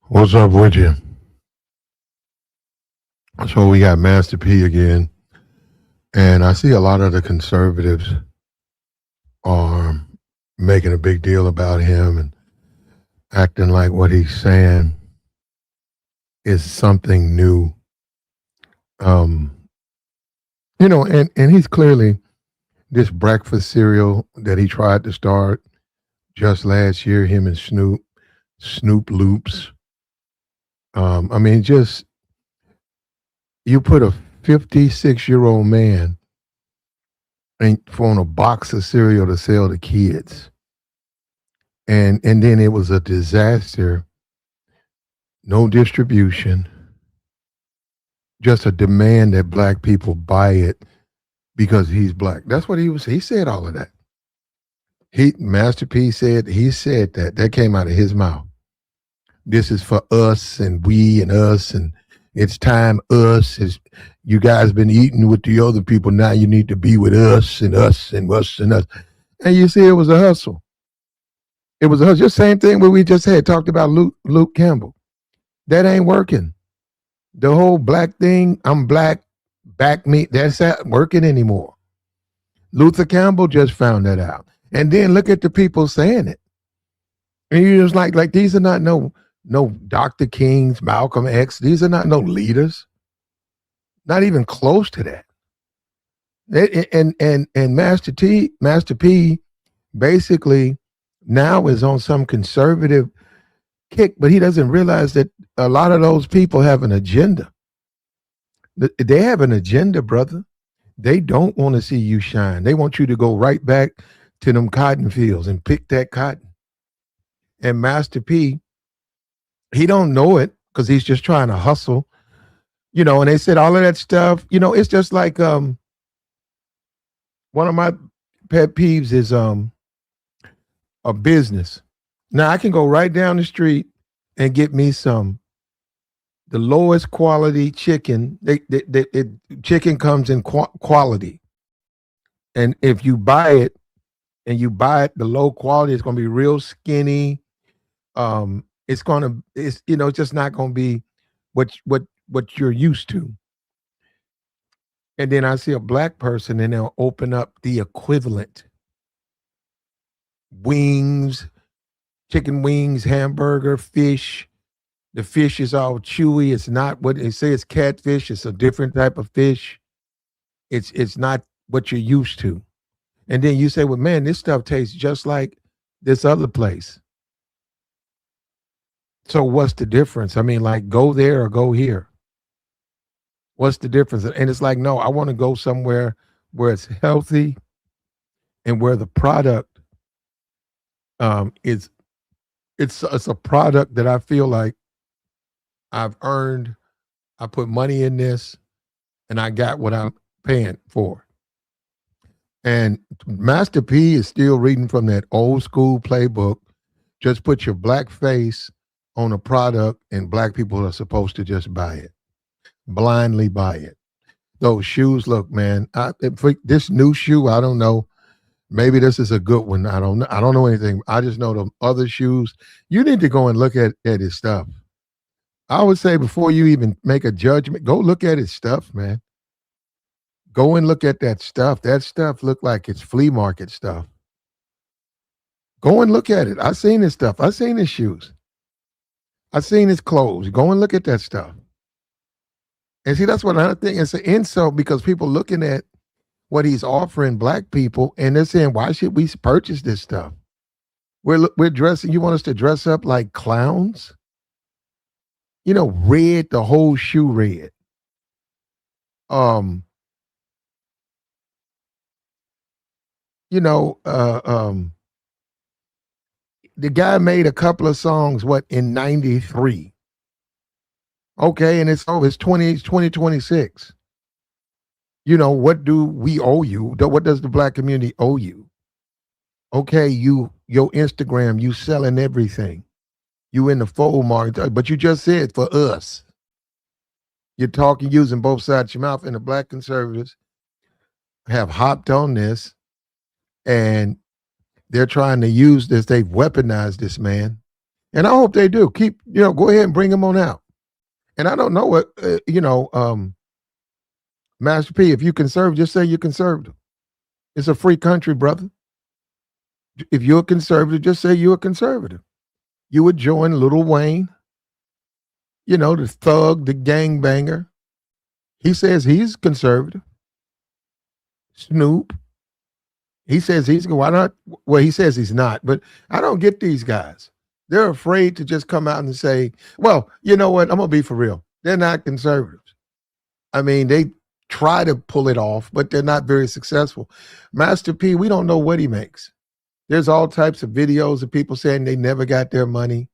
What's up with you? So we got Master P again, and I see a lot of the conservatives are making a big deal about him and acting like what he's saying is something new. Um, and he's clearly this breakfast cereal that he tried to start just last year. Him and Snoop Loops. I mean, just you put a 56-year-old man and on a box of cereal to sell to kids. And then it was a disaster, no distribution, just a demand that black people buy it because he's black. That's what he said all of that. Master P said that came out of his mouth. This is for us and we and us, and it's time us is you guys been eating with the other people, now you need to be with us and us and us and us. And you see, it was a hustle. It was a hustle. Just same thing where we just had talked about Luke Campbell. That ain't working. The whole black thing, I'm black, back me, that's not working anymore. Luther Campbell just found that out. And then look at the people saying it. And you're just like these are not no Dr. Kings, Malcolm X. These are not no leaders. Not even close to that. And Master P basically now is on some conservative kick, but he doesn't realize that a lot of those people have an agenda. They have an agenda, brother. They don't want to see you shine. They want you to go right back to them cotton fields and pick that cotton. And Master P, he don't know it because he's just trying to hustle. And they said all of that stuff, it's just like one of my pet peeves is a business. Now I can go right down the street and get me the lowest quality chicken. Chicken comes in quality, and if you buy it the low quality, it's going to be real skinny. It's just not going to be what you're used to. And then I see a black person and they'll open up the equivalent wings, chicken wings, hamburger, fish. The fish is all chewy. It's not what they say. It's catfish. It's a different type of fish. It's not what you're used to. And then you say, well, man, this stuff tastes just like this other place. So what's the difference? I mean, like, go there or go here. What's the difference? And it's like, no, I want to go somewhere where it's healthy and where the product is it's a product that I feel like I've earned. I put money in this and I got what I'm paying for. And Master P is still reading from that old school playbook. Just put your black face on a product and black people are supposed to just buy it, blindly buy it. Those shoes, look, man, this new shoe, I don't know. Maybe this is a good one. I don't know. I don't know anything. I just know the other shoes. You need to go and look at his stuff. I would say before you even make a judgment, go look at his stuff, man. Go and look at that stuff. That stuff look like it's flea market stuff. Go and look at it. I've seen his stuff. I've seen his shoes. I've seen his clothes. Go and look at that stuff. And see, that's what I think. It's an insult because people looking at what he's offering black people and they're saying, why should we purchase this stuff? We're dressing, you want us to dress up like clowns? Red, the whole shoe red. Um, the guy made a couple of songs, in 93. Okay, and it's 2026. What do we owe you? What does the black community owe you? Okay, your Instagram, you selling everything. You in the fold market, but you just said for us. You're talking using both sides of your mouth, and the black conservatives have hopped on this and they're trying to use this. They've weaponized this man And I hope they do. Keep, go ahead and bring them on out. And I don't know what, Master P, if you conservative, just say you're conservative. It's a free country, brother. If you're a conservative, just say you're a conservative. You would join Lil Wayne, the thug, the gangbanger. He says he's conservative. Snoop. He says why not? Well, he says he's not, but I don't get these guys. They're afraid to just come out and say, well, you know what? I'm going to be for real. They're not conservatives. I mean, they try to pull it off, but they're not very successful. Master P, we don't know what he makes. There's all types of videos of people saying they never got their money.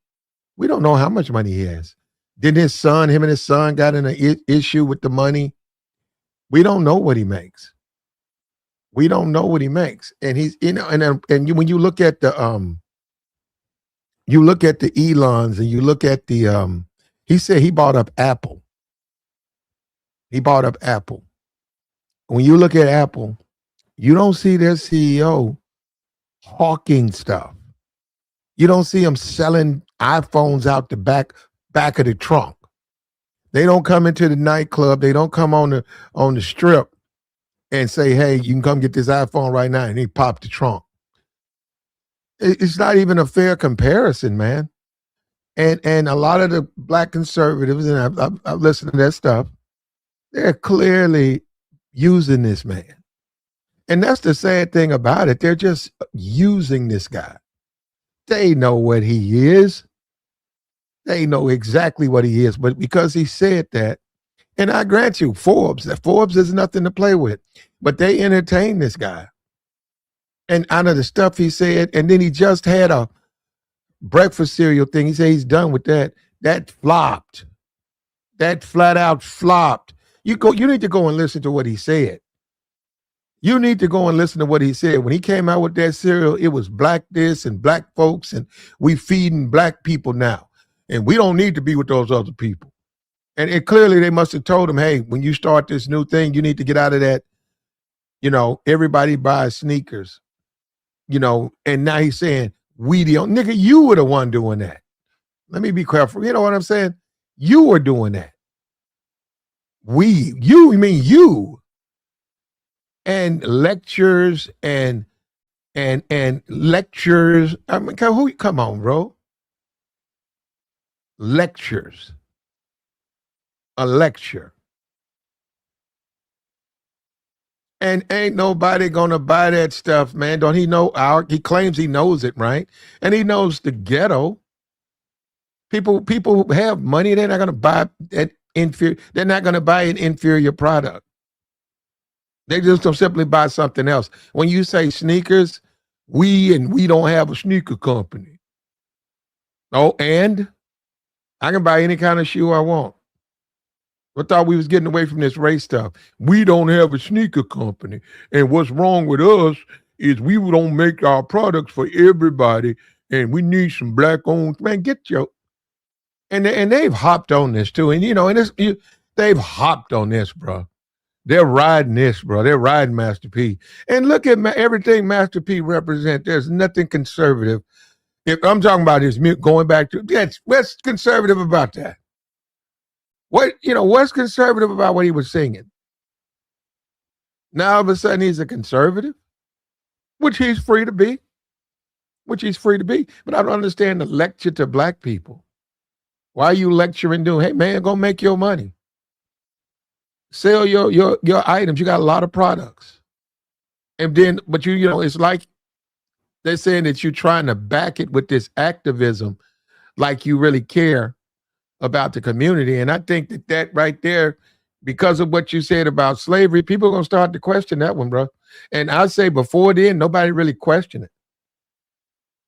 We don't know how much money he has. Then him and his son got in an issue with the money. We don't know what he makes. We don't know what he makes. And he's, when you look at the Elons and you look at the, he said he bought up Apple. He bought up Apple. When you look at Apple, you don't see their CEO hawking stuff. You don't see them selling iPhones out the back of the trunk. They don't come into the nightclub. They don't come on the strip and say, hey, you can come get this iPhone right now, and he popped the trunk. It's not even a fair comparison, man. And a lot of the black conservatives, and I've listened to that stuff, they're clearly using this man. And that's the sad thing about it. They're just using this guy. They know what he is. They know exactly what he is. But because he said that, and I grant you, Forbes is nothing to play with. But they entertain this guy. And out of the stuff he said, and then he just had a breakfast cereal thing. He said he's done with that. That flopped. That flat out flopped. You need to go and listen to what he said. You need to go and listen to what he said. When he came out with that cereal, it was black this and black folks, and we feeding black people now. And we don't need to be with those other people. And clearly they must have told him, hey, when you start this new thing, you need to get out of that, everybody buys sneakers, and now he's saying, nigga, you were the one doing that. Let me be careful. You know what I'm saying? You were doing that. You mean you. And lectures and lectures. I mean, come on, bro. Lectures. A lecture. And ain't nobody gonna buy that stuff, man. Don't he know he claims he knows it, right? And he knows the ghetto. People who have money, they're not gonna buy they're not gonna buy an inferior product. They just don't simply buy something else. When you say sneakers, we don't have a sneaker company. Oh, and I can buy any kind of shoe I want. I thought we was getting away from this race stuff. We don't have a sneaker company. And what's wrong with us is we don't make our products for everybody, and we need some black-owned. Man, get your... And they've hopped on this, too. And, they've hopped on this, bro. They're riding this, bro. They're riding Master P. And look at everything Master P represents. There's nothing conservative. If I'm talking about his going back to, what's conservative about that? What's conservative about what he was singing? Now all of a sudden he's a conservative, which he's free to be. But I don't understand the lecture to black people. Why are you lecturing doing, hey man, go make your money. Sell your items. You got a lot of products. And then, but it's like they're saying that you're trying to back it with this activism, like you really care about the community. And I think that right there, because of what you said about slavery, people are going to start to question that one, bro. And I say before then, nobody really questioned it.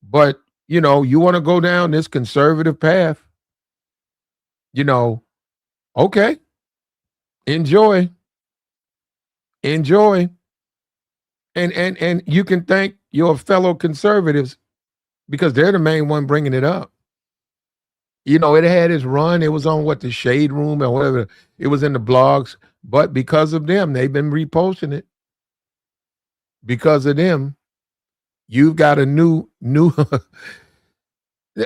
But, you want to go down this conservative path, okay. Enjoy. And you can thank your fellow conservatives because they're the main one bringing it up. It had its run. It was on the Shade Room or whatever. It was in the blogs. But because of them, they've been reposting it. Because of them, you've got a new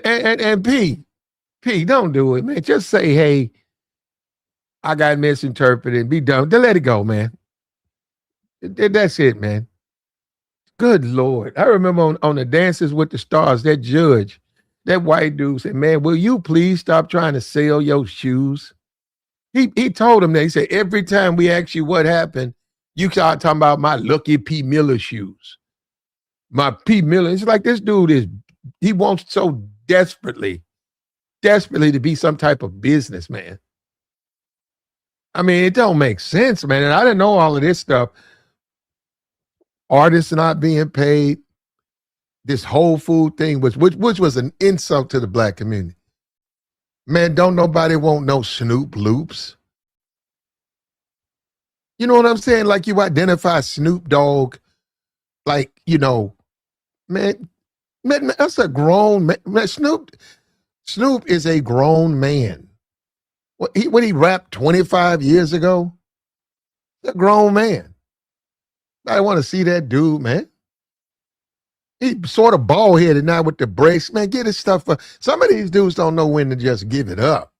And P, don't do it, man. Just say, hey, I got misinterpreted and be done. Then let it go, man. That's it, man. Good Lord. I remember on the Dances with the Stars, that judge, that white dude said, man, will you please stop trying to sell your shoes? He told him that. He said, every time we ask you what happened, you start talking about my Lucky P. Miller shoes. My P. Miller. It's like this dude he wants so desperately to be some type of businessman. I mean, it don't make sense, man. And I didn't know all of this stuff. Artists not being paid. This whole food thing which was an insult to the black community. Man, don't nobody want no Snoop Loops. You know what I'm saying? Like you identify Snoop Dogg, like, you know, man, that's a grown man. Snoop is a grown man. When he rapped 25 years ago, a grown man. I want to see that dude, man. He sort of bald-headed now with the brace. Man, get his stuff. Some of these dudes don't know when to just give it up.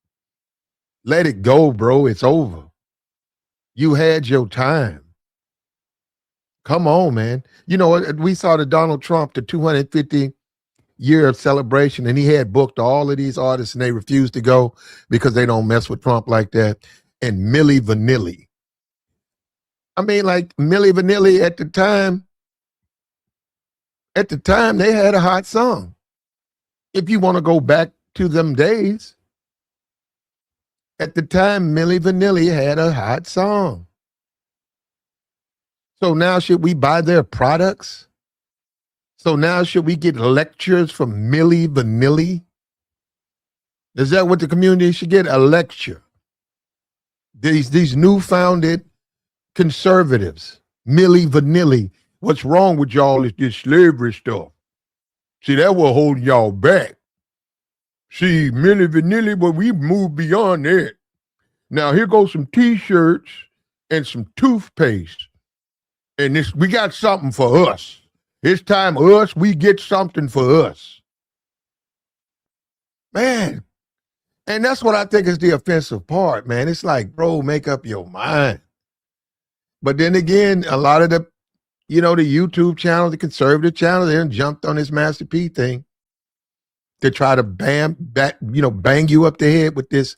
Let it go, bro. It's over. You had your time. Come on, man. You know, we saw the Donald Trump, the 250-year celebration, and he had booked all of these artists, and they refused to go because they don't mess with Trump like that. And Milli Vanilli. I mean, like Milli Vanilli at the time, they had a hot song. If you want to go back to them days, at the time, Milli Vanilli had a hot song. So now should we buy their products? So now should we get lectures from Milli Vanilli? Is that what the community should get? A lecture. These new-founded conservatives, Milli Vanilli. What's wrong with y'all is this slavery stuff. See, that will hold y'all back. See, Milli Vanilli, but we moved beyond that. Now here goes some T-shirts and some toothpaste. And we got something for us. It's time we get something for us. Man. And that's what I think is the offensive part, man. It's like, bro, make up your mind. But then again, a lot of the YouTube channel, the conservative channel, they jumped on this Master P thing to try to bang you up the head with this.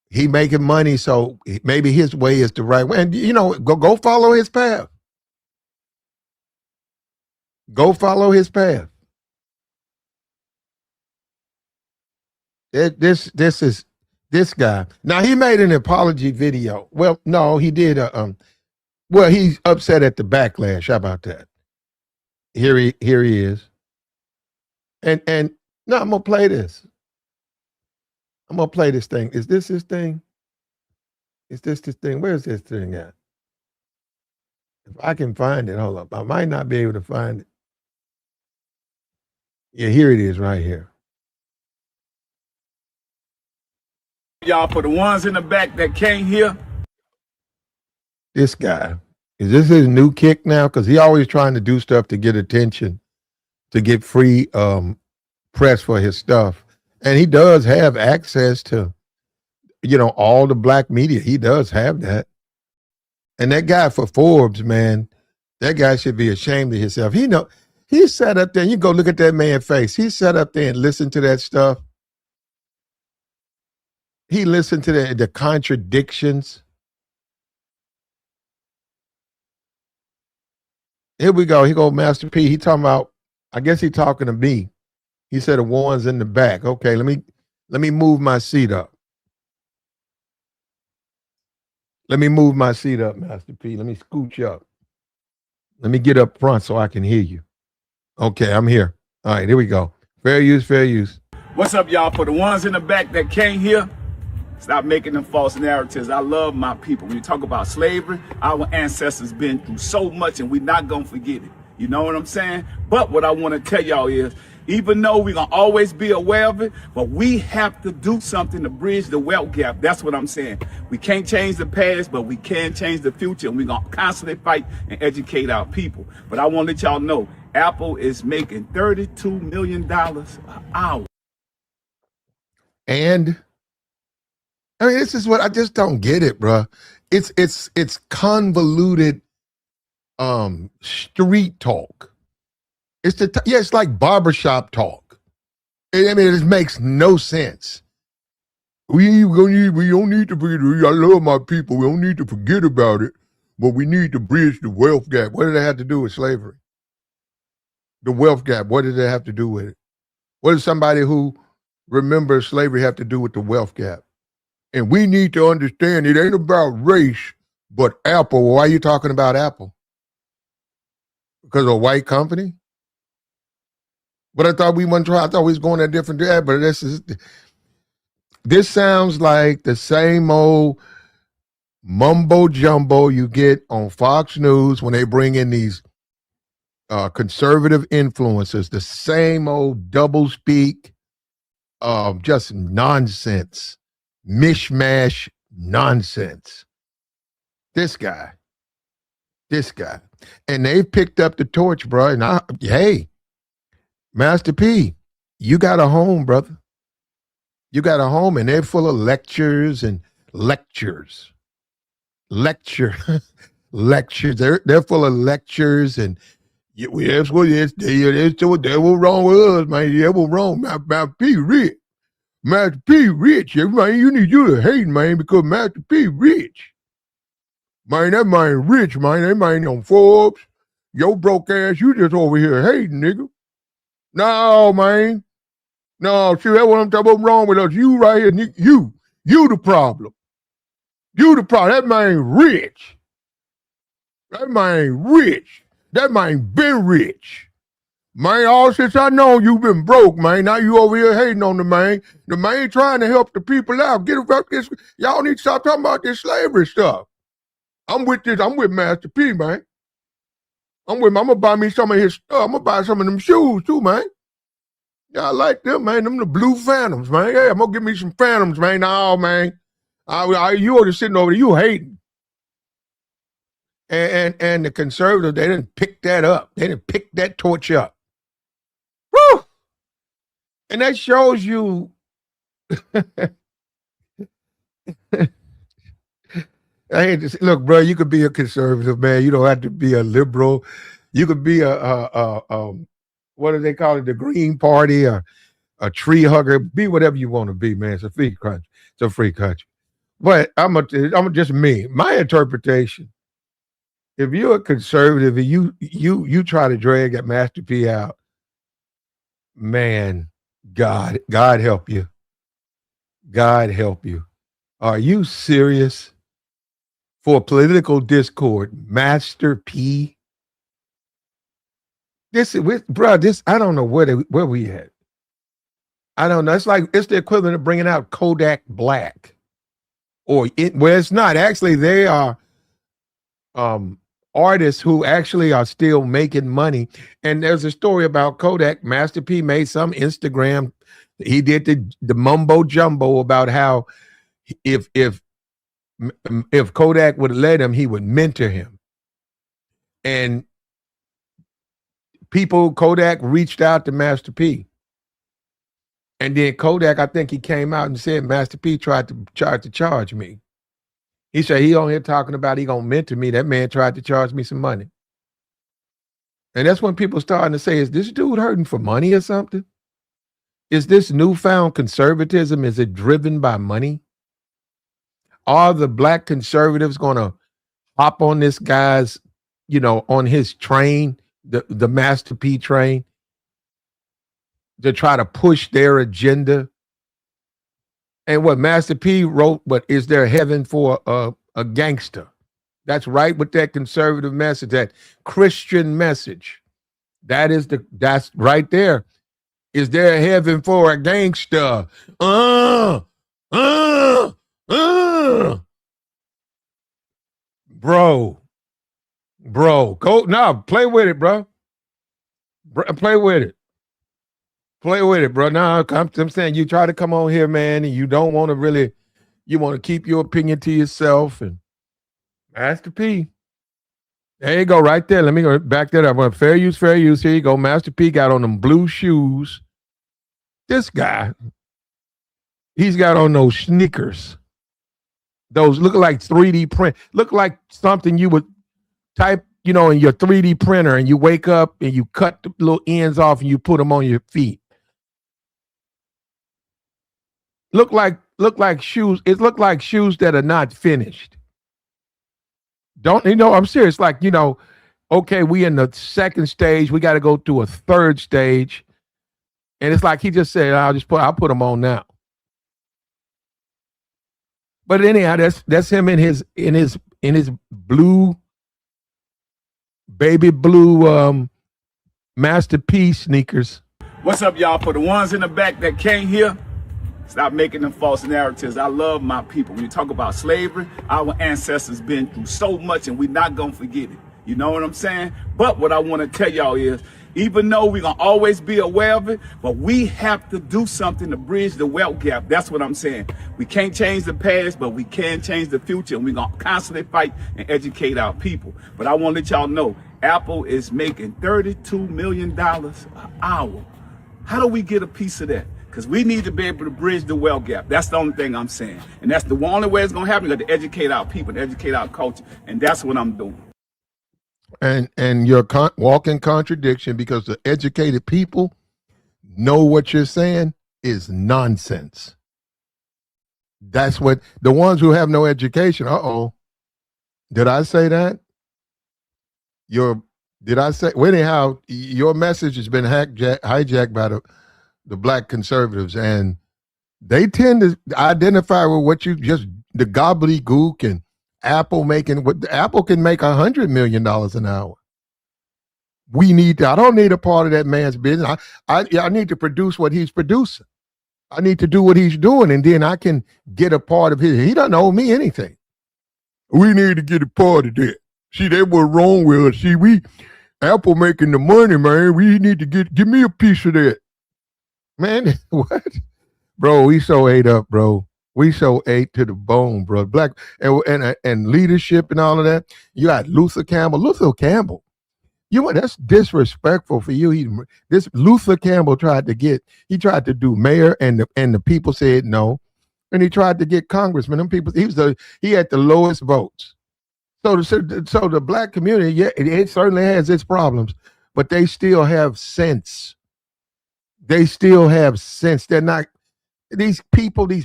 He making money, so maybe his way is the right way. And go follow his path. Go follow his path. This is this guy. Now he made an apology video. Well, no, he did well, he's upset at the backlash. How about that? Here he is. And no, I'm gonna play this. I'm gonna play this thing. Is this his thing? Is this thing? Where's this thing at? If I can find it, hold up. I might not be able to find it. Yeah, here it is right here. Y'all, for the ones in the back that can't hear. This guy, is this his new kick now? Because he always trying to do stuff to get attention, to get free press for his stuff. And he does have access to, all the black media. He does have that. And that guy for Forbes, man, that guy should be ashamed of himself. He sat up there, you go look at that man's face. He sat up there and listened to that stuff. He listened to the contradictions. Here we go. Here go Master P. He talking about, I guess he talking to me. He said the ones in the back. Okay, let me move my seat up. Let me move my seat up, Master P. Let me scooch up. Let me get up front so I can hear you. Okay, I'm here. All right, here we go. Fair use, fair use. What's up, y'all? For the ones in the back that can't hear, stop making them false narratives. I love my people. When you talk about slavery, our ancestors been through so much and we're not going to forget it. You know what I'm saying? But what I want to tell y'all is, even though we're going to always be aware of it, but we have to do something to bridge the wealth gap. That's what I'm saying. We can't change the past, but we can change the future. And we're going to constantly fight and educate our people. But I want to let y'all know, Apple is making $32 million an hour. And I mean, this is what I just don't get it, bro. It's convoluted street talk. It's like barbershop talk. I mean, it makes no sense. We don't need to forget. I love my people. We don't need to forget about it, but we need to bridge the wealth gap. What did that have to do with slavery? The wealth gap. What did that have to do with it? What does somebody who remembers slavery have to do with the wealth gap? And we need to understand it ain't about race, but Apple. Why are you talking about Apple? Because of a white company? But I thought we wouldn't try. I thought we was going a different direction. But this sounds like the same old mumbo jumbo you get on Fox News when they bring in these conservative influencers. The same old double speak, just nonsense, mishmash nonsense. This guy, and they picked up the torch, bro. And hey, Master P, you got a home, brother. You got a home, and they're full of lectures and lectures. Lectures. They're full of lectures, and that's what it is. They were wrong with us, man. They were wrong. Master P rich. Master P rich. Man, you need to hate, man, because Master P rich. Man, that man rich, man. That man on Forbes. Yo broke ass, you just over here hating, nigga. No, man. No, see, that's what I'm talking about wrong with us. You right here, nigga. You the problem. You the problem. That man rich. That man rich. That man been rich. Man, all since I know you been broke, man. Now you over here hating on the man. The man trying to help the people out. Get about this. Y'all need to stop talking about this slavery stuff. I'm with Master P, man. I'm gonna buy me some of his stuff. I'm gonna buy some of them shoes too, man. Yeah, I like them, man. Them the blue Phantoms, man. Yeah, I'm gonna give me some Phantoms, man. No, man. You just sitting over there, you hating. And the conservatives, they didn't pick that up. They didn't pick that torch up. Woo! And that shows you I hate to say, look, bro, you could be a conservative, man. You don't have to be a liberal. You could be what do they call it? The Green Party, or a tree hugger. Be whatever you want to be, man. It's a free country. It's a free country. But I'm just me. My interpretation. If you're a conservative and you try to drag that Master P out, man, God help you. God help you. Are you serious? For political discord, Master P. This I don't know where we at. I don't know. It's the equivalent of bringing out Kodak Black, it's not. Actually, they are artists who actually are still making money. And there's a story about Kodak. Master P made some Instagram. He did the mumbo jumbo about how if Kodak would let him, he would mentor him. And Kodak reached out to Master P. And then Kodak, I think he came out and said, Master P tried to charge me. He said, he on here talking about he gonna mentor me. That man tried to charge me some money. And that's when people starting to say, is this dude hurting for money or something? Is this newfound conservatism, is it driven by money? Are the black conservatives going to hop on this guy's, on his train, the Master P train, to try to push their agenda? And what Master P wrote, but is there heaven for a gangster? That's right with that conservative message, that Christian message. That's right there. Is there a heaven for a gangster? Bro, play with it, bro. Play with it, bro. Now I'm saying you try to come on here, man, and you don't want to you want to keep your opinion to yourself. And Master P, there you go, right there. Let me go back that up. Fair use. Here you go. Master P got on them blue shoes. This guy, He's got on those sneakers. Those look like 3D print. Look like something you would type, in your 3D printer, and you wake up and you cut the little ends off and you put them on your feet. Look like shoes. It looked like shoes that are not finished. I'm serious. Like, okay, we in the second stage. We got to go to a third stage. And it's like he just said, I'll put them on now. But anyhow, that's him in his blue, baby blue masterpiece sneakers. What's up, y'all? For the ones in the back that can't hear, stop making them false narratives. I love my people. When you talk about slavery, our ancestors been through so much, and we're not gonna forget it. You know what I'm saying? But what I want to tell y'all is, even though we're gonna always be aware of it, but we have to do something to bridge the wealth gap. That's what I'm saying. We can't change the past, but we can change the future, and we're gonna constantly fight and educate our people. But I want to let y'all know, Apple is making $32 million an hour. How do we get a piece of that? Because we need to be able to bridge the wealth gap. That's the only thing I'm saying. And that's the only way it's going to happen. We got to educate our people, to educate our culture. And that's what I'm doing. And you're walking contradiction, because the educated people know what you're saying is nonsense. That's what the ones who have no education. Did I say that? Anyhow, your message has been hijacked by the black conservatives, and they tend to identify with what the gobbledygook, and Apple can make $100 million an hour. I don't need a part of that man's business. I need to produce what he's producing. I need to do what he's doing, and then I can get a part of his. He doesn't owe me anything. We need to get a part of that. See, they were wrong with us. See, Apple making the money, man. We need to give me a piece of that. Man, what? Bro, we so ate up, bro. We so ate to the bone, bro. Black and leadership and all of that. You got Luther Campbell. That's disrespectful for you. This Luther Campbell tried to do mayor, and the people said no. And he tried to get congressman. Them people, he had the lowest votes. So the black community, yeah, it certainly has its problems, but they still have sense. They're not these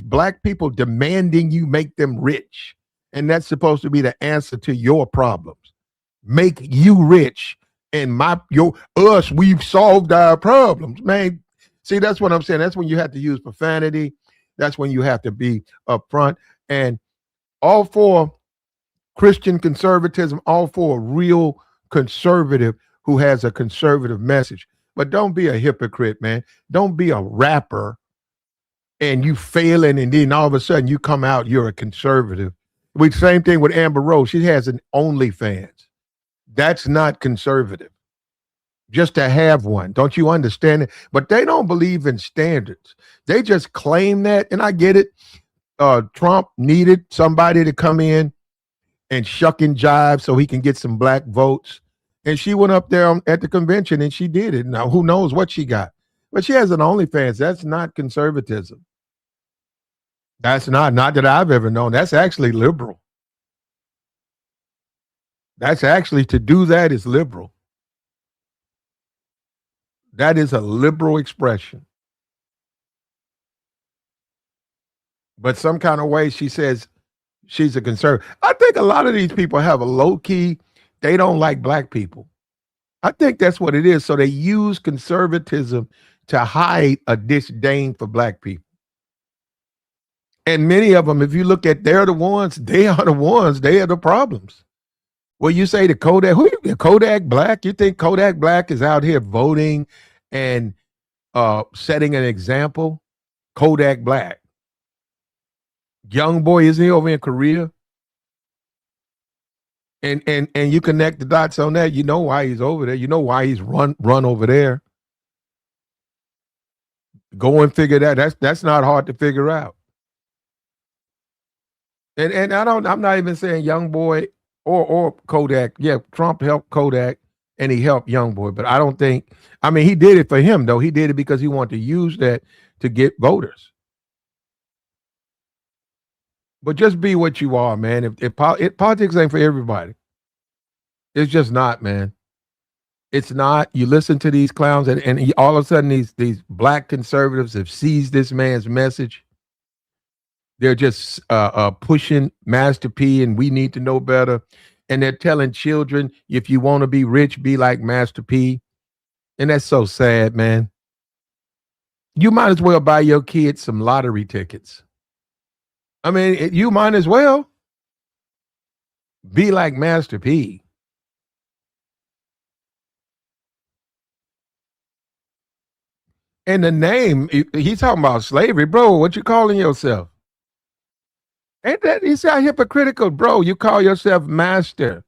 black people demanding you make them rich. And that's supposed to be the answer to your problems. Make you rich, and we've solved our problems, man. See, that's what I'm saying. That's when you have to use profanity. That's when you have to be upfront. And all for Christian conservatism, all for a real conservative who has a conservative message. But don't be a hypocrite, man. Don't be a rapper and you failing, and then all of a sudden you come out, you're a conservative. Same thing with Amber Rose. She has an OnlyFans. That's not conservative. Just to have one. Don't you understand it? But they don't believe in standards. They just claim that, and I get it. Trump needed somebody to come in and shuck and jive so he can get some black votes. And she went up there at the convention and she did it. Now, who knows what she got? But she has an OnlyFans. That's not conservatism. That's not that I've ever known. That's actually liberal. That's actually, to do that is liberal. That is a liberal expression. But some kind of way she says she's a conservative. I think a lot of these people have a low key, they don't like black people. I think that's what it is. So they use conservatism to hide a disdain for black people. And many of them, if you look at, they are the ones, they are the problems. Well, you say the Kodak Black, you think Kodak Black is out here voting and setting an example? Kodak Black. Young boy, isn't he over in Korea? And you connect the dots on that, you know why he's over there. You know why he's run over there. Go and figure that. That's not hard to figure out. And I'm not even saying young boy or Kodak. Yeah, Trump helped Kodak and he helped young boy, but I don't think, he did it for him though. He did it because he wanted to use that to get voters. But just be what you are, man. If politics ain't for everybody, it's just not, man. It's not. You listen to these clowns, and all of a sudden, these black conservatives have seized this man's message. They're just pushing Master P, and we need to know better. And they're telling children, if you want to be rich, be like Master P. And that's so sad, man. You might as well buy your kids some lottery tickets. I mean, you might as well be like Master P. And the name, he's talking about slavery, bro. What you calling yourself? Ain't that, you sound hypocritical, bro. You call yourself master.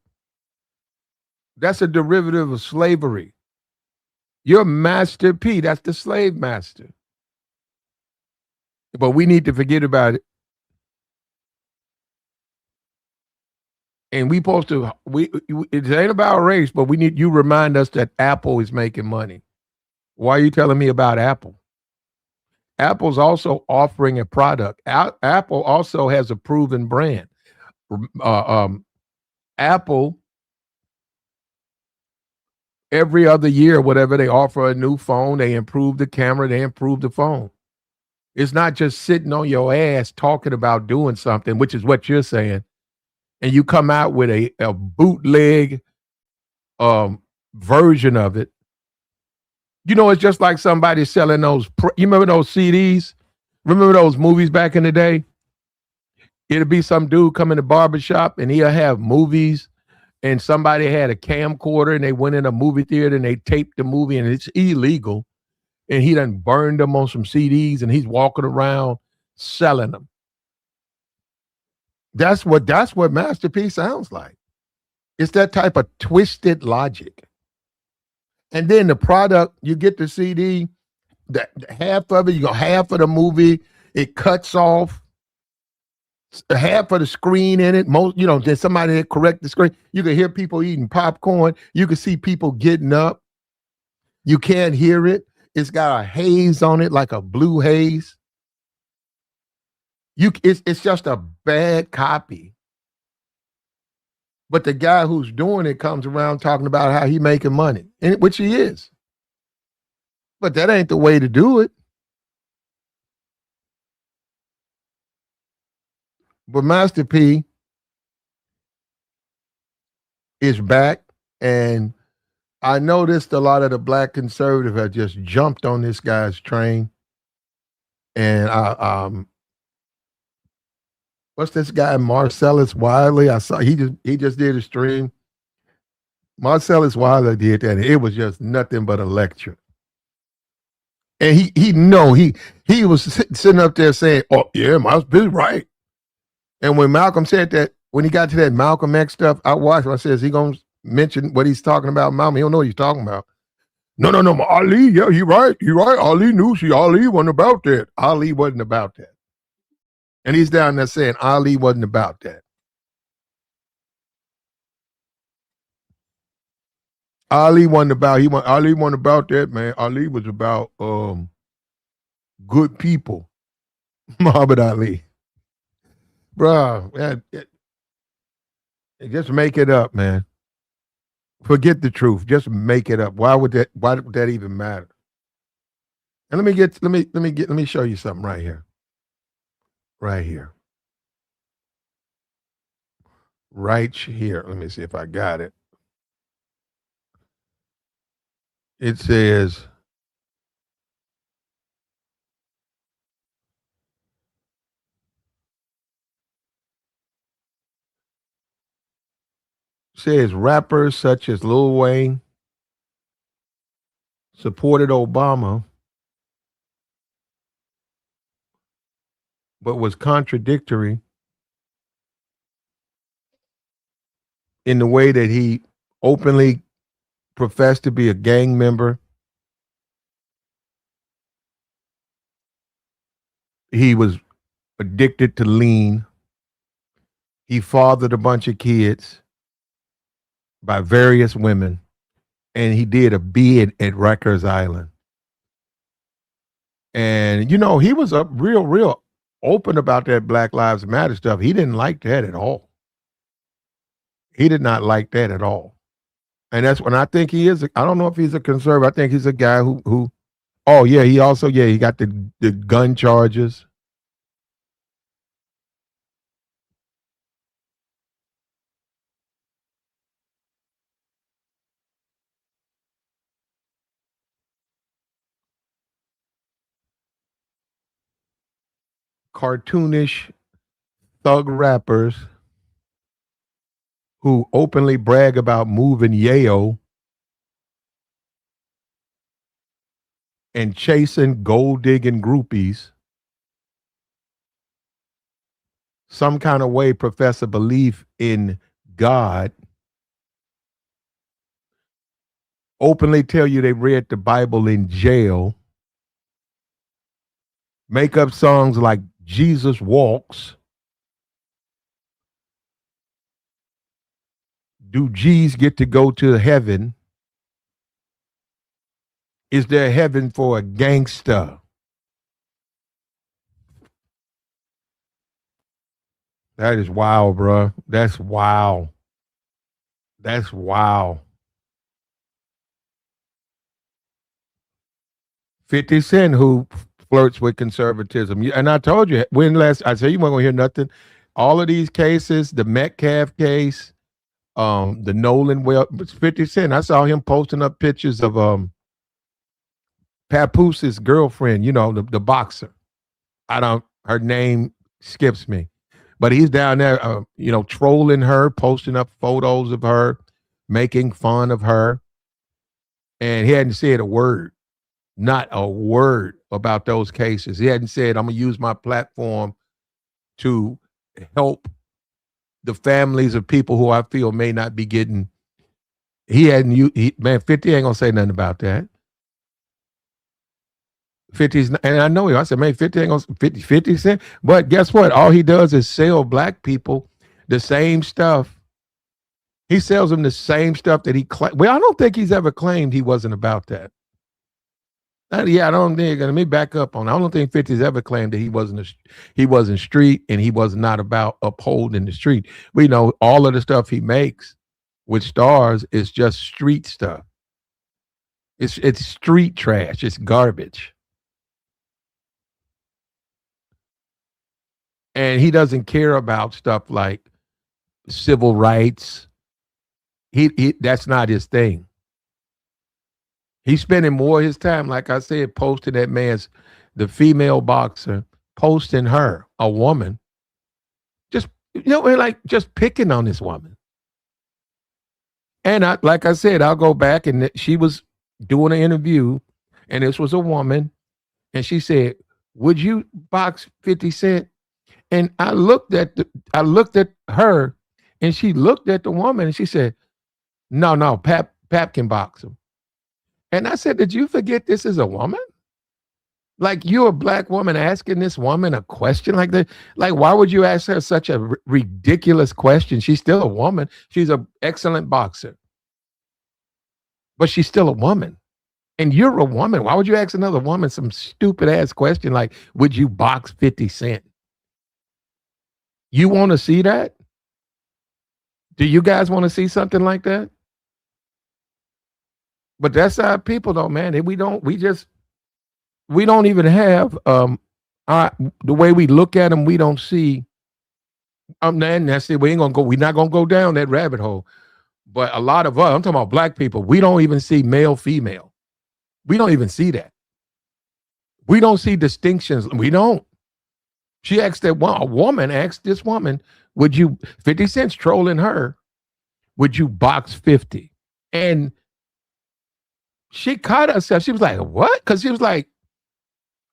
That's a derivative of slavery. You're Master P. That's the slave master. But we need to forget about it. And we supposed to, it ain't about race, but we need you remind us that Apple is making money. Why are you telling me about Apple? Apple's also offering a product. Apple also has a proven brand. Apple, every other year, whatever, they offer a new phone. They improve the camera. They improve the phone. It's not just sitting on your ass talking about doing something, which is what you're saying. And you come out with a bootleg version of it. You know, it's just like somebody selling those. You remember those CDs? Remember those movies back in the day? It'll be some dude come in the barbershop and he'll have movies, and somebody had a camcorder and they went in a movie theater and they taped the movie, and it's illegal. And he done burned them on some CDs and he's walking around selling them. That's what Master P sounds like. It's that type of twisted logic. And then the product, you get the CD, the half of it, you go half of the movie, it cuts off half of the screen in it. Most, then somebody correct the screen. You can hear people eating popcorn. You can see people getting up. You can't hear it. It's got a haze on it, like a blue haze. It's just a bad copy. But the guy who's doing it comes around talking about how he making money, which he is. But that ain't the way to do it. But Master P is back, and I noticed a lot of the black conservatives have just jumped on this guy's train. And what's this guy, Marcellus Wiley? I saw he just did a stream. Marcellus Wiley did that, and it was just nothing but a lecture. And he was sitting up there saying, "Oh yeah, Miles Bill's right." And when Malcolm said that, when he got to that Malcolm X stuff, I watched. I said, "Is he gonna mention what he's talking about, Malcolm? He don't know what he's talking about." No, Ali, yeah, he right. Ali knew Ali wasn't about that. Ali wasn't about that. And he's down there saying Ali wasn't about that. Ali wasn't about that, man. Ali was about good people. Muhammad Ali. Bruh, man, just make it up, man. Forget the truth. Just make it up. Why would that even matter? And let me show you something right here. Right here. Right here. Let me see if I got it. It says, rappers such as Lil Wayne supported Obama, but was contradictory in the way that he openly professed to be a gang member. He was addicted to lean. He fathered a bunch of kids by various women, and he did a bid at Rikers Island. And he was up real open about that Black Lives Matter stuff. He didn't like that at all. He did not like that at all. And that's when I think he is. I don't know if he's a conservative. I think he's a guy who. Oh yeah, he also he got the gun charges. Cartoonish thug rappers who openly brag about moving yayo and chasing gold digging groupies, some kind of way profess a belief in God, openly tell you they read the Bible in jail, make up songs like Jesus Walks. Do G's get to go to heaven? Is there heaven for a gangster? That is wild, bro. That's wild. That's wild. 50 Cent, who flirts with conservatism. And I told you, I said you weren't going to hear nothing. All of these cases, the Metcalf case, the Nolan, 50 Cent, I saw him posting up pictures of Papoose' girlfriend, the boxer. Her name skips me. But he's down there, trolling her, posting up photos of her, making fun of her. And he hadn't said a word, not a word about those cases. He hadn't said, I'm going to use my platform to help the families of people who I feel may not be getting. Man, 50 ain't going to say nothing about that. 50's, and I know him. I said, man, 50 ain't gonna 50 Cent. But guess what? All he does is sell black people the same stuff. He sells them the same stuff that he claimed. Well, I don't think he's ever claimed he wasn't about that. I don't think. Let me back up on. I don't think 50's ever claimed that he wasn't street and he was not about upholding the street. We know all of the stuff he makes with stars is just street stuff. It's street trash. It's garbage. And he doesn't care about stuff like civil rights. He that's not his thing. He's spending more of his time, like I said, posting the female boxer, posting her, a woman, just just picking on this woman. And like I said, I'll go back, and she was doing an interview, and this was a woman, and she said, "Would you box 50 Cent?" And I looked at her, and she looked at the woman, and she said, "No, Pap can box him." And I said, "Did you forget this is a woman? Like, you're a black woman asking this woman a question like that? Like, why would you ask her such a ridiculous question? She's still a woman. She's an excellent boxer, but she's still a woman. And you're a woman. Why would you ask another woman some stupid ass question like, would you box 50 Cent? You want to see that? Do you guys want to see something like that? But that's our people, though, man. We don't even have the way we look at them. We don't see. And that's it. We're not gonna go down that rabbit hole. But a lot of us, I'm talking about black people, we don't even see male, female. We don't even see that. We don't see distinctions. We don't. She asked a woman asked this woman, would you, 50 Cent's trolling her, would you box 50? And she caught herself. She was like, what? Because she was like,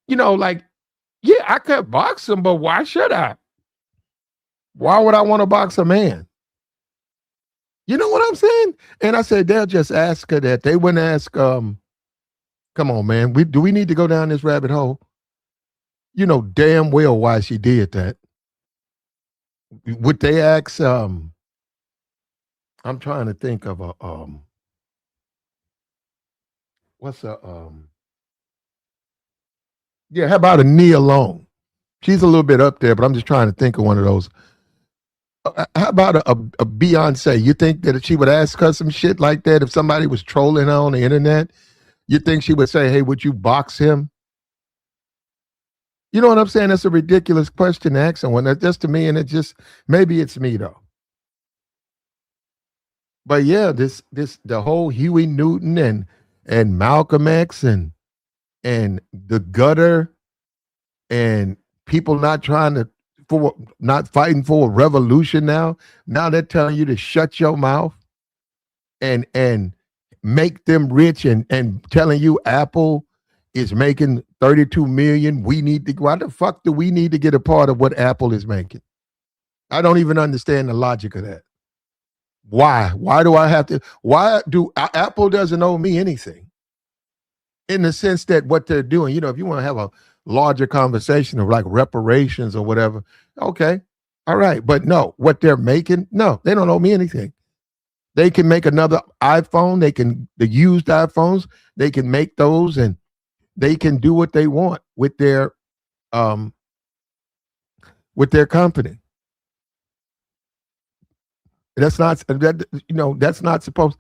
yeah, I could box him, but why should I? Why would I want to box a man? You know what I'm saying? And I said, they'll just ask her that. They wouldn't ask, come on, man. Do we need to go down this rabbit hole? You know damn well why she did that. Would they ask, I'm trying to think of a, how about a Nia Long? She's a little bit up there, but I'm just trying to think of one of those. How about a Beyonce? You think that if she would ask her some shit like that, if somebody was trolling her on the internet, you think she would say, hey, would you box him? You know what I'm saying? That's a ridiculous question to ask someone. That's just to me, and it just, maybe it's me though. But yeah, the whole Huey Newton and Malcolm X and the gutter and people not trying to not fighting for a revolution now. Now they're telling you to shut your mouth and make them rich and telling you Apple is making 32 million. We need to, why the fuck do we need to get a part of what Apple is making? I don't even understand the logic of that. Why? Why do I have to? Why do Apple doesn't owe me anything? In the sense that what they're doing, if you want to have a larger conversation of like reparations or whatever, okay, all right. But no, what they're making, no, they don't owe me anything. They can make another iPhone. The used iPhones, they can make those and they can do what they want with their company. That's not that's not supposed.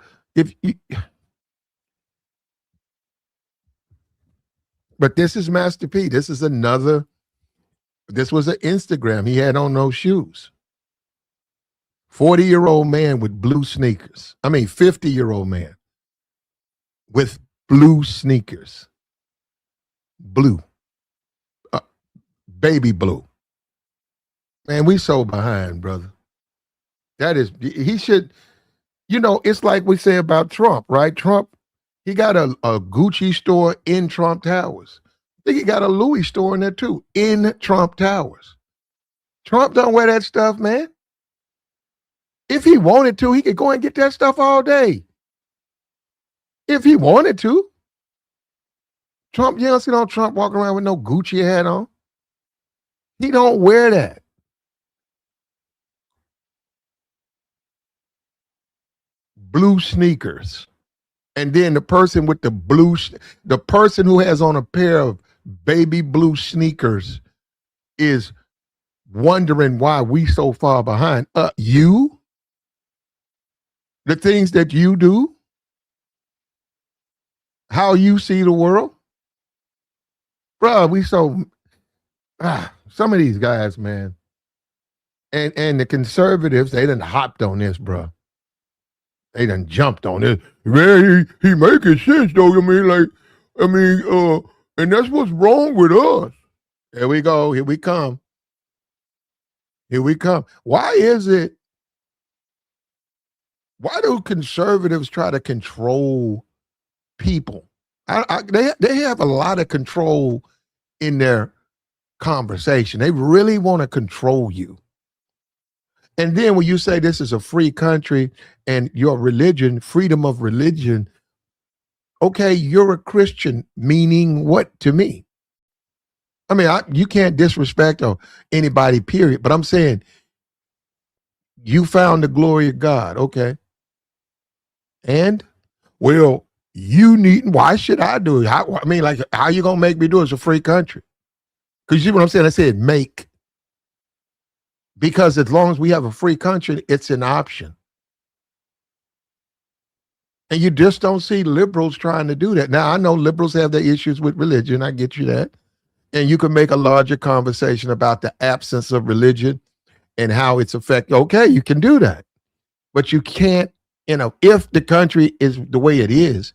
But this is Master P. This was an Instagram. He had on no shoes. 40-year-old man with blue sneakers. 50-year-old man with blue sneakers. Blue. Baby blue. Man, we so behind, brother. He should, it's like we say about Trump, right? Trump, he got a Gucci store in Trump Towers. I think he got a Louis store in there too, in Trump Towers. Trump don't wear that stuff, man. If he wanted to, he could go and get that stuff all day. If he wanted to. Trump, you don't see no Trump walking around with no Gucci hat on. He don't wear that. Blue sneakers. And then the person with the person who has on a pair of baby blue sneakers is wondering why we so far behind. You? The things that you do? How you see the world? Bro, some of these guys, man. And the conservatives, they done hopped on this, bro. They done jumped on it. Man, he making sense though. And that's what's wrong with us. Here we go. Here we come. Here we come. Why do conservatives try to control people? They have a lot of control in their conversation. They really want to control you. And then when you say this is a free country and your religion, freedom of religion, okay, you're a Christian, meaning what to me? You can't disrespect anybody, period. But I'm saying you found the glory of God, okay? And, well, why should I do it? How you going to make me do it? It's a free country. Because you see what I'm saying? I said make. Because as long as we have a free country, it's an option. And you just don't see liberals trying to do that. Now, I know liberals have their issues with religion. I get you that. And you can make a larger conversation about the absence of religion and how it's affected. Okay, you can do that. But you can't, if the country is the way it is,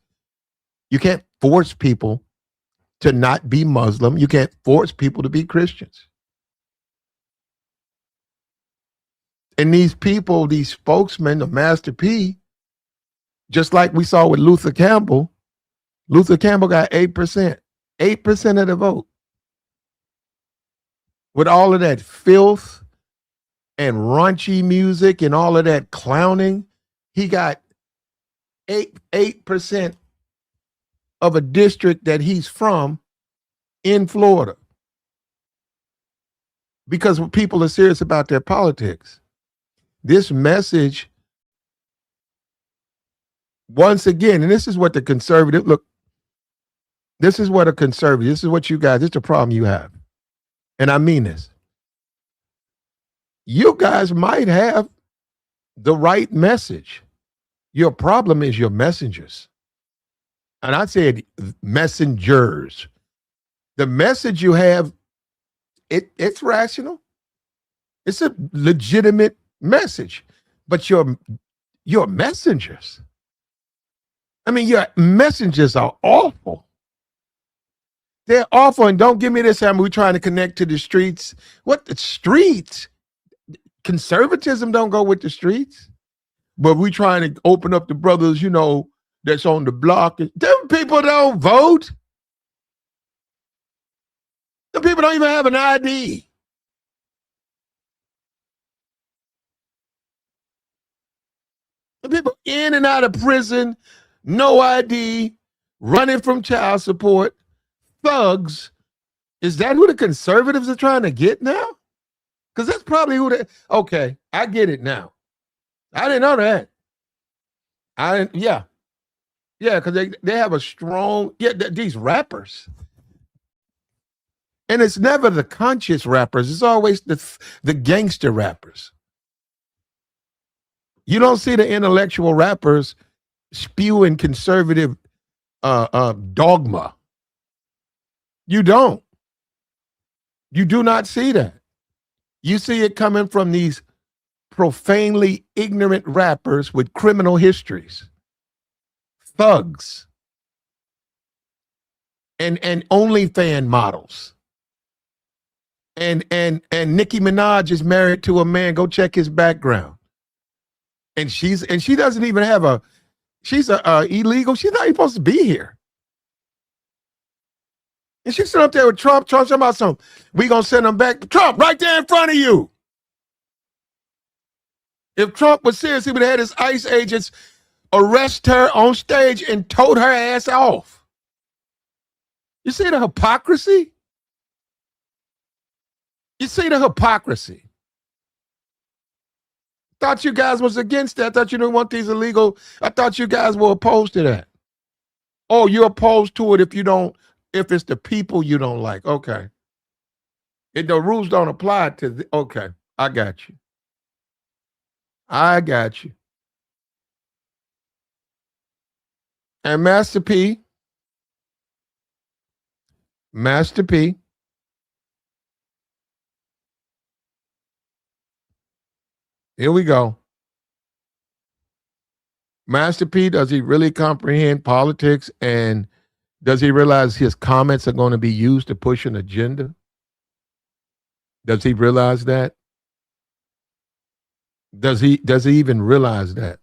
you can't force people to not be Muslim. You can't force people to be Christians. And these people, these spokesmen, the Master P, just like we saw with Luther Campbell got 8%, 8% of the vote. With all of that filth and raunchy music and all of that clowning, he got 8% of a district that he's from in Florida. Because people are serious about their politics. This message, once again, and this is what the conservative, look, this is what you guys, this is the problem you have. and I mean this, you guys might have the right message. Your problem is your messengers. And I said messengers. The message you have, it's rational. It's a legitimate message. But your messengers, I mean, your messengers are awful. They're awful. And don't give me this time we're trying to connect to the streets. What, the streets? Conservatism don't go with the streets. But we trying to open up the brothers, you know, that's on the block. Them people don't vote. Them people don't even have an ID. The people in and out of prison, no ID, running from child support, thugs. Is that who the conservatives are trying to get now? Because that's probably who they, okay, I get it now. I didn't know that. Yeah, because they have a strong, these rappers. And it's never the conscious rappers. It's always the gangster rappers. You don't see the intellectual rappers spewing conservative dogma. You don't. You do not see that. You see it coming from these profanely ignorant rappers with criminal histories, thugs, and OnlyFans models. And Nicki Minaj is married to a man. Go check his background. And she doesn't even have she's illegal. She's not even supposed to be here. And she's sitting up there with Trump talking about something. We gonna send him back. Trump, right there in front of you. If Trump was serious, he would have had his ICE agents arrest her on stage and towed her ass off. You see the hypocrisy? You see the hypocrisy? Thought you guys was against that. Thought you didn't want these illegal. I thought you guys were opposed to that. Oh, you're opposed to it if it's the people you don't like. Okay. If the rules don't apply to okay, I got you. I got you. And Master P, here we go. Master P, does he really comprehend politics, and does he realize his comments are going to be used to push an agenda? Does he realize that? Does he even realize that?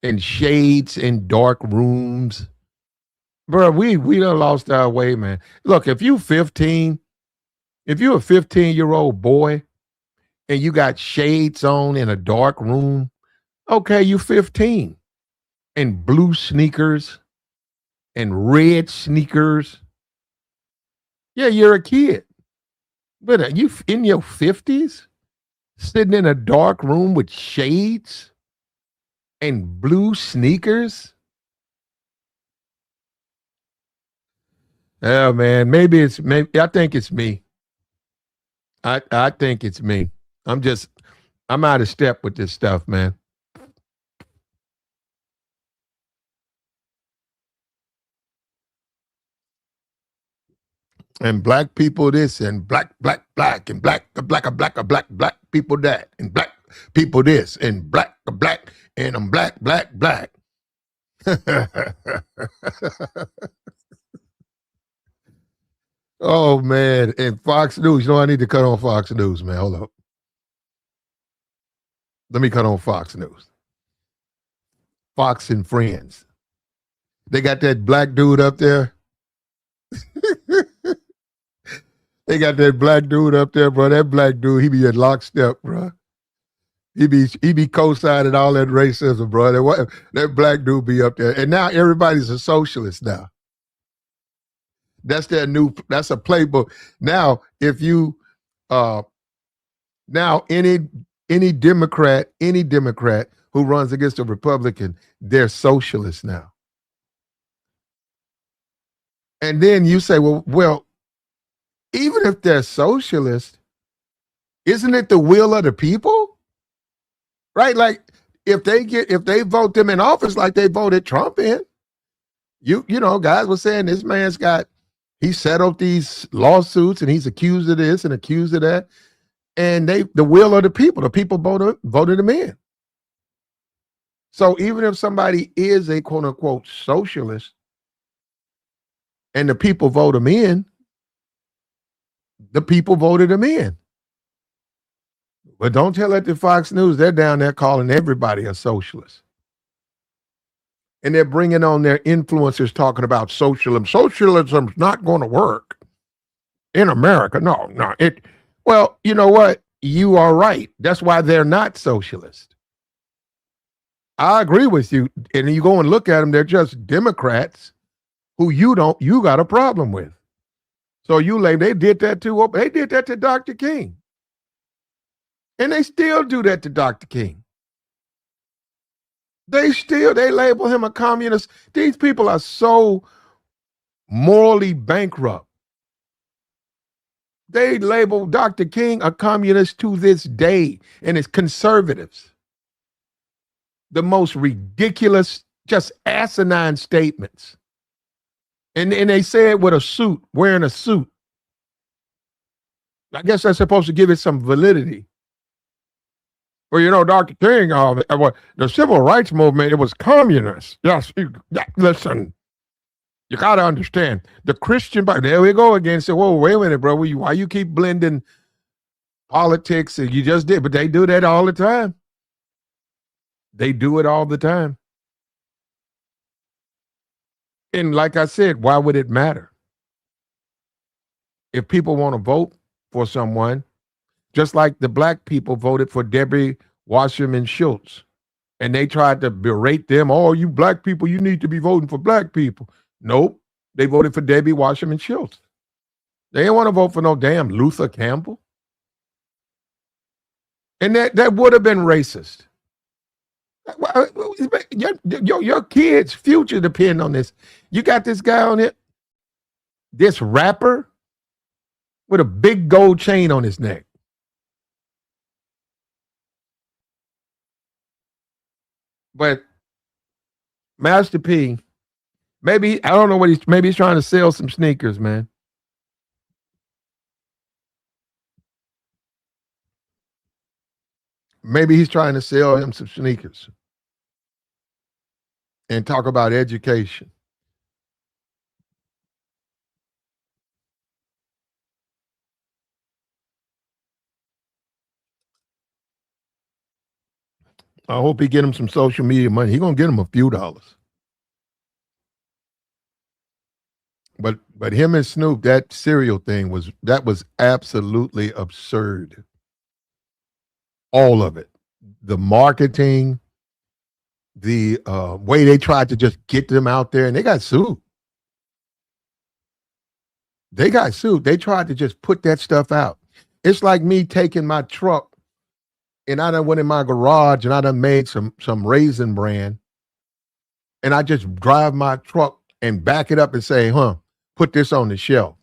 In shades, in dark rooms. Bro, we done lost our way, man. Look, if you're a 15-year-old boy and you got shades on in a dark room, okay, you 15. And blue sneakers and red sneakers. Yeah, you're a kid. But are you in your 50s? Sitting in a dark room with shades and blue sneakers? Oh man, maybe I think it's me. I think it's me. I'm out of step with this stuff, man. And black people this, and black and black people that, and black people this, and black and I'm black. Oh man, and Fox News. You know I need to cut on Fox News, man. Hold up. Let me cut on Fox News. Fox and Friends. They got that black dude up there. They got that black dude up there, bro. That black dude, he be at lockstep, bro. He be co-signing all that racism, bro. That black dude be up there. And now everybody's a socialist now. That's a playbook. Now, if you now any Democrat who runs against a Republican, they're socialists now. And then you say, well, even if they're socialist, isn't it the will of the people? Right? Like if they vote them in office like they voted Trump in, you know, guys were saying this man's he settled these lawsuits and he's accused of this and accused of that. And the will of the people voted him in. So even if somebody is a quote unquote socialist and the people vote him in, the people voted him in. But don't tell it to Fox News. They're down there calling everybody a socialist. And they're bringing on their influencers talking about socialism. Socialism's not going to work in America. No. Well, you know what? You are right. That's why they're not socialist. I agree with you. And you go and look at them, they're just Democrats who you got a problem with. So they did that to Dr. King. And they still do that to Dr. King. They label him a communist. These people are so morally bankrupt. They label Dr. King a communist to this day, and it's conservatives. The most ridiculous, just asinine statements. And they say it with a suit, wearing a suit. I guess that's supposed to give it some validity. Well, you know, Dr. King, the civil rights movement, it was communist. Yes, listen, you got to understand. The Christian, there we go again. Say, whoa, wait a minute, bro. Why you keep blending politics? You just did, but they do that all the time. They do it all the time. And like I said, why would it matter? If people want to vote for someone, just like the black people voted for Debbie Wasserman Schultz, and they tried to berate them. Oh, you black people, you need to be voting for black people. Nope, they voted for Debbie Wasserman Schultz. They didn't want to vote for no damn Luther Campbell. And that would have been racist. Your kids' future depend on this. You got this guy on here, this rapper with a big gold chain on his neck. But Master P, maybe, I don't know maybe he's trying to sell some sneakers, man. Maybe he's trying to sell him some sneakers and talk about education. I hope he get him some social media money. He's gonna get him a few dollars. But him and Snoop, that cereal thing was absolutely absurd. All of it. The marketing, the way they tried to just get them out there, and they got sued. They tried to just put that stuff out. It's like me taking my truck and I done went in my garage and I done made some Raisin Bran, and I just drive my truck and back it up and say, put this on the shelf.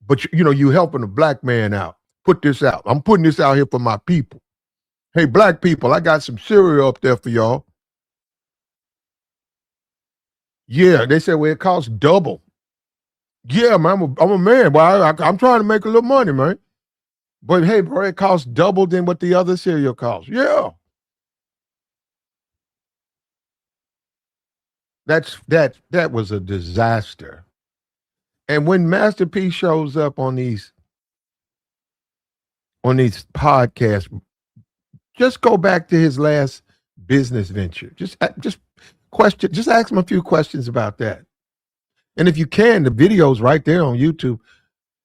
But you helping a black man out. Put this out. I'm putting this out here for my people. Hey, black people, I got some cereal up there for y'all. Yeah, they said, well, it costs double. Yeah, man, I'm a man, but I'm trying to make a little money, man. But hey, bro, it costs double than what the other cereal costs. Yeah. That was a disaster. And when Master P shows up on these podcasts, just go back to his last business venture. Just ask him a few questions about that. And if you can, the video's right there on YouTube.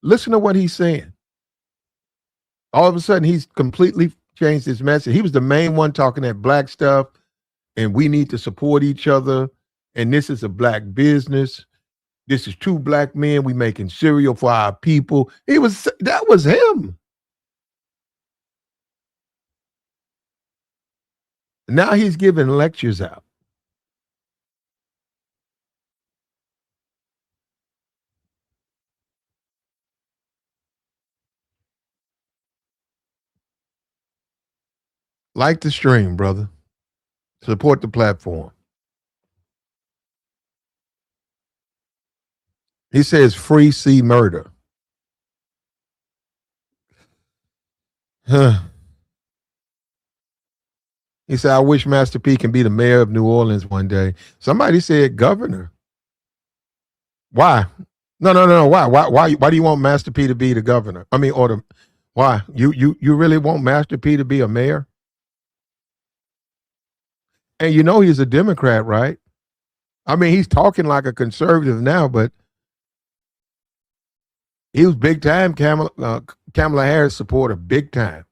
Listen to what he's saying. All of a sudden, he's completely changed his message. He was the main one talking that black stuff, and we need to support each other. And this is a black business. This is two black men. We making cereal for our people. That was him. Now he's giving lectures out. Like the stream, brother. Support the platform. He says free C murder. Huh. He said, I wish Master P can be the mayor of New Orleans one day. Somebody said governor. Why? No. Why do you want Master P to be the governor? I mean, or the why? You really want Master P to be a mayor? And you know he's a Democrat, right? I mean, he's talking like a conservative now, but he was big time Kamala Harris supporter, big time.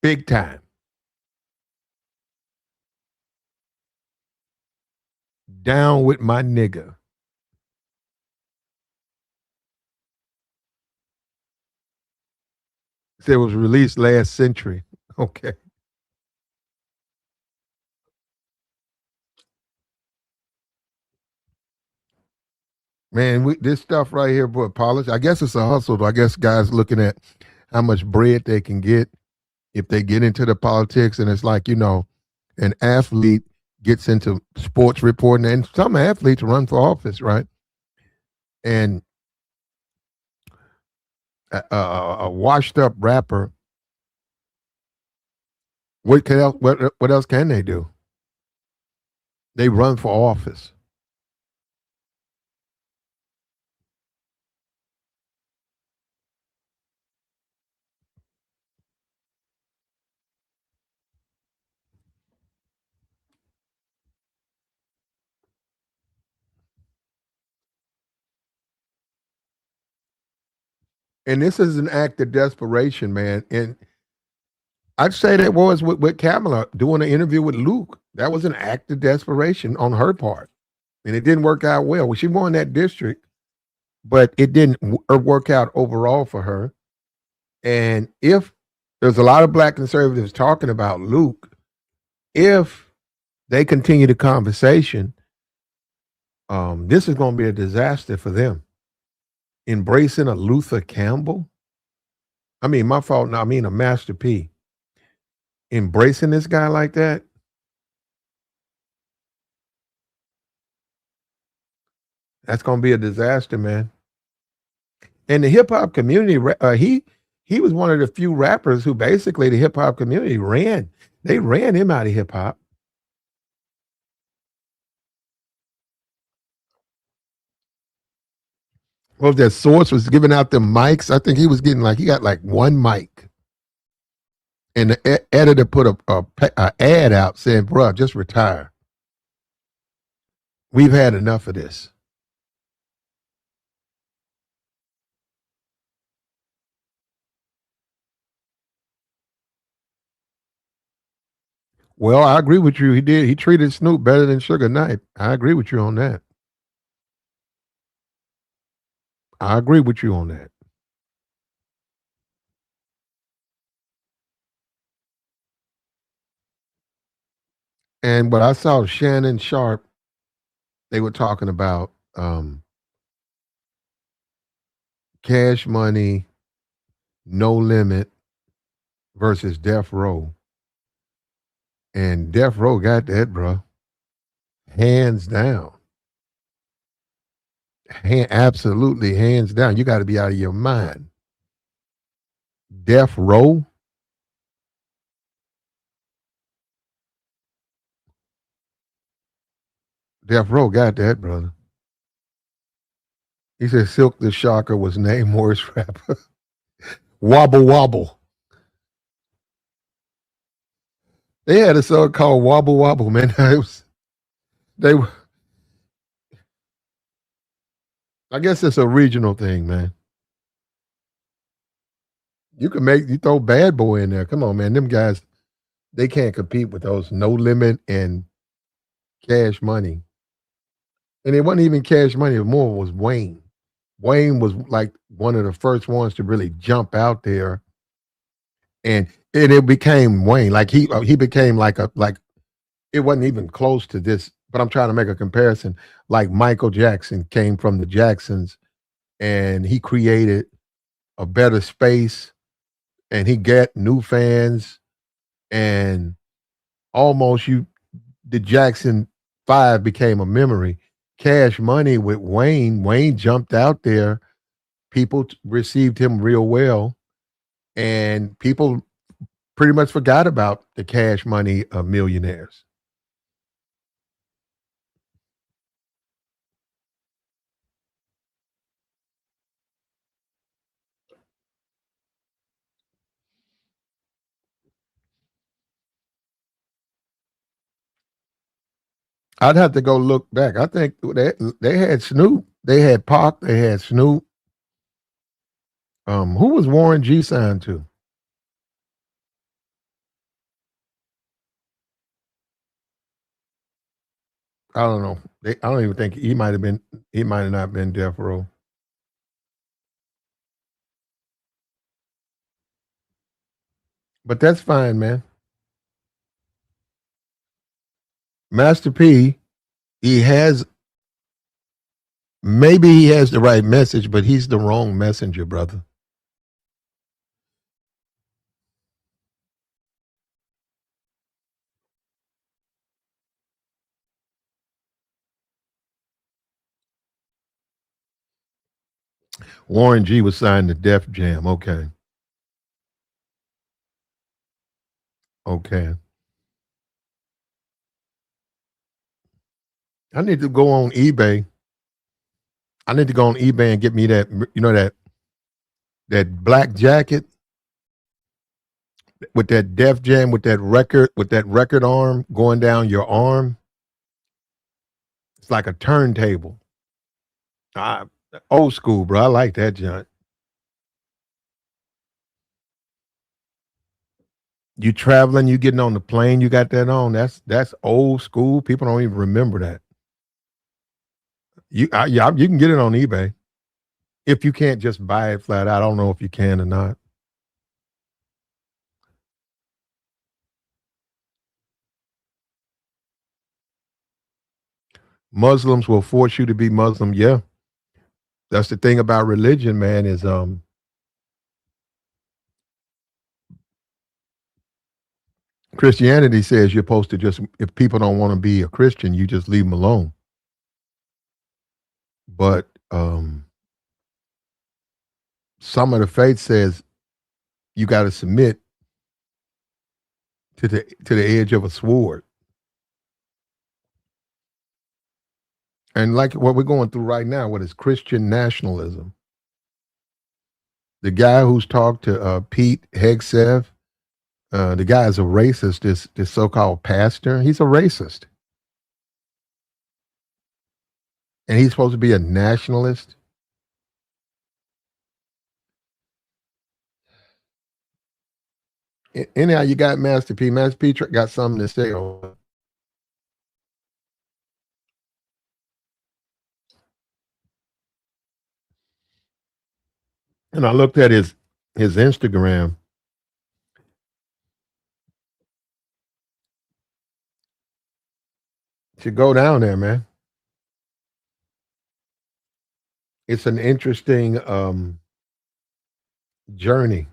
Big time. Down with my nigga. Said it was released last century. Okay. Man, this stuff right here, boy, polish. I guess it's a hustle. Though. I guess guys looking at how much bread they can get if they get into the politics, and it's like an athlete gets into sports reporting, and some athletes run for office, right? And a washed-up rapper, what else can they do? They run for office. And this is an act of desperation, man. And I'd say that was with Kamala doing an interview with Luke. That was an act of desperation on her part. And it didn't work out well. She won that district, but it didn't work out overall for her. And if there's a lot of black conservatives talking about Luke, if they continue the conversation, this is going to be a disaster for them. Embracing a Luther Campbell. I mean, my fault. No, I mean a Master P. Embracing this guy like that. That's going to be a disaster, man. And the hip hop community, he was one of the few rappers who basically the hip hop community ran. They ran him out of hip hop. Well, that Source was giving out the mics. I think he was getting he got one mic. And the editor put a ad out saying, bro, just retire. We've had enough of this. Well, I agree with you. He did. He treated Snoop better than Suge Knight. I agree with you on that. I agree with you on that. And but I saw Shannon Sharp, they were talking about Cash Money, No Limit versus Death Row. And Death Row got that, bro. Hands down. Absolutely hands down. You got to be out of your mind. Death Row. Death Row got that, brother. He said Silk the Shocker was named worst rapper. Wobble Wobble. They had a song called Wobble Wobble, man. They were. I guess it's a regional thing, man. You throw Bad Boy in there. Come on, man. Them guys, they can't compete with those No Limit and Cash Money. And it wasn't even Cash Money. More was Wayne. Wayne was like one of the first ones to really jump out there, and it became Wayne. Like he became like it wasn't even close to this. But I'm trying to make a comparison. Like Michael Jackson came from the Jacksons, and he created a better space, and he got new fans. and almost the Jackson 5 became a memory. Cash Money with Wayne. Wayne jumped out there. People received him real well, and people pretty much forgot about the Cash Money millionaires. I'd have to go look back. I think they had Snoop, they had Pac, they had Snoop. Who was Warren G signed to? I don't know. I don't even think he might have been. He might have not been Death Row. But that's fine, man. Master P, he has maybe he has the right message, but he's the wrong messenger, brother. Warren G was signed to Def Jam. Okay. Okay. I need to go on eBay. I need to go on eBay and get me that, that black jacket with that Def Jam with that record arm going down your arm. It's like a turntable. I, Old school, bro. I like that junk. You traveling, you getting on the plane, you got that on. That's old school. People don't even remember that. Yeah, you can get it on eBay if you can't just buy it flat out. I don't know if you can or not. Muslims will force you to be Muslim. Yeah, that's the thing about religion, man. Is Christianity says you're supposed to just if people don't want to be a Christian, you just leave them alone. But some of the faith says you got to submit to the edge of a sword. And like what we're going through right now, what is Christian nationalism? The guy who's talked to Pete Hegseth, the guy is a racist. This so-called pastor, he's a racist, and he's supposed to be a nationalist. Anyhow, you got Master P. Master P got something to say on it. And I looked at his Instagram. Should go down there, man. It's an interesting journey.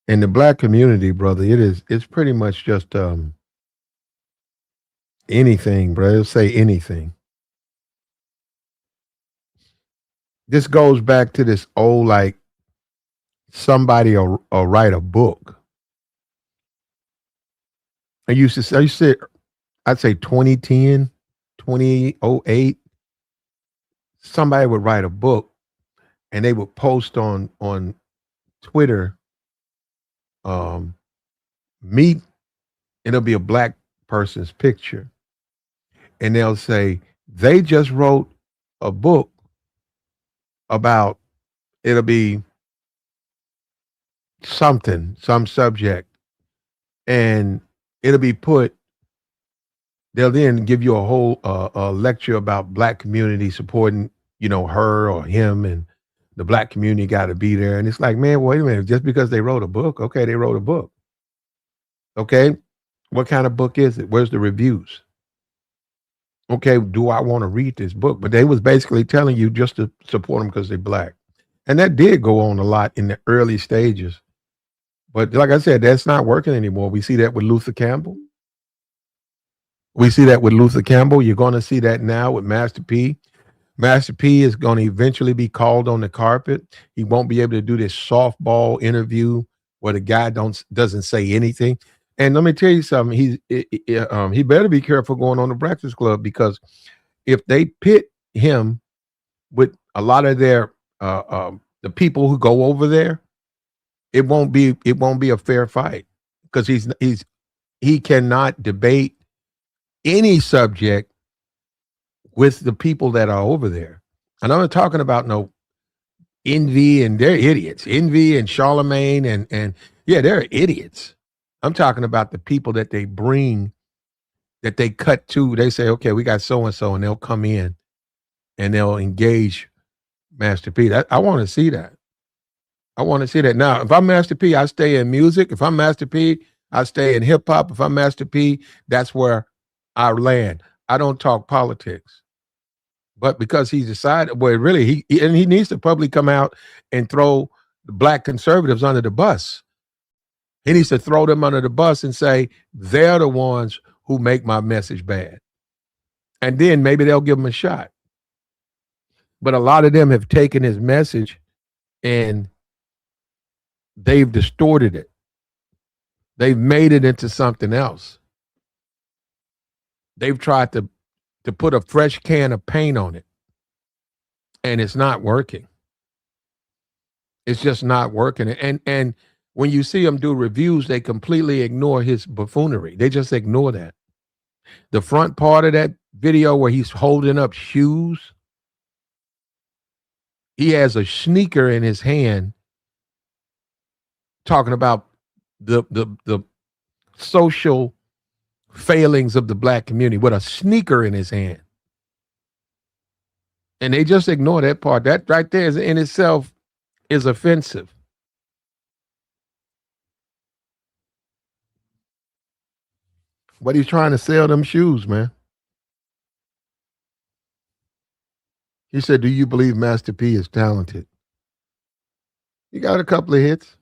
In the black community, brother, it's pretty much just anything, bro. It'll say anything. This goes back to this old like somebody will write a book. I used to I'd say 2010, 2008, somebody would write a book and they would post on Twitter, um, meet, it'll be a black person's picture. And they'll say, they just wrote a book about it'll be something, some subject, and it'll be put. They'll then give you a whole lecture about black community supporting, her or him, and the black community got to be there. And it's like, man, wait a minute, just because they wrote a book, okay, they wrote a book. Okay, what kind of book is it? Where's the reviews? Okay, do I want to read this book? But they was basically telling you just to support them because they're black. And that did go on a lot in the early stages. But like I said, that's not working anymore. We see that with Luther Campbell. We see that with Luther Campbell. You're going to see that now with Master P. Master P is going to eventually be called on the carpet. He won't be able to do this softball interview where the guy doesn't say anything. And let me tell you something. He better be careful going on the Breakfast Club, because if they pit him with a lot of their the people who go over there, it won't be a fair fight, because he cannot debate any subject with the people that are over there. And I'm not talking about no Envy, and they're idiots. Envy and Charlemagne and yeah, they're idiots. I'm talking about the people that they bring, that they cut to. They say, okay, we got so and so, and they'll come in and they'll engage Master P. I want to see that. I want to see that. Now, if I'm Master P, I stay in music. If I'm Master P, I stay in hip hop. If I'm Master P, that's where I land. I don't talk politics. But because he's decided, well, really, he needs to publicly come out and throw the black conservatives under the bus. He needs to throw them under the bus and say, they're the ones who make my message bad. And then maybe they'll give him a shot. But a lot of them have taken his message and they've distorted it. They've made it into something else. They've tried to put a fresh can of paint on it. And it's not working. It's just not working. And when you see them do reviews, they completely ignore his buffoonery. They just ignore that. The front part of that video where he's holding up shoes, he has a sneaker in his hand, talking about the social failings of the black community with a sneaker in his hand. And they just ignore that part. That right there is in itself is offensive. But he's trying to sell them shoes, man. He said, do you believe Master P is talented? He got a couple of hits.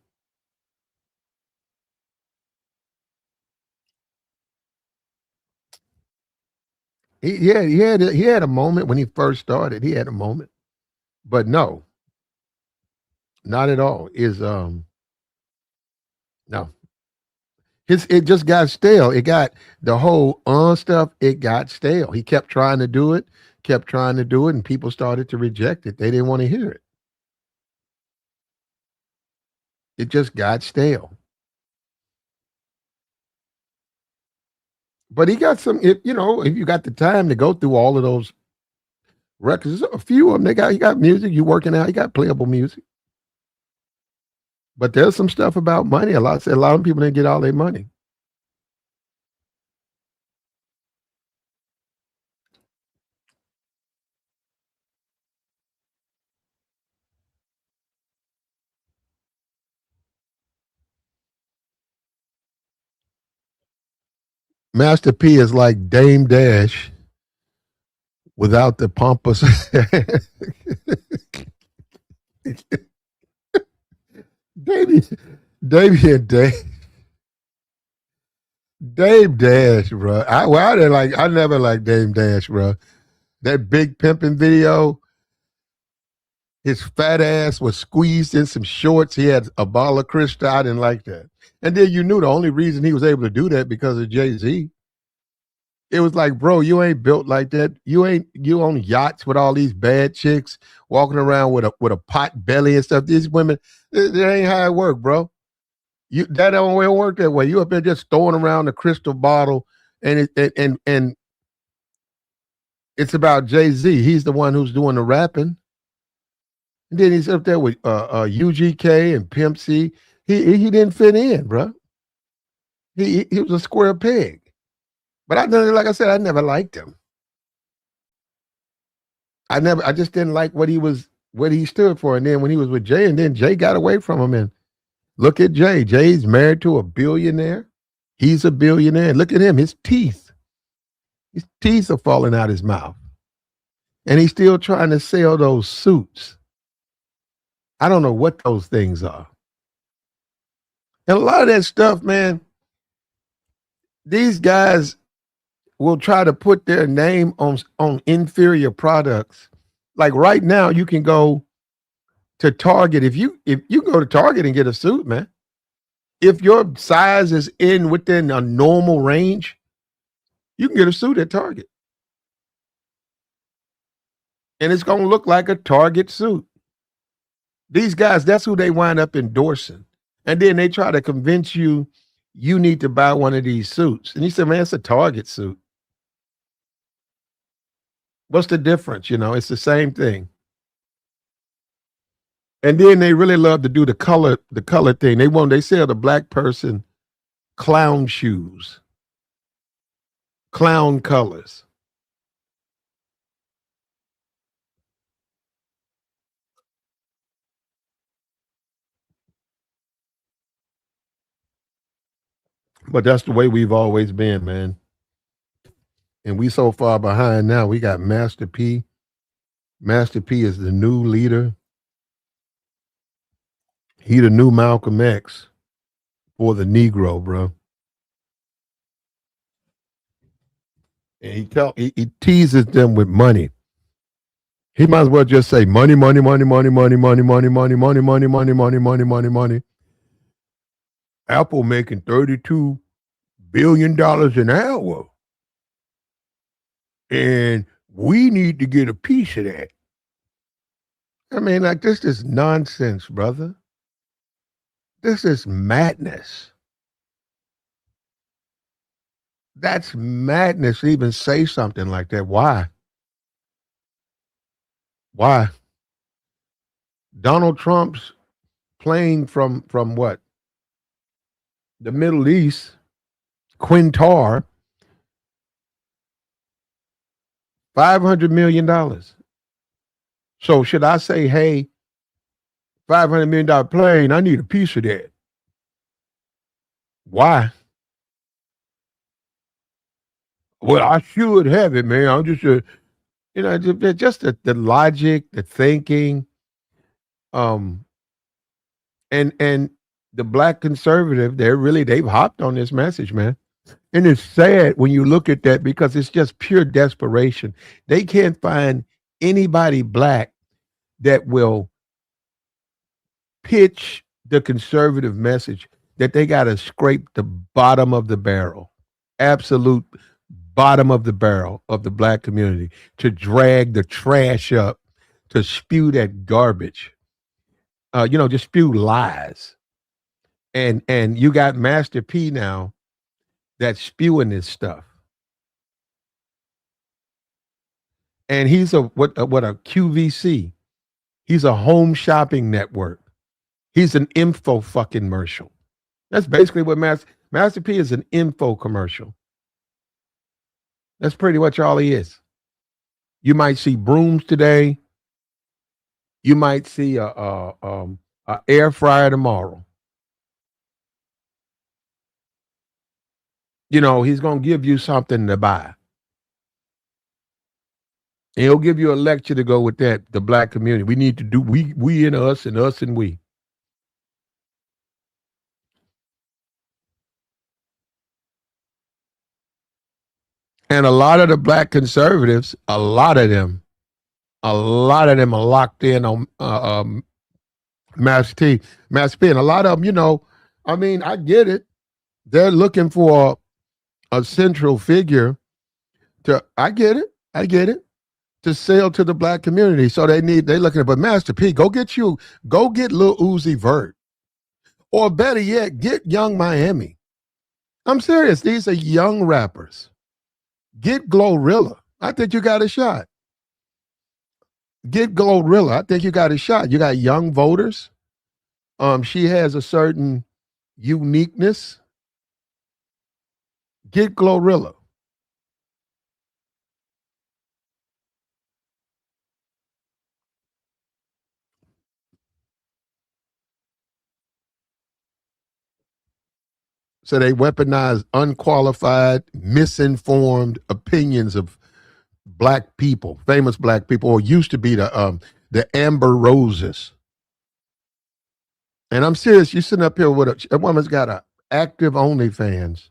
He had a moment when he first started. He had a moment. But no, not at all. No. It just got stale. It got the whole stuff, it got stale. He kept trying to do it, and people started to reject it. They didn't want to hear it. It just got stale. But he got some, if you got the time to go through all of those records, a few of them, he got music, you working out, he got playable music. But there's some stuff about money. A lot of people didn't get all their money. Master P is like Dame Dash without the pompous. Dame Dash, bro. I never liked Dame Dash, bro. That big pimping video, his fat ass was squeezed in some shorts. He had a bottle of Cristal. I didn't like that. And then you knew the only reason he was able to do that because of Jay-Z. It was like, bro, you ain't built like that. You on yachts with all these bad chicks walking around with a pot belly and stuff. These women, that ain't how it work, bro. That don't work that way. You up there just throwing around the crystal bottle, and it's about Jay-Z. He's the one who's doing the rapping. And then he's up there with UGK and Pimp C. He didn't fit in, bro. He was a square peg. But like I said, I never liked him. I just didn't like what he stood for. And then when he was with Jay, and then Jay got away from him. And look at Jay. Jay's married to a billionaire. He's a billionaire. Look at him. His teeth are falling out his mouth. And he's still trying to sell those suits. I don't know what those things are. And a lot of that stuff, man, these guys will try to put their name on inferior products. Like right now, you can go to Target. If you go to Target and get a suit, man, if your size is within a normal range, you can get a suit at Target. And it's gonna look like a Target suit. These guys, that's who they wind up endorsing. And then they try to convince you you need to buy one of these suits. And you say, man, it's a Target suit. What's the difference? It's the same thing. And then they really love to do the color thing. They sell the black person clown shoes, clown colors. But that's the way we've always been, man. And we so far behind now. We got Master P. Master P is the new leader. He the new Malcolm X for the Negro, bro. And he teases them with money. He might as well just say money, money, money, money, money, money, money, money, money, money, money, money, money, money, money. Apple making $32 billion an hour. And we need to get a piece of that. I mean, like, this is nonsense, brother. This is madness. That's madness to even say something like that. Why? Why? Donald Trump's plane from what? The Middle East, Quintar, $500 million. So should I say, hey, $500 million plane, I need a piece of that? Why? Well, I should have it, man. I'm just, just the logic, the thinking, and the black conservative, they've hopped on this message, man. And it's sad when you look at that because it's just pure desperation. They can't find anybody black that will pitch the conservative message that they got to scrape the bottom of the barrel, absolute bottom of the barrel of the black community, to drag the trash up, to spew that garbage, just spew lies. And you got Master P now that's spewing this stuff. And he's a QVC. He's a home shopping network. He's an info fucking commercial. That's basically what Master P is, an info commercial. That's pretty much all he is. You might see brooms today. You might see a air fryer tomorrow. He's going to give you something to buy. And he'll give you a lecture to go with that, the black community. We need to do we and us and us and we. And a lot of the black conservatives, a lot of them are locked in on Master P. And a lot of them, I get it. They're looking for a central figure I get it, to sell to the black community. So they're looking at, but Master P, go get Lil Uzi Vert. Or better yet, get Young Miami. I'm serious. These are young rappers. Get Glorilla. I think you got a shot. Get Glorilla. I think you got a shot. You got young voters. She has a certain uniqueness. Get Glorilla. So they weaponize unqualified, misinformed opinions of black people, famous black people, or used to be the Amber Roses. And I'm serious. You sitting up here with a woman's got a active OnlyFans,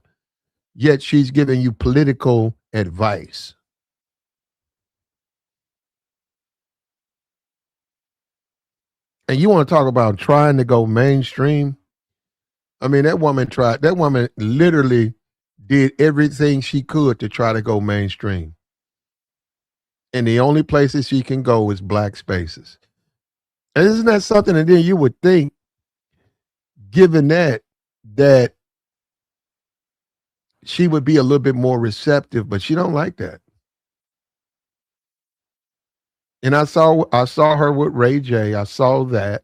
yet she's giving you political advice. And you want to talk about trying to go mainstream? I mean, that woman tried. That woman literally did everything she could to try to go mainstream. And the only places she can go is black spaces. And isn't that something? And then you would think, given that she would be a little bit more receptive, but she don't like that. And I saw her with Ray J. I saw that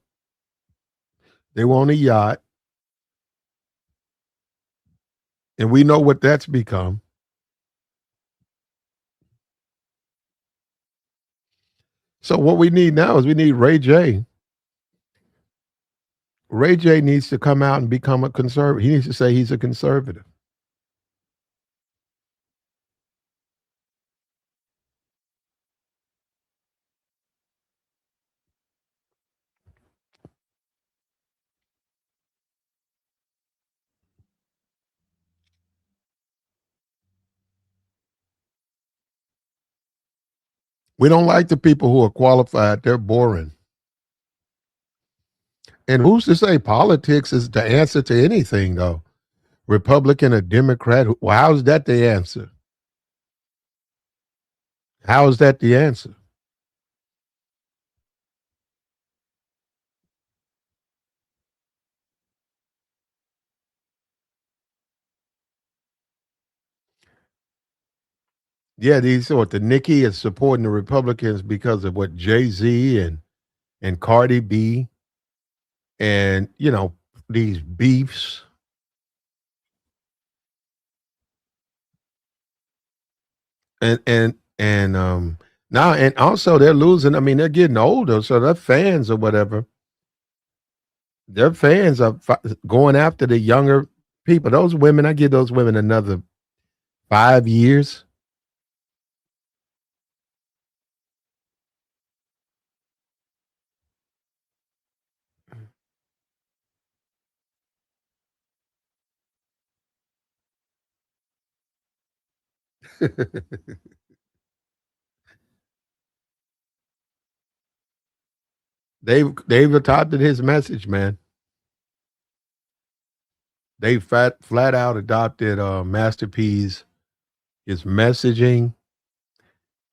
they were on a yacht, and we know what that's become. So what we need now is we need Ray J. Ray J needs to come out and become a conservative. He needs to say he's a conservative. We don't like the people who are qualified. They're boring. And who's to say politics is the answer to anything, though? Republican or Democrat? Well, how's that the answer? How is that the answer? Yeah, these what the Nikki is supporting the Republicans because of what Jay-Z and Cardi B and these beefs and now and also they're losing. I mean, they're getting older, so their fans or whatever, their fans are going after the younger people. Those women, I give those women another 5 years. They've adopted his message, man. They flat out adopted Master P's his messaging.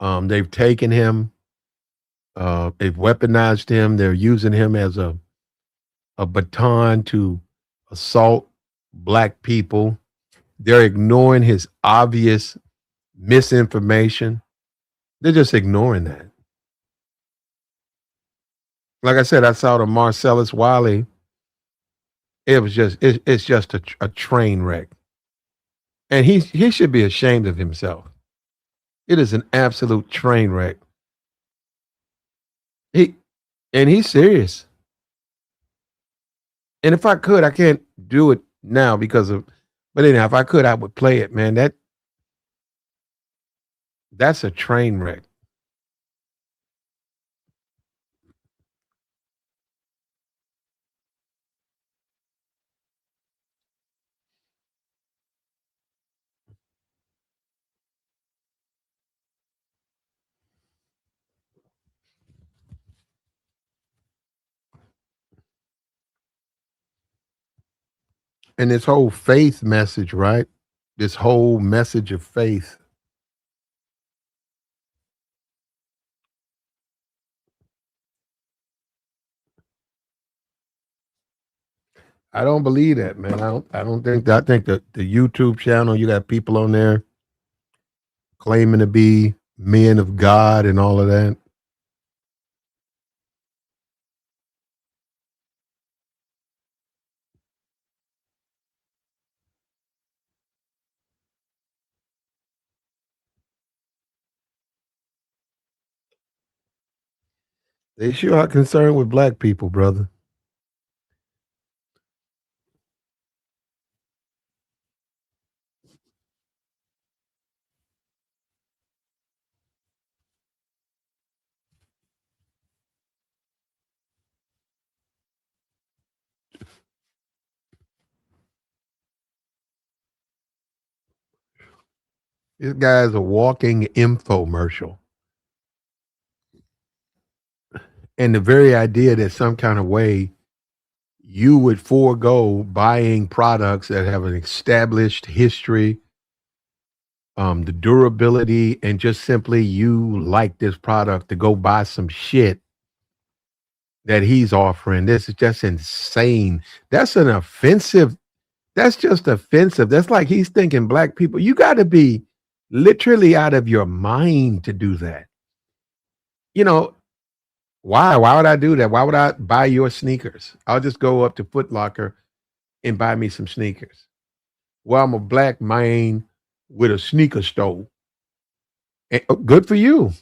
They've taken him. They've weaponized him. They're using him as a baton to assault black people. They're ignoring his obvious misinformation. They're just ignoring that. Like I said, I saw the Marcellus Wiley. It's just a train wreck, and he should be ashamed of himself. It is an absolute train wreck. He and he's serious. And if I could, I can't do it now because of. But anyhow, if I could, I would play it, man. That's a train wreck. And this whole faith message, right? This whole message of faith. I don't believe that, man. I don't think that. I think that the YouTube channel, you got people on there claiming to be men of God and all of that. They sure are concerned with black people, brother. This guy's a walking infomercial. And the very idea that some kind of way you would forego buying products that have an established history, the durability, and just simply you like this product to go buy some shit that he's offering. This is just insane. That's an offensive. That's just offensive. That's like he's thinking black people, you got to be literally out of your mind to do that. You know, why? Why would I do that? Why would I buy your sneakers? I'll just go up to Foot Locker and buy me some sneakers. Well, I'm a black man with a sneaker store. And, good for you.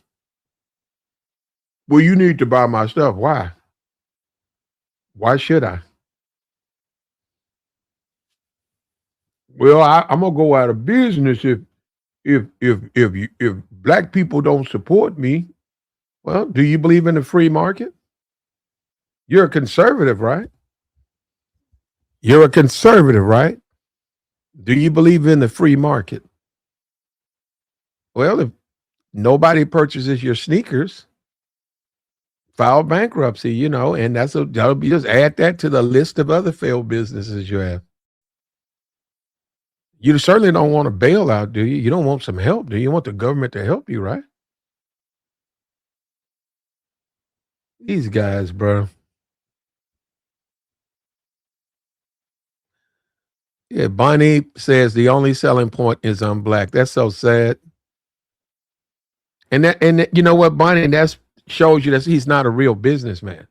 Well, you need to buy my stuff. Why? Why should I? Well, I'm gonna go out of business if black people don't support me. Well, do you believe in the free market? You're a conservative, right? You're a conservative, right? Do you believe in the free market? Well, if nobody purchases your sneakers, file bankruptcy, and that'll be, just add that to the list of other failed businesses you have. You certainly don't want a bailout, do you? You don't want some help, do you? You want the government to help you, right? These guys, bro. Yeah, Bonnie says the only selling point is I'm black. That's so sad. And you know what, Bonnie, that shows you that he's not a real businessman.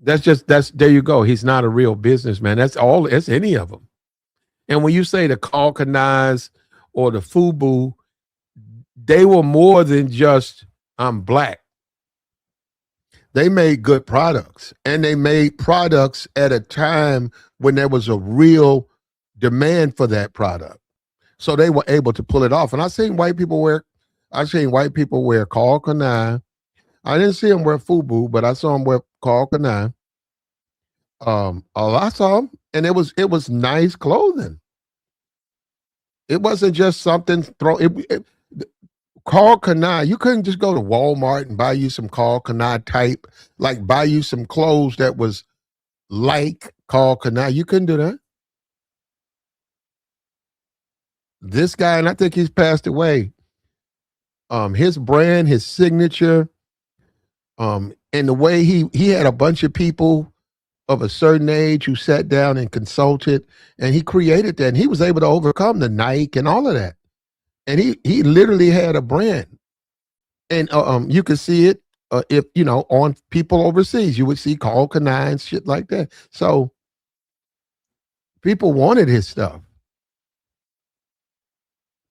That's there you go. He's not a real businessman. That's all. It's any of them. And when you say the Kalkanais or the FUBU, they were more than just I'm black. They made good products, and they made products at a time when there was a real demand for that product. So they were able to pull it off. And I've seen white people wear Kalkanai. I didn't see them wear FUBU, but I saw them wear Kalkanai. I saw them, and it was nice clothing. It wasn't just something Kalkanai. You couldn't just go to Walmart and buy you some Kalkanai type, like buy you some clothes that was like Kalkanai. You couldn't do that. This guy, and I think he's passed away. His brand, his signature, and the way he had a bunch of people of a certain age who sat down and consulted, and he created that, and he was able to overcome the Nike and all of that. And he literally had a brand, and you could see it if on people overseas. You would see Kalkanai and shit like that. So people wanted his stuff.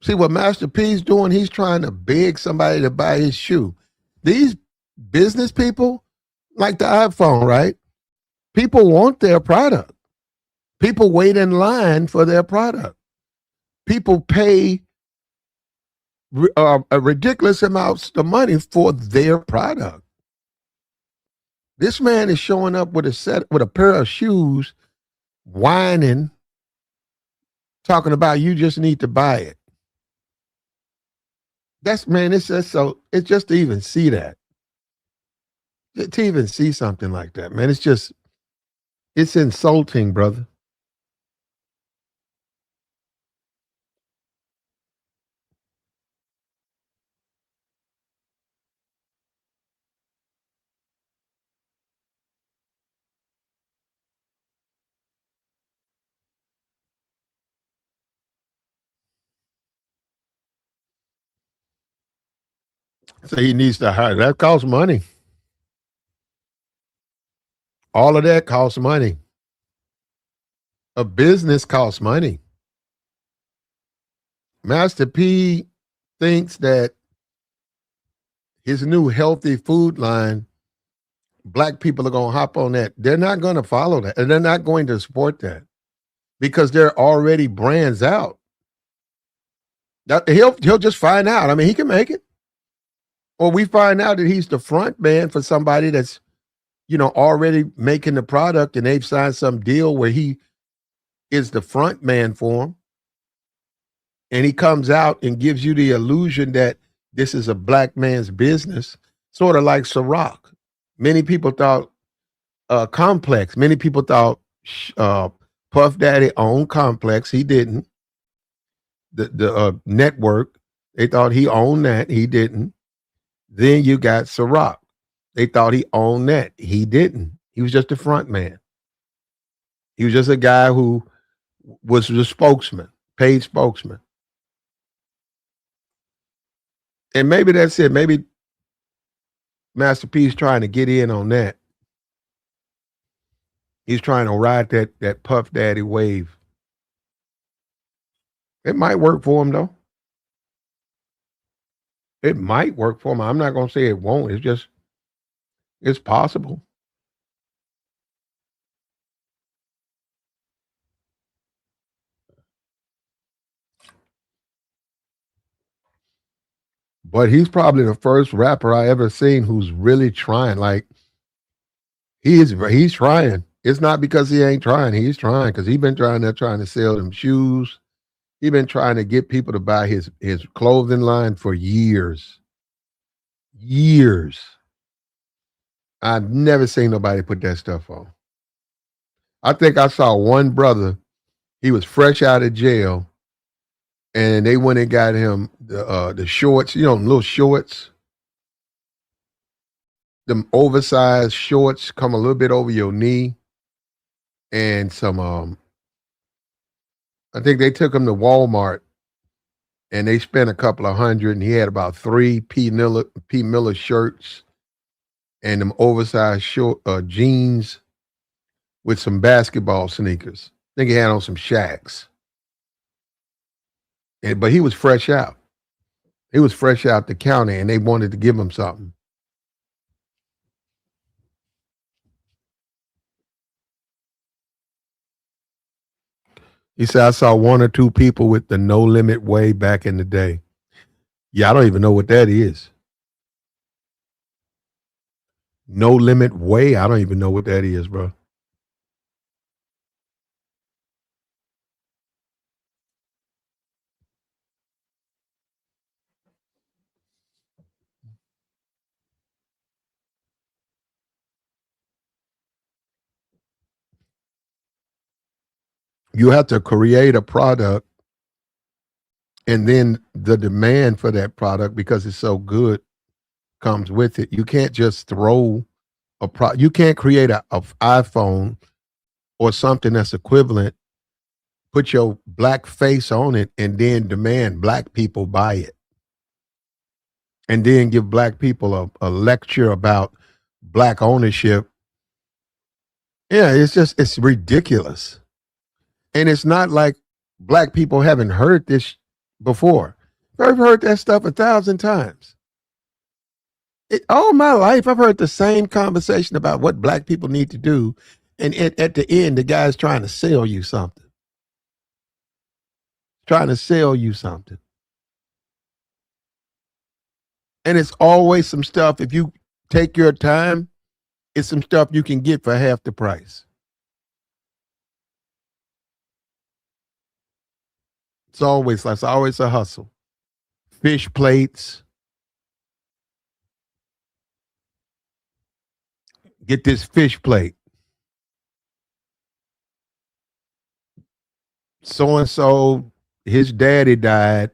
See what Master P's doing? He's trying to beg somebody to buy his shoe. These business people, like the iPhone, right? People want their product. People wait in line for their product. People pay a ridiculous amounts of money for their product. This man is showing up with a pair of shoes, whining, talking about you just need to buy it. It's just to even see that. To even see something like that, man, it's insulting, brother. So he needs to hire. That costs money. All of that costs money. A business costs money. Master P thinks that his new healthy food line, black people are going to hop on that. They're not going to follow that, and they're not going to support that because there are already brands out. He'll just find out. I mean, he can make it. Or we find out that he's the front man for somebody that's, already making the product, and they've signed some deal where he is the front man for him. and he comes out and gives you the illusion that this is a black man's business, sort of like Ciroc. Many people thought Complex. Many people thought Puff Daddy owned Complex. He didn't. The network, they thought he owned that. He didn't. Then you got Ciroc. They thought he owned that. He didn't. He was just a front man. He was just a guy who was the spokesman, paid spokesman. And maybe that's it. Maybe Master P's trying to get in on that. He's trying to ride that Puff Daddy wave. It might work for him though. It might work for him. I'm not gonna say it won't. It's possible. But he's probably the first rapper I ever seen who's really trying. Like he's trying. It's not because he ain't trying. He's trying because he's been trying to sell them shoes. He's been trying to get people to buy his clothing line for years. Years. I've never seen nobody put that stuff on. I think I saw one brother. He was fresh out of jail, and they went and got him the shorts. You know, little shorts. Them oversized shorts come a little bit over your knee, and some. I think they took him to Walmart, and they spent a couple of hundred, and he had about 3 P. Miller shirts, and them oversized short jeans with some basketball sneakers. I think he had on some Shacks. But he was fresh out. He was fresh out the county, and they wanted to give him something. He said, I saw 1 or 2 people with the no limit way back in the day. Yeah, I don't even know what that is. No limit way? I don't even know what that is, bro. You have to create a product, and then the demand for that product, because it's so good, comes with it. You can't just throw you can't create a iPhone or something that's equivalent, put your black face on it, and then demand black people buy it. And then give black people a lecture about black ownership. Yeah, it's ridiculous. And it's not like black people haven't heard this before. I've heard that stuff 1,000 times. All my life, I've heard the same conversation about what black people need to do. And at the end, the guy's trying to sell you something. Trying to sell you something. And it's always some stuff, if you take your time, it's some stuff you can get for half the price. It's always a hustle. Fish plates. Get this fish plate. So and so, his daddy died.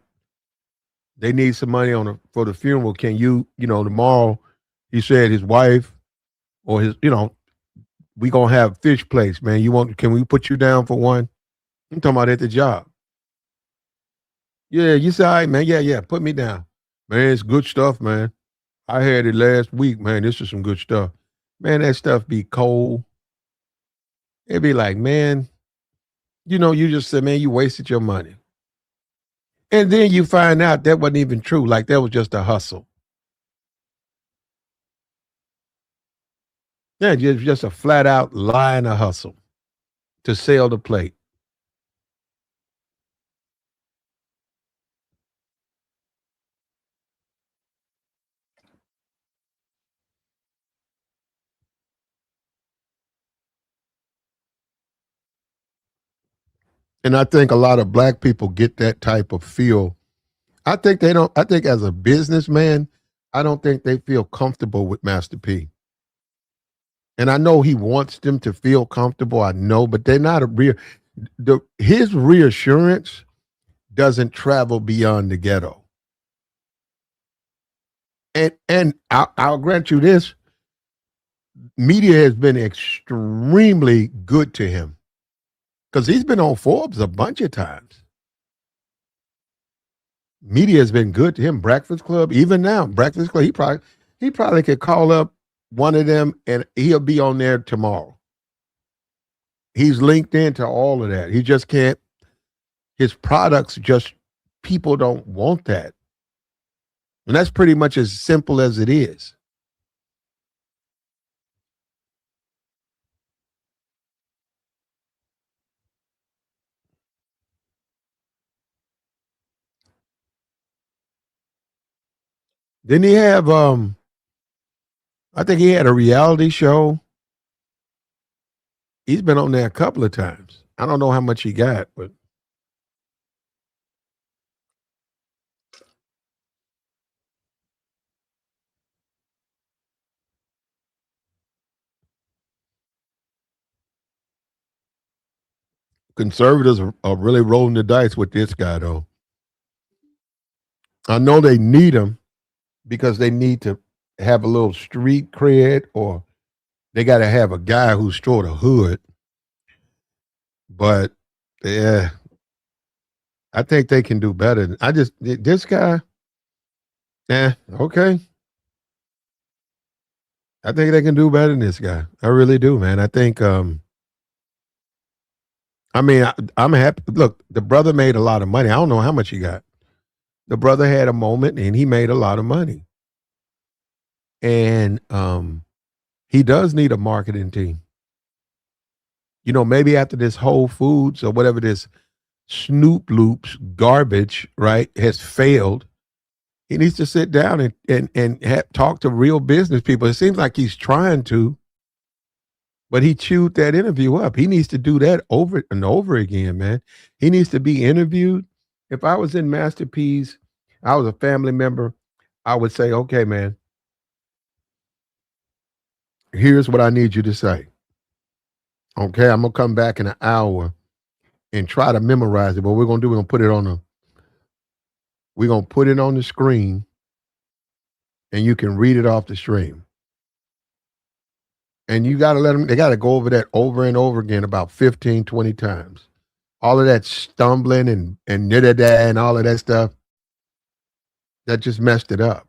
They need some money for the funeral. Can you, tomorrow? He said his wife or his, we gonna have fish plates, man. Can we put you down for one? I'm talking about at the job. Yeah, you say, all right, man. Yeah, put me down. Man, it's good stuff, man. I had it last week, man. This is some good stuff. Man, that stuff be cold. It'd be like, man, you just said, man, you wasted your money. And then you find out that wasn't even true. Like that was just a hustle. Yeah, just a flat out lie and a hustle to sell the plate. And I think a lot of black people get that type of feel. I think they don't. I think as a businessman, I don't think they feel comfortable with Master P. And I know he wants them to feel comfortable. I know, but they're not a real. His reassurance doesn't travel beyond the ghetto. And I'll grant you this: media has been extremely good to him because he's been on Forbes a bunch of times. Media has been good to him. Breakfast Club, even now, Breakfast Club. He probably could call up one of them and he'll be on there tomorrow. He's linked into all of that. He just can't. His products just people don't want that, and that's pretty much as simple as it is. Didn't he have I think he had a reality show. He's been on there a couple of times. I don't know how much he got, but conservatives are really rolling the dice with this guy, though. I know they need him because they need to have a little street cred, or they got to have a guy who's straight the hood. But yeah, I think they can do better. This guy. Okay. I think they can do better than this guy. I really do, man. I think. I mean, I'm happy. Look, the brother made a lot of money. I don't know how much he got. The brother had a moment, and he made a lot of money. And he does need a marketing team. You know, maybe after this Whole Foods or whatever this Snoop Loops garbage, right, has failed, he needs to sit down and talk to real business people. It seems like he's trying to, but he chewed that interview up. He needs to do that over and over again, man. He needs to be interviewed. If I was in Master P's, I was a family member, I would say, okay, man, here's what I need you to say. Okay, I'm gonna come back in an hour and try to memorize it. But what we're gonna do, we're gonna put it on the screen, and you can read it off the stream. And you gotta let them, they gotta go over that over and over again about 15, 20 times. All of that stumbling and da and all of that stuff, that just messed it up.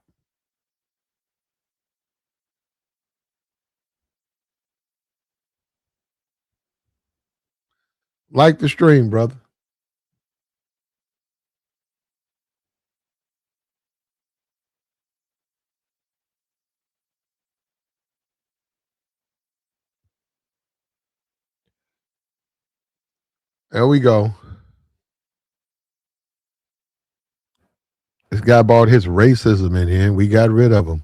Like the stream, brother. There we go. This guy brought his racism in here, and we got rid of him.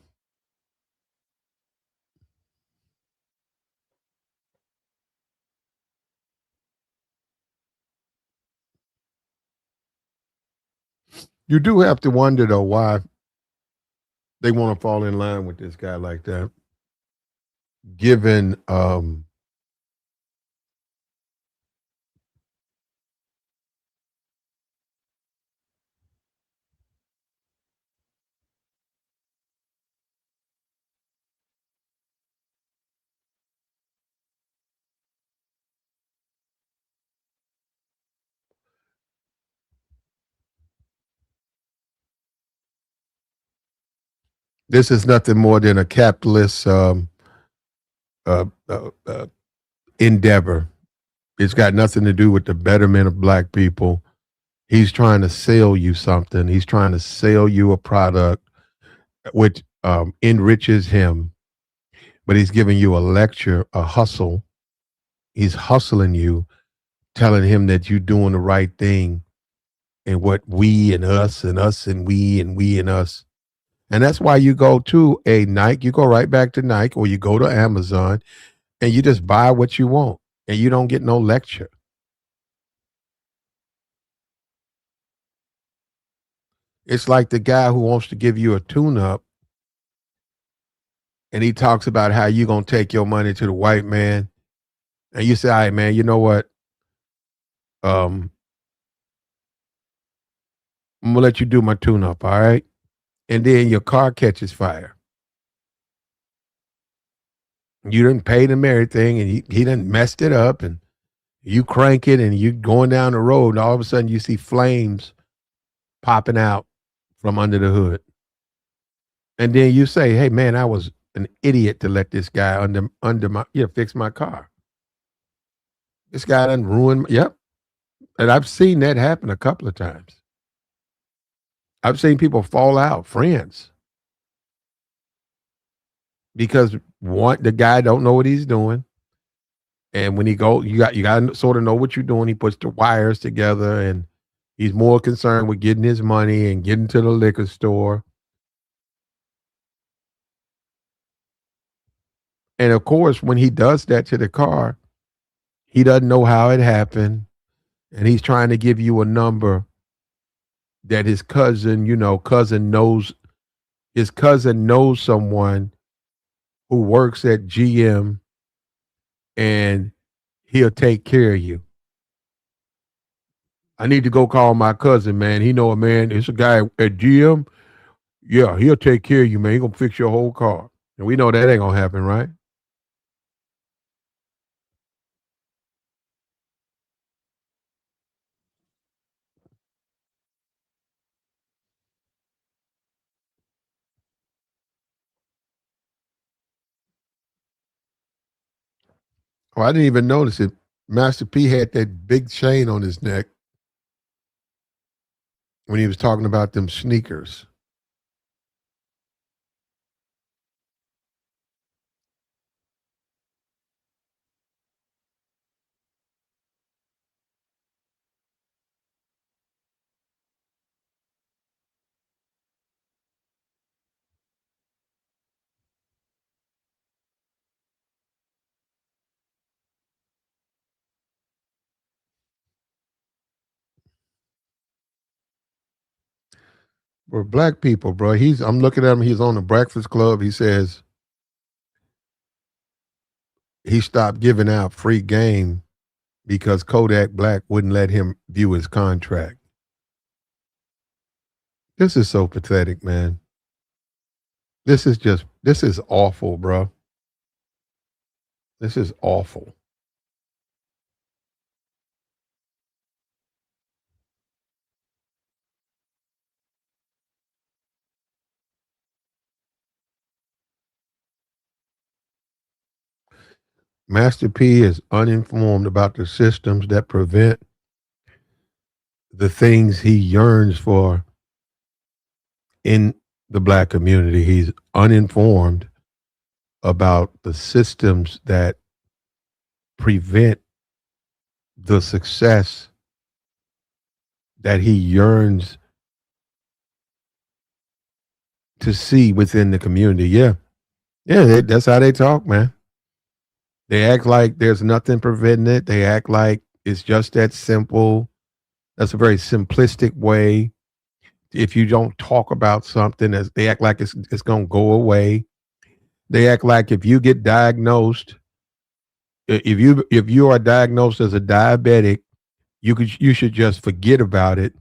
You do have to wonder though why they want to fall in line with this guy like that, given this is nothing more than a capitalist uh, uh, uh, endeavor. It's got nothing to do with the betterment of black people. He's trying to sell you something. He's trying to sell you a product which enriches him, but he's giving you a lecture, a hustle. He's hustling you, telling him that you're doing the right thing and what we and us and us and we and us. And that's why you go to a Nike, you go right back to Nike, or you go to Amazon and you just buy what you want and you don't get no lecture. It's like the guy who wants to give you a tune-up, and he talks about how you gonna take your money to the white man, and you say, "All right, man, you know what? Um, I'm gonna let you do my tune-up, all right?" And then your car catches fire. You didn't pay him everything, and he done messed it up, and you crank it, and you going down the road, and all of a sudden you see flames popping out from under the hood. And then you say, "Hey man, I was an idiot to let this guy under my fix my car. This guy done ruined yep." And I've seen that happen a couple of times. I've seen people fall out, friends, because one the guy don't know what he's doing. And when he go, you got to sort of know what you're doing. He puts the wires together, and he's more concerned with getting his money and getting to the liquor store. And of course, when he does that to the car, he doesn't know how it happened, and he's trying to give you a number that his cousin, his cousin knows someone who works at GM, and he'll take care of you. I need to go call my cousin, man. He know a man. It's a guy at GM. Yeah, he'll take care of you, man. He gonna fix your whole car. And we know that ain't gonna happen, right? Oh, I didn't even notice it. Master P had that big chain on his neck when he was talking about them sneakers. For black people, bro. I'm looking at him, he's on the Breakfast Club. He says he stopped giving out free game because Kodak Black wouldn't let him view his contract. This is so pathetic, man. This is awful, bro. This is awful. Master P is uninformed about the systems that prevent the things he yearns for in the black community. He's uninformed about the systems that prevent the success that he yearns to see within the community. Yeah. Yeah, that's how they talk, man. They act like there's nothing preventing it. They act like it's just that simple. That's a very simplistic way. If you don't talk about something, they act like it's going to go away. They act like if you get diagnosed, if you are diagnosed as a diabetic, you should just forget about it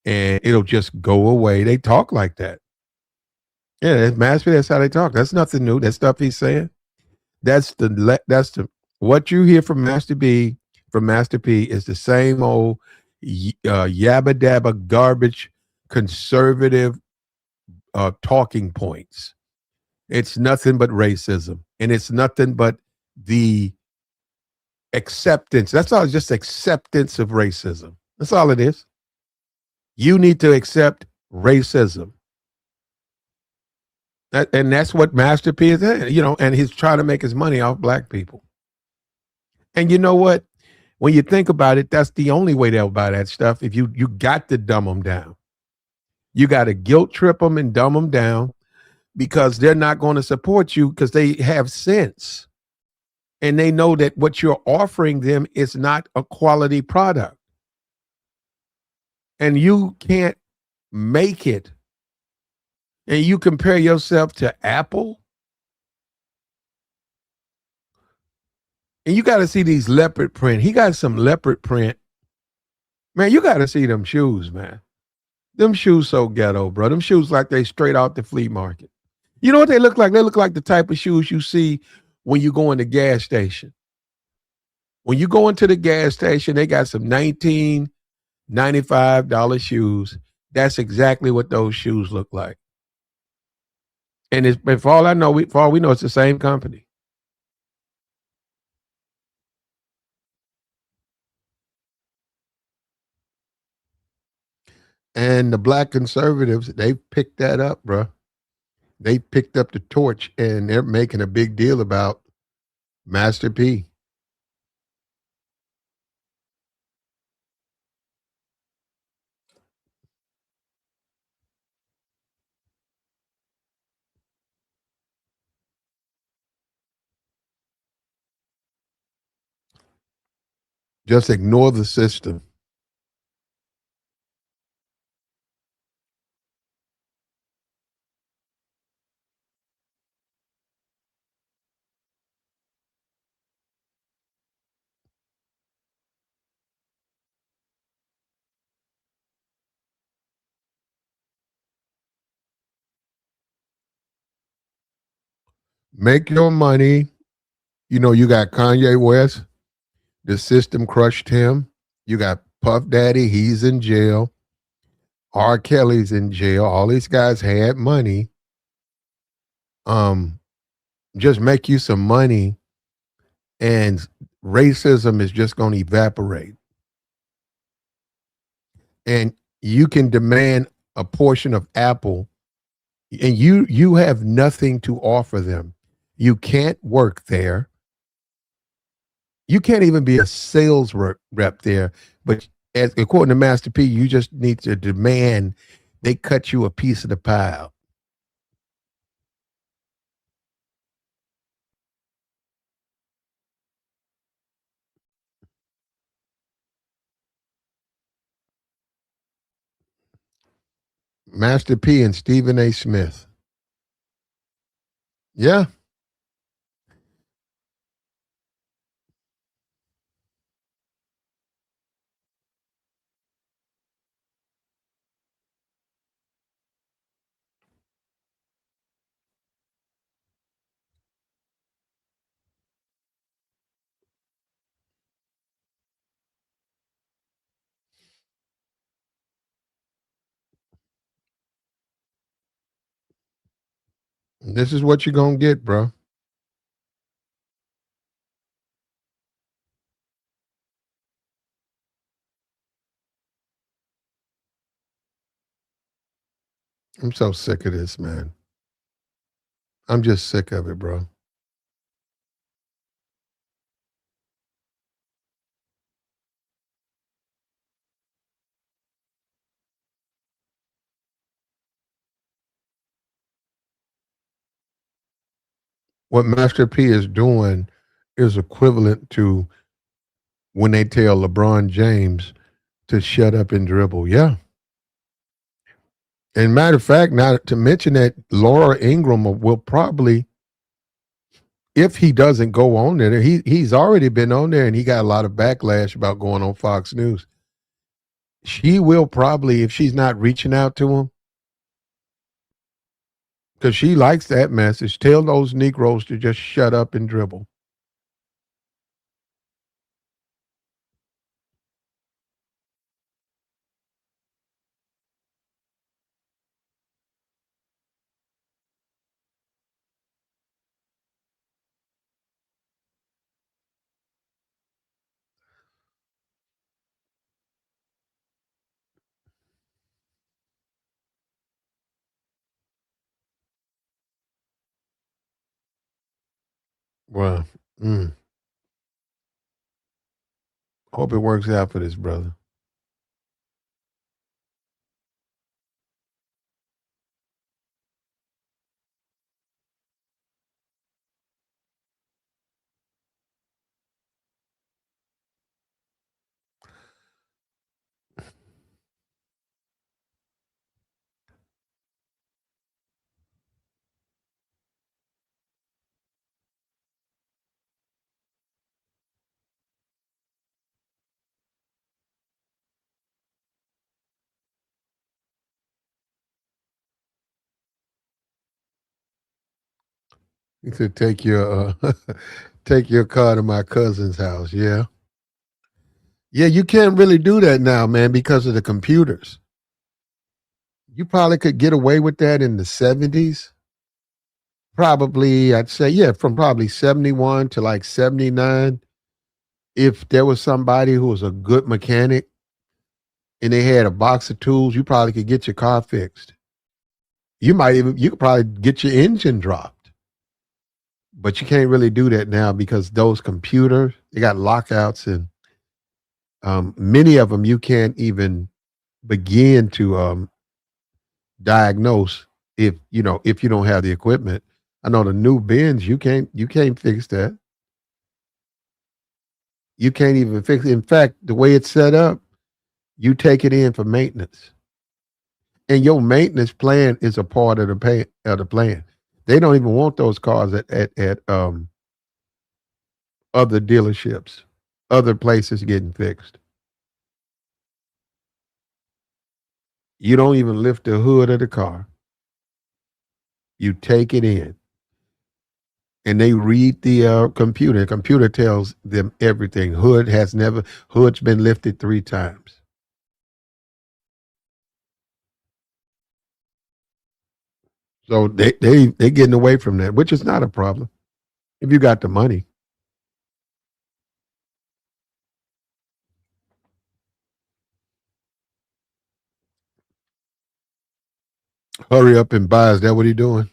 and it'll just go away. They talk like that. Yeah, that's how they talk. That's nothing new. That stuff he's saying. That's the what you hear from Master P is the same old yabba dabba garbage conservative talking points. It's nothing but racism, and it's nothing but the acceptance. That's all, just acceptance of racism. That's all it is. You need to accept racism. And that's what Master P is, and he's trying to make his money off black people. And you know what? When you think about it, that's the only way they'll buy that stuff. If you got to dumb them down. You got to guilt trip them and dumb them down because they're not going to support you because they have sense. And they know that what you're offering them is not a quality product. And you can't make it and you compare yourself to Apple, and you got to see these leopard print. He got some leopard print. Man, you got to see them shoes, man. Them shoes so ghetto, bro. Them shoes like they straight out the flea market. You know what they look like? They look like the type of shoes you see when you go in the gas station. When you go into the gas station, they got some $19.95 shoes. That's exactly what those shoes look like. And it's, for all I know, for all we know, it's the same company. And the black conservatives, they picked that up, bro. They picked up the torch and they're making a big deal about Master P. Just ignore the system. Make your money. You know, you got Kanye West. The system crushed him. You got Puff Daddy. He's in jail. R. Kelly's in jail. All these guys had money. Um, just make you some money, and racism is just going to evaporate. And you can demand a portion of Apple, and you have nothing to offer them. You can't work there. You can't even be a sales rep there. But as according to Master P, you just need to demand they cut you a piece of the pie. Master P and Stephen A. Smith. Yeah. This is what you're gonna get, bro. I'm so sick of this, man. I'm just sick of it, bro. What Master P is doing is equivalent to when they tell LeBron James to shut up and dribble. Yeah. And matter of fact, not to mention that Laura Ingram will probably, if he doesn't go on there, he's already been on there and he got a lot of backlash about going on Fox News. She will probably, if she's not reaching out to him, because she likes that message, tell those Negroes to just shut up and dribble. Well, hope it works out for this brother. He said, "Take your take your car to my cousin's house." Yeah, yeah. You can't really do that now, man, because of the computers. You probably could get away with that in the '70s. Probably, I'd say, yeah, from probably '71 to like '79. If there was somebody who was a good mechanic and they had a box of tools, you probably could get your car fixed. You could probably get your engine dropped. But you can't really do that now because those computers, they got lockouts, and many of them you can't even begin to diagnose if you don't have the equipment. I know the new bins, you can't fix that. You can't even fix it. In fact, the way it's set up, you take it in for maintenance, and your maintenance plan is a part of the plan. They don't even want those cars at other dealerships, other places getting fixed. You don't even lift the hood of the car. You take it in, and they read the computer. The computer tells them everything. Hood's been lifted 3 times. So they getting away from that, which is not a problem if you got the money. Hurry up and buy. Is that what he doing?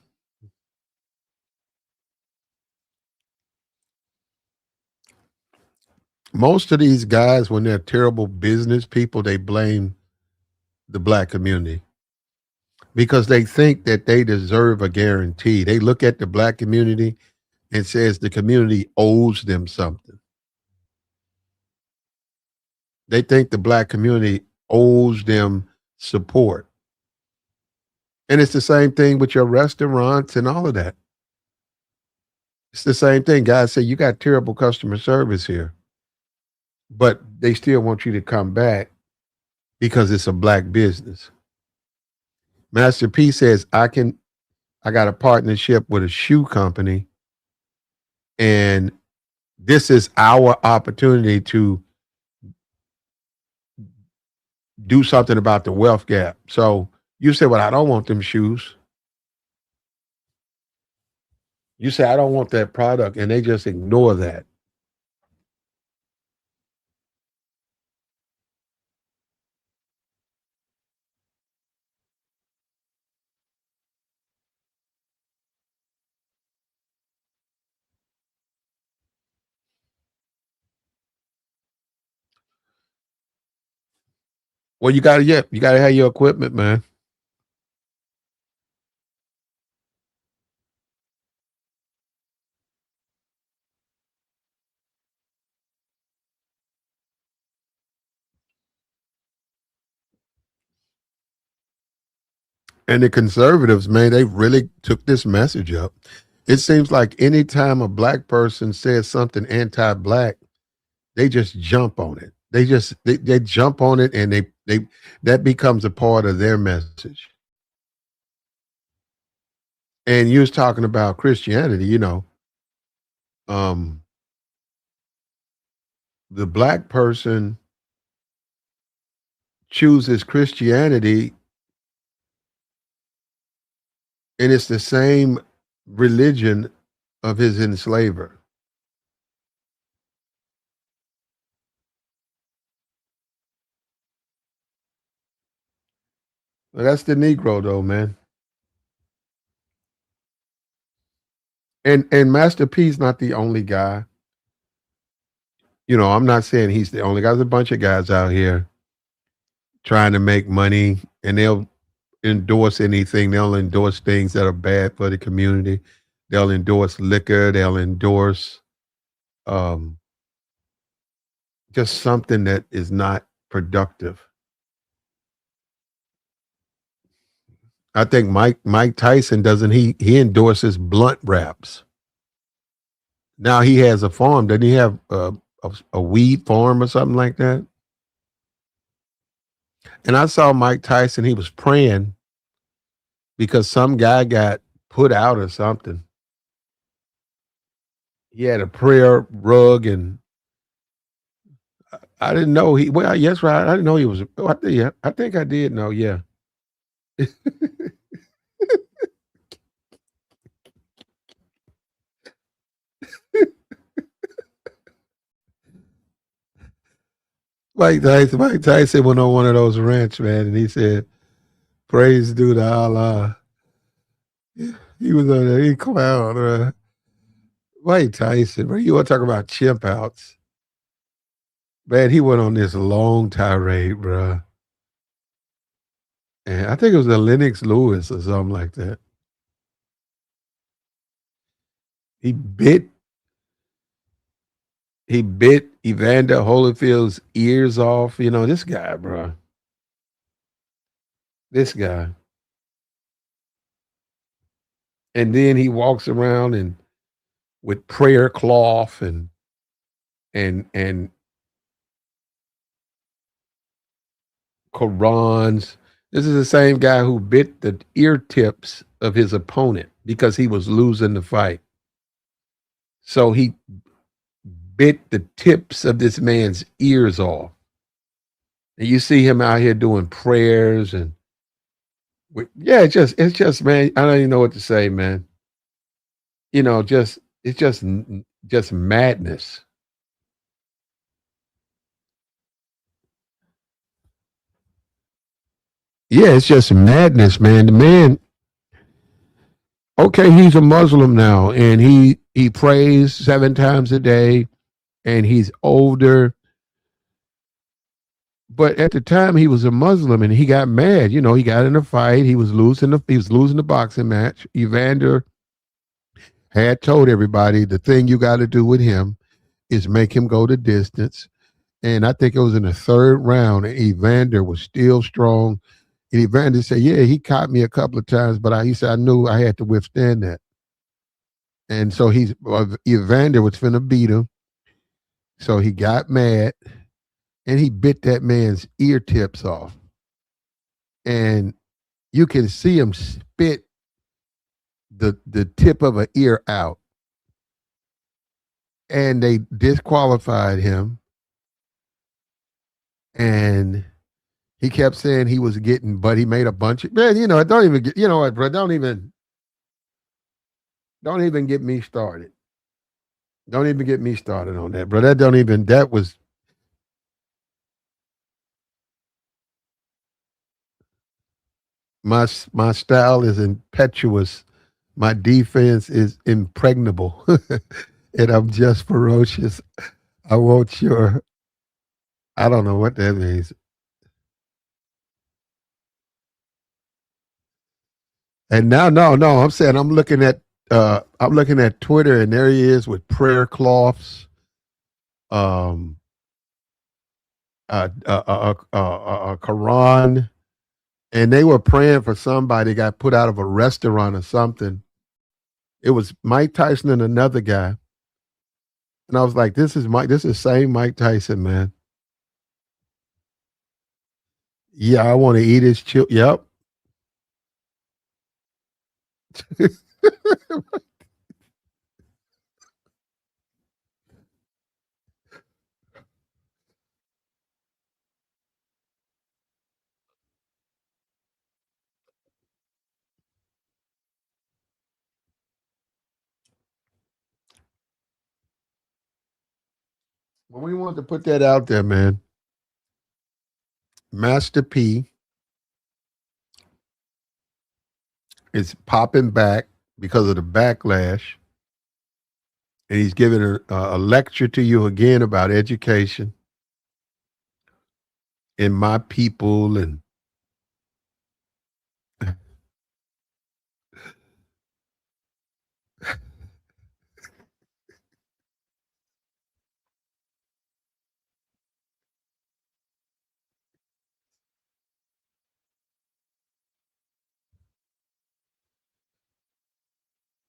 Most of these guys, when they're terrible business people, they blame the black community because they think that they deserve a guarantee. They look at the black community and says the community owes them something. They think the black community owes them support. And it's the same thing with your restaurants and all of that. It's the same thing. Guys say you got terrible customer service here, but they still want you to come back because it's a black business. Master P says, I got a partnership with a shoe company, and this is our opportunity to do something about the wealth gap. So you say, well, I don't want them shoes. You say, I don't want that product, and they just ignore that. Well, you gotta have your equipment, man. And the conservatives, man, they really took this message up. It seems like anytime a black person says something anti-black, they just jump on it. They jump on it, and they that becomes a part of their message. And you was talking about Christianity, um, the black person chooses Christianity, and it's the same religion of his enslaver. Well, that's the Negro, though, man. And Master P's not the only guy. I'm not saying he's the only guy. There's a bunch of guys out here trying to make money, and they'll endorse anything. They'll endorse things that are bad for the community. They'll endorse liquor. They'll endorse um, just something that is not productive. I think Mike Tyson doesn't he endorses blunt wraps. Now he has a farm. Doesn't he have a weed farm or something like that? And I saw Mike Tyson. He was praying because some guy got put out or something. He had a prayer rug, and I didn't know he. Well, yes, right. I didn't know he was. Oh, yeah, I think I did know. Yeah, Mike Tyson went on one of those rants, man, and he said, "Praise due to Allah." He was on there. He clown. Mike Tyson, bro. You want to talk about chimp outs? Man, he went on this long tirade, bro. And I think it was the Lennox Lewis or something like that. He bit he bit Evander Holyfield's ears off. You know, this guy, bro. This guy. And then he walks around and with prayer cloth and Qurans. This is the same guy who bit the ear tips of his opponent because he was losing the fight. So he bit the tips of this man's ears off. And you see him out here doing prayers and yeah, it's just man, I don't even know what to say, man. You know, just madness. Yeah, it's just madness, man. The man, okay, he's a Muslim now, and he prays 7 times a day, and he's older. But at the time, he was a Muslim, and he got mad. You know, he got in a fight. He was losing the boxing match. Evander had told everybody the thing you got to do with him is make him go the distance. And I think it was in the third round, and Evander was still strong. And Evander said, "Yeah, he caught me a couple of times, but he said I knew I had to withstand that." And so Evander was finna beat him. So he got mad and he bit that man's ear tips off. And you can see him spit the tip of an ear out. And they disqualified him. And he kept saying he was getting, but he made a bunch of, man, don't even get, you know what, bro, don't even get me started. Don't even get me started on that, bro. That was, my style is impetuous. My defense is impregnable. And I'm just ferocious. I want your, I don't know what that means. And now, no, I'm saying I'm looking at Twitter, and there he is with prayer cloths, um, a Quran, and they were praying for somebody got put out of a restaurant or something. It was Mike Tyson and another guy, and I was like, "This is Mike. This is same Mike Tyson, man." Yeah, I want to eat his chill. Yep. Well, we want to put that out there, man. Master P is popping back because of the backlash, and he's giving a lecture to you again about education and my people, and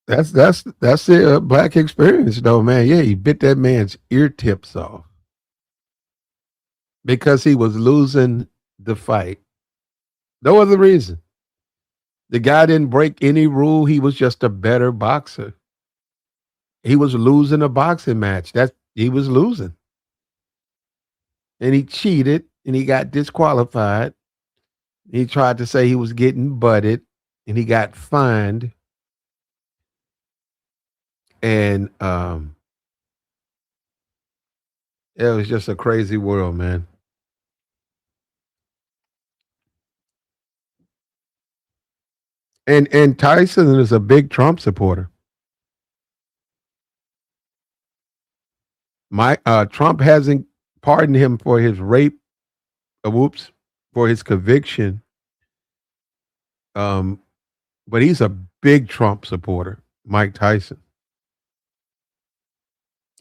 that's the black experience, though, man. Yeah, he bit that man's ear tips off because he was losing the fight. No other reason. The guy didn't break any rule. He was just a better boxer. He was losing a boxing match. He was losing. And he cheated and he got disqualified. He tried to say he was getting butted and he got fined. And it was just a crazy world, man. And Tyson is a big Trump supporter. Trump hasn't pardoned him for his rape. Whoops, for his conviction. Um, but he's a big Trump supporter, Mike Tyson,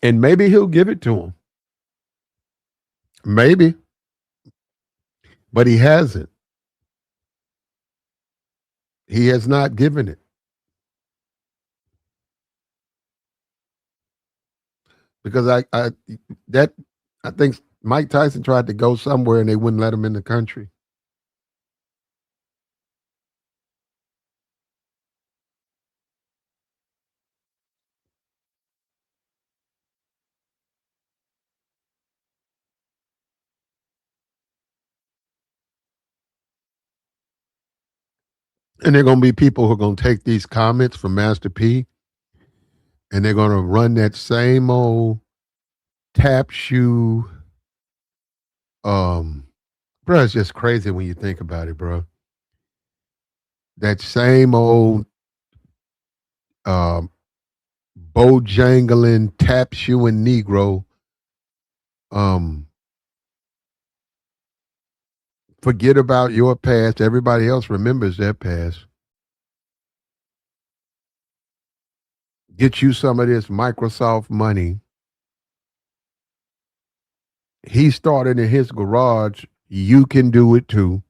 and maybe he'll give it to him. Maybe, but he hasn't. He has not given it because that I think Mike Tyson tried to go somewhere and they wouldn't let him in the country. And there are going to be people who are going to take these comments from Master P and they're going to run that same old tap shoe. Bro, it's just crazy when you think about it, bro. That same old um, bojangling, tap shoeing Negro. Forget about your past. Everybody else remembers their past. Get you some of this Microsoft money. He started in his garage. You can do it too.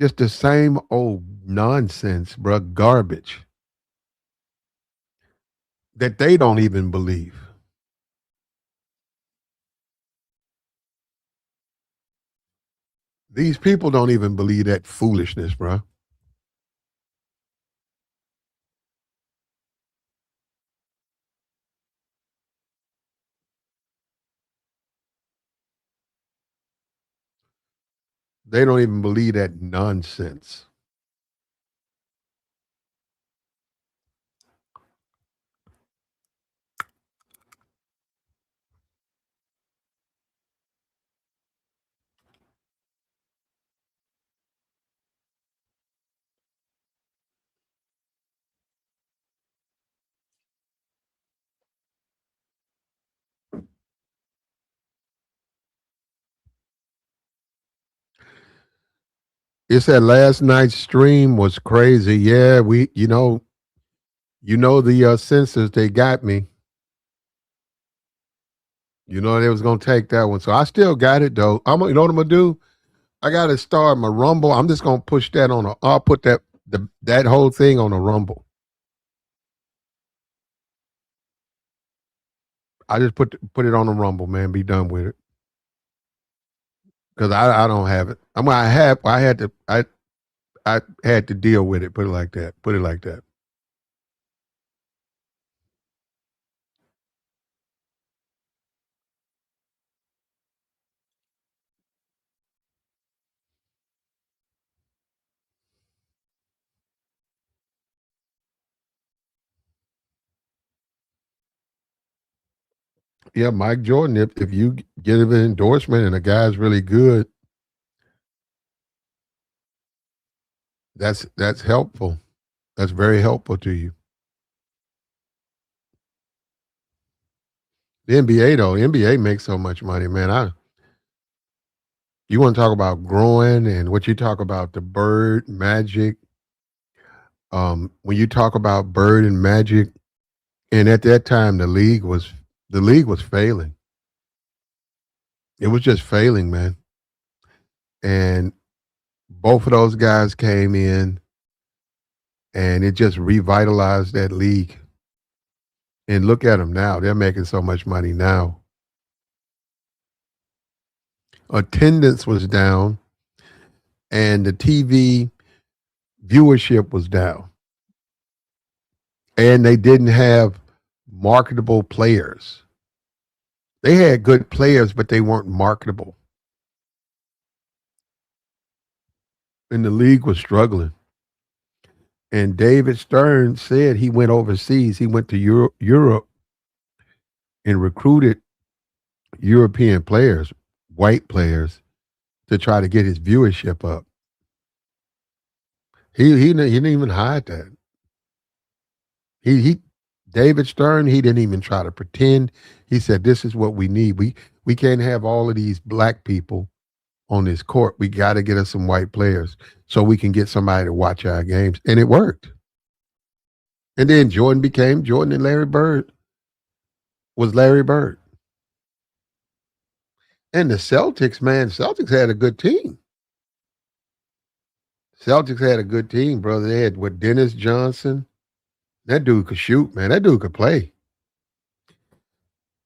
Just the same old nonsense, bro, garbage that they don't even believe. These people don't even believe that foolishness, bro. They don't even believe that nonsense. It's that last night's stream was crazy. Yeah, the censors, they got me. You know they was gonna take that one, so I still got it though. You know what I'm gonna do? I gotta start my Rumble. I'm just gonna push that on. I'll put that whole thing on a Rumble. I just put it on a Rumble, man. Be done with it because I don't have it. I had to deal with it. Put it like that. Put it like that. Yeah, Mike Jordan. If you get an endorsement and the guy's really good, that's helpful. That's very helpful to you. The NBA though, the NBA makes so much money, man. You want to talk about growing and what you talk about the Bird Magic. When you talk about Bird and Magic, and at that time the league was failing. It was just failing, man. And both of those guys came in, and it just revitalized that league. And look at them now; they're making so much money now. Attendance was down, and the TV viewership was down, and they didn't have marketable players. They had good players, but they weren't marketable. And the league was struggling. And David Stern said he went overseas. He went to Europe and recruited European players, white players, to try to get his viewership up. He didn't even hide that. He David Stern, he didn't even try to pretend. He said, "This is what we need. We can't have all of these black people on this court. We got to get us some white players so we can get somebody to watch our games." And it worked. And then Jordan, and Larry Bird was Larry Bird. And the Celtics, man, Celtics had a good team. Celtics had a good team, brother. They had with Dennis Johnson. That dude could shoot, man. That dude could play.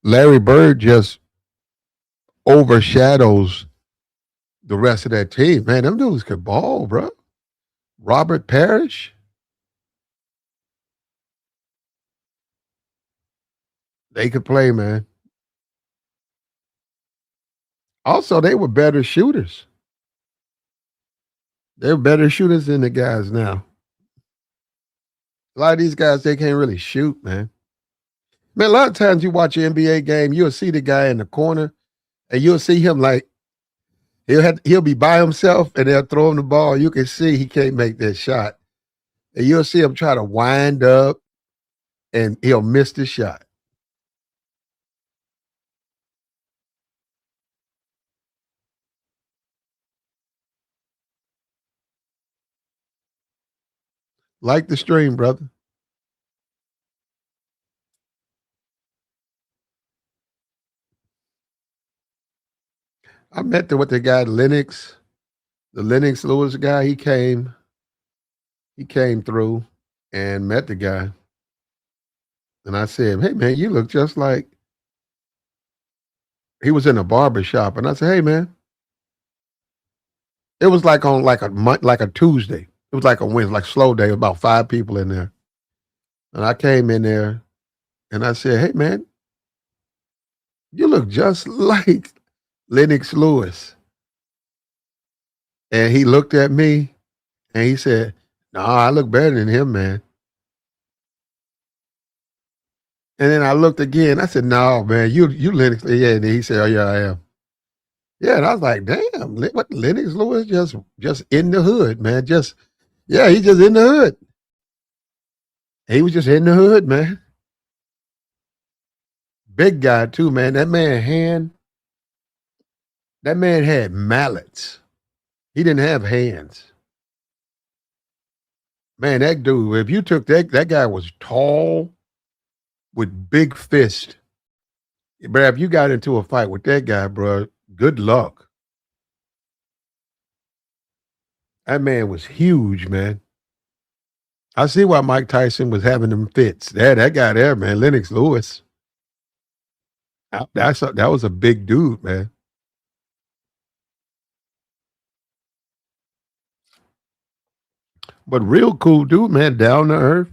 Larry Bird just overshadows the rest of that team. Man, them dudes could ball, bro. Robert Parrish. They could play, man. Also, they were better shooters. They're better shooters than the guys now. A lot of these guys, they can't really shoot, man. Man, a lot of times you watch an NBA game, you'll see the guy in the corner, and you'll see him like he'll be by himself, and they'll throw him the ball. You can see he can't make that shot, and you'll see him try to wind up, and he'll miss the shot. Like the stream, brother. I met with the guy Lennox, the Lennox Lewis guy. He came through and met the guy. And I said, "Hey man, you look just like," he was in a barber shop. And I said, "Hey man," it was like on like a Tuesday. It was like a Wednesday, like slow day, about 5 people in there. And I came in there and I said, "Hey man, you look just like Lennox Lewis." And he looked at me and he said, "No, I look better than him, man." And then I looked again. I said, "No, man, you Lennox." Yeah, and he said, "Oh yeah, I am." Yeah, and I was like, "Damn, what Lennox Lewis just in the hood, man. Just yeah, he just in the hood. He was just in the hood, man. Big guy too, man. That man had mallets. He didn't have hands. Man, that dude, if you took that guy was tall with big fist. But if you got into a fight with that guy, bro, good luck. That man was huge, man. I see why Mike Tyson was having them fits. That guy there, man, Lennox Lewis. That was a big dude, man. But real cool dude, man, down to earth.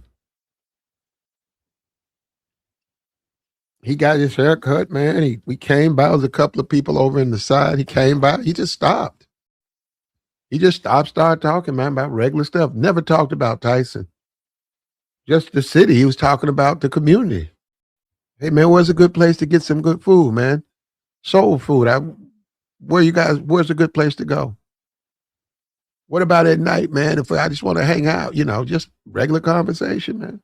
He got his hair cut, man. We came by, there was a couple of people over in the side. He came by, he just stopped. He just stopped, started talking, man, about regular stuff. Never talked about Tyson. Just the city. He was talking about the community. Hey man, where's a good place to get some good food, man? Soul food. Where's a good place to go? What about at night, man? If I just want to hang out, just regular conversation, man.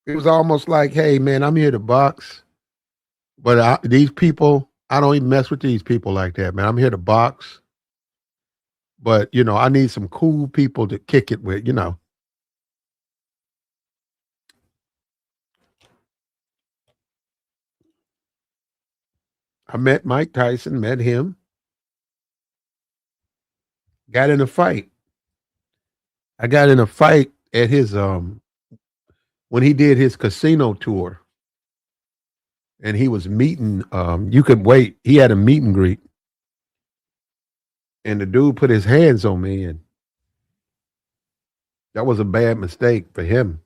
It was almost like, hey man, I'm here to box, but these people, I don't even mess with these people like that, man. I'm here to box, but I need some cool people to kick it with. I met Mike Tyson, met him, got in a fight. I got in a fight at his when he did his casino tour and he was meeting you could wait. He had a meet and greet. And the dude put his hands on me, and that was a bad mistake for him.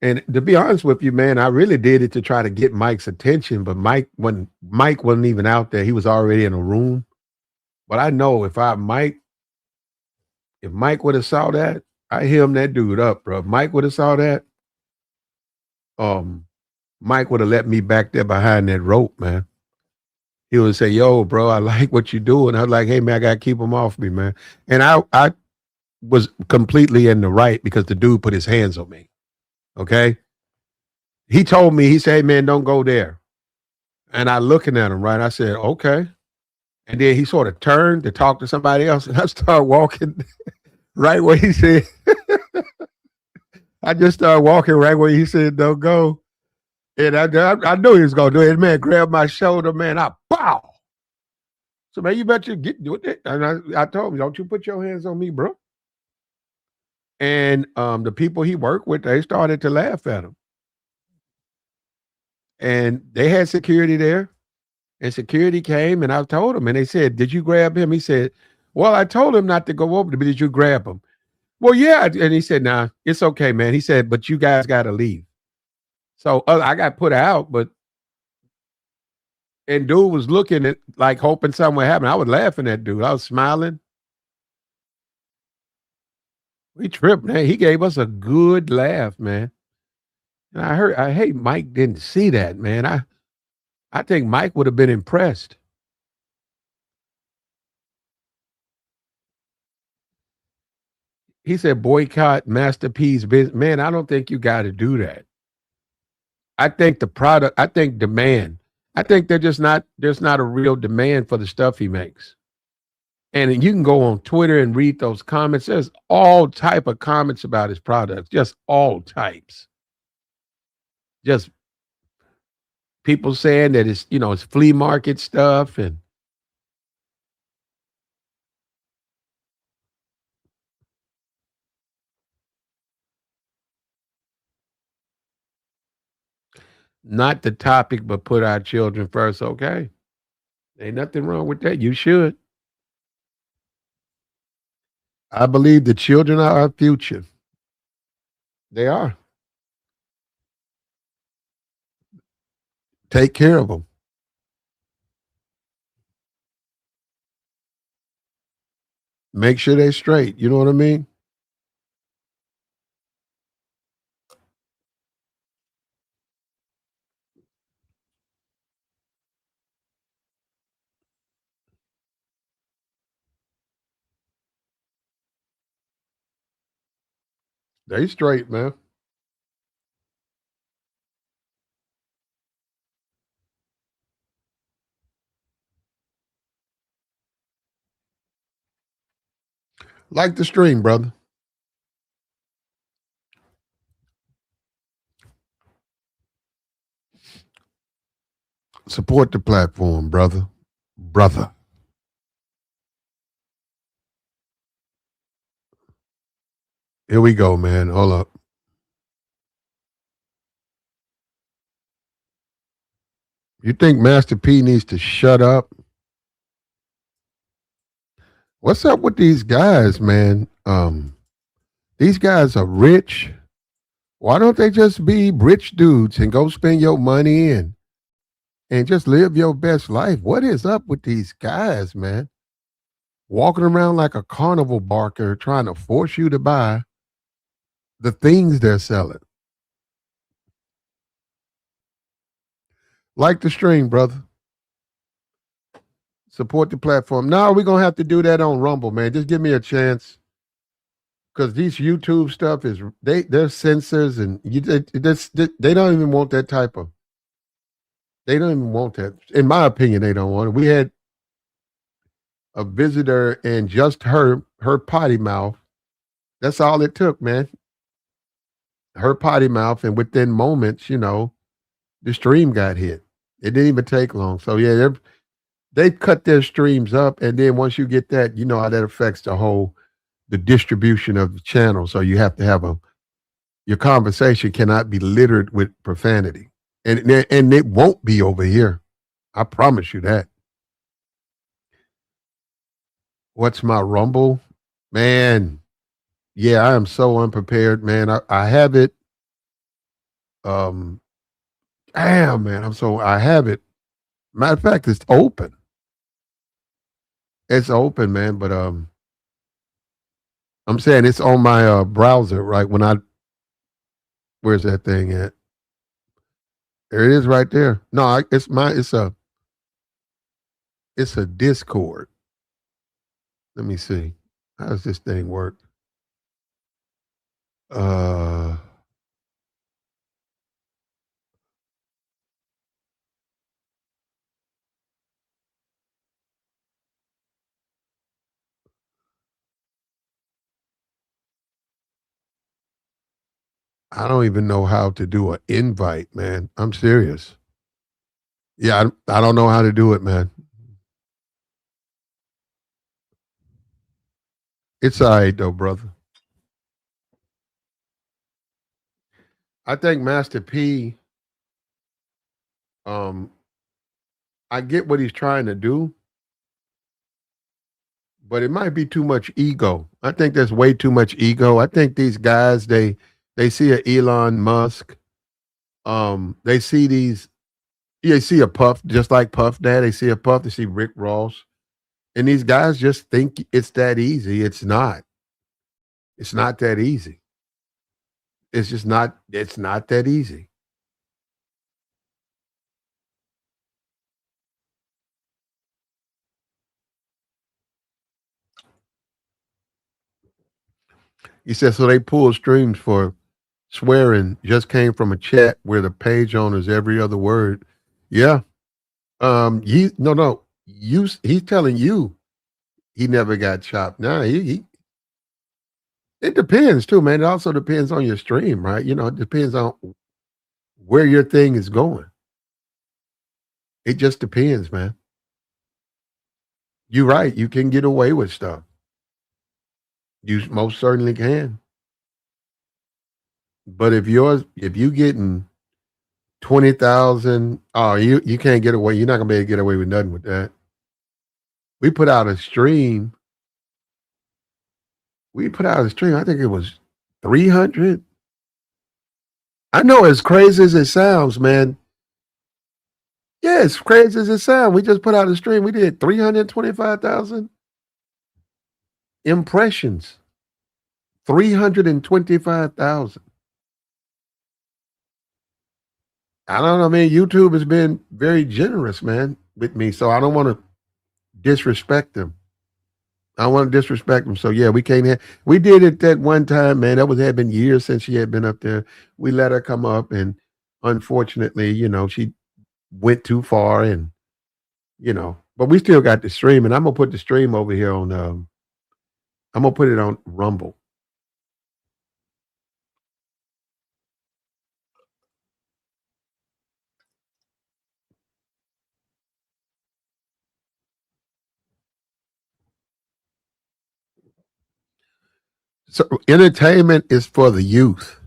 And to be honest with you, man, I really did it to try to get Mike's attention. But Mike wasn't even out there, he was already in a room. But I know if Mike would have saw that, I him that dude up, bro. If Mike would have saw that, um, Mike would have let me back there behind that rope, man. He would say, "Yo, bro, I like what you doing." I was like, "Hey, man, I gotta keep him off me, man." And I was completely in the right because the dude put his hands on me. Okay, he told me, he said, "Hey, man, don't go there." And I looking at him, right? I said, "Okay." And then he sort of turned to talk to somebody else, and I started walking right where he said. I just started walking right where he said, "Don't go." And I knew he was gonna do it. Man, grabbed my shoulder, man. I pow. So man, you better get with it. And I told him, "Don't you put your hands on me, bro." And the people he worked with, they started to laugh at him. And they had security there. And security came and I told him, and they said, "Did you grab him?" He said, "Well, I told him not to go over there, but did you grab him?" "Well, yeah." And he said, "Nah, it's okay, man." He said, "But you guys got to leave." So I got put out, but and dude was looking at like hoping something would happen. I was laughing at dude. I was smiling. We tripped, man. He gave us a good laugh, man. And I hate Mike didn't see that, man. I think Mike would have been impressed. He said boycott Master P's business. Man, I don't think you got to do that. I think the product, I think demand. I think there's not a real demand for the stuff he makes. And you can go on Twitter and read those comments. There's all type of comments about his products, just all types. Just people saying that it's flea market stuff and not the topic, but put our children first. Okay. Ain't nothing wrong with that. You should. I believe the children are our future. They are. Take care of them. Make sure they're straight. You know what I mean? They straight, man. Like the stream, brother. Support the platform, brother. Brother. Here we go, man. Hold up. You think Master P needs to shut up? What's up with these guys, man? These guys are rich. Why don't they just be rich dudes and go spend your money and just live your best life? What is up with these guys, man? Walking around like a carnival barker trying to force you to buy the things they're selling. Like the stream, brother. Support the platform. No, we're gonna have to do that on Rumble, man. Just give me a chance. Because these YouTube stuff is they're censors and they don't even want that type of they don't even want that. In my opinion, they don't want it. We had a visitor and just her potty mouth. That's all it took, man. Her potty mouth, and within moments, the stream got hit. It didn't even take long. So yeah, they cut their streams up, and then once you get that, you know how that affects the distribution of the channel. So you have to have your conversation cannot be littered with profanity, and it won't be over here. I promise you that. What's my Rumble, man? Yeah, I am so unprepared, man. I have it. Um, damn, man, I have it. Matter of fact, it's open. It's open, man. But I'm saying it's on my browser, right? Where's that thing at? There it is, right there. No, it's a Discord. Let me see. How does this thing work? Uh, I don't even know how to do an invite, man. I'm serious. Yeah, I don't know how to do it, man. It's all right though, brother. I think Master P, um, I get what he's trying to do, but it might be too much ego. I think there's way too much ego. I think these guys, they see a Elon Musk, they see they see a Puff, just like Puff Dad. They see a Puff, they see Rick Ross. And these guys just think it's that easy. It's not. It's not that easy. It's not that easy. He said, so they pull streams for swearing just came from a chat where the page owner's every other word. Yeah. No. He's telling you he never got chopped. Now it depends too, man. It also depends on your stream, right? You know, it depends on where your thing is going. It just depends, man. You're right. You can get away with stuff. You most certainly can. But if you getting 20,000, oh, you can't get away. You're not gonna be able to get away with nothing with that. We put out a stream. We put out a stream. I think it was 300. I know, as crazy as it sounds, man. Yeah, as crazy as it sounds. We just put out a stream. We did 325,000 impressions. 325,000. I don't know. I mean, YouTube has been very generous, man, with me. So I don't want to disrespect them. I don't want to disrespect them. So yeah, we did it that one time, man. Had been years since she had been up there. We let her come up, and unfortunately, she went too far, and but we still got the stream, and I'm gonna put the stream over here on. I'm gonna put it on Rumble. So entertainment is for the youth.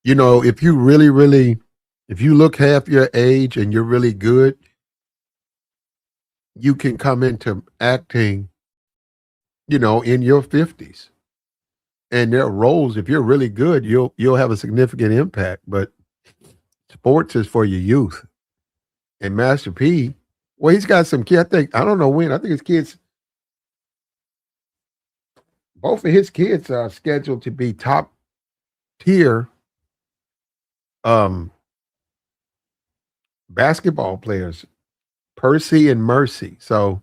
If you really, really, if you look half your age and you're really good, you can come into acting, in your 50s. And there are roles, if you're really good, you'll have a significant impact. But sports is for your youth. And Master P, well, he's got some kids. I don't know when. I think his kids, both of his kids are scheduled to be top tier um basketball players, Percy and Mercy. So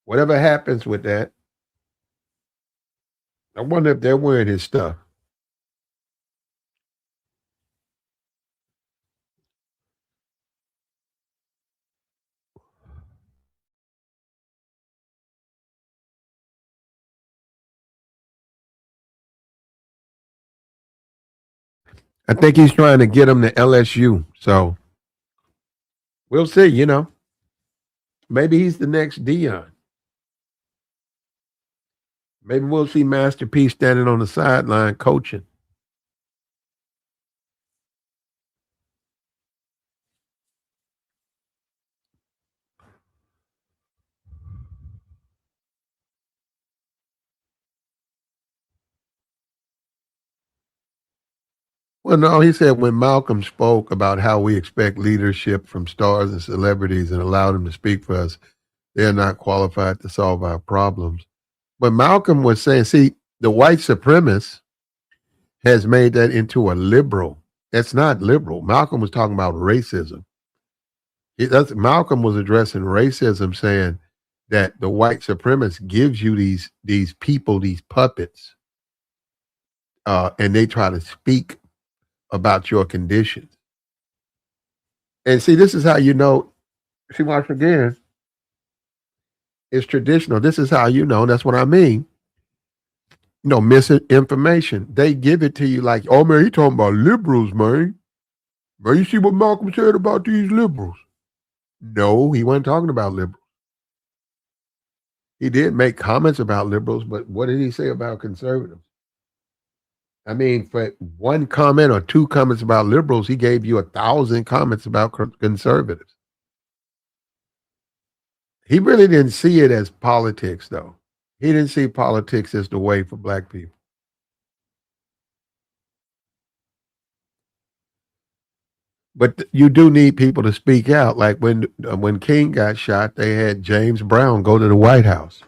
whatever happens with that, I wonder if they're wearing his stuff. I think he's trying to get them to LSU. So we'll see. Maybe he's the next Dion. Maybe we'll see Master P standing on the sideline coaching. Well, no, he said when Malcolm spoke about how we expect leadership from stars and celebrities and allow them to speak for us, they're not qualified to solve our problems. But Malcolm was saying, see, the white supremacist has made that into a liberal. That's not liberal. Malcolm was talking about racism. Malcolm was addressing racism, saying that the white supremacist gives you these people, these puppets, and they try to speak about your conditions. And see, this is how you know. See, once again, it's traditional. This is how you know. That's what I mean. You know, misinformation. They give it to you like, oh man, he talking about liberals, man. Man, you see what Malcolm said about these liberals? No, he wasn't talking about liberals. He did make comments about liberals, but what did he say about conservatives? I mean, for one comment or two comments about liberals, he gave you 1,000 comments about conservatives. He really didn't see it as politics, though. He didn't see politics as the way for black people. But you do need people to speak out. Like when King got shot, they had James Brown go to the White House.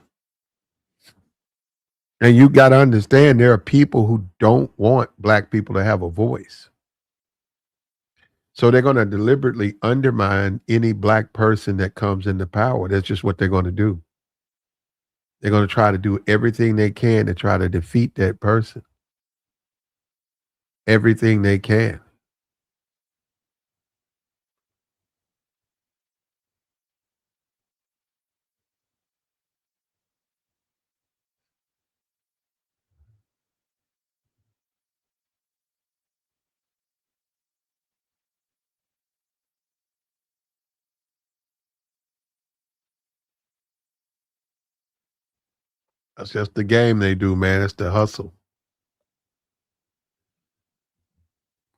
And you got to understand there are people who don't want black people to have a voice. So they're going to deliberately undermine any black person that comes into power. That's just what they're going to do. They're going to try to do everything they can to try to defeat that person. Everything they can. That's just the game they do, man. It's the hustle.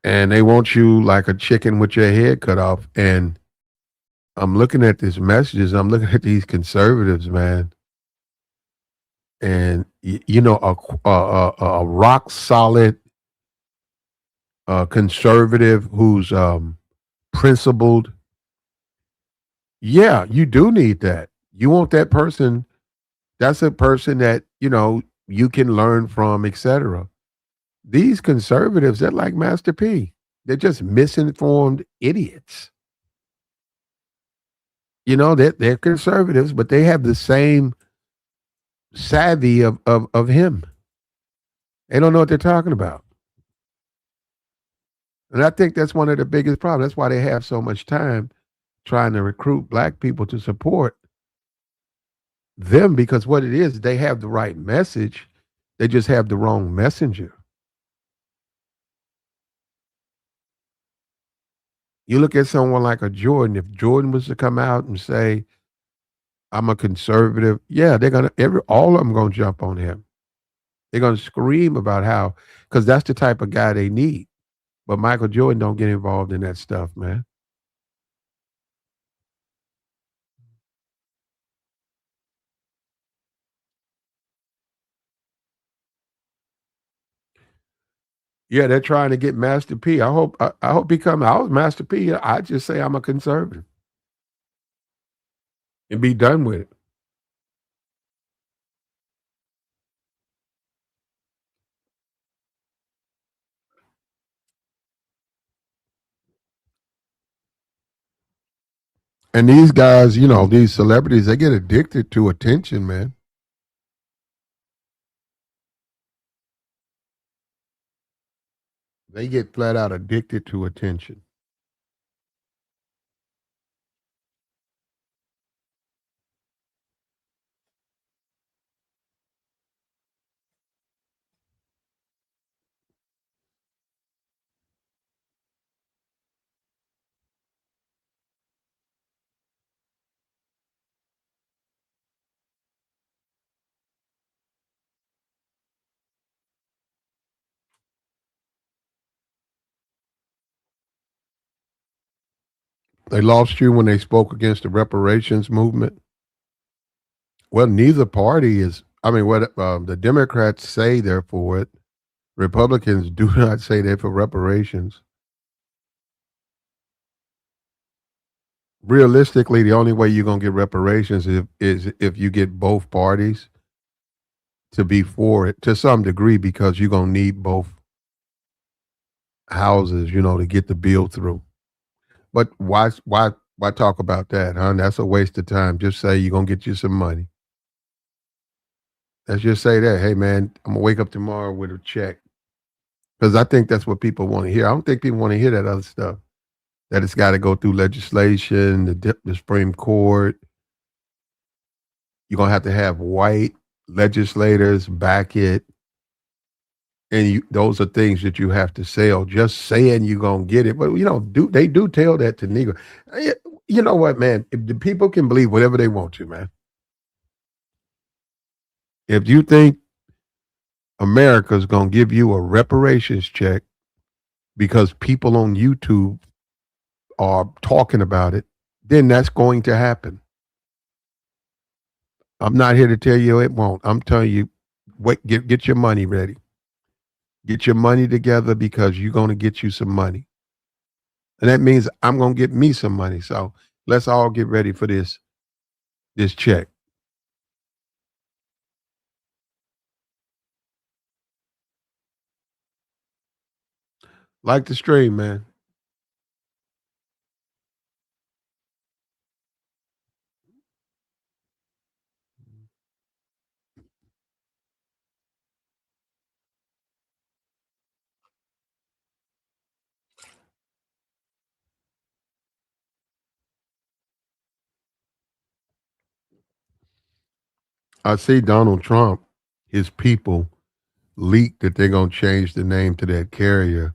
And they want you like a chicken with your head cut off. And I'm looking at these messages. I'm looking at these conservatives, man. And you know, a rock solid conservative who's principled. Yeah, you do need that. You want that person. That's a person that you know you can learn from, etc. These conservatives, they're like Master P. They're just misinformed idiots. You know, they're conservatives, but they have the same savvy of him. They don't know what they're talking about. And I think that's one of the biggest problems. That's why they have so much time trying to recruit black people to support them because what it is, they have the right message. They just have the wrong messenger. You look at someone like a Jordan, if Jordan was to come out and say, I'm a conservative, yeah, they're gonna all of them gonna jump on him. They're gonna scream about how, because that's the type of guy they need. But Michael Jordan don't get involved in that stuff, man. Yeah, they're trying to get Master P. I hope he come. I was Master P. I just say I'm a conservative and be done with it. And these guys, you know, these celebrities, they get addicted to attention, man. They get flat out addicted to attention. They lost you when they spoke against the reparations movement. Well, neither party is. I mean, what the Democrats say they're for it, Republicans do not say they're for reparations. Realistically, the only way you're gonna get reparations is if you get both parties to be for it to some degree, because you're gonna need both houses, to get the bill through. But why talk about that, huh? That's a waste of time. Just say you're gonna get you some money. Let's just say that, hey man, I'm gonna wake up tomorrow with a check. Because I think that's what people want to hear. I don't think people want to hear that other stuff. That it's got to go through legislation, the Supreme Court. You're gonna have to have white legislators back it, and those are things that you have to sell. Just saying you're gonna get it, but they do tell that to Negro. You know what, man? If the people can believe whatever they want to, man. If you think America's gonna give you a reparations check because people on YouTube are talking about it, then that's going to happen. I'm not here to tell you it won't. I'm telling you, wait, get your money ready. Get your money together, because you're going to get you some money. And that means I'm going to get me some money. So let's all get ready for this check. Like the stream, man. I see Donald Trump, his people leaked that they're going to change the name to that carrier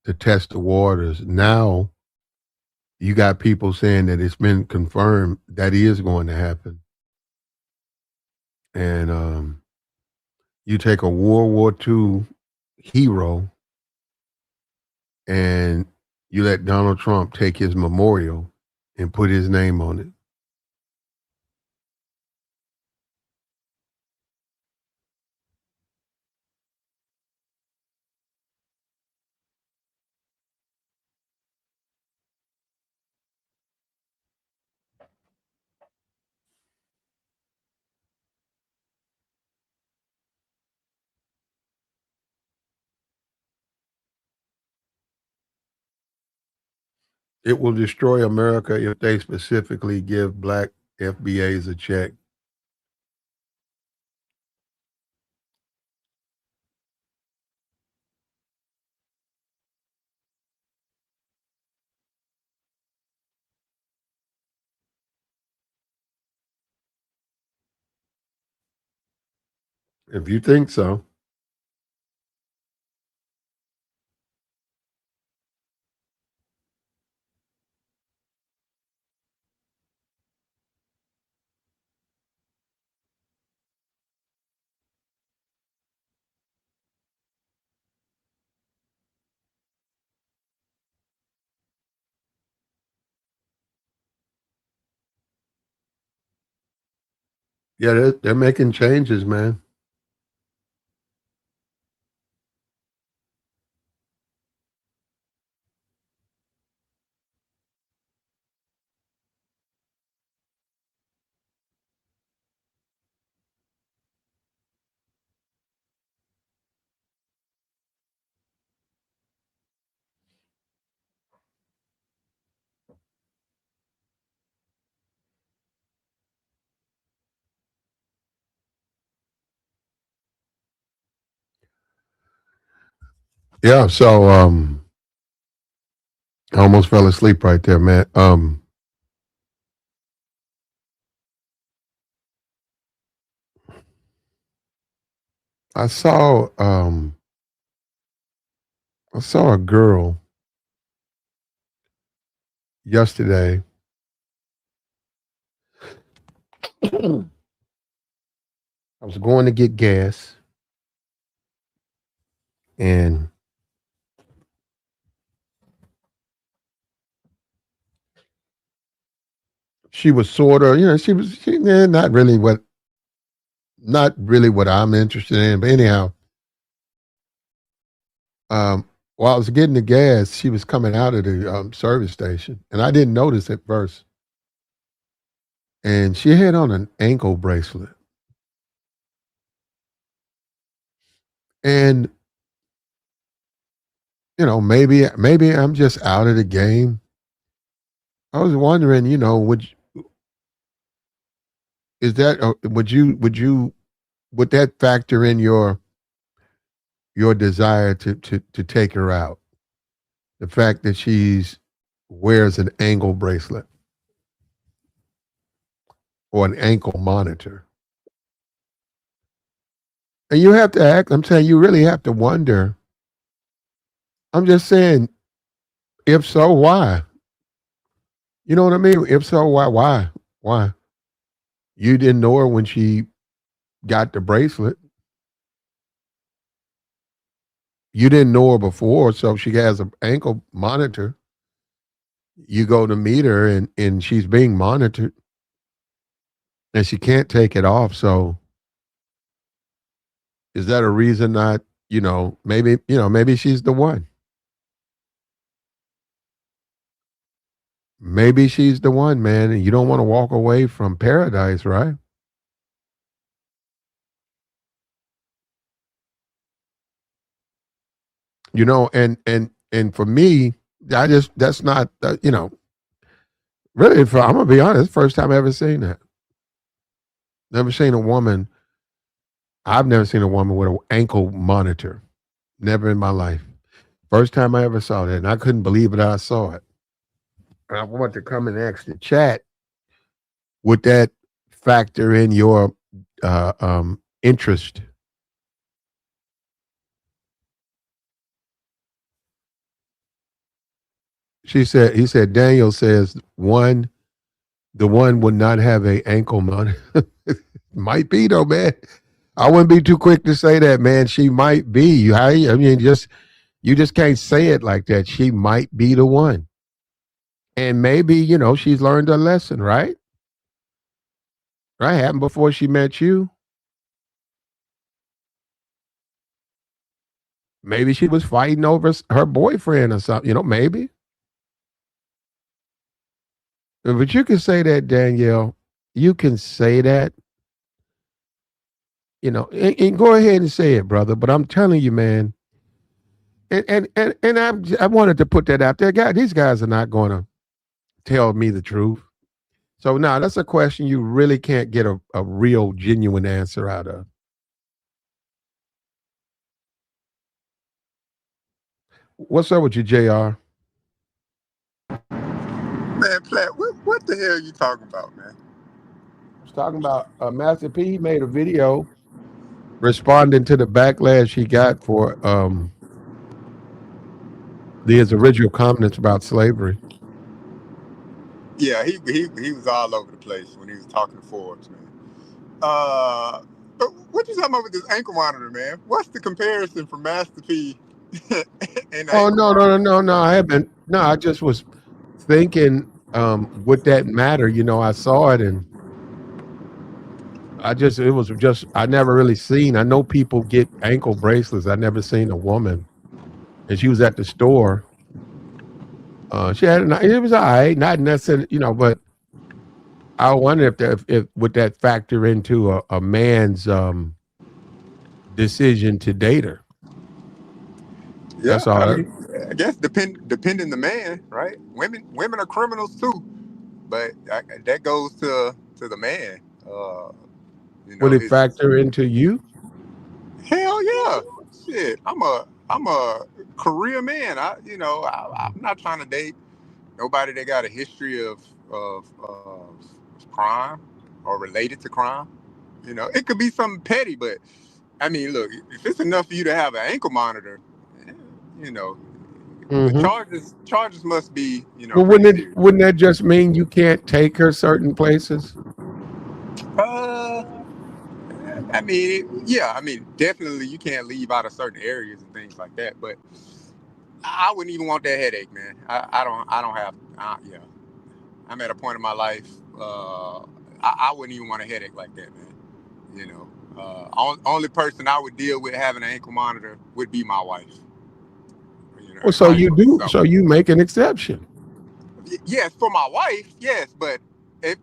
to test the waters. Now you got people saying that it's been confirmed that is going to happen. And you take a World War II hero and you let Donald Trump take his memorial and put his name on it. It will destroy America if they specifically give black FBAs a check. If you think so. Yeah, they're making changes, man. Yeah, so I almost fell asleep right there, man. I saw I saw a girl yesterday. I was going to get gas, and she was sort of, not really what I'm interested in, but anyhow, while I was getting the gas, she was coming out of the service station, and I didn't notice at first. And she had on an ankle bracelet, and maybe I'm just out of the game. I was wondering, is that would that factor in your desire to take her out? The fact that she's wears an ankle bracelet or an ankle monitor. And you have to act, I'm saying you really have to wonder. I'm just saying, if so, why? You know what I mean? If so, why? Why? Why? You didn't know her when she got the bracelet. You didn't know her before, so she has an ankle monitor. You go to meet her and she's being monitored and she can't take it off. So is that a reason not, maybe she's the one. Maybe she's the one, man, and you don't want to walk away from paradise, right? And for me, that's not really. I'm gonna be honest. First time I ever seen that. Never seen a woman. I've never seen a woman with an ankle monitor. Never in my life. First time I ever saw that, and I couldn't believe it. I saw it. And I want to come and ask the chat. Would that factor in your interest? She said. He said. Daniel says one. The one would not have a ankle monitor. Might be though, man. I wouldn't be too quick to say that, man. She might be. I mean, you just can't say it like that. She might be the one, and maybe she's learned a lesson, right? Right, happened before she met you. Maybe she was fighting over her boyfriend or something. Maybe. But you can say that, Danielle. You can say that. And go ahead and say it, brother. But I'm telling you, man. And I wanted to put that out there. God, these guys are not going to tell me the truth. So now that's a question you really can't get a real genuine answer out of. What's up with you, JR? Man, Platt, what the hell are you talking about, man? I was talking about Master P. He made a video responding to the backlash he got for his original comments about slavery. Yeah, he was all over the place when he was talking to Forbes, man. But what you talking about with this ankle monitor, man? What's the comparison from Master P and the Oh ankle no, no, no, monitor? no, no. I haven't. No, I just was thinking, would that matter? I saw it and it was just I never really seen. I know people get ankle bracelets. I never seen a woman, and she was at the store. She had it was all right, not necessarily, but I wonder if would that factor into a man's decision to date her. Yeah, That's all. I mean, I guess depending the man, right? Women are criminals too, but that goes to the man. Would it His factor into you? hell yeah, shit. I'm a career man. I'm not trying to date nobody that got a history of crime or related to crime. It could be something petty, but I mean, look, if it's enough for you to have an ankle monitor, eh, you know, the Hmm. charges must be Well, pretty serious. wouldn't that just mean you can't take her certain places? Uh, I mean, yeah, I mean, definitely you can't leave out of certain areas and things like that, but I wouldn't even want that headache, man. I don't have, yeah. I'm at a point in my life, I wouldn't even want a headache like that, man. You know, only person I would deal with having an ankle monitor would be my wife. Well, so you rightfully do. so. So you make an exception. Yes, for my wife, yes, but if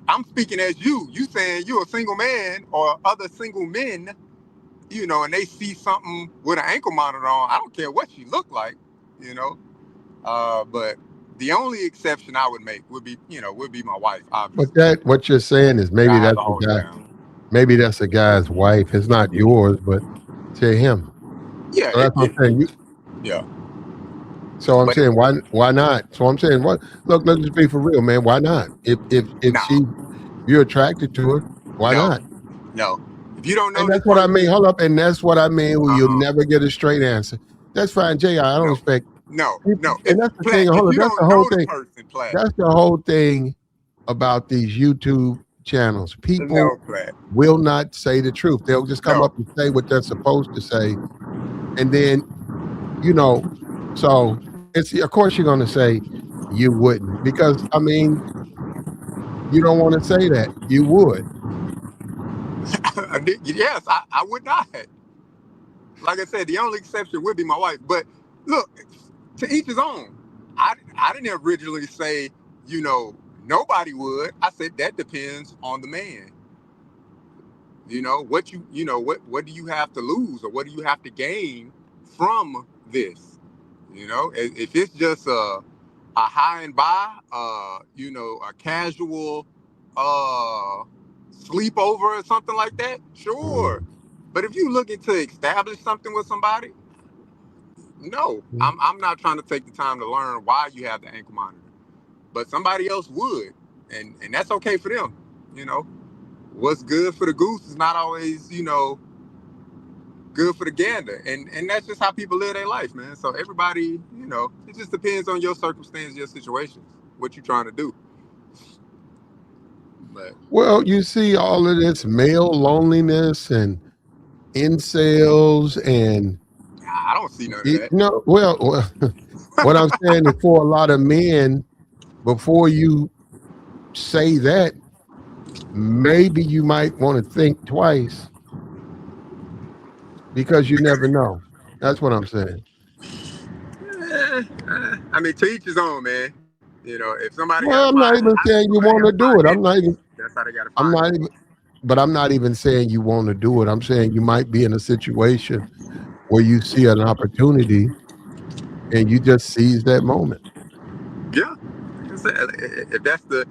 I'm speaking as you saying you're a single man or other single men, and they see something with an ankle monitor on, I don't care what she look like, you know. But the only exception I would make would be my wife, But obviously. that what you're saying is maybe I have that's to the hold it guy. down. Maybe that's a guy's wife. It's not yours, but to him. Yeah, So that's what I'm saying. yeah. So I'm But saying why not? So I'm saying what? Look, let's just be for real, man. Why not? If no, you're attracted to her, why no, not? no. If you don't And know this that's what I mean. person, Hold up, and that's what I mean. Well, you'll uh-uh. never get a straight answer. That's fine, Jay. I don't No, expect no. people, If and that's the thing. Platt, if Hold up, you that's the don't whole know the thing. person, Platt, That's the whole thing about these YouTube channels. People no, Platt, will not say the truth. They'll just come no. up and say what they're supposed to say, and then you know, so it's of course you're going to say you wouldn't because I mean you don't want to say that you would. Yes, I would not. Like I said, the only exception would be my wife. But look, to each his own. I didn't originally say, nobody would. I said that depends on the man. What do you have to lose or what do you have to gain from this? If it's just a high and by, a casual uh sleepover or something like that, sure. But if you looking to establish something with somebody, no, Mhm. I'm not trying to take the time to learn why you have the ankle monitor. But somebody else would, and that's okay for them. You know, what's good for the goose is not always, good for the gander, and that's just how people live their life, man. So everybody, it just depends on your circumstance, your situations, what you're trying to do. But Well, you see all of this male loneliness and incels and I don't see none of that. well what I'm saying is for a lot of men, before you say that, maybe you might want to think twice because you never know. That's what I'm saying. I mean, to each his own, man. If somebody got to Well, I'm not find, even saying you somebody want got to to do find it. happiness. That's how they got to I'm find it. not even, but I'm not even saying you want to do it. I'm saying you might be in a situation where you see an opportunity and you just seize that moment. Yeah, like I said, if that's the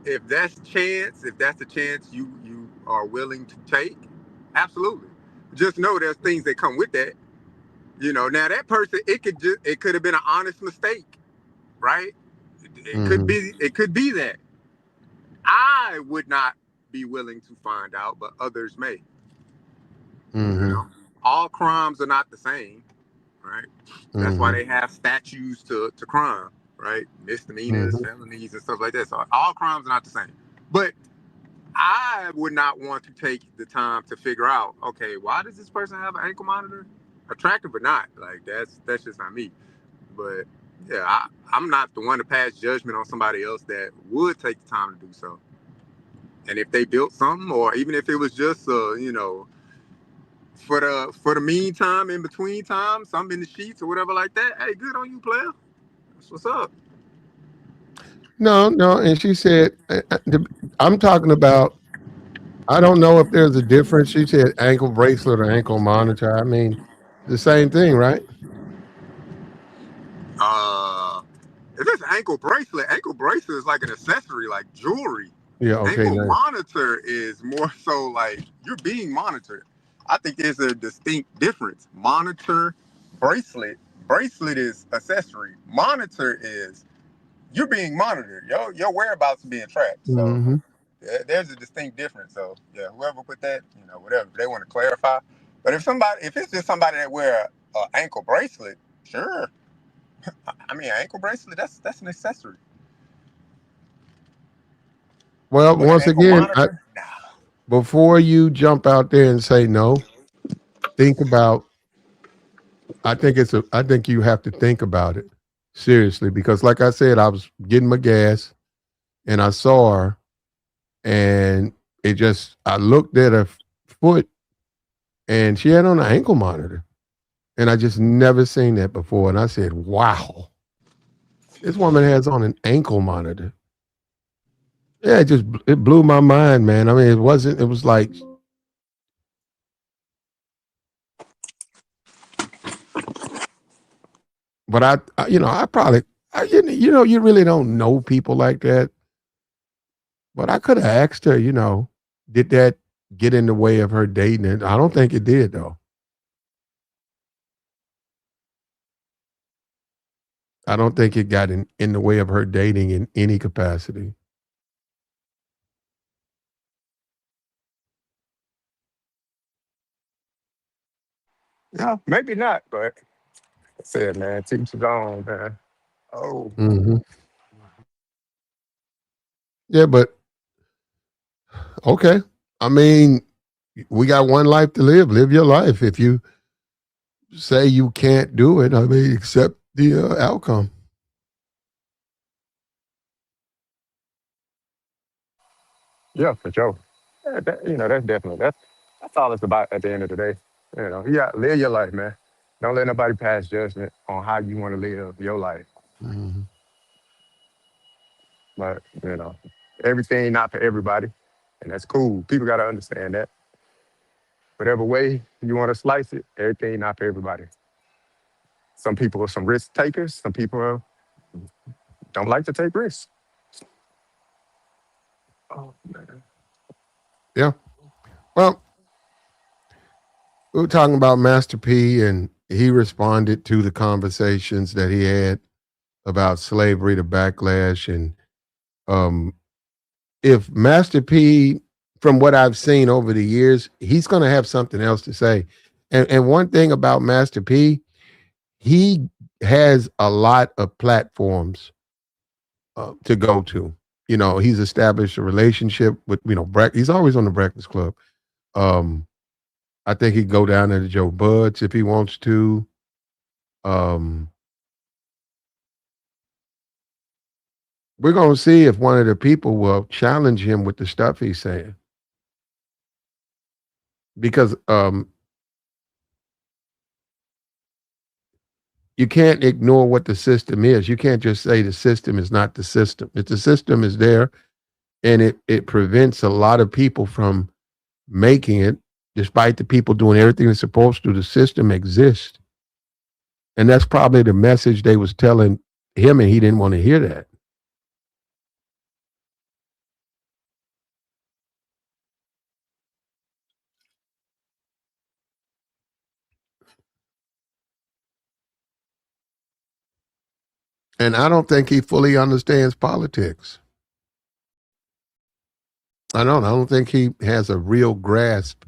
if that's chance, if that's the chance you are willing to take, absolutely. Just know there's things that come with that. Now that person, it could have been an honest mistake, right? It could Mm-hmm. be that. I would not be willing to find out, but others may. You Mm-hmm. know, all crimes are not the same, right? That's why Mm-hmm. they have statutes to crime, right? Misdemeanors, Mm-hmm. felonies, and stuff like that. So all crimes are not the same. But I would not want to take the time to figure out, okay, why does this person have an ankle monitor? Attractive or not, like that's just not me. But yeah, I'm not the one to pass judgment on somebody else that would take the time to do so. And if they built something, or even if it was just for the meantime, in between time, something in the sheets or whatever like that, hey, good on you, player. That's what's up. No. And she said, I'm talking about, I don't know if there's a difference. She said ankle bracelet or ankle monitor. I mean, the same thing, right? Uh, if it's ankle bracelet is like an accessory, like jewelry. Yeah. Okay. Ankle Nice. monitor is more so like you're being monitored. I think there's a distinct difference. Bracelet is accessory. Monitor is you're being monitored. Your whereabouts are being tracked. So Mm-hmm. there's a distinct difference. So yeah, whoever put that, whatever they want to clarify. But if it's just somebody that wear a ankle bracelet, sure. I mean, an ankle bracelet that's an accessory. Well, But an once ankle again, monitor, nah. before you jump out there and say no, think about. I think you have to think about it seriously because, like I said, I was getting my gas and I saw her, and I looked at her foot, and she had on an ankle monitor. And I just never seen that before. And I said, wow, this woman has on an ankle monitor. Yeah, it blew my mind, man. I mean, it was like, but I probably, you really don't know people like that. But I could have asked her, did that get in the way of her dating? And I don't think it did, though. I don't think it got in the way of her dating in any capacity. Yeah, maybe not, but I said, man, teach his own, man. Oh, Hmm. Yeah, but okay. I mean, we got one life to live. Live your life. If you say you can't do it, I mean, accept the outcome. yeah, for sure. Yeah, that's definitely that's all it's about at the end of the day. Yeah, live your life, man. Don't let nobody pass judgment on how you want to live your life. Hmm. But everything not for everybody, and that's cool. People got to understand that. Whatever way you want to slice it, everything not for everybody. Some people are some risk takers. Some people don't like to take risks. Oh man. Yeah. Well, we were talking about Master P, and he responded to the conversations that he had about slavery, the backlash, and um, if Master P, from what I've seen over the years, he's going to have something else to say. And one thing about Master P, he has a lot of platforms to go to. He's established a relationship with he's always on the Breakfast Club. Um, I think he'd go down there to Joe Bud's if he wants to. Um, we're going to see if one of the people will challenge him with the stuff he's saying. Because you can't ignore what the system is. You can't just say the system is not the system. If the system is there and it prevents a lot of people from making it, despite the people doing everything they're supposed to, the system exists. And that's probably the message they was telling him, and he didn't want to hear that. And I don't think he fully understands politics. I don't think he has a real grasp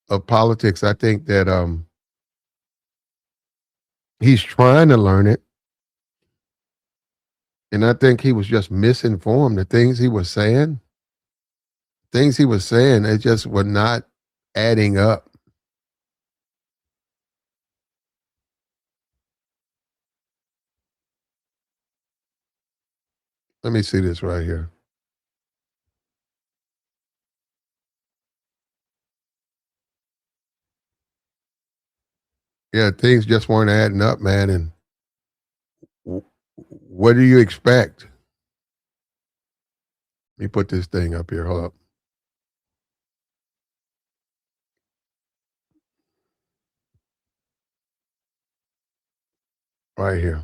of politics. I think that he's trying to learn it. And I think he was just misinformed. The things he was saying, they just were not adding up. Let me see this right here. Yeah, things just weren't adding up, man. And what do you expect? Let me put this thing up here. Hold up. Right here.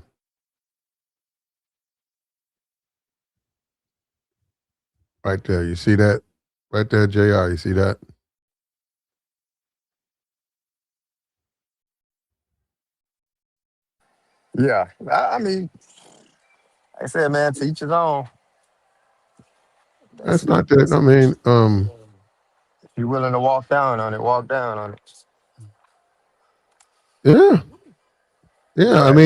Right there. You see that? Right there, JR. You see that? Yeah, I mean, like I said, man, to each his own. That's not that. I mean, If you're willing to walk down on it, walk down on it. yeah. Yeah. Right.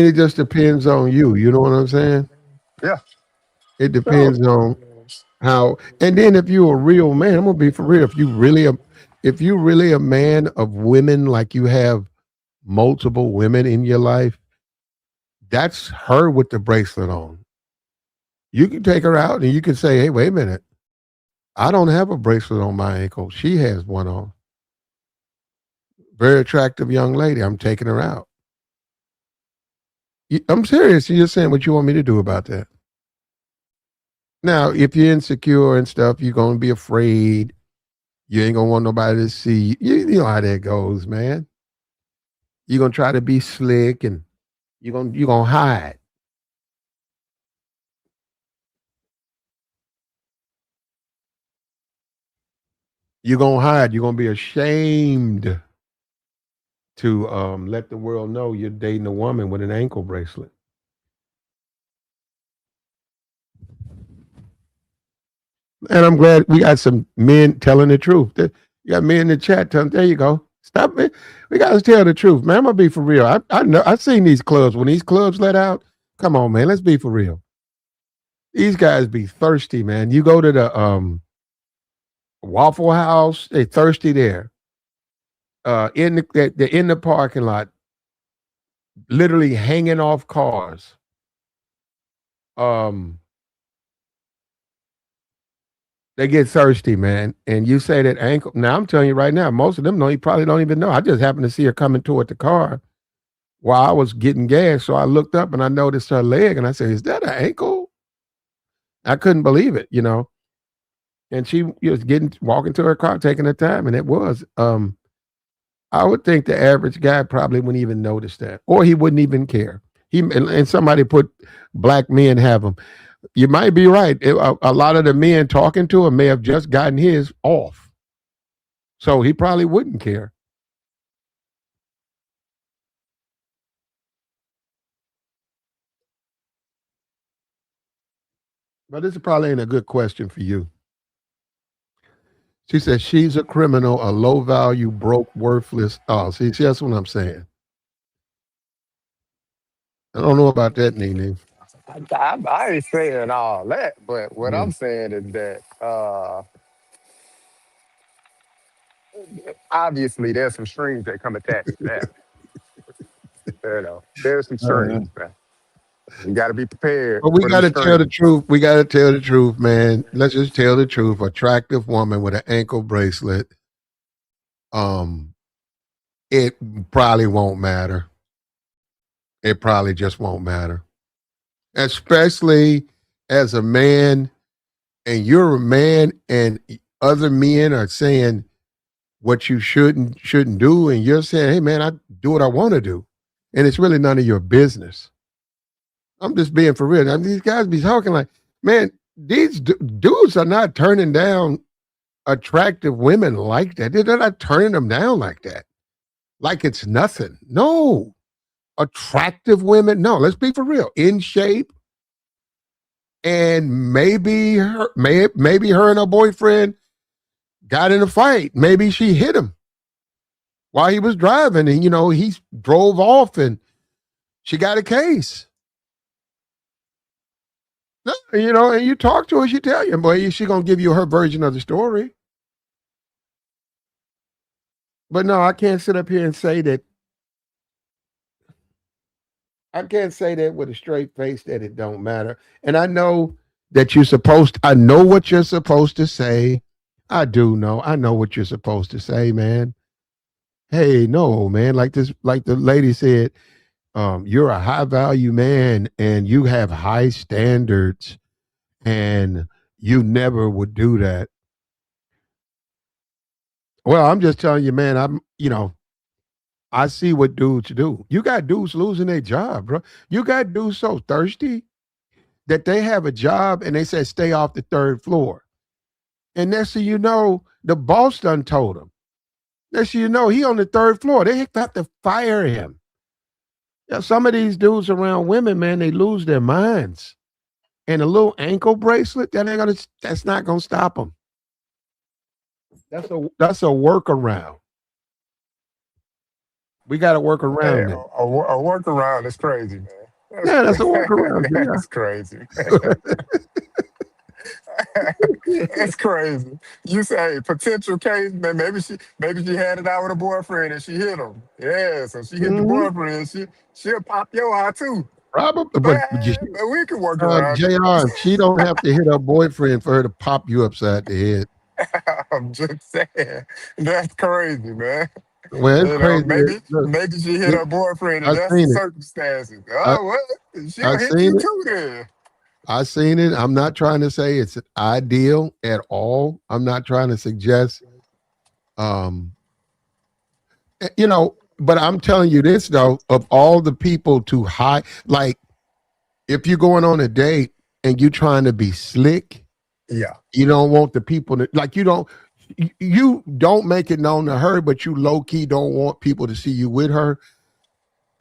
It just depends on you. You know what I'm saying? Yeah. It So, depends on how, and then if you're a real man, I'm gonna be for real. If you really a man of women, like you have multiple women in your life, that's her with the bracelet on. You can take her out and you can say, hey, wait a minute. I don't have a bracelet on my ankle. She has one on. Very attractive young lady. I'm taking her out. I'm serious. You're saying what you want me to do about that. Now, if you're insecure and stuff, you're gonna be afraid. You ain't gonna want nobody to see. You know how that goes, man. You're gonna try to be slick and you're gonna hide. You're gonna hide. You're gonna be ashamed to let the world know you're dating a woman with an ankle bracelet. And I'm glad we got some men telling the truth. You got men in the chat telling, there you go. Stop it. We got to tell the truth, man. I'm gonna be for real. I know I've seen these clubs. When these clubs let out, come on, man. Let's be for real. These guys be thirsty, man. You go to the Waffle House, they thirsty there. They're in the parking lot, literally hanging off cars. They get thirsty, man. And you say that ankle. Now I'm telling you right now, most of them know. You probably don't even know. I just happened to see her coming toward the car while I was getting gas. So I looked up and I noticed her leg, and I said, "Is that an ankle?" I couldn't believe it, you know. And she was walking to her car, taking her time, and it was. I would think the average guy probably wouldn't even notice that, or he wouldn't even care. And somebody put black men have them. You might be right. A lot of the men talking to him may have just gotten his off, so he probably wouldn't care. But this probably ain't a good question for you. She says she's a criminal, a low value, broke, worthless. Oh, see, that's what I'm saying. I don't know about that, Nene. I ain't saying all that, but what Yeah. I'm saying is that obviously there's some strings that come attached to that. You know, there's some Uh, strings, man. You got to be prepared but we for them got to tell the strings. truth. We got to tell the truth, man. Let's just tell the truth. Attractive woman with an ankle bracelet. Um, it probably won't matter. It probably just won't matter, especially as a man, and you're a man, and other men are saying what you shouldn't do, and you're saying, "Hey, man, I do what I want to do," and it's really none of your business. I'm just being for real. I mean, these guys be talking like, man, these dudes are not turning down attractive women like that. They're not turning them down like that, like it's nothing. No, attractive women. No, let's be for real. In shape, and maybe her and her boyfriend got in a fight. Maybe she hit him while he was driving, and he drove off, and she got a case. And you talk to her, she tell you, boy, she gonna give you her version of the story. But no, I can't sit up here and say that. I can't say that with a straight face that it don't matter. And I know that I know what you're supposed to say. I do know. I know what you're supposed to say, man. Hey, no, man. Like the lady said, you're a high value man and you have high standards and you never would do that. Well, I'm just telling you, man, I see what dudes do. You got dudes losing their job, bro. You got dudes so thirsty that they have a job and they say stay off the third floor. And next thing you know, the boss done told him. Next thing you know, he on the third floor. They have to fire him. Yeah, some of these dudes around women, man, they lose their minds. And a little ankle bracelet, that's not gonna stop them. That's a workaround. We got to work Hey, around it. a workaround is crazy, man. Yeah, that's a workaround. That's crazy. That's crazy. You say potential case, man. Maybe she had it out with a boyfriend and she hit him. Yeah, so she hit the Mhm. boyfriend. She'll pop your eye too. Probably, But, but but we can work around it. Jr. She don't have to hit her boyfriend for her to pop you upside the head. I'm just saying. That's crazy, man. Well, it's You know, crazy. Look, maybe she hit it, her boyfriend, and I that's the seen it. circumstances. I Oh well, I she'll hit you seen it. too then. I seen it. I'm not trying to say it's ideal at all. I'm not trying to suggest, um, but I'm telling you this though, of all the people to hide, like if you're going on a date and you trying to be slick, Yeah. you don't want the people to like you don't make it known to her, but you low key don't want people to see you with her.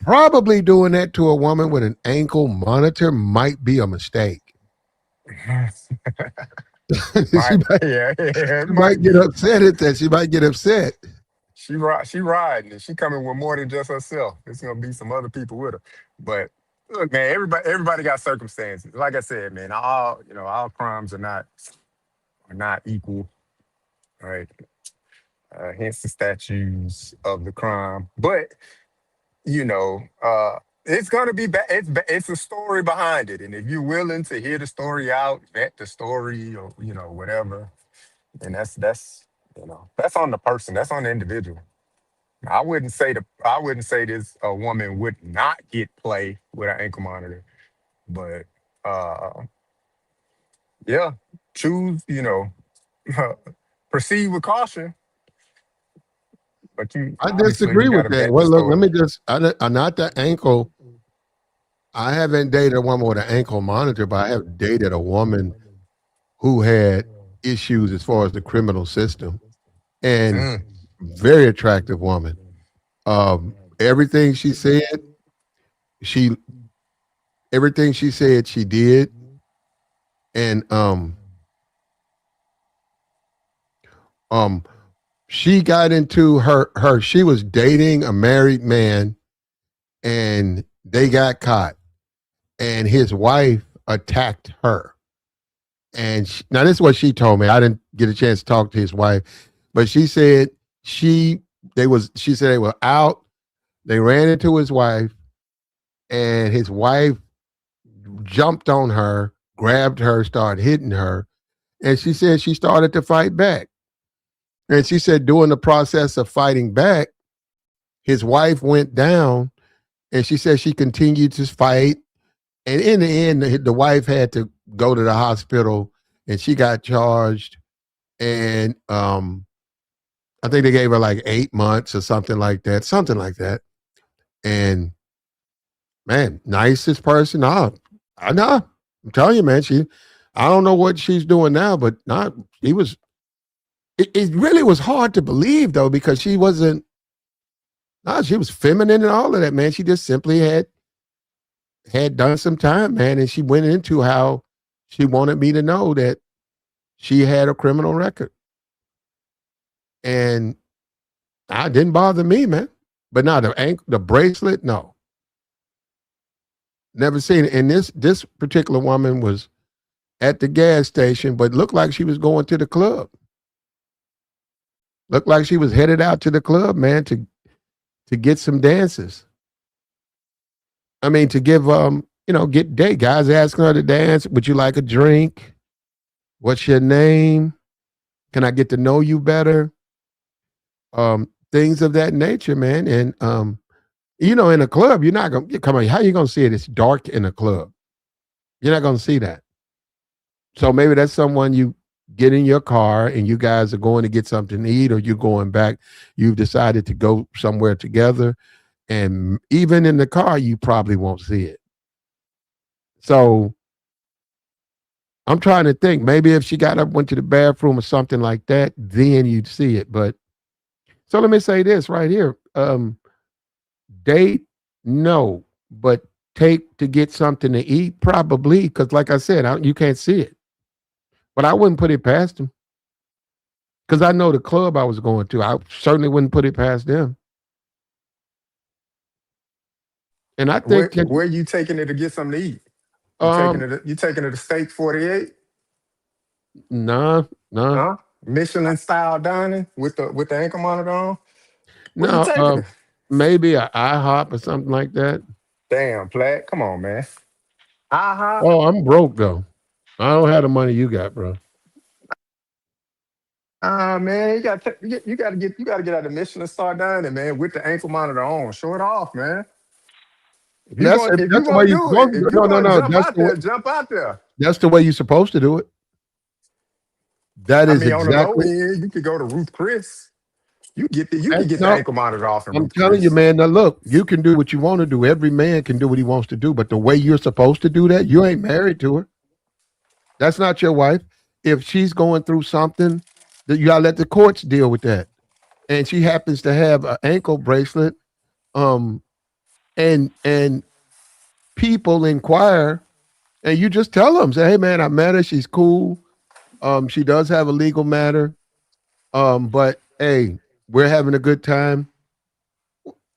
Probably doing that to a woman with an ankle monitor might be a mistake. she Might, might yeah, yeah, it she might might get be. upset at that. She might get upset. She riding, and she coming with more than just herself. It's gonna be some other people with her. But look, man, everybody got circumstances. Like I said, man, all crimes are not equal. Right. Hence the statues of the crime. But you know, it's gonna be it's a story behind it, and if you're willing to hear the story out, vet the story, or whatever, and that's on the person, that's on the individual. I wouldn't say this a woman would not get play with an ankle monitor, but uh, yeah, choose proceed with caution, but you I obviously you disagree got with to that. vet the Well, look, let story. me just, not the ankle. I haven't dated a woman with an ankle monitor, but I have dated a woman who had issues as far as the criminal system and Mm. very attractive woman. Everything she said, she everything she said she did. And um she got into she was dating a married man and they got caught and his wife attacked her. And now this is what she told me. I didn't get a chance to talk to his wife, but she said she said they were out. They ran into his wife, and his wife jumped on her, grabbed her, started hitting her, and she said she started to fight back. And she said during the process of fighting back, his wife went down, and she said she continued to fight. And in the end, the wife had to go to the hospital, and she got charged. And I think they gave her like 8 months or something like that, And man, nicest person. I know. I'm telling you, man. I don't know what she's doing now, but not. He was. It really was hard to believe though because she wasn't. No, she was feminine and all of that, man. She just simply had done some time, man, and she went into how she wanted me to know that she had a criminal record, and I didn't bother me, man. But now the bracelet, no, never seen it. And this particular woman was at the gas station, but looked like she was going to the club. Looked like she was headed out to the club, man, to get some dances. I mean, to give get date. Guys asking her to dance. Would you like a drink? What's your name? Can I get to know you better? Things of that nature, man. And in a club, you're not gonna come on. How you gonna see it? It's dark in a club. You're not gonna see that. So maybe that's someone you get in your car and you guys are going to get something to eat, or you're going back. You've decided to go somewhere together, and even in the car, you probably won't see it. So I'm trying to think. Maybe if she got up, went to the bathroom or something like that, then you'd see it. But so let me say this right here. Date, no, but take to get something to eat, probably, because like I said, you can't see it. But I wouldn't put it past him because I know the club I was going to. I certainly wouldn't put it past them. And I Where think where you taking it to get something to eat? um You taking it to Steak 48? nah, nah, Huh? Michelin style dining with the ankle monitor on? Where you no, taking it? maybe a IHOP or something like that. Damn, Platt. Come on, man. IHOP? Oh, I'm broke though. I don't have the money you got, bro. Man, you got to get out of the mission and start down there, man, with the ankle monitor on. Show it off, man. If you That's the way gonna you're do it, supposed to do if it. you No, no, gonna no. jump out there, jump out there. That's the way you're supposed to do it. That I is mean, on the low exactly. end, you could go to Ruth Chris. You can get the No, ankle monitor off in I'm Ruth telling you, Chris. man. Now look, you can do what you want to do. Every man can do what he wants to do, but the way you're supposed to do that, you ain't married to her. That's not your wife. If she's going through something, that you gotta let the courts deal with that. And she happens to have an ankle bracelet, um, and people inquire, and you just tell them, say, "Hey, man, I met her. She's cool. She does have a legal matter. But hey, we're having a good time."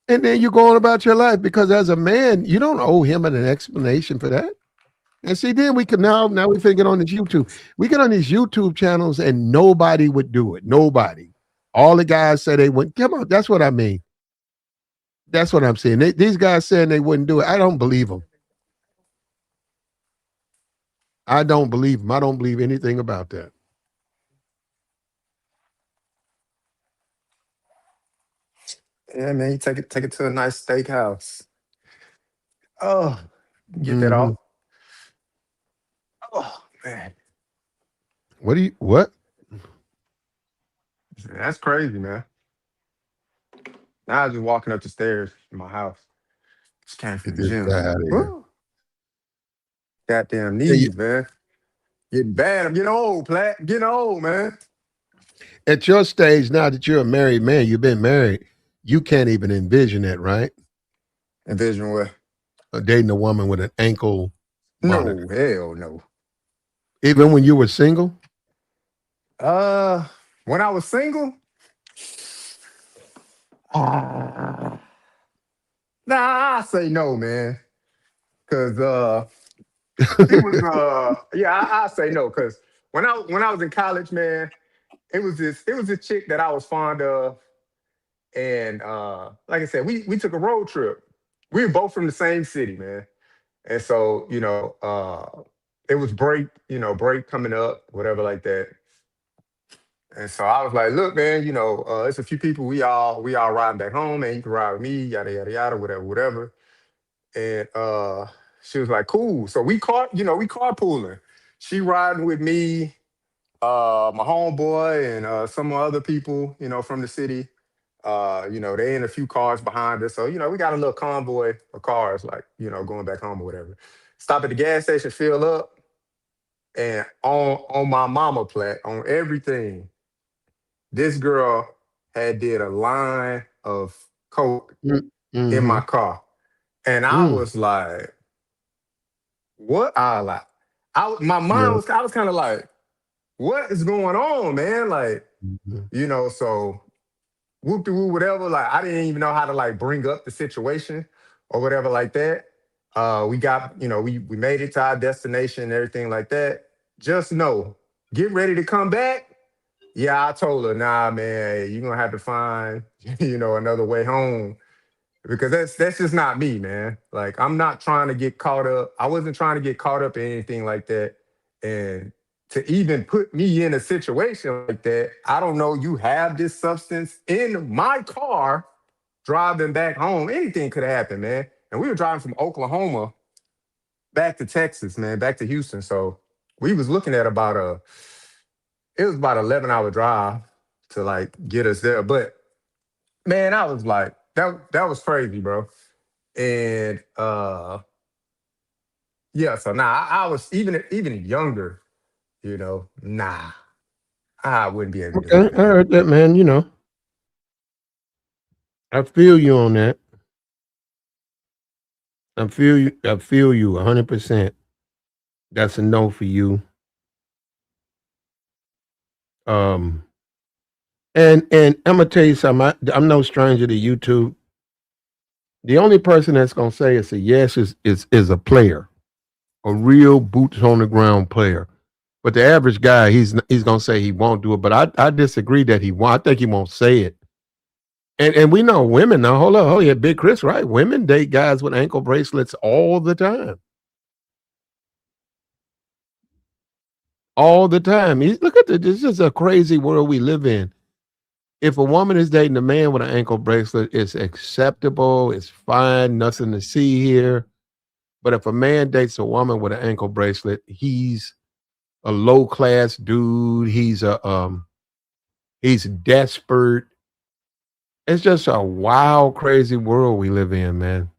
And then you go on about your life because as a man, you don't owe him an explanation for that. And see, then we can now we finna get on this YouTube. We get on these YouTube channels and nobody would do it. Nobody. All the guys say they wouldn't. Come on, that's what I mean. That's what I'm saying. These guys saying they wouldn't do it. I don't believe them. I don't believe them. I don't believe anything about that. Yeah, man, you take it to a nice steakhouse. Oh, get that Hmm. off. Oh man, What? that's crazy, man. Now I was just walking up the stairs in my house. Just came from Get the this gym. guy out of here. Woo. Goddamn Yeah, knees, man. Getting bad. I'm getting old, Platt. I'm getting old, man. at your stage, now that you're a married man, you've been married, you can't even envision that, right? Envision what? Dating a woman with an ankle monitor. No, hell no. Even when you were single? Uh, when I was single, nah, I say no, man. Cause it was yeah, I say no. Cause when I was in college, man, it was this chick that I was fond of. And like I said, we took a road trip. We were both from the same city, man. And so, it was break, break coming up, whatever like that. And so I was like, look, man, it's a few people we all riding back home, man. You can ride with me, yada yada yada, whatever, whatever. And she was like, cool. So we carpooling. She riding with me, my homeboy, and some other people, from the city. They in a few cars behind us. So, we got a little convoy of cars, like, going back home or whatever. Stop at the gas station, fill up, and on my mama plat, on everything, this girl had did a line of coke in Mm-hmm. my car. And I Mm. was like, what? My mind Yeah. was, I was kind of like, what is going on, man? Like, Mhm. so whoop de woo, whatever. Like, I didn't even know how to like bring up the situation or whatever like that. We got, we made it to our destination and everything like that. Just know, get ready to come back. Yeah, I told her, nah, man, you're gonna have to find, another way home. Because that's just not me, man. Like, I'm not trying to get caught up. I wasn't trying to get caught up in anything like that. And to even put me in a situation like that, I don't know, you have this substance in my car driving back home. Anything could have happened, man. And we were driving from Oklahoma back to Texas, man, back to Houston. So we was looking at it was about 11-hour drive to like get us there. But man, I was like, that was crazy, bro. And yeah, so nah, I was even younger, nah, I wouldn't be able to do Okay, it, I man. heard that, man. I feel you on that. I feel you. I feel you 100%. That's a no for you. Um, and I'm gonna tell you something. I'm no stranger to YouTube. The only person that's gonna say it's a yes is a player, a real boots on the ground player. But the average guy, he's gonna say he won't do it. But I disagree that he won't. I think he won't say it. And we know women now. Hold on, oh yeah, Big Chris, right? Women date guys with ankle bracelets all the time. All the time. Look at this is a crazy world we live in. If a woman is dating a man with an ankle bracelet, it's acceptable, it's fine, nothing to see here. But if a man dates a woman with an ankle bracelet, he's a low class dude. He's desperate. It's just a wild, crazy world we live in, man.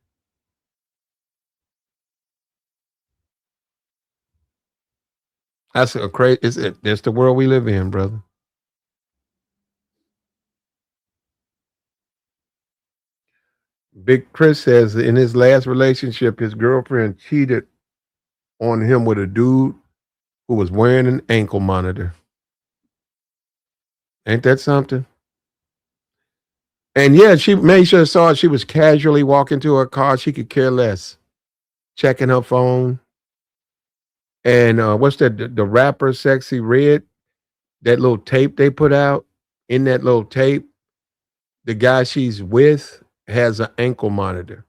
That's a crazy. It's the world we live in, brother. Big Chris says in his last relationship, his girlfriend cheated on him with a dude who was wearing an ankle monitor. Ain't that something? And yeah, she made sure saw it. She was casually walking to her car. She could care less, checking her phone. And what's that? The rapper Sexy Red, that little tape they put out. In that little tape, the guy she's with has an ankle monitor.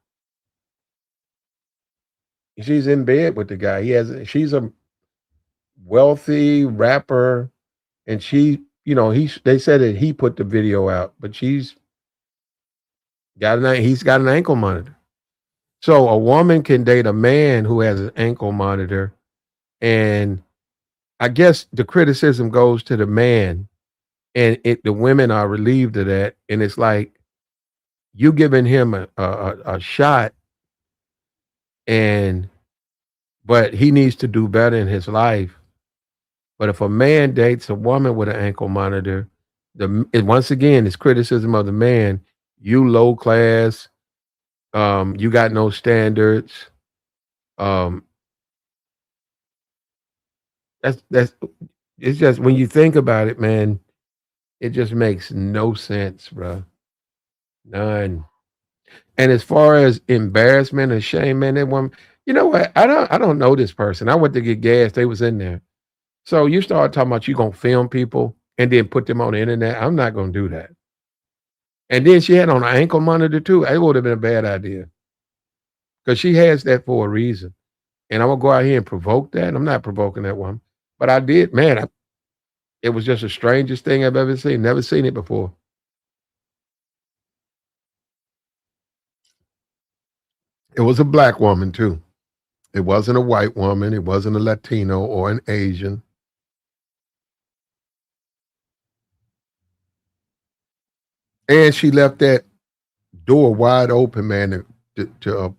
She's in bed with the guy. She's a wealthy rapper, and they said that he put the video out, but he's got an ankle monitor. So a woman can date a man who has an ankle monitor, and I guess the criticism goes to the man, and the women are relieved of that, and it's like you giving him a shot, but he needs to do better in his life. But if a man dates a woman with an ankle monitor, once again, it's criticism of the man. You low class, you got no standards. That's it's just when you think about it, man, it just makes no sense, bro. None. And as far as embarrassment and shame, man, that woman, you know what? I don't know this person. I went to get gas, they was in there. So you start talking about you gonna film people and then put them on the internet. I'm not gonna do that. And then she had on an ankle monitor too. It would have been a bad idea. Because she has that for a reason. And I'm gonna go out here and provoke that. I'm not provoking that one. But I did, man. It was just the strangest thing I've ever seen. Never seen it before. It was a black woman too. It wasn't a white woman. It wasn't a Latino or an Asian. And she left that door wide open, man, to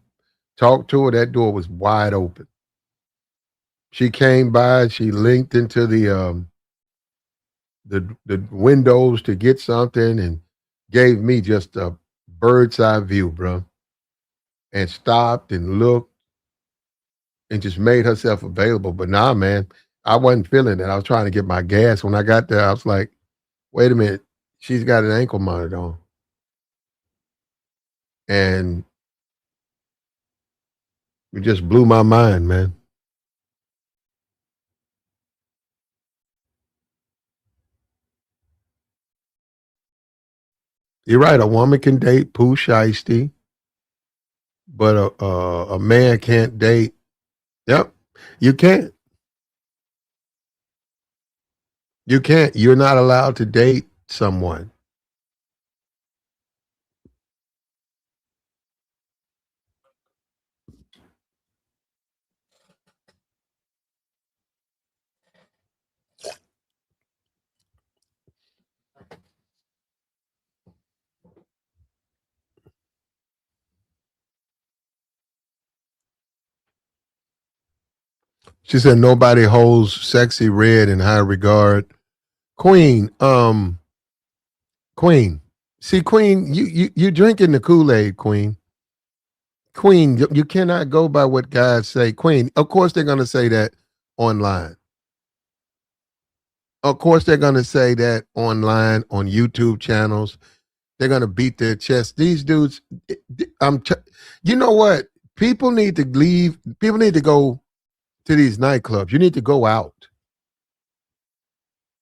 talk to her. That door was wide open. She came by. She linked into the windows to get something and gave me just a bird's eye view, bro. And stopped and looked and just made herself available. But nah, man, I wasn't feeling it. I was trying to get my gas. When I got there, I was like, wait a minute, she's got an ankle monitor on. And it just blew my mind, man. You're right. A woman can date Pooh Shiesty, but a man can't date. Yep, you can't. You can't. You're not allowed to date someone. She said nobody holds Sexy Red in high regard. Queen, Queen. See, Queen, you drinking the Kool-Aid, Queen. Queen, you cannot go by what guys say. Queen, of course they're gonna say that online. Of course they're gonna say that online on YouTube channels. They're gonna beat their chest. These dudes, you know what? People need to leave. People need to go to these nightclubs. You need to go out.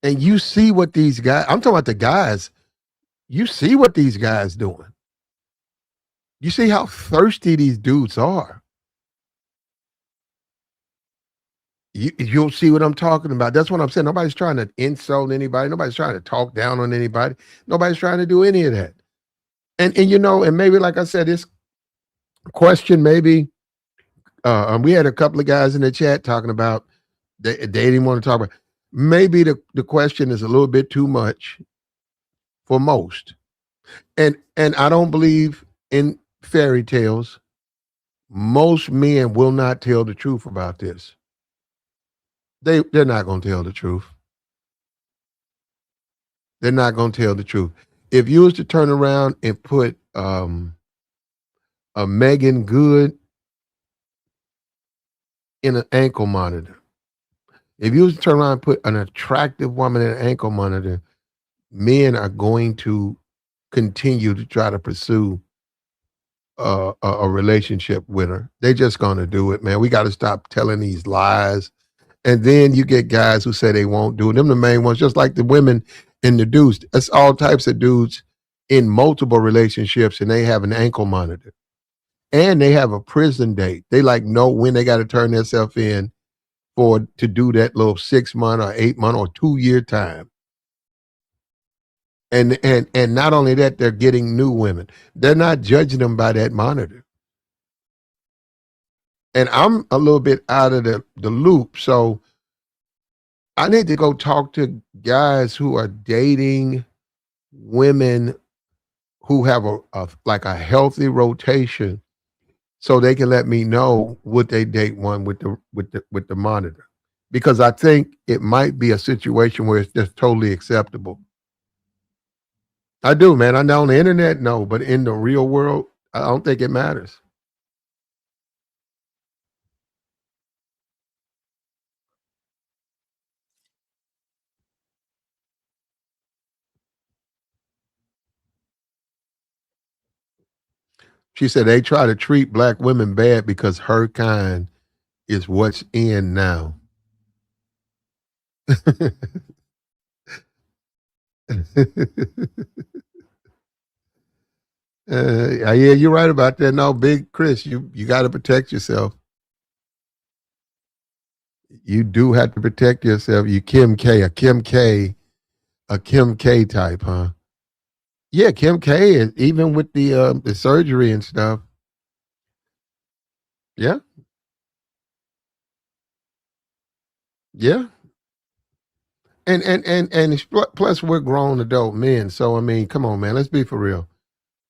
And you see what these guys, I'm talking about the guys, you see what these guys doing. You see how thirsty these dudes are. You'll see what I'm talking about. That's what I'm saying. Nobody's trying to insult anybody. Nobody's trying to talk down on anybody. Nobody's trying to do any of that. And you know, and maybe like I said, this question maybe we had a couple of guys in the chat talking about they didn't want to talk about. Maybe the question is a little bit too much for most. And I don't believe in fairy tales. Most men will not tell the truth about this. They're not going to tell the truth. They're not going to tell the truth. If you was to turn around and put a Megan Good in an ankle monitor, if you was to turn around and put an attractive woman in an ankle monitor, men are going to continue to try to pursue a relationship with her. They're just going to do it, man. We got to stop telling these lies. And then you get guys who say they won't do it. Them the main ones, just like the women and the dudes. It's all types of dudes in multiple relationships, and they have an ankle monitor. And they have a prison date. They like know when they got to turn themselves in to do that little 6 month or 8 month or 2 year time. And not only that, they're getting new women. They're not judging them by that monitor. And I'm a little bit out of the loop. So I need to go talk to guys who are dating women who have a healthy rotation, so they can let me know would they date one with the monitor. Because I think it might be a situation where it's just totally acceptable. I do, man. I know on the internet, no, but in the real world, I don't think it matters. She said they try to treat black women bad because her kind is what's in now. Yeah, you're right about that. No, Big Chris, you got to protect yourself. You do have to protect yourself. You a Kim K type, huh? Yeah, Kim K is even with the surgery and stuff. Yeah, yeah. And plus we're grown adult men. So I mean, come on, man, let's be for real.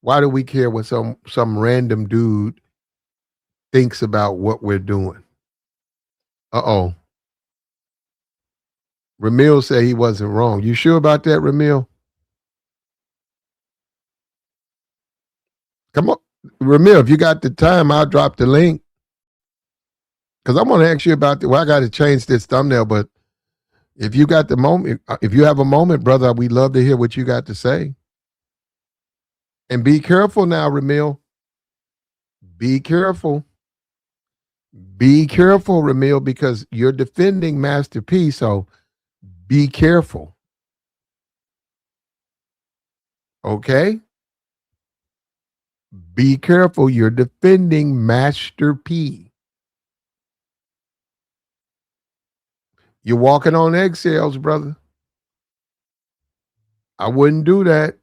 Why do we care what some random dude thinks about what we're doing? Uh-oh. Ramil said he wasn't wrong. You sure about that, Ramil? Come on. Ramil, if you got the time, I'll drop the link. Because I want to ask you about I got to change this thumbnail, but if you got the moment, if you have a moment, brother, we'd love to hear what you got to say. And be careful now, Ramil. Be careful. Be careful, Ramil, because you're defending Master P, so be careful. Okay? Be careful. You're defending Master P. You're walking on eggshells, brother. I wouldn't do that.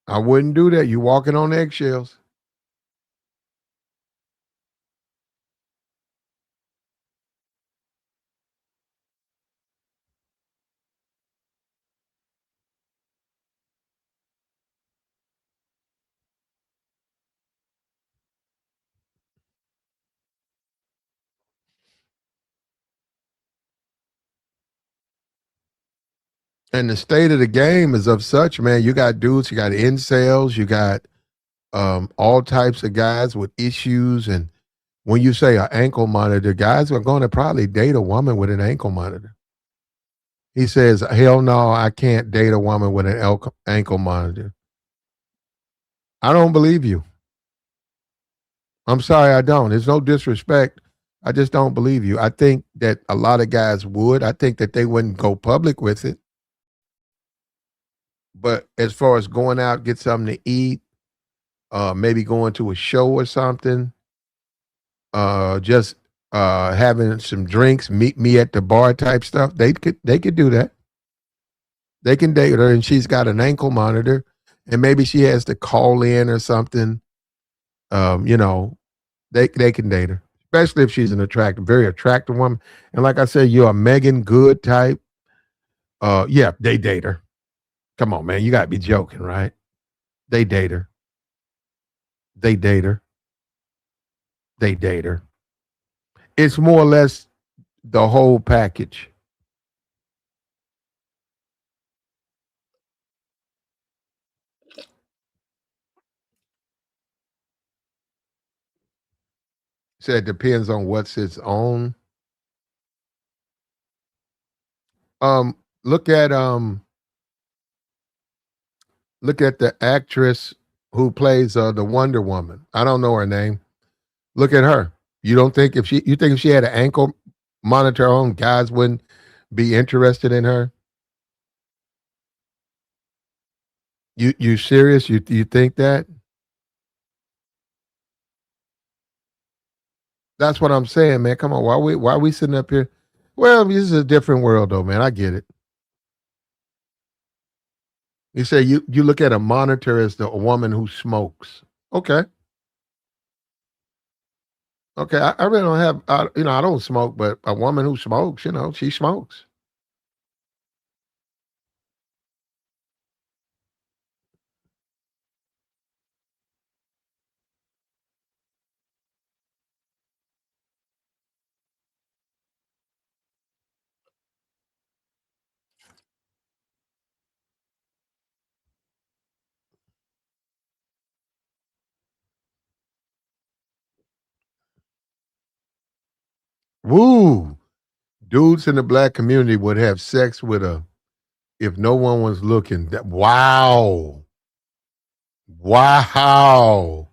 I wouldn't do that. You're walking on eggshells. And the state of the game is of such, man. You got dudes, you got incels, you got all types of guys with issues. And when you say an ankle monitor, guys are going to probably date a woman with an ankle monitor. He says, hell no, I can't date a woman with an ankle monitor. I don't believe you. I'm sorry, I don't. There's no disrespect. I just don't believe you. I think that a lot of guys would. I think that they wouldn't go public with it. But as far as going out, get something to eat, maybe going to a show or something, just having some drinks, meet me at the bar type stuff. They could do that. They can date her, and she's got an ankle monitor, and maybe she has to call in or something. You know, they can date her, especially if she's an very attractive woman. And like I said, you're a Megan Good type. Yeah, they date her. Come on, man, you got to be joking, right? They date her. They date her. They date her. It's more or less the whole package. So it depends on what's its own. Um, look at the actress who plays the Wonder Woman. I don't know her name. Look at her. You don't think if she had an ankle monitor on, guys wouldn't be interested in her? You serious? You think that? That's what I'm saying, man. Come on, why we sitting up here? Well, this is a different world, though, man. I get it. You say you look at a monitor as a woman who smokes. Okay, okay. I really don't have. I don't smoke, but a woman who smokes, she smokes. Woo! Dudes in the black community would have sex with a if no one was looking. Wow, wow,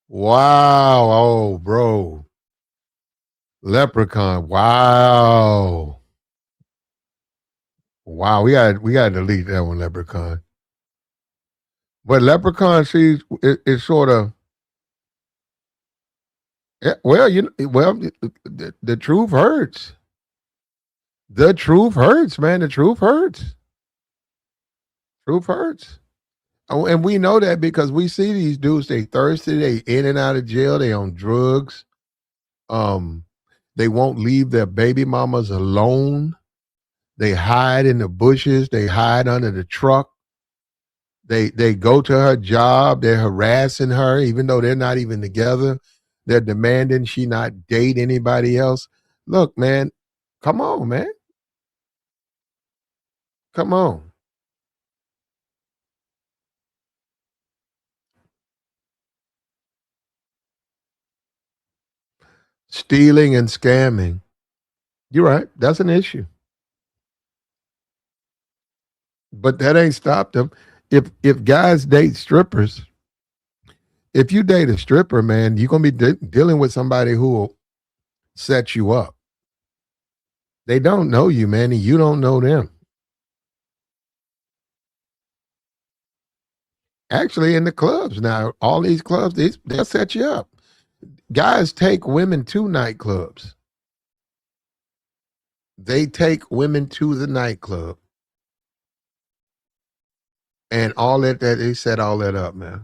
wow. Oh, bro, leprechaun. Wow, wow. We got to delete that one, leprechaun. But leprechaun, she's it's sort of yeah, well, the truth hurts. The truth hurts, man. The truth hurts. Truth hurts. Oh, and we know that because we see these dudes. They thirsty. They in and out of jail. They on drugs. Um, they won't leave their baby mamas alone. They hide in the bushes. They hide under the truck. They go to her job. They're harassing her, even though they're not even together. They're demanding she not date anybody else. Look, man, come on, man. Come on. Stealing and scamming. You're right. That's an issue. But that ain't stopped them. If guys date strippers, if you date a stripper, man, you're gonna be dealing with somebody who will set you up. They don't know you, man, and you don't know them. Actually, in the clubs now, all these clubs, they'll set you up. Guys take women to nightclubs. They take women to the nightclub, and all that they set all that up, man.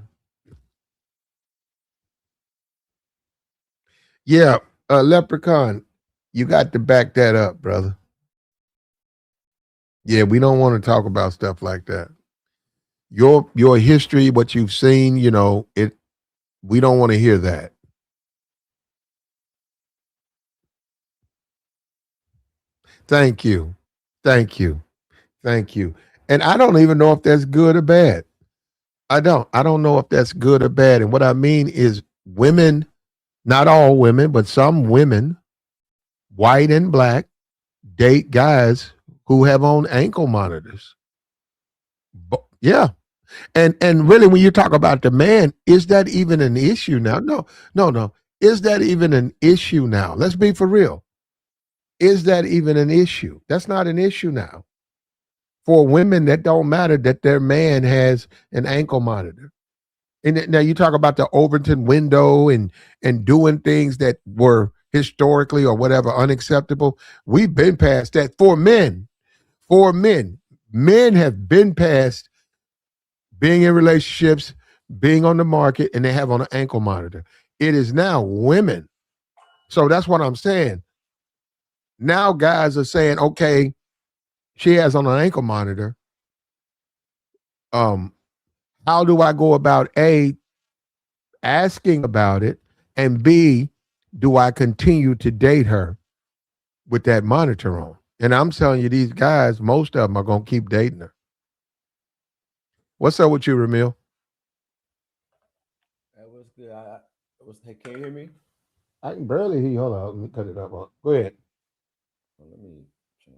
Yeah, Leprechaun, you got to back that up, brother. Yeah, we don't want to talk about stuff like that. Your history, what you've seen, it. We don't want to hear that. Thank you, thank you, thank you. And I don't even know if that's good or bad. I don't. I don't know if that's good or bad. And what I mean is, women, not all women, but some women, white and black, date guys who have on ankle monitors. Yeah, and really, when you talk about the man, is that even an issue now? No, no, no. Is that even an issue now? Let's be for real. Is that even an issue? That's not an issue now. For women, that don't matter that their man has an ankle monitor. And now you talk about the Overton window and doing things that were historically or whatever unacceptable. We've been past that for men. For men. Men have been past being in relationships, being on the market, and they have on an ankle monitor. It is now women. So that's what I'm saying. Now guys are saying, okay, she has on an ankle monitor. How do I go about A, asking about it, and B, do I continue to date her with that monitor on? And I'm telling you, these guys, most of them are gonna keep dating her. What's up with you, Ramil? That was good. Hey, can you hear me? I can barely hear you. Hold on, let me cut it up. Go ahead. Let me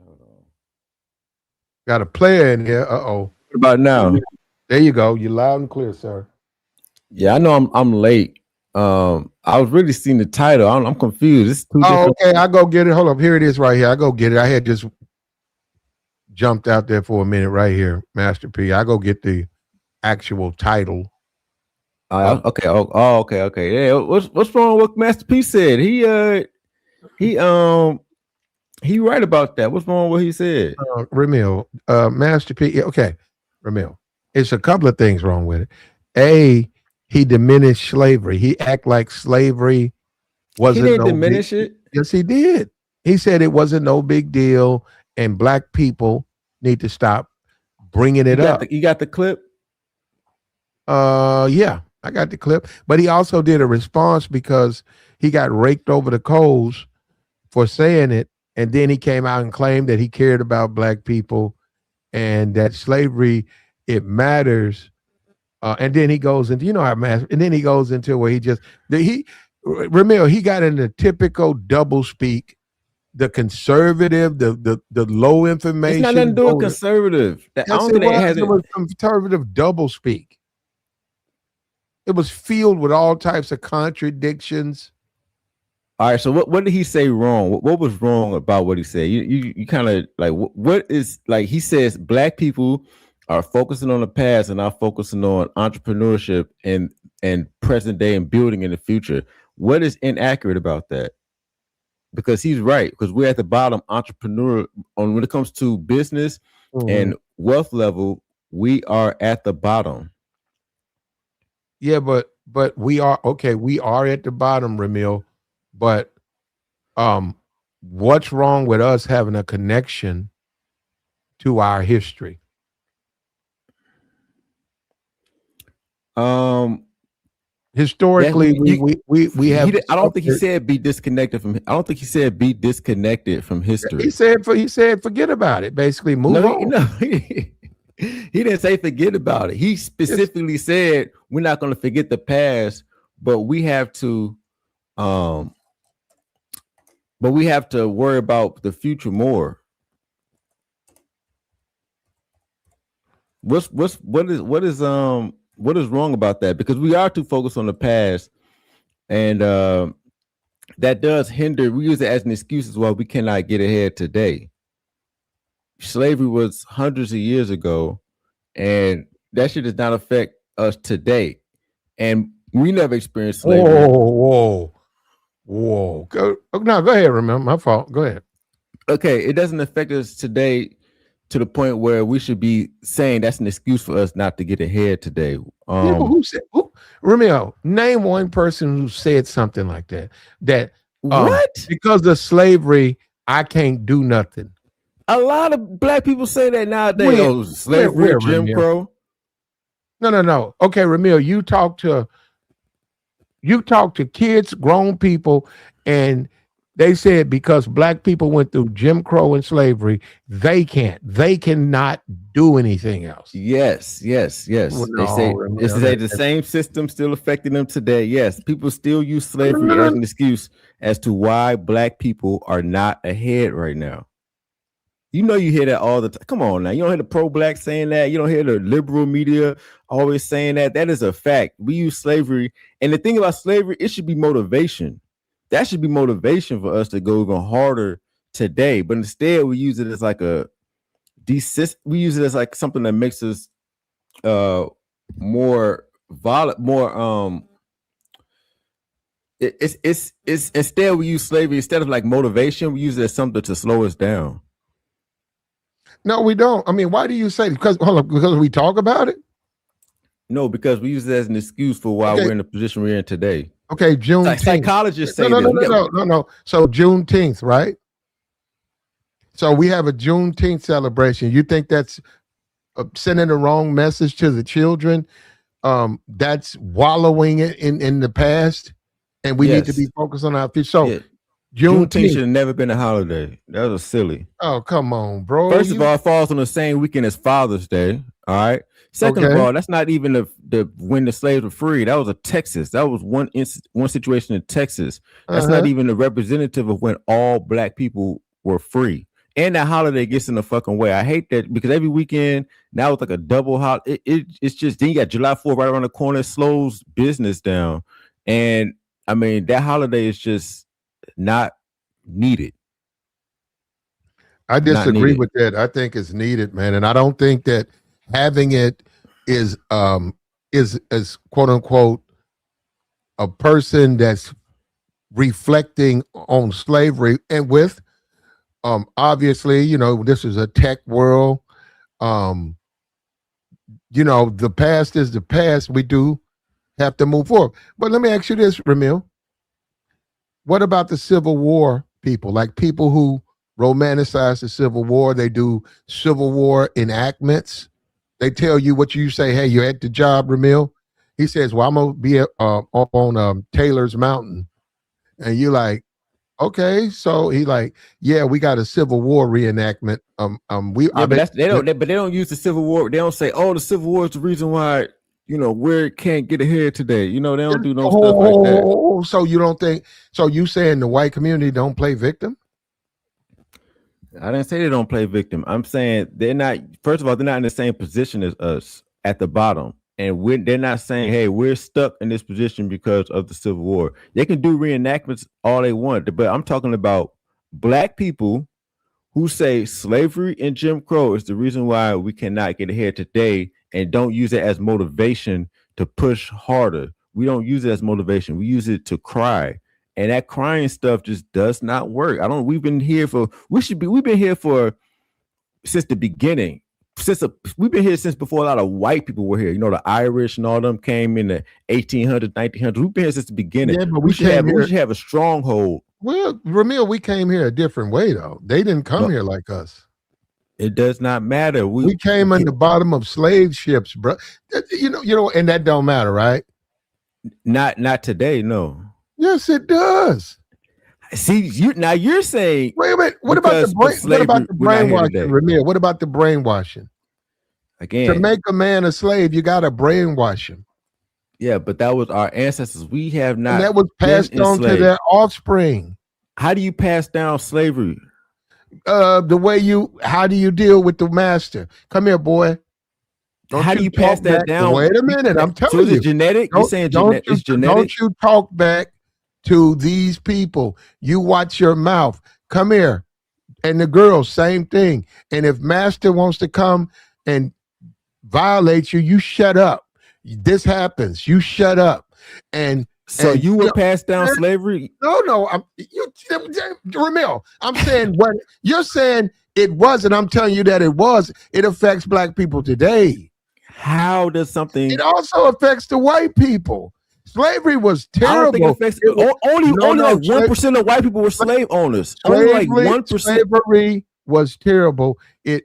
hold on. Got a player in here. What about now? There you go. You're loud and clear, sir. Yeah, I know I'm late. I was really seeing the title. I'm confused. It's two different. Okay. I go get it. Hold up. Here it is right here. I go get it. I had just jumped out there for a minute right here, Master P. I go get the actual title. Okay. Okay. Yeah. What's wrong with what Master P said? He right about that. What's wrong with what he said? Ramil, Master P. Okay, Ramil. It's a couple of things wrong with it. A, he diminished slavery. He act like slavery wasn't. He didn't diminish it. Yes, he did. He said it wasn't no big deal, and black people need to stop bringing it up. You got the clip? Yeah, I got the clip. But he also did a response because he got raked over the coals for saying it. And then he came out and claimed that he cared about black people and that slavery, it matters. And then he goes into, how and then he goes into where Ramil, he got in the typical double speak, the conservative, the low information. It's not nothing to do with conservative. It was conservative double speak. It was filled with all types of contradictions. All right, so what did he say wrong? What was wrong about what he said? You kind of like what is like he says black people are focusing on the past and not focusing on entrepreneurship and present day and building in the future. What is inaccurate about that? Because he's right, because we're at the bottom when it comes to business and wealth level, we are at the bottom. Yeah, but we are at the bottom, Ramil. But what's wrong with us having a connection to our history? Historically, we have. I don't think he said be disconnected from. I don't think he said be disconnected from history. He said forget about it. Basically, move on. He didn't say forget about it. He specifically said we're not going to forget the past, but we have to. But we have to worry about the future more. What is wrong about that? Because we are too focused on the past, and that does hinder. We use it as an excuse as well. We cannot get ahead today. Slavery was hundreds of years ago, and that shit does not affect us today. And we never experienced slavery. Whoa. Go ahead, remember. My fault. Go ahead. Okay, it doesn't affect us today to the point where we should be saying that's an excuse for us not to get ahead today. Romeo, name one person who said something like that. What? Because of slavery, I can't do nothing. A lot of black people say that nowadays. Slavery, Jim Crow. No. Okay, Ramil, you talk to kids, grown people, and they said because black people went through Jim Crow and slavery, they cannot do anything else. Yes. Well, they say the same system still affecting them today. Yes, people still use slavery as an excuse as to why black people are not ahead right now. You hear that all the time. Come on now. You don't hear the pro-black saying that. You don't hear the liberal media always saying that. That is a fact. We use slavery. And the thing about slavery, it should be motivation. That should be motivation for us to go even harder today. But instead, we use it as like we use it as like something that makes us more violent, more it's instead we use slavery instead of like motivation, we use it as something to slow us down. No, we don't. I mean, why do you say because we talk about it? No, because we use it as an excuse for why we're in the position we're in today. Okay, Juneteenth. Psychologists say no. So Juneteenth, right? So we have a Juneteenth celebration. You think that's sending the wrong message to the children? That's wallowing in the past, and we need to be focused on our future. So Juneteenth should have never been a holiday. That was silly. Oh, come on, bro. First of all, it falls on the same weekend as Father's Day. All right. Second of all, that's not even the when the slaves were free. That was Texas. That was one situation in Texas. That's not even a representative of when all black people were free. And that holiday gets in the fucking way. I hate that because every weekend now it's like a double holiday. It's just then you got July 4th right around the corner. It slows business down. And I mean, that holiday is just not needed. I disagree with that. I think it's needed, man. And I don't think that having it is quote unquote a person that's reflecting on slavery and with obviously, you know, this is a tech world. You know, the past is the past. We do have to move forward. But let me ask you this, Ramil. What about the Civil War people? Like people who romanticize the Civil War, they do Civil War enactments. They tell you what you say, hey, you're at the job, Ramil. He says, well, I'm going to be on Taylor's Mountain. And you like, okay. So he like, yeah, we got a Civil War reenactment. But they don't use the Civil War. They don't say, oh, the Civil War is the reason why, you know, we can't get ahead today. You know, they don't do no stuff like that. So you don't think, so you saying the white community don't play victim? I didn't say they don't play victim. I'm saying they're not, first of all, they're not in the same position as us at the bottom. And they're not saying, hey, we're stuck in this position because of the Civil War. They can do reenactments all they want, but I'm talking about black people who say slavery and Jim Crow is the reason why we cannot get ahead today and don't use it as motivation to push harder. We don't use it as motivation. We use it to cry. And that crying stuff just does not work. We've been here since the beginning. We've been here since before a lot of white people were here. You know, the Irish and all them came in the 1800s, 1900s. We've been here since the beginning. Yeah, but we should have a stronghold. Well, Ramil, we came here a different way, though. They didn't come here like us. It does not matter. We came in the bottom of slave ships, bro. You know, and that don't matter, right? Not today, no. Yes, it does. See, you're saying. Wait a minute. What about the brainwashing, Ramil? What about the brainwashing? Again, to make a man a slave, you got to brainwash him. Yeah, but that was our ancestors. We have not. And that was passed on to their offspring. How do you pass down slavery? How do you deal with the master? Come here, boy. How do you pass that down? Wait a minute. I'm telling you. Is it genetic? You're saying it's genetic? Don't you talk back to these people. You watch your mouth. Come here. And the girls, same thing. And if master wants to come and violate you, you shut up. This happens. You shut up. And you will pass down slavery? No. Ramil, I'm saying what you're saying it wasn't. I'm telling you that it was. It affects black people today. How does something? It also affects the white people. Slavery was terrible. I don't think it affects only like 1% of white people were slave owners. Only like 1%. Slavery was terrible. It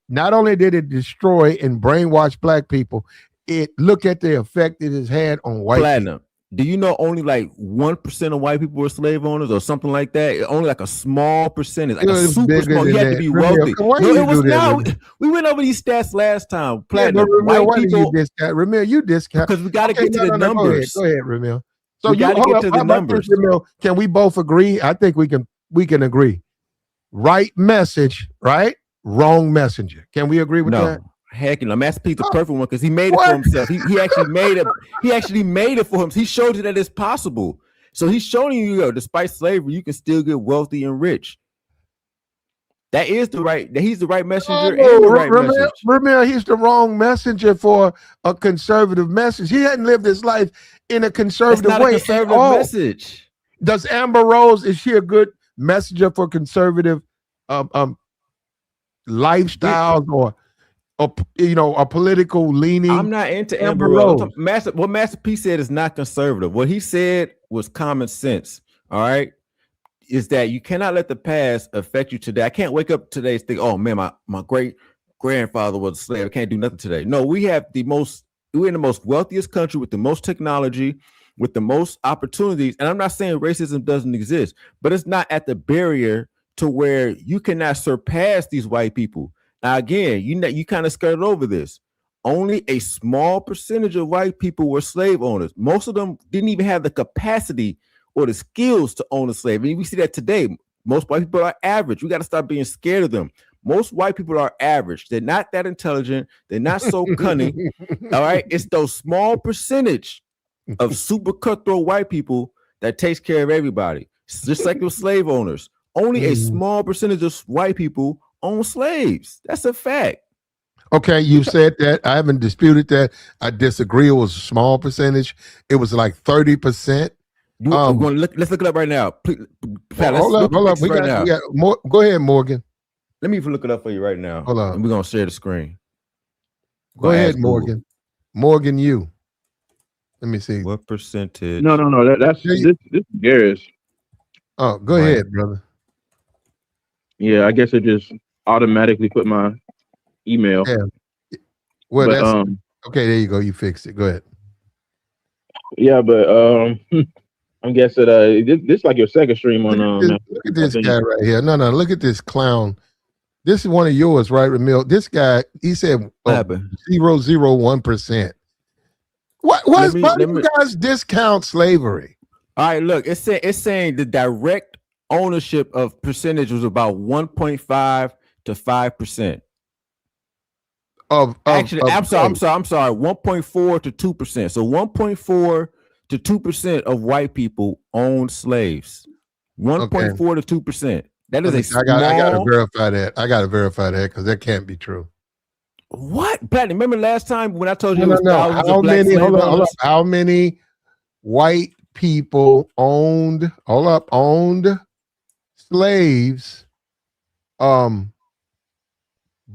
not only did it destroy and brainwash black people, it look at the effect it has had on white people. Do you know only like 1% of white people were slave owners or something like that? Only like a small percentage, like a super small. You had to be wealthy. We went over these stats last time. Platinum. Ramil, you discount because we got to get to the numbers. Go ahead, Ramil. So you got to get to the numbers. Ramil, can we both agree? I think we can agree. Right message, right? Wrong messenger. Can we agree with that? Heck, Master P's the perfect one because he made it for himself. He actually made it. He actually made it for him. He showed you that it's possible. So he's showing you, despite slavery, you can still get wealthy and rich. That is the right. He's the right messenger Oh, and the right message. Remember, he's the wrong messenger for a conservative message. He hadn't lived his life in a conservative That's not way. a conservative message. Does Amber Rose, is she a good messenger for conservative lifestyles or a political leaning? I'm not into Amber Rose. What Master P said is not conservative. What he said was common sense. All right. Is that you cannot let the past affect you today. I can't wake up today and think, oh man, my great grandfather was a slave. I can't do nothing today. No, we're in the most wealthiest country with the most technology, with the most opportunities. And I'm not saying racism doesn't exist, but it's not at the barrier to where you cannot surpass these white people. Now, again, you kind of skirted over this. Only a small percentage of white people were slave owners. Most of them didn't even have the capacity or the skills to own a slave. And we see that today. Most white people are average. We got to start being scared of them. Most white people are average. They're not that intelligent. They're not so cunning. All right. It's those small percentage of super cutthroat white people that takes care of everybody. It's just like those slave owners. Only a small percentage of white people own slaves. That's a fact. Okay, you said that. I haven't disputed that. I disagree. It was a small percentage. It was like 30%. Let's look it up right now. Please, hold up. We got more. Go ahead, Morgan. Let me look it up for you right now. Hold on. And we're gonna share the screen. Go ahead, Morgan. Google. Morgan, you. Let me see. What percentage? No. That's this Garris. Oh, go ahead, brother. Yeah, I guess it just automatically put my email. Yeah. Well, that's okay. There you go. You fixed it. Go ahead. Yeah, but I'm guessing this is like your second stream on. Look at this guy right here. No, look at this clown. This is one of yours, right, Ramil? This guy, he said 0.001%. Why do you guys discount slavery? All right, look, it's saying the direct ownership of percentage was about 1.5 to 5%. I'm sorry, 1.4 to 2%. So 1.4 to 2% of white people own slaves. 1.4 to 2%. That is I gotta verify that. I gotta verify that because that can't be true. What? Platinum, remember last time when I told you how many white people owned slaves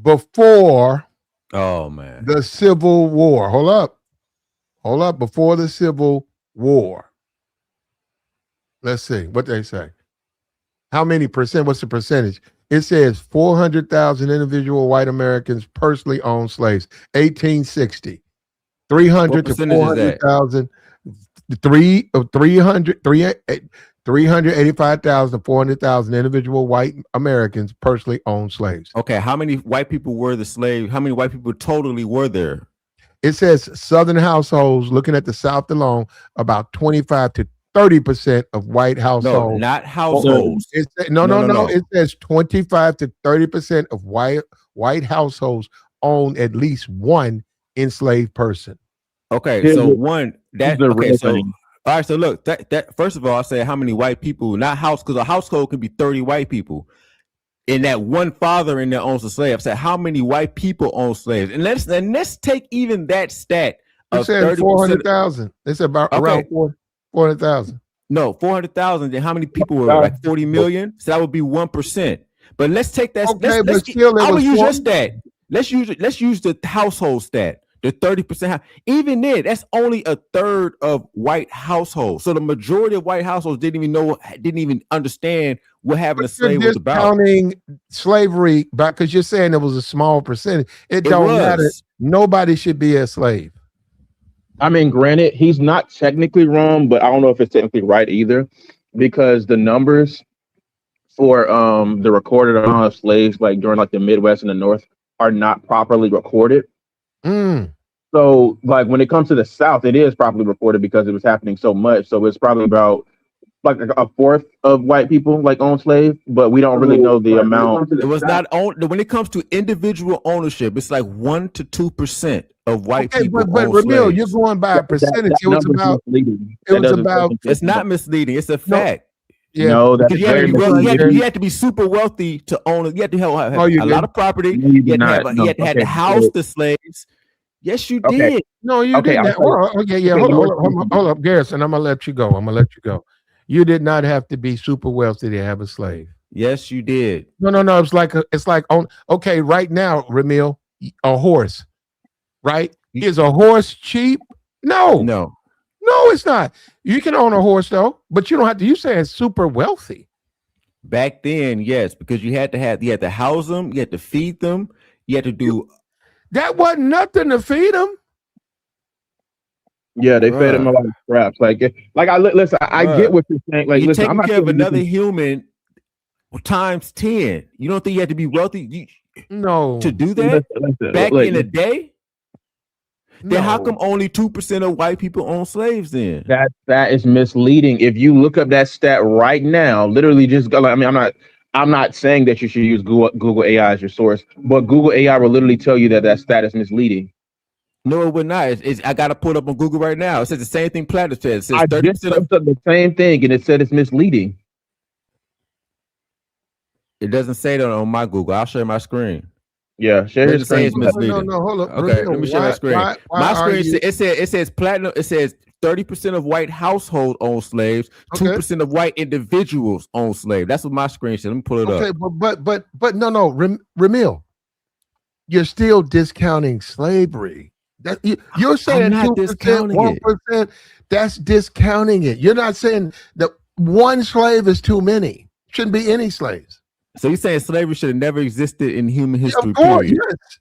before the Civil War? Hold up, before the Civil War. Let's see what they say. How many percent? What's the percentage? It says 400,000 individual white Americans personally owned slaves. 1860, 300 to 400,000. 385,000 to 400,000 individual white Americans personally owned slaves. Okay, how many white people were the slaves? How many white people totally were there? It says Southern households, looking at the South alone, about 25 to 30% of white households. No, not households. No. It says 25 to 30% of white households own at least one enslaved person. Okay, so one that okay, so all right, so look, that first of all, I say how many white people, not house, because a household could be 30 white people. And that one father in there owns a slave. I said, how many white people own slaves? And let's take even that stat of 400,000. It's about around 400,000. No, 400,000. Then how many people were like 40 million? So that would be 1%. But let's take that. Okay, but still, I will use your stat. Let's use the household stat. The 30%. Even then, that's only a third of white households. So the majority of white households didn't even understand what having a slave was about. Counting slavery back because you're saying it was a small percentage. It don't matter. Nobody should be a slave. I mean, granted, he's not technically wrong, but I don't know if it's technically right either, because the numbers for the recorded amount of slaves, like during like the Midwest and the North, are not properly recorded. So, like when it comes to the South, it is properly recorded because it was happening so much. So it's probably about like a fourth of white people like own slaves, but we don't really know the amount. It was not owned when it comes to individual ownership. It's like 1 to 2% of white people. But Ramil, you're going by a percentage. It was about. It's not misleading. It's a fact. Yeah, No, that Because is very misleading. you had to be super wealthy to own it. You had to have No, you a lot didn't. of property. No, you You did had to not. have No. you had to have the Okay. house the slaves. Yes, you Okay. did. No, you Okay. didn't. I'll tell you. Well, okay, yeah. Okay, Hold up, Garrison. I'm gonna let you go. You did not have to be super wealthy to have a slave. Yes, you did. No. It's like on. Okay, right now, Ramil, a horse, right? Is a horse cheap? No, No. it's not. You can own a horse though, but you don't have to. You say it's super wealthy. Back then, yes, because you had to house them, you had to feed them, you had to do. That wasn't nothing to feed them. Yeah, they fed him a lot of scraps. Like I get what you're saying. Like, you're listen, I'm taking not care of saying another this is- human times 10. You don't think you had to be wealthy No, to do that back in the day? Then how come only 2% of white people own slaves then? That is misleading. If you look up that stat right now, literally just go. I mean, I'm not saying that you should use Google AI as your source, but Google AI will literally tell you that stat is misleading. No, it would not. I got to pull it up on Google right now. It says the same thing Platter said. It says I just 30% of the same thing, and it said it's misleading. it doesn't say that on my Google. I'll share my screen. Yeah, share It his doesn't say screen. it's misleading. No, hold up. Okay, Ramil, let me share my screen. My screen you... it says platinum. It says 30% of white households own slaves. 2% of white individuals own slaves. That's what my screen said. Let me pull it up. Okay, but no, Ramil, you're still discounting slavery. You're saying 2%, 1%. That's discounting it. You're not saying that one slave is too many. Shouldn't be any slaves. So you're saying slavery should have never existed in human history? Of course, period. yes.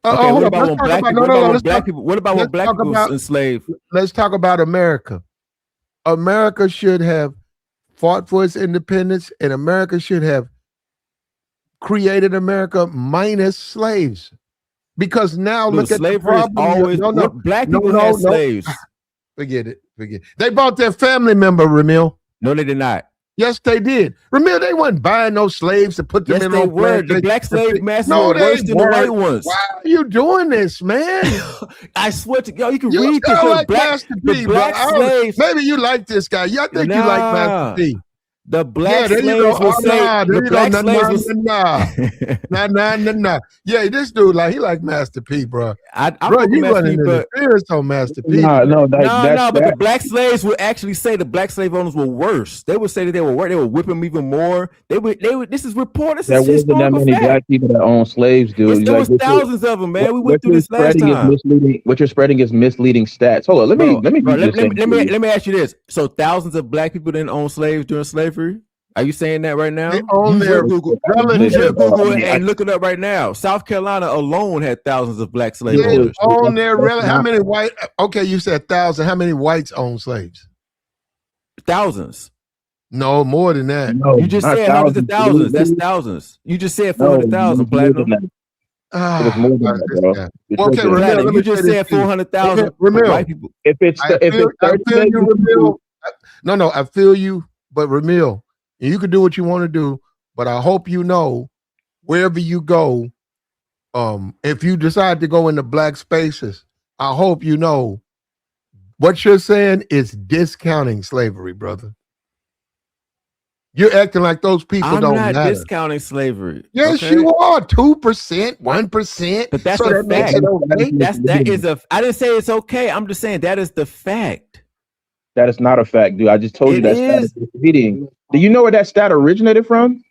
Okay, what about when black people? What about when black people was enslaved? Let's talk about America. America should have fought for its independence, and America should have created America minus slaves. Because now look at the problem. Always, black people had slaves. Forget it. They bought their family member, Ramil. No, they did not. Yes, they did. Remember, they wasn't buying no slaves to put them in. Yes, they were. The black slave masters were worse than the white ones. Why are you doing this, man? I swear to God, you can read this. Like Master P, black slaves. Maybe you like this guy. I think you like Master P. The black slaves will say, the black slaves will nah. Yeah, this dude, he like Master P, bro. Bro, you running interference on Master P. No, but the black slaves would actually say the black slave owners were worse. They would say that they were worse. They would whip them even more. They would. This is reported. There wasn't that many black people that own slaves, dude. There was thousands of them, man. We went through this last time. What you're spreading is misleading stats. Hold on, let me ask you this. So thousands of black people didn't own slaves during slavery? Are you saying that right now? They own their Google and look it up right now. South Carolina alone had thousands of black slave owners. Own their how many white? Okay, you said 1,000. How many whites own slaves? Thousands. No, more than that. No, you just said hundreds of thousands. That's thousands. You just said 400,000. Platinum. It was more than that, bro. Okay, Ramil, you just said 400,000 white people. If it's 30 No, I feel you, but Ramil, you can do what you want to do, but I hope you know wherever you go, if you decide to go into black spaces, I hope you know what you're saying is discounting slavery, brother. You're acting like those people don't matter. I'm not discounting slavery. Yes, you are. 2%, 1%. But that's a fact. That is I didn't say it's okay. I'm just saying that is the fact. That is not a fact, dude. I just told you that stat is misleading. Do you know where that stat originated from?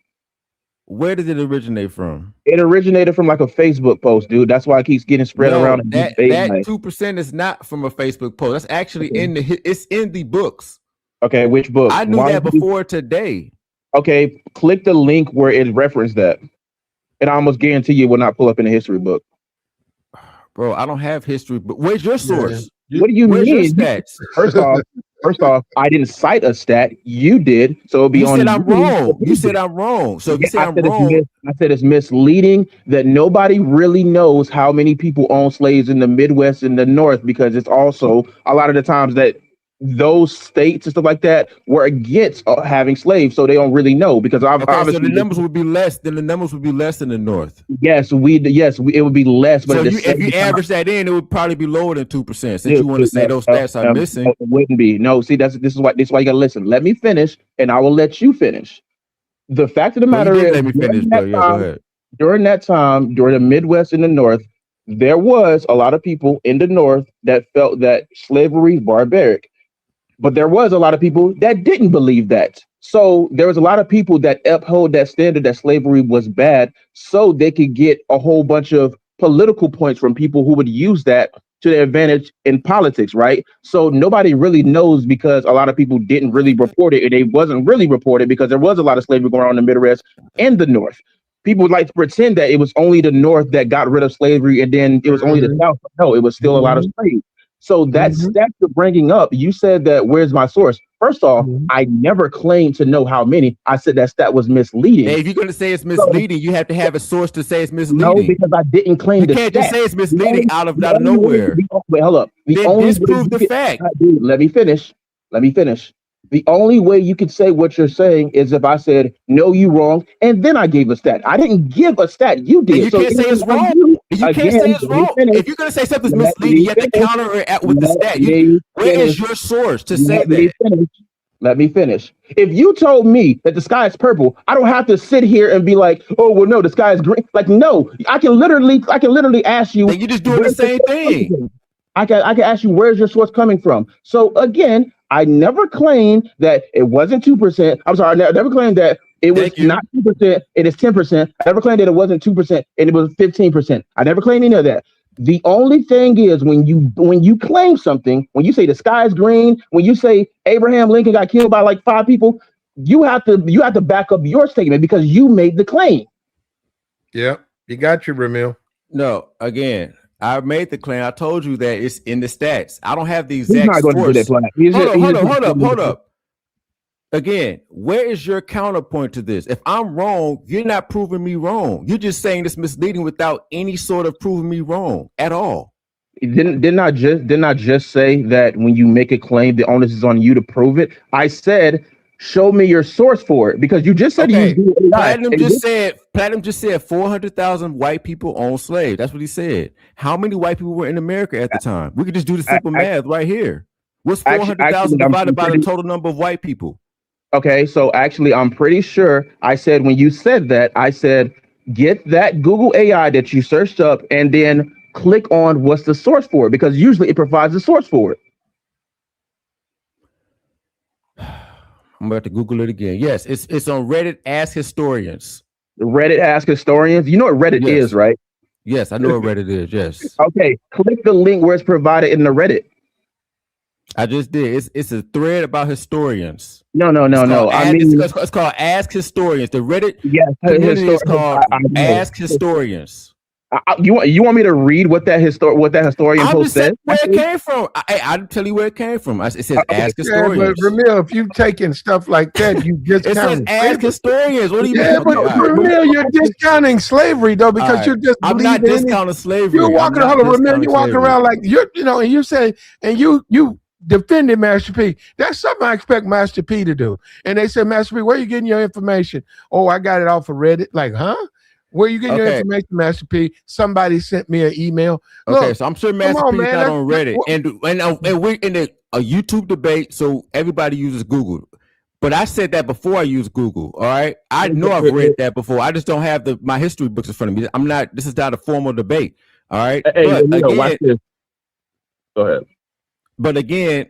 Where did it originate from? It originated from a Facebook post, dude. That's why it keeps getting spread around. That 2% is not from a Facebook post. That's actually it's in the books. Okay, which book? I knew that before today. Okay, click the link where it referenced that. And I almost guarantee you it will not pull up in the history book. Bro, I don't have history, but where's your source? What do you mean? Your stats? First off, I didn't cite a stat. You did, so it'll be you on. Said I'm wrong. You said I'm wrong. So if you say I'm wrong, I said it's misleading that nobody really knows how many people own slaves in the Midwest and the North, because it's also a lot of the times that those states and stuff like that were against having slaves, so they don't really know because obviously so the numbers would be less. Then the numbers would be less in the North. Yes, it would be less. But so if you average that in, it would probably be lower than 2%. Since you want to say those stats are missing, it wouldn't be. No, see, this is why you gotta listen. Let me finish, and I will let you finish. The fact of the matter is, let me finish, bro. Yeah, go ahead. During that time, during the Midwest and the North, there was a lot of people in the North that felt that slavery is barbaric. But there was a lot of people that didn't believe that. So there was a lot of people that upheld that standard that slavery was bad so they could get a whole bunch of political points from people who would use that to their advantage in politics, right? So nobody really knows because a lot of people didn't really report it, and it wasn't really reported because there was a lot of slavery going on in the Midwest and the North. People would like to pretend that it was only the North that got rid of slavery and then it was only the South. No, it was still a lot of slaves. So that stat you're bringing up, you said that, where's my source? First off, I never claimed to know how many. I said that stat was misleading. Hey, if you're going to say it's misleading, you have to have a source to say it's misleading. No, because I didn't claim the stat. You can't just say it's misleading out of nowhere. Wait, hold up. Then disprove the fact. Let me finish. The only way you could say what you're saying is if I said, no, you wrong, and then I gave a stat. I didn't give a stat. You did. You can't say it's wrong. You can't say it's wrong. If you're going to say something's misleading, you have to counter it with the stat. Where is your source to say that? Let me finish. If you told me that the sky is purple, I don't have to sit here and be like, oh, well, no, the sky is green. Like, no, I can literally ask you. Then you just doing the same thing. I can ask you, where's your source coming from? So again, I never claimed that it wasn't 2%. I'm sorry, I never claimed that it was not 2%, it is 10%. I never claimed that it wasn't 2% and it was 15%. I never claimed any of that. The only thing is when you claim something, when you say the sky is green, when you say Abraham Lincoln got killed by like 5 people, you have to back up your statement because you made the claim. Yeah, you got you, Ramil. No, again, I made the claim. I told you that it's in the stats. I don't have the exact source. Hold up. Again, where is your counterpoint to this? If I'm wrong, you're not proving me wrong. You're just saying it's misleading without any sort of proving me wrong at all. Didn't I just say that when you make a claim, the onus is on you to prove it? I said, show me your source for it because you just said Platinum just said 400,000 white people own slaves. That's what he said. How many white people were in America at the time? We could just do the simple math right here. What's 400,000 divided by the total number of white people? Okay, so actually, I'm pretty sure I said when you said that, I said, get that Google AI that you searched up and then click on what's the source for it because usually it provides the source for it. I'm about to Google it again. Yes, it's on Reddit. Ask Historians. Reddit Ask Historians. You know what Reddit is, right? Yes, I know what Reddit is. Yes. Okay, click the link where it's provided in the Reddit. I just did. It's a thread about historians. No. It's called Ask Historians. The Reddit community is called Ask Historians. You want me to read what that historian post said? Where it came from. I'll tell you where it came from. It says Ask Historians. But Ramil, if you've taken stuff like that, you just it says Ask Historians. What do you mean? Yeah, but Ramil, you're discounting slavery though because you're just. I'm not discounting slavery. You're walking around like and you say and you defended Master P. That's something I expect Master P to do. And they said, Master P, where are you getting your information? Oh, I got it off of Reddit. Like, huh? Where you getting your information, Master P? Somebody sent me an email. Look, so I'm sure Master P is not on Reddit. And we're in a YouTube debate, so everybody uses Google. But I said that before I used Google. All right. I know I've read that before. I just don't have my history books in front of me. This is not a formal debate. All right. Hey, watch this. Go ahead. But again,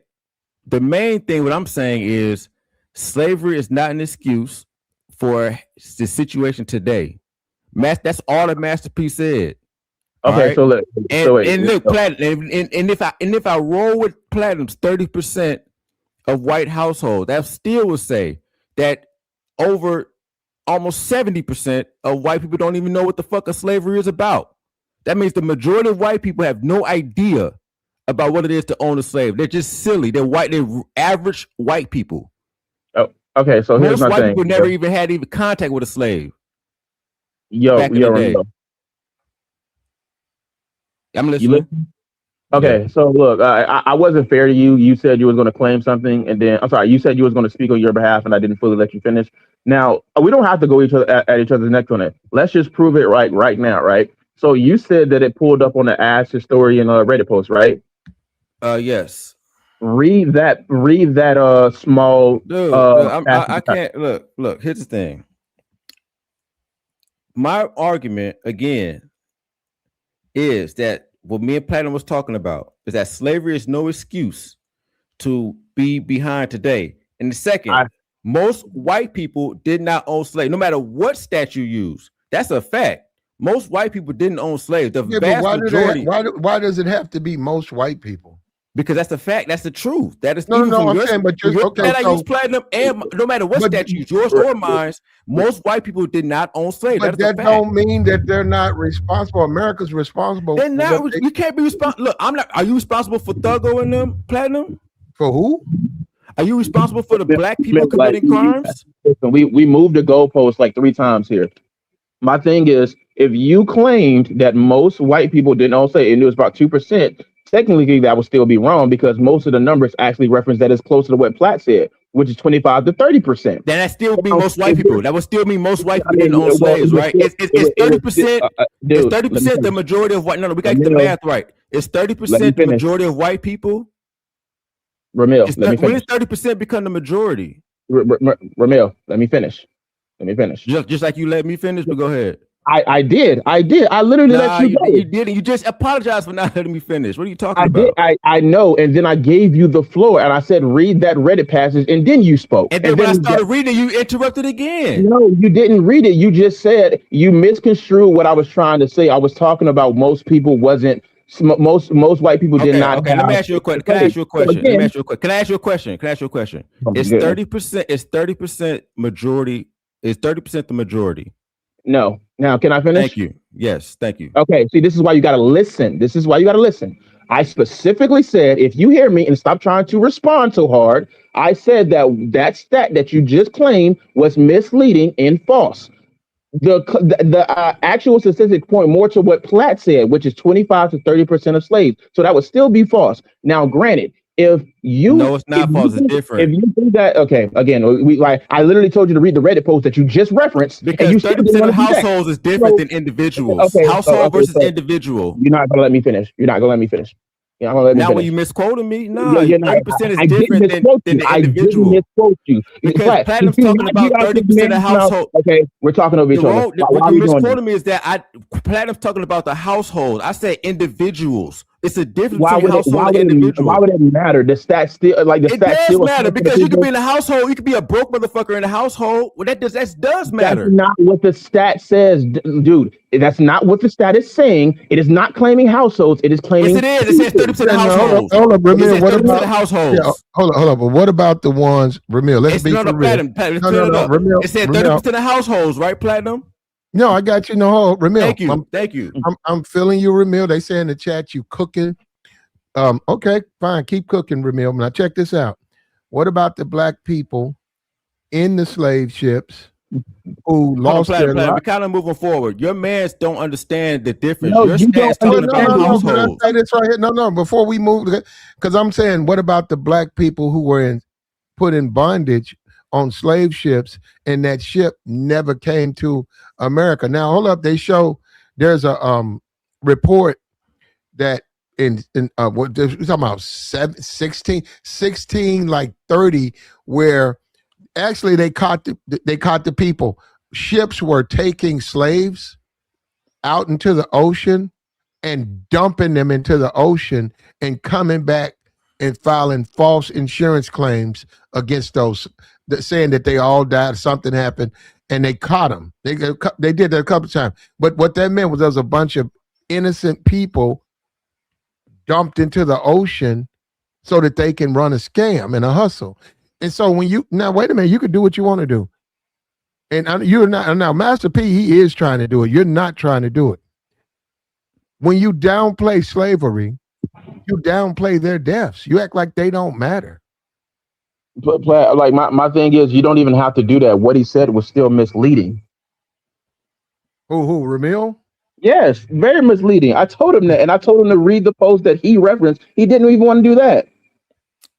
the main thing what I'm saying is slavery is not an excuse for the situation today. That's all that Master P said. Okay, right? Look, Platinum, and if I roll with Platinum's 30% of white households, that still would say that over almost 70% of white people don't even know what the fuck a slavery is about. That means the majority of white people have no idea about what it is to own a slave. They're just silly. They're average white people. Oh, okay. So here's my thing. Most white people never even had contact with a slave. Yo, I'm listening. Okay, so look, I wasn't fair to you. You said you was going to claim something, and then I'm sorry. You said you was going to speak on your behalf, and I didn't fully let you finish. Now we don't have to go at each other's neck on it. Let's just prove it right now, right? So you said that it pulled up on the Ask Historian Reddit post, right? Yes. Read that small. Dude, I can't look. Here's the thing. My argument again is that what me and Platinum was talking about is that slavery is no excuse to be behind today. And the second, most white people did not own slaves, no matter what stat you use. That's a fact. Most white people didn't own slaves. The vast majority. Why does it have to be most white people? Because that's the fact. That's the truth. That is no. I'm saying, but just okay. I use Platinum, and no matter what statute, yours or mine, most white people did not own slaves. But that don't mean that they're not responsible. America's responsible. They're not. You can't be responsible. Look, I'm not. Are you responsible for Thuggo and them, Platinum? For who? Are you responsible for the black people committing crimes? Listen, we moved the goalpost like 3 times here. My thing is, if you claimed that most white people didn't own slaves, and it was about 2%. Technically, that would still be wrong because most of the numbers actually reference that it's closer to what Platt said, which is 25 to 30%. Then that still be most white people. That would still mean most white people didn't own slaves, right? It's 30%. It's 30% the majority of white. No, we got to get the math right. It's 30% the majority of white people. Ramil, when does 30% become the majority? Ramil, let me finish. Just like you let me finish, but go ahead. I did. I literally let you go. You didn't. You just apologized for not letting me finish. What are you talking about? I know. And then I gave you the floor and I said, read that Reddit passage. And then you spoke. And then when I started reading, you interrupted again. No, you didn't read it. You just said you misconstrued what I was trying to say. I was talking about most people wasn't. Most white people did not. Okay, let me ask you a question. Can I ask you a question? Can I ask you a question? It's 30%. It's 30% majority. Is 30% the majority? No. Now, can I finish? Thank you. Yes, thank you. Okay, see, this is why you got to listen. I specifically said, if you hear me and stop trying to respond so hard, I said that stat that you just claimed was misleading and false. The actual statistics point more to what Platt said, which is 25 to 30% of slaves. So that would still be false. Now, granted, if you no, it's not false. It's different. If you think that, okay, again, I literally told you to read the Reddit post that you just referenced. Because 30% of households is different than individuals. Okay, household versus individual. You're not gonna let me finish. Now, when you misquoting me, no, 30% is different than the individual. I didn't misquote you. Because Platinum's talking about 30% of household. Okay, we're talking over each other. What you misquoting me is that Platinum's talking about the household. I said individuals. It's a difference between household and individual. Why would it matter? The stats still it does matter because you could be in the household. You could be a broke motherfucker in the household. Well, that does matter. That's not what the stat says, dude. That's not what the stat is saying. It is not claiming households. It is claiming. Yes, it is. It says 30% of households. Hold up, Ramil. What about households? Yeah, hold up. But what about the ones, Ramil? Let's be for real. Ramil. It said 30% of households, right, Platinum? No, I got you. No, Ramil. Thank you. I'm feeling you, Ramil. They say in the chat you cooking. Okay, fine. Keep cooking, Ramil. Now check this out. What about the black people in the slave ships who lost their lives? We're kind of moving forward. Your mans don't understand the difference. Your stance talking about households. Say this right here. No. Before we move, because I'm saying, what about the black people who were put in bondage on slave ships, and that ship never came to America? Now, hold up. They show there's a report that in what we're talking about 16 like 30, where actually they caught the people. Ships were taking slaves out into the ocean and dumping them into the ocean and coming back and filing false insurance claims against those, saying that they all died, something happened, and they caught them. They did that a couple of times. But what that meant was there was a bunch of innocent people dumped into the ocean so that they can run a scam and a hustle. And so when you, now wait a minute, you could do what you want to do. And you're not, now Master P, he is trying to do it. You're not trying to do it. When you downplay slavery, you downplay their deaths. You act like they don't matter. Like my thing is, you don't even have to do that. What he said was still misleading. Who, Ramil? Yes, very misleading. I told him that, and I told him to read the post that he referenced. He didn't even want to do that.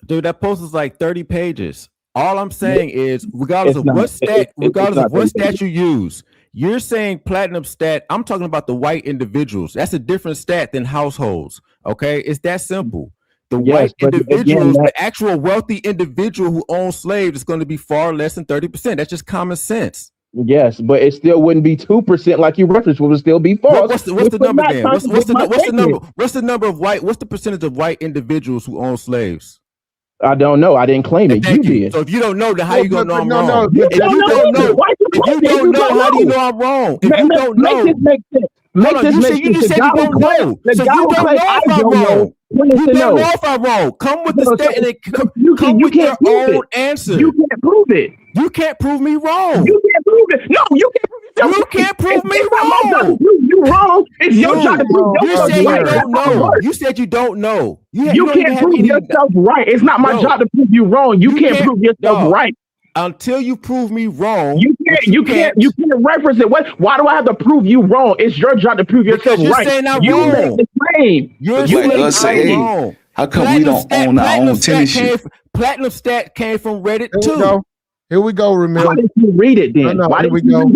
Dude, that post is like 30 pages. All I'm saying is, regardless It's of not. what stat, regardless not of what 30 pages. stat you use, you're saying platinum stat. I'm talking about the white individuals. That's a different stat than households. Okay, it's that simple. The white but individuals, again, the actual wealthy individual who owns slaves is going to be far less than 30%. That's just common sense. yes, but it still wouldn't be 2% like you referenced. It would still be false. What's the number then? What's the number? What's the number of white? What's the percentage of white individuals who own slaves? I don't know. I didn't claim it. You did. So if you don't know, then how you gonna know I'm wrong? No, If you don't know, how do you know I'm wrong? If you don't know, make this make sense. You just said you don't know. So you don't know if I'm wrong. You don't know if I'm wrong. Come with the stat and come with your own answer. You can't prove it. You can't prove me wrong. You can't prove it. No, you can't prove it. You can't prove me wrong. You wrong. It's your job to prove yourself. You said you don't know. You said you don't know. You can't prove yourself right. It's not my job to prove you wrong. You can't prove yourself right. Until you prove me wrong, you can't reference it. Why do I have to prove you wrong? It's your job to prove yourself you're right. Saying I'm you wrong. make the claim. You're saying wrong. How come we don't own our own tennis shoe? Platinum stat came from Reddit too. Here we go, Ramil. Why didn't you read it then? Here we go.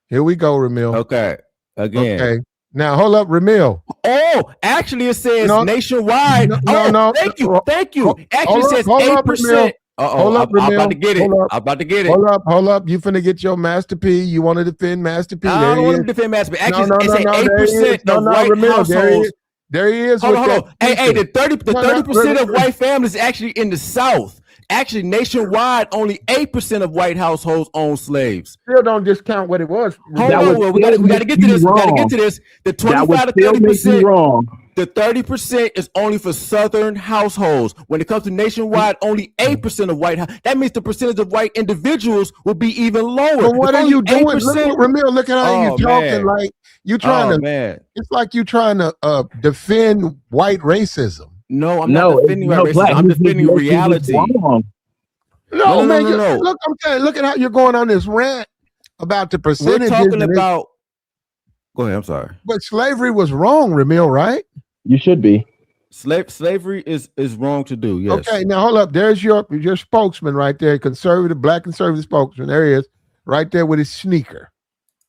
Here we go, Ramil. Okay. Again. Okay. Now hold up, Ramil. Oh, actually, it says nationwide. No. Thank you. Actually, it says 8%. Hold up, I'm about to get it. I'm about to get it. Hold up. You finna get your Master P. You want to defend Master P. I don't want to defend Master P. Actually, it says 8% of white households. There he is. Hold on. Hey, the 30% of white families actually in the South. Actually, nationwide, only 8% of white households own slaves. Still don't discount what it was. Hold on, we got to get to this. We got to get to this. The 25 to 30%. The 30% is only for Southern households. When it comes to nationwide, only 8% of white. That means the percentage of white individuals will be even lower. But what are you doing? Ramil, look at how you talking. Like you trying to. It's like you trying to defend white racism. No, I'm not defending white racism. I'm defending reality. No, man. Look, I'm telling you, look at how you're going on this rant about the percentages. We're talking about. Go ahead. I'm sorry. But slavery was wrong, Ramil, right? You should be. Slavery is wrong to do. Yes. Okay, now hold up. There's your spokesman right there, black conservative spokesman. There he is, right there with his sneaker.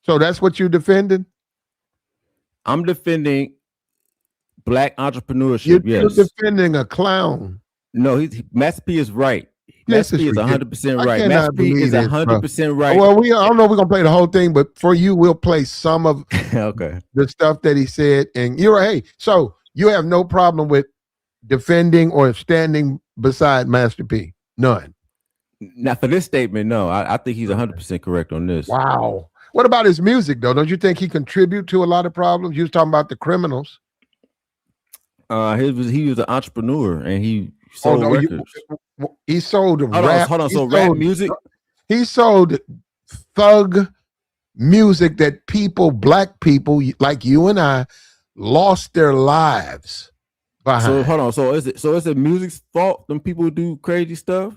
So that's what you defending? I'm defending black entrepreneurship. You're defending a clown. No, Master P is right. Master P is 100% right. Master P is 100% right. Well, I don't know if we're gonna play the whole thing, but for you, we'll play some of the stuff that he said. And you're right. Hey, so you have no problem with defending or standing beside Master P? None. Not for this statement, no. I think he's 100% correct on this. Wow. What about his music, though? Don't you think he contribute to a lot of problems? You was talking about the criminals. He was an entrepreneur and he sold records. He sold rap. Hold on. So rap music? He sold thug music that black people like you and I, lost their lives behind. So hold on. So is it music's fault when people do crazy stuff?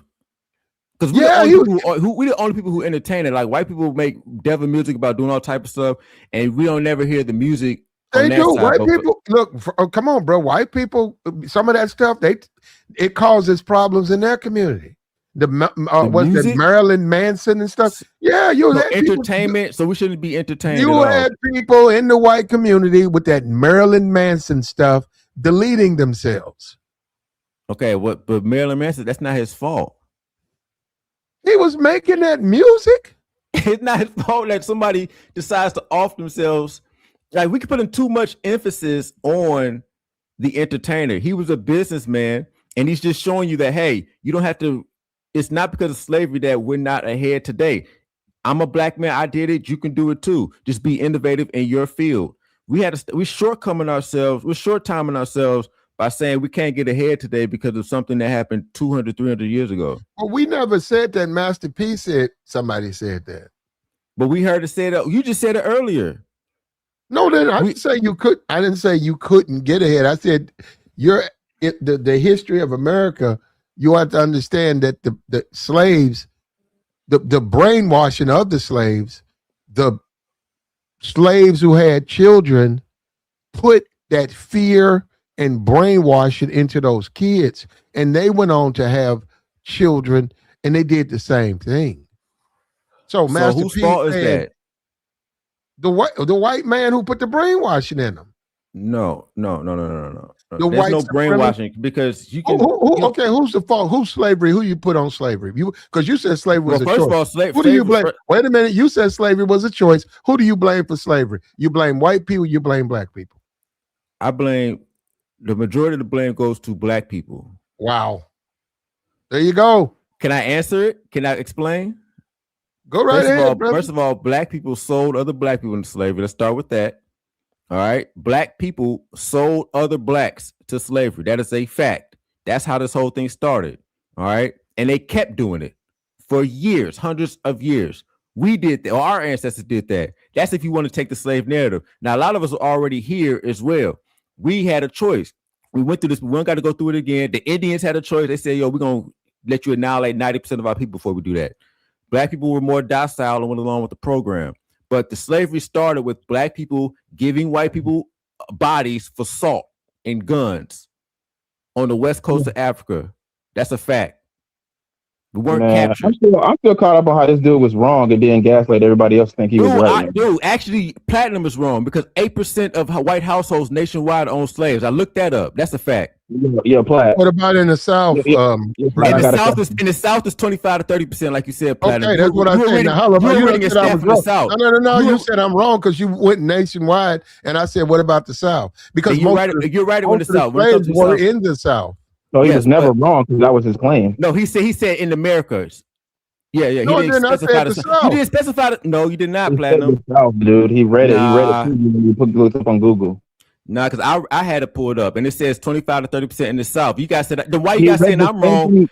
Because we the only people who entertain it. Like white people make devil music about doing all type of stuff, and we don't never hear the music. They do. White people look. Come on, bro. White people. Some of that stuff it causes problems in their community. The Marilyn Manson and stuff. Yeah, entertainment. So we shouldn't be entertained. You had people in the white community with that Marilyn Manson stuff deleting themselves. Okay, but Marilyn Manson, that's not his fault. He was making that music. It's not his fault that somebody decides to off themselves. Like we can put in too much emphasis on the entertainer. He was a businessman, and he's just showing you that hey, you don't have to. It's not because of slavery that we're not ahead today. I'm a black man. I did it. You can do it too. Just be innovative in your field. We're short-timing ourselves by saying we can't get ahead today because of something that happened 200, 300 years ago. Well, we never said that. Master P said somebody said that. But we heard it said. You just said it earlier. No, I didn't say you could. I didn't say you couldn't get ahead. I said the history of America. You have to understand that the slaves, the brainwashing of the slaves, the slaves who had children put that fear and brainwashing into those kids, and they went on to have children, and they did the same thing. So Master whose P fault is said, that? the white man who put the brainwashing in them. No. The There's white no supremacy. brainwashing because you can. Okay, who's the fault? Who's slavery? Who you put on slavery? Because you said slavery was a choice. First of all, who do you blame? Wait a minute. You said slavery was a choice. Who do you blame for slavery? You blame white people. You blame black people. I blame the majority of the blame goes to black people. Wow. There you go. Can I answer it? Can I explain? Go right ahead. First of all, black people sold other black people into slavery. Let's start with that. All right. Black people sold other blacks to slavery. That is a fact. That's how this whole thing started. All right. And they kept doing it for years, hundreds of years. We did that, or our ancestors did that. That's if you want to take the slave narrative. Now, a lot of us are already here as well. We had a choice. We went through this. We don't got to go through it again. The Indians had a choice. They said, yo, we're going to let you annihilate 90% of our people before we do that. Black people were more docile and went along with the program. But the slavery started with black people giving white people bodies for salt and guns on the west coast of Africa. That's a fact. We weren't captured. I'm still caught up on how this dude was wrong and then gaslight everybody else think he was right. Actually, Platinum is wrong because 8% of white households nationwide own slaves. I looked that up. That's a fact. Yeah, Platinum. What about in the South? In the South is 25 to 30%, like you said, Platinum. Okay, that's what I said. No. You said I'm wrong because you went nationwide, and I said, what about the South? Because you're right in the South. Slaves were in the South. No, he was never wrong because that was his claim. No, he said in the Americas. Yeah. No, he didn't specify the South. You didn't specify it. No, you did not, Platinum. South, dude. He read it. He read it when you looked up on Google. Nah, because I had to pull it up, and it says 25 to 30% in the South. You guys said then why you guys saying I'm wrong?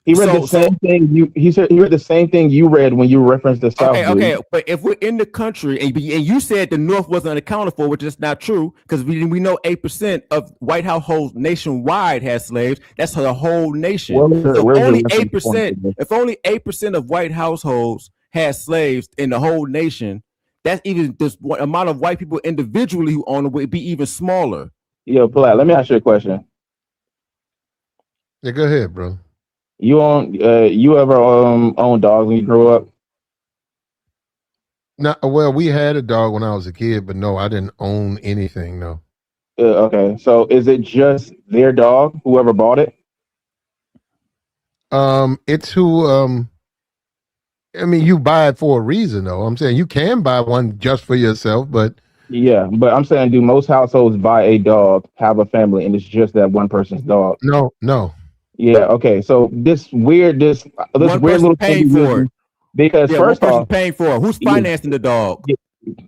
He read the same thing. He read the same thing you read when you referenced the South. Okay. But if we're in the country and you said the North wasn't accounted for, which is not true, because we know 8% of white households nationwide has slaves. That's the whole nation. If only 8% of white households has slaves in the whole nation, that's even this amount of white people individually who own it would be even smaller. Yo, Plat, let me ask you a question. Yeah, go ahead, bro. You ever own dogs when you grew up? No, well, we had a dog when I was a kid, but no, I didn't own anything. No. Okay, so is it just their dog? Whoever bought it? It's who. I mean, you buy it for a reason, though. I'm saying you can buy one just for yourself, but yeah, but I'm saying, do most households buy a dog, have a family, and it's just that one person's dog? No. Yeah. Okay. So this weird little paying for it because first off, paying for it. Who's financing the dog?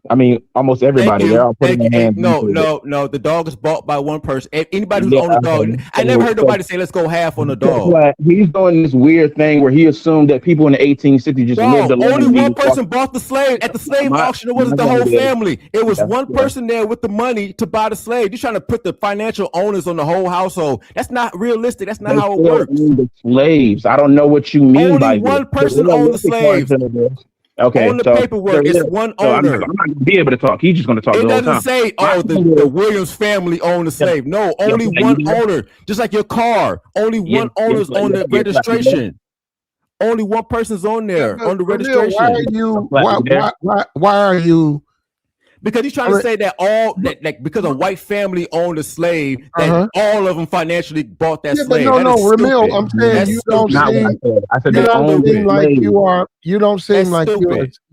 I mean, almost everybody. They're all putting their hands. No. The dog is bought by one person. Anybody who's on the dog. I never heard nobody say, "Let's go half on the dog." He's doing this weird thing where he assumed that people in the 1860s just lived alone. Only one person bought the slave at the slave auction. It wasn't the whole family. It was one person there with the money to buy the slave. You're trying to put the financial owners on the whole household. That's not realistic. That's not how it works. The slaves. I don't know what you mean by only one person owned the slaves. Okay, on the paperwork, it's one owner. I'm not going to be able to talk. He's just going to talk the whole time. It doesn't say, the Williams family owned the slave. No, only one owner. Just like your car, only one owner's on the registration. Only one person's on there on the registration. Why are you? Because he's trying to say that because a white family owned a slave, that all of them financially bought that slave. But no, Ramil, I'm saying you don't seem like you don't seem like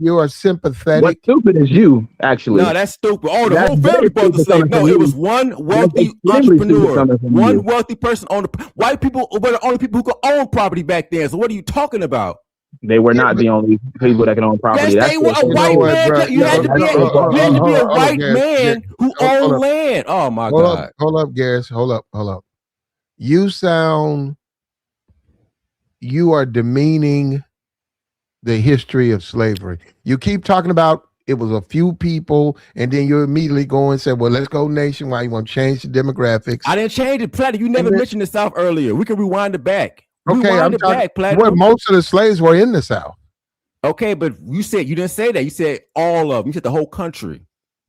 you are sympathetic. What's stupid is you, actually. No, that's stupid. Oh, the whole family bought the slave. No, it was one wealthy entrepreneur, one wealthy person owned white people were the only people who could own property back then. So what are you talking about? They were not the only people that can own property. Yes, they were a white man. You had to be a white man who owned land. Oh my God! Hold up, Garris. Hold up. You are demeaning the history of slavery. You keep talking about it was a few people, and then you immediately go and say, "Well, let's go nationwide. You want to change the demographics?" I didn't change it, Platter. You never mentioned the South earlier. We can rewind it back. Okay, I'm talking. Well, most of the slaves were in the South. Okay, but you didn't say that. You said all of them. You said the whole country.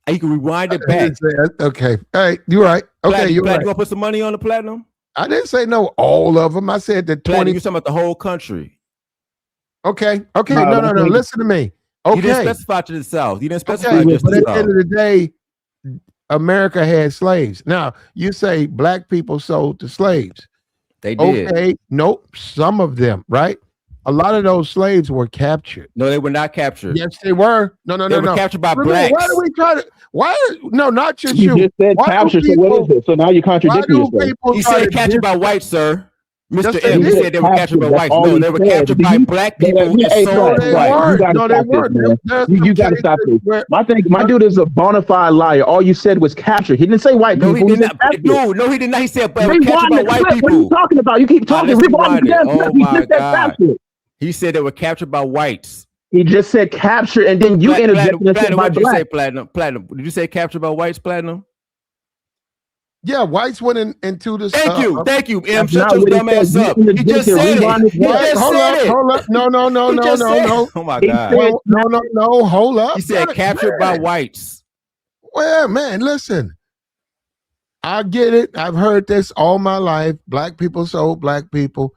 And you can rewind it back. Okay. All right. You're right. Okay. Platinum, you're right. You gonna put some money on the platinum? I didn't say no, all of them. I said the 20. You're talking about the whole country. Okay. No. Listen to me. Okay. You didn't specify to the South. You didn't specify but just at the the end of the day, America had slaves. Now, you say black people sold to slaves. They did. Okay. Nope. Some of them, right? A lot of those slaves were captured. No, they were not captured. Yes, they were. No. They were captured by blacks. Why do we try to? No, not just you. You just said captured. So what is it? So now you're contradicting yourself. You said captured by whites, sir. Mr. M, you said they were captured by whites. No, they were captured by black people and sold to whites. No, they weren't. You got to stop this. My dude is a bona fide liar. All you said was captured. He didn't say white people. He did not. No, he did not. He said captured by white people. What are you talking about? You keep talking. Oh my God. He said they were captured by whites. He just said capture, and then you interjected and said by black. Say platinum? Did you say captured by whites? Platinum? Yeah, whites went into this. Thank you, M. Shut your dumb ass up. He just said it. Hold up. No. Oh my God. No. Hold up. He said captured by whites. Well, man, listen. I get it. I've heard this all my life. Black people sold black people.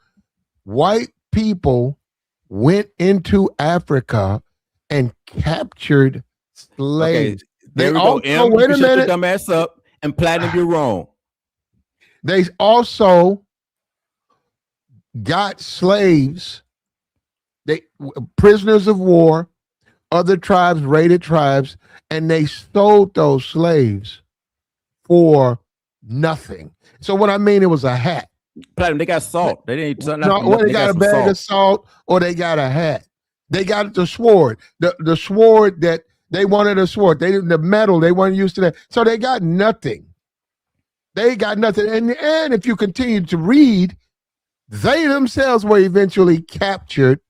White people went into Africa and captured slaves. Okay, there we go. M, wait a minute. Shut your dumb ass up. And platinum, you're wrong. They also got slaves, prisoners of war, other tribes, raided tribes, and they sold those slaves for nothing. So what I mean, it was a hat. Platinum, they got salt. They didn't. They got a bag of salt, or they got a hat. They got the sword, the sword that. They wanted a sword. The metal. They weren't used to that. So they got nothing. And if you continue to read, they themselves were eventually captured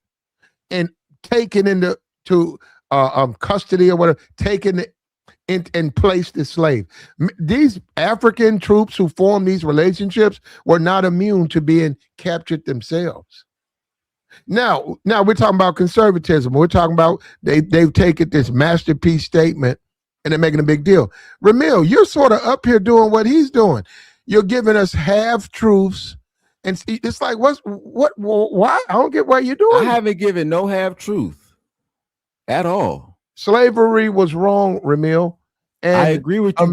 and taken into custody or whatever, taken and placed as slave. These African troops who formed these relationships were not immune to being captured themselves. Now we're talking about conservatism. We're talking about they've taken this masterpiece statement and they're making a big deal. Ramil, you're sort of up here doing what he's doing. You're giving us half truths, and it's like, why? I don't get what you're doing. I haven't given no half truth at all. Slavery was wrong, Ramil. And I agree with you.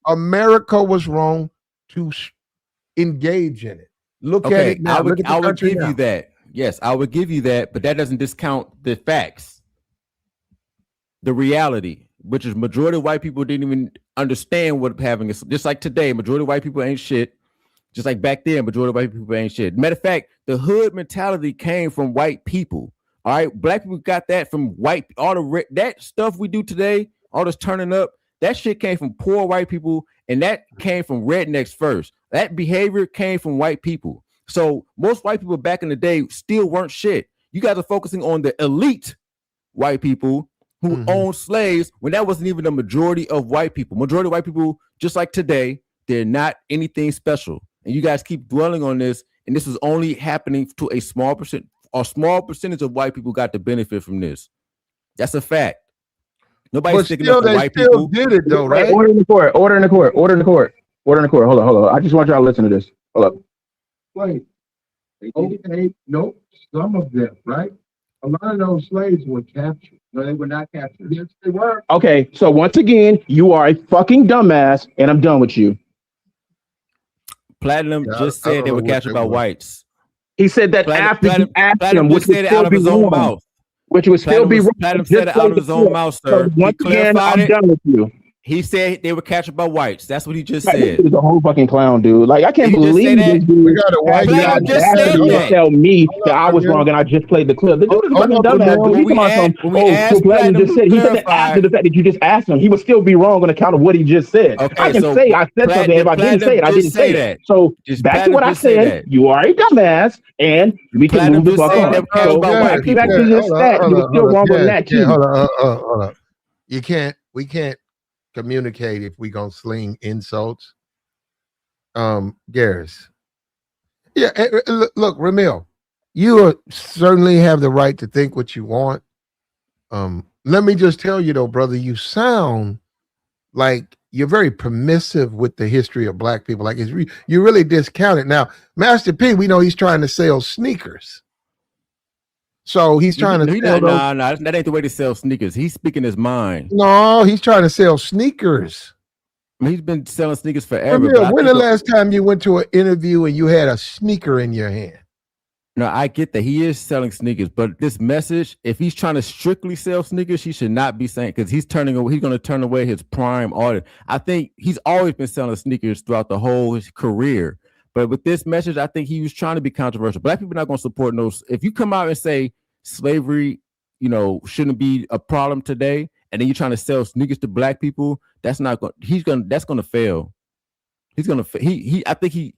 America was wrong to engage in it. Look at it now. I would give you that. Yes, I would give you that, but that doesn't discount the facts. The reality, which is majority of white people didn't even understand what having is. Just like today, majority of white people ain't shit. Just like back then, majority of white people ain't shit. Matter of fact, the hood mentality came from white people. All right, black people got that from white. That stuff we do today, all this turning up, that shit came from poor white people, and that came from rednecks first. That behavior came from white people. So most white people back in the day still weren't shit. You guys are focusing on the elite white people who owned slaves when that wasn't even the majority of white people. Majority of white people, just like today, they're not anything special. And you guys keep dwelling on this, and this is only happening to a small percentage of white people got the benefit from this. That's a fact. Nobody's sticking up for white people. Did it though, right? Order in the court. Hold on. I just want y'all to listen to this. Hold up. Wait. Okay. Nope. Some of them, right? A lot of those slaves were captured. No, they were not captured. Yes, they were. Okay. So once again, you are a fucking dumbass, and I'm done with you. Platinum just said they were captured by whites. He said that after he asked him, which said it out of his own mouth. Which would still be wrong. Platinum said it out of his own mouth, sir. Once again, I'm done with you. He said they were captured by whites. That's what he just said. He's a whole fucking clown, dude. Like, I can't believe this dude. We got a white guy just said that. Tell me that I was wrong and I just played the clip. The dude is fucking dumbass. Dude. Platinum just said. He said that after the fact that you just asked him, he would still be wrong on account of what he just said. Okay, I can say I said something. If I didn't say it, I didn't say that. So back to what I said. You are a dumbass, and we can move the fuck on. So back to this fact, you were still wrong on that too. Hold up. We can't communicate if we gonna sling insults. Garris. Yeah, look, Ramil, You certainly have the right to think what you want. Let me just tell you though, brother, you sound like you're very permissive with the history of black people. Like you really discount it. Now, Master P, we know he's trying to sell sneakers. So he's trying to sell those. No, that ain't the way to sell sneakers. He's speaking his mind. No, he's trying to sell sneakers. I mean, he's been selling sneakers forever. When the last time you went to an interview and you had a sneaker in your hand? No, I get that he is selling sneakers, but this message, if he's trying to strictly sell sneakers, he should not be saying, because he's going to turn away his prime audience. I think he's always been selling sneakers throughout the whole his career. But with this message, I think he was trying to be controversial. Black people are not going to support those. If you come out and say slavery, shouldn't be a problem today, and then you're trying to sell sneakers to black people, that's not going. That's going to fail. He's going to.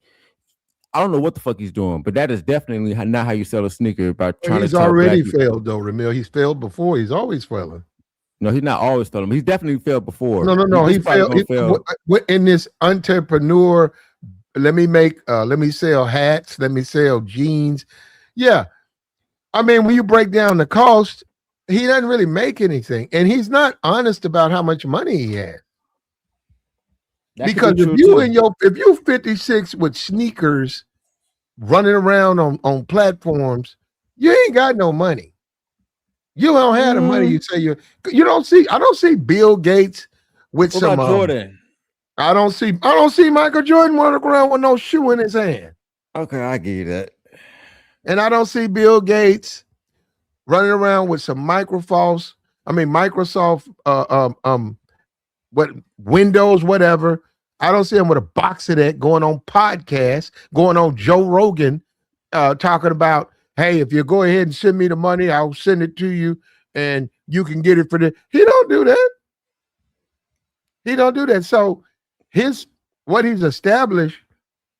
I don't know what the fuck he's doing, but that is definitely not how you sell a sneaker. By trying he's to already failed though, Ramil. He's failed before. He's always failing. No, he's not always failing. He's definitely failed before. No. He failed in this entrepreneur. Let me sell hats. Let me sell jeans. Yeah, I mean, when you break down the cost, he doesn't really make anything, and he's not honest about how much money he has. Because if you're 56 with sneakers running around on platforms, you ain't got no money. You don't have the money you say you don't see. I don't see Bill Gates with what some about Jordan. I don't see Michael Jordan running around with no shoe in his hand. Okay, I get you that. And I don't see Bill Gates running around with some Microsoft what Windows, whatever. I don't see him with a box of that going on podcasts, going on Joe Rogan, talking about, hey, if you go ahead and send me the money, I'll send it to you and you can get it for the. He don't do that. So what he's established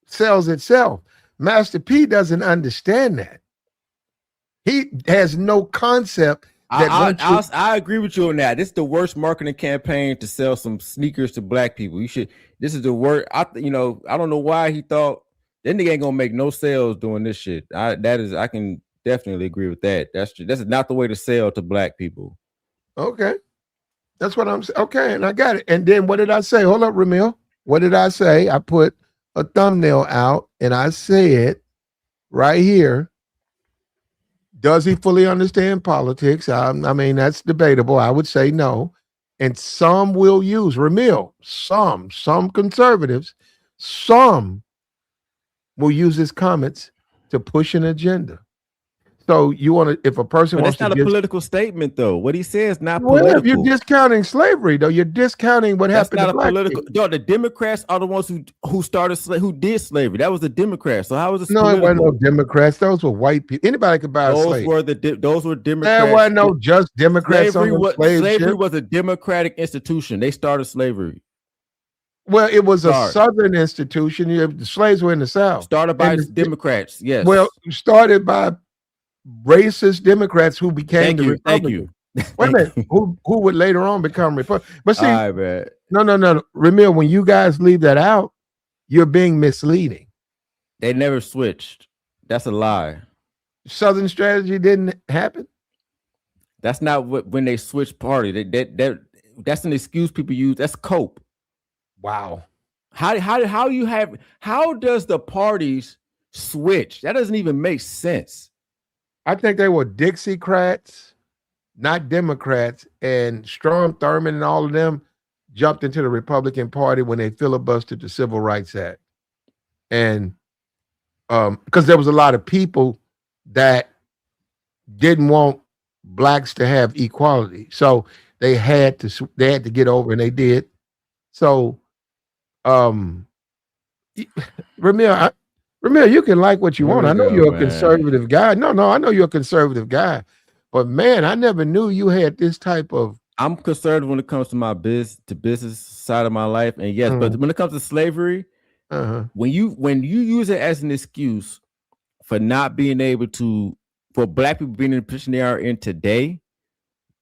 sells itself. Master P doesn't understand that. He has no concept. I agree with you on that. This is the worst marketing campaign to sell some sneakers to black people. This is the worst. I don't know why he thought that nigga ain't gonna make no sales doing this shit. I can definitely agree with that. That's not the way to sell to black people. Okay, that's what I'm saying. Okay, and I got it. And then what did I say? Hold up, Ramil. What did I say? I put a thumbnail out and I said right here. Does he fully understand politics? I mean, that's debatable. I would say no. And some will use, Ramil, some conservatives, some will use his comments to push an agenda. So you want to, if a person wants to, that's not a political statement, though. What he says not political. Well, if you're discounting slavery, though, you're discounting what happened to black people. No, the Democrats are the ones who did slavery. That was the Democrats. So how was it? No, it wasn't no Democrats. Those were white people. Anybody could buy a slave. Those were Democrats. There wasn't no just Democrats. Slavery was a democratic institution. They started slavery. Well, it was a Southern institution. The slaves were in the South. Started by Democrats. Yes. Well, started by racist Democrats who became the Republicans. Thank you. Wait a minute. Who would later on become Republicans? But see, all right, no. Ramil, when you guys leave that out, you're being misleading. They never switched. That's a lie. Southern strategy didn't happen. That's not when they switched party. That's an excuse people use. That's cope. Wow. How does the parties switch? That doesn't even make sense. I think they were Dixiecrats, not Democrats, and Strom Thurmond and all of them jumped into the Republican Party when they filibustered the Civil Rights Act. And because there was a lot of people that didn't want blacks to have equality. So they had to get over, and they did. So Ramil, you can like what you want. I know you're a conservative guy. No, I know you're a conservative guy. But man, I never knew you had this type of. I'm conservative when it comes to my business side of my life, and yes, but when it comes to slavery, when you use it as an excuse for not being able to, for black people being in the position they are in today,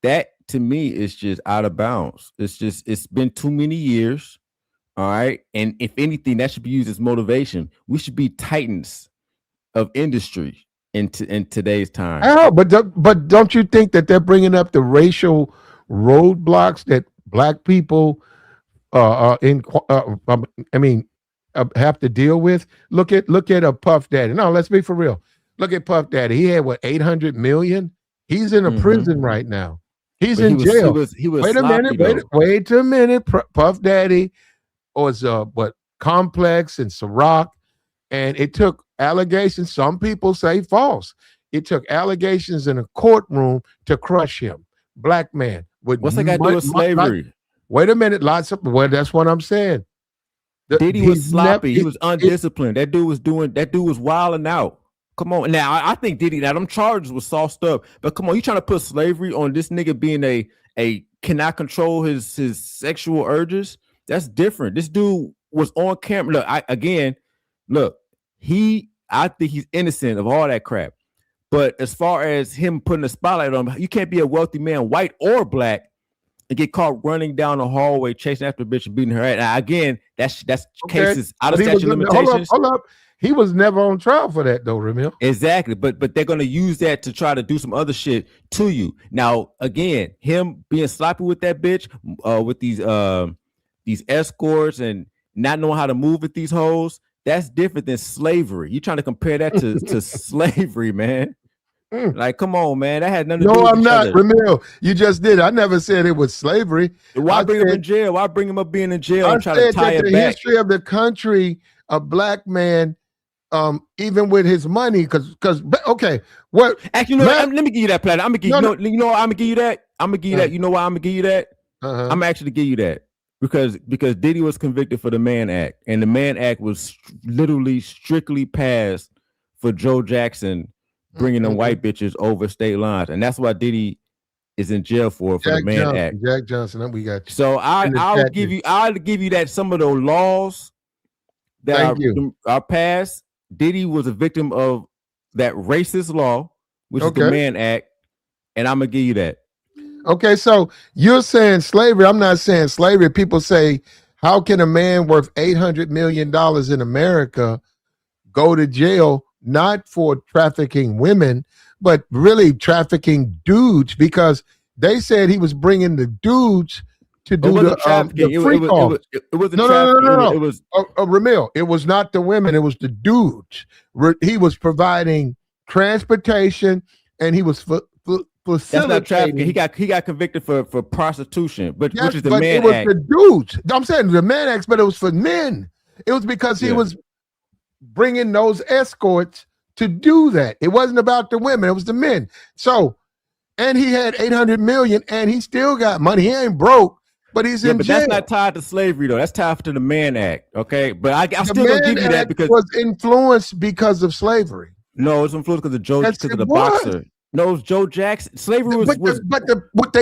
that to me is just out of bounds. It's been too many years. All right. And if anything, that should be used as motivation. We should be titans of industry. in today's time. Oh, but don't you think that they're bringing up the racial roadblocks that black people have to deal with? Look at a Puff Daddy. No, let's be for real. Look at Puff Daddy. He had what, 800 million? He's in a prison right now. He's in jail. He was wait a minute. Wait a minute. Puff Daddy was Complex and Ciroc, and it took allegations. Some people say false. It took allegations in a courtroom to crush him. Black man. What's that got to do with slavery? Wait a minute. That's what I'm saying. Diddy was sloppy. He was undisciplined. That dude was wilding out. Come on. Now, I think Diddy, now them charges was sauced up. But come on, you trying to put slavery on this nigga being a cannot control his sexual urges? That's different. This dude was on camera. Look, I think he's innocent of all that crap. But as far as him putting a spotlight on him, you can't be a wealthy man, white or black, and get caught running down the hallway chasing after a bitch and beating her ass. Now, again, that's cases out of statute of limitations. Hold up. He was never on trial for that, though, Ramil. Exactly, but they're gonna use that to try to do some other shit to you. Now, again, him being sloppy with that bitch, with these escorts and not knowing how to move with these hoes, that's different than slavery. You're trying to compare that to slavery, man. Like, come on, man. That had nothing to do with each other. Ramil, you just did. I never said it was slavery. Why bring him in jail? Why bring him up being in jail and try to tie it back? The history of the country, a black man, even with his money, because okay, what? Actually, let me give you that platter. I'm gonna give you. You know why I'm gonna give you that? I'm gonna give you that. You know why I'm gonna give you that? I'm gonna actually give you that because Diddy was convicted for the Mann Act, and the Mann Act was literally strictly passed for Joe Jackson bringing them white bitches over state lines, and that's why Diddy is in jail for the Mann Act. Jack Johnson, we got you. So I'll give you that some of those laws that are passed. Diddy was a victim of that racist law, which is the Mann Act, and I'm gonna give you that. Okay, so you're saying slavery. I'm not saying slavery. People say, how can a man worth $800 million in America go to jail, not for trafficking women, but really trafficking dudes? Because they said he was bringing the dudes to do the free call. It was no. It was Ramil. It was not the women. It was the dudes. He was providing transportation, and he was facilitating. That's not trafficking. He got convicted for prostitution, which is the Mann Act. It was the dudes. I'm saying the Mann Act, but it was for men. It was because he was bringing those escorts to do that. It wasn't about the women. It was the men. So, and he had 800 million, and he still got money. He ain't broke. But he's in jail. That's not tied to slavery, though. That's tied to the Mann Act, okay? But I still don't give you that because it was influenced because of slavery. No, it's influenced because of the boxer. No, it was Joe Jackson. Slavery was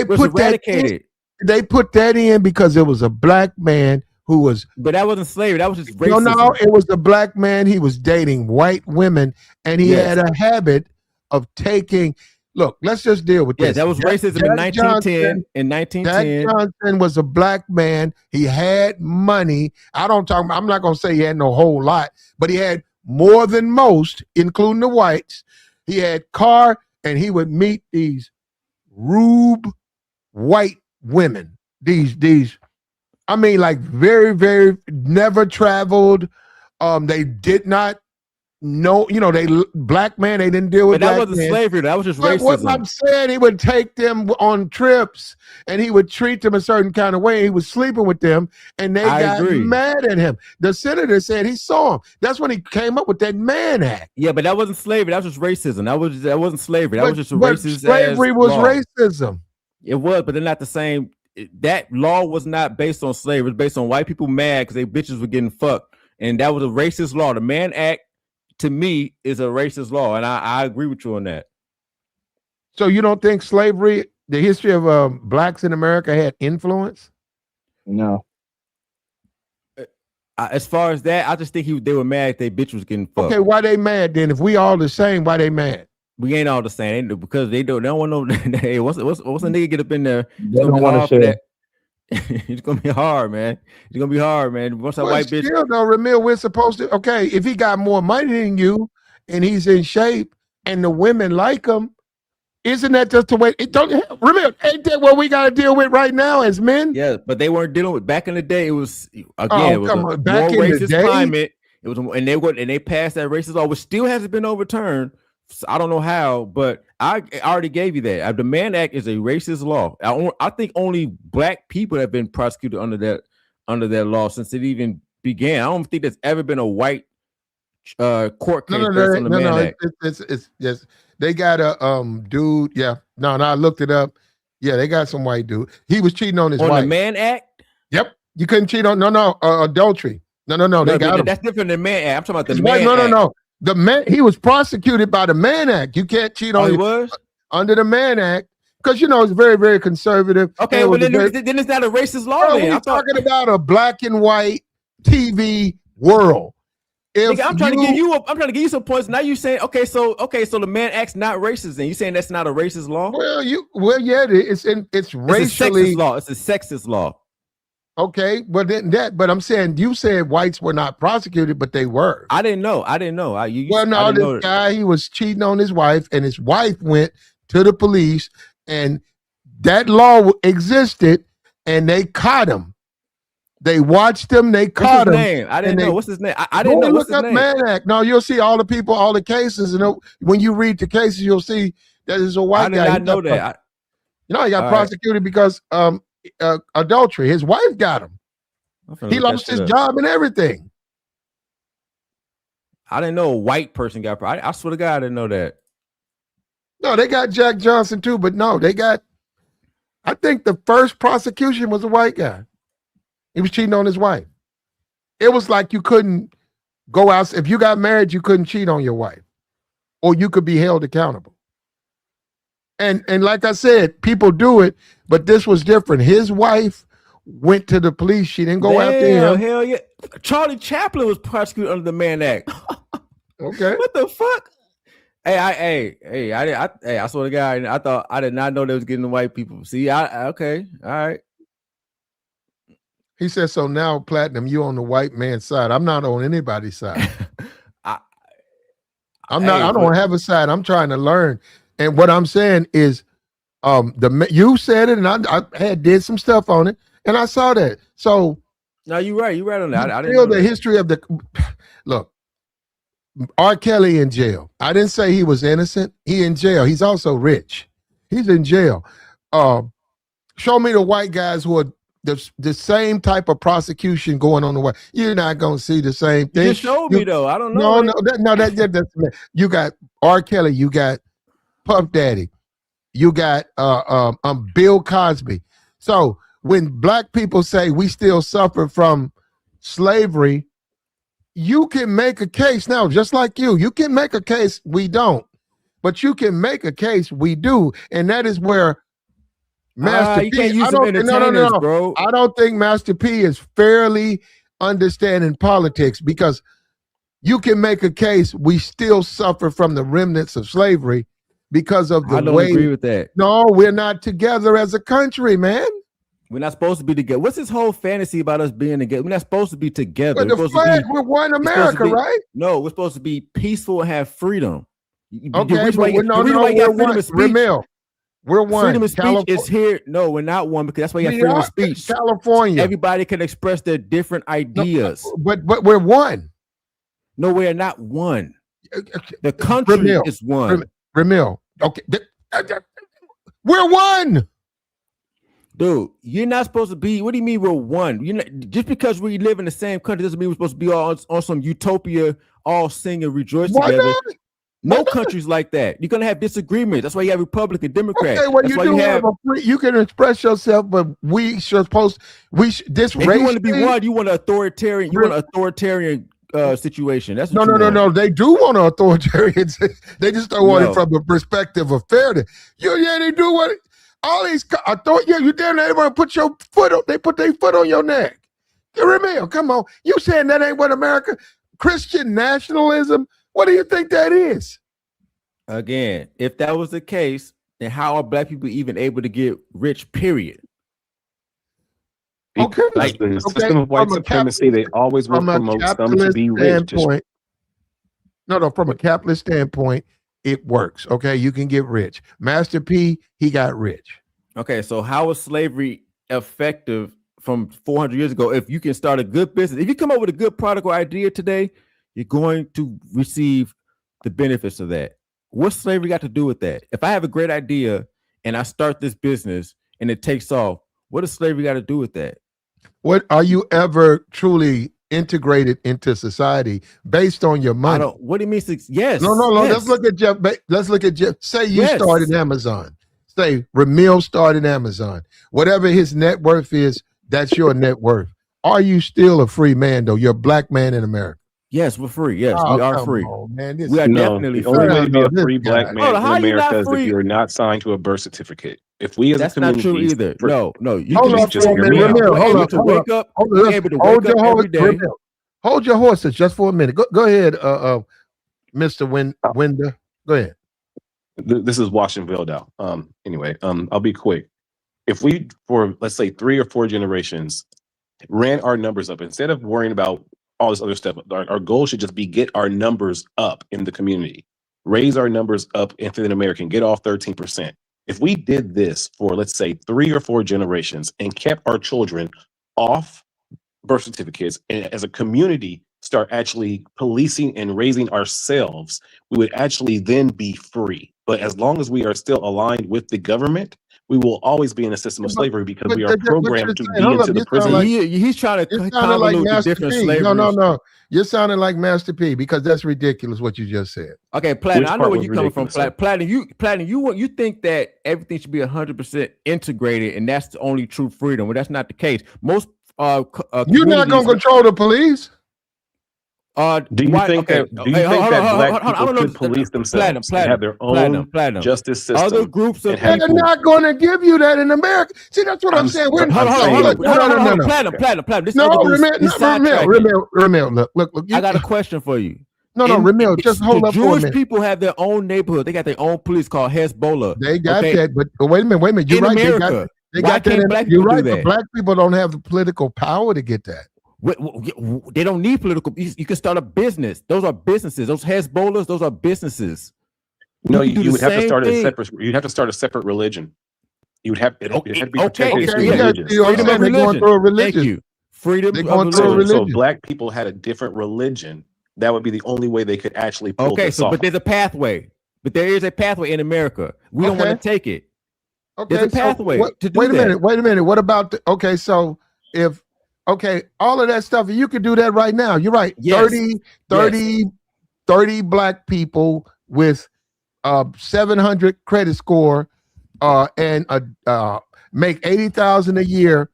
eradicated. They put that in because it was a black man who was. But that wasn't slavery. That was just racism. No, it was a black man. He was dating white women, and he had a habit of taking. Look, let's just deal with this. That was racism in 1910. Jack Johnson was a black man. He had money. I'm not going to say he had no whole lot, but he had more than most, including the whites. He had car, and he would meet these rube white women. These, I mean, like very, very never traveled. They did not. No, they black man. They didn't deal with. But that wasn't slavery. That was just racism. What I'm saying, he would take them on trips, and he would treat them a certain kind of way. He was sleeping with them, and they got mad at him. The senator said he saw him. That's when he came up with that Mann Act. Yeah, but that wasn't slavery. That was just racism. That wasn't slavery. That was just a racist. Slavery was racism. It was, but they're not the same. That law was not based on slavery. It was based on white people mad because they bitches were getting fucked, and that was a racist law. The Mann Act, to me, is a racist law, and I agree with you on that. So you don't think slavery, the history of blacks in America, had influence? No. As far as that, I just think they were mad they bitch was getting fucked. Okay, why they mad then? If we all the same, why they mad? We ain't all the same because they don't want no. Hey, once a nigga get up in there, they don't want to share. It's gonna be hard, man. It's gonna be hard, man. Once that white bitch. Still, though, Ramil, we're supposed to. Okay, if he got more money than you and he's in shape, and the women like him, isn't that just the way? It don't remember? Ain't that what we got to deal with right now as men? Yeah, but they weren't dealing with back in the day. It was again, it was a more racist climate. It was, and they passed that racist law, which still hasn't been overturned. So I don't know how, but I already gave you that. The Mann Act is a racist law. I think only black people have been prosecuted under that law since it even began. I don't think there's ever been a white court case on the Mann Act. It's yes. They got a dude. Yeah, no, I looked it up. Yeah, they got some white dude. He was cheating on his wife. On the Mann Act. Yep, you couldn't cheat on adultery. No. They got him. That's different than Mann Act. I'm talking about the Mann Act. No. The man, he was prosecuted by the Mann Act. You can't cheat on. He was under the Mann Act because it's very, very conservative. Okay, well then it's not a racist law. We're talking about a black and white TV world. I'm trying to give you some points. Now you saying okay, so the Mann Act's not racist, and you saying that's not a racist law? Yeah, it's racially. It's a sexist law. It's a sexist law. Okay, but I'm saying you said whites were not prosecuted, but they were. I didn't know. This guy, he was cheating on his wife, and his wife went to the police, and that law existed, and they caught him. They watched him. They caught him. Name? I didn't know. What's his name? I didn't know. What's his name? Mann Act. No, you'll see all the people, all the cases, and when you read the cases, you'll see that is a white guy. I did not know that. He got prosecuted because adultery. His wife got him. He lost his job and everything. I didn't know a white person got. I swear to God, I didn't know that. No, they got Jack Johnson too, but no, they got. I think the first prosecution was a white guy. He was cheating on his wife. It was like you couldn't go out. If you got married, you couldn't cheat on your wife, or you could be held accountable. And like I said, people do it, but this was different. His wife went to the police. She didn't go after him. Hell yeah. Charlie Chaplin was prosecuted under the Mann Act. Okay. What the fuck? I swear to God, I did not know they was getting the white people. See, okay, all right. He said, so now, Platinum, you on the white man's side. I'm not on anybody's side. I don't have a side. I'm trying to learn. And what I'm saying is, you said it, and I did some stuff on it, and I saw that. So no, you're right. You're right on that. I didn't know the history of the look. R. Kelly in jail. I didn't say he was innocent. He in jail. He's also rich. He's in jail. Show me the white guys who are the same type of prosecution going on the way. You're not gonna see the same thing. You showed me though. I don't know. That's you got R. Kelly. You got Puff Daddy. You got Bill Cosby. So when black people say we still suffer from slavery, you can make a case now, just like you can make a case we don't, but you can make a case we do, and that is where Master P. Bro. I don't think Master P is fairly understanding politics, because you can make a case we still suffer from the remnants of slavery because of the way. I don't agree with that. No, we're not together as a country, man. We're not supposed to be together. What's this whole fantasy about us being together? We're not supposed to be together. But the flag, we're one America, right? No, we're supposed to be peaceful and have freedom. Okay, but we're one. Ramil, we're one. Freedom of speech is here. No, we're not one, because that's why you have freedom of speech. California. Everybody can express their different ideas. No, but we're one. No, we're not one. The country is one. Ramil. Okay. We're one. Dude, you're not supposed to be. What do you mean we're one? Just because we live in the same country doesn't mean we're supposed to be all on some utopia, all sing and rejoice together. No countries like that. You're gonna have disagreements. That's why you have Republican, Democrat. Okay, well, you can express yourself, but this if race. You want to be one. You want an authoritarian. You want an authoritarian situation. That's what no. They do want an authoritarian. They just don't want it from the perspective of fairness. They do want it. All these, you damn near everyone put your foot on. They put their foot on your neck. Ramil, come on. You saying that ain't what America? Christian nationalism? What do you think that is? Again, if that was the case, then how are black people even able to get rich? Period. Okay, like the system of white supremacy, they always will promote them to be rich. No, from a capitalist standpoint, it works. Okay, you can get rich. Master P, he got rich. Okay, so how was slavery effective from 400 years ago? If you can start a good business, if you come up with a good product or idea today, you're going to receive the benefits of that. What's slavery got to do with that? If I have a great idea and I start this business and it takes off, what does slavery got to do with that? What are you ever truly integrated into society based on your money? What do you mean? Yes. No. Yes. Let's look at Jeff. Let's look at Jeff. Say you started Amazon. Say Ramil started Amazon. Whatever his net worth is, that's your net worth. Are you still a free man though? You're a black man in America. Yes, we're free. Yes, we are free. On, man. We are definitely the free. only way to be a free black man in how you America not is free? if you're not signed to a birth certificate. If we as That's a not community, true either. No. You Hold can on just for a hear minute. me out. Ramil, We're hold able on. to Hold wake on. up. We're able to Hold wake your up horse. every day. Ramil. Hold your horses just for a minute. Go ahead, Mr. Winder. Go ahead. This is Washington Vildow. Anyway, I'll be quick. If we, for let's say 3 or 4 generations, ran our numbers up instead of worrying about all this other stuff, our goal should just be get our numbers up in the community, raise our numbers up into the American, get off 13%. If we did this for, let's say, 3 or 4 generations and kept our children off birth certificates, and as a community start actually policing and raising ourselves, we would actually then be free. But as long as we are still aligned with the government, we will always be in a system of slavery because we are programmed to be into the prison. He's trying to convolute the different slaveries. No. You're sounding like Master P because that's ridiculous what you just said. Okay, Platinum, I know where you're coming from. Platinum, you think that everything should be 100% integrated and that's the only true freedom. Well, that's not the case. Most you're not going to control the police. Do you think that black people could police themselves and have their own justice system? Other groups of they're not going to give you that in America. See, that's what I'm saying. Hold on. Platinum. Ramil, look. I got a question for you. No, Ramil, just hold up for a minute. Jewish people have their own neighborhood. They got their own police called Hezbollah. They got that, but wait a minute. You're right. America, they got that. You're right, but black people don't have the political power to get that. They don't need political. You can start a business. Those are businesses. Those Hezbollahs, those are businesses. No, you would have to start a separate. You'd have to start a separate religion. You would have. It would have to be protected. Freedom of religion. Going through a religion. Thank you. Freedom of religion. So black people had a different religion. That would be the only way they could actually pull this off. But there's a pathway. But there is a pathway in America. We don't want to take it. Okay, there's a pathway to do that. Wait a minute. What about so if all of that stuff, you could do that right now. You're right. Yes. 30 black people with 700 credit score and make 80,000 a year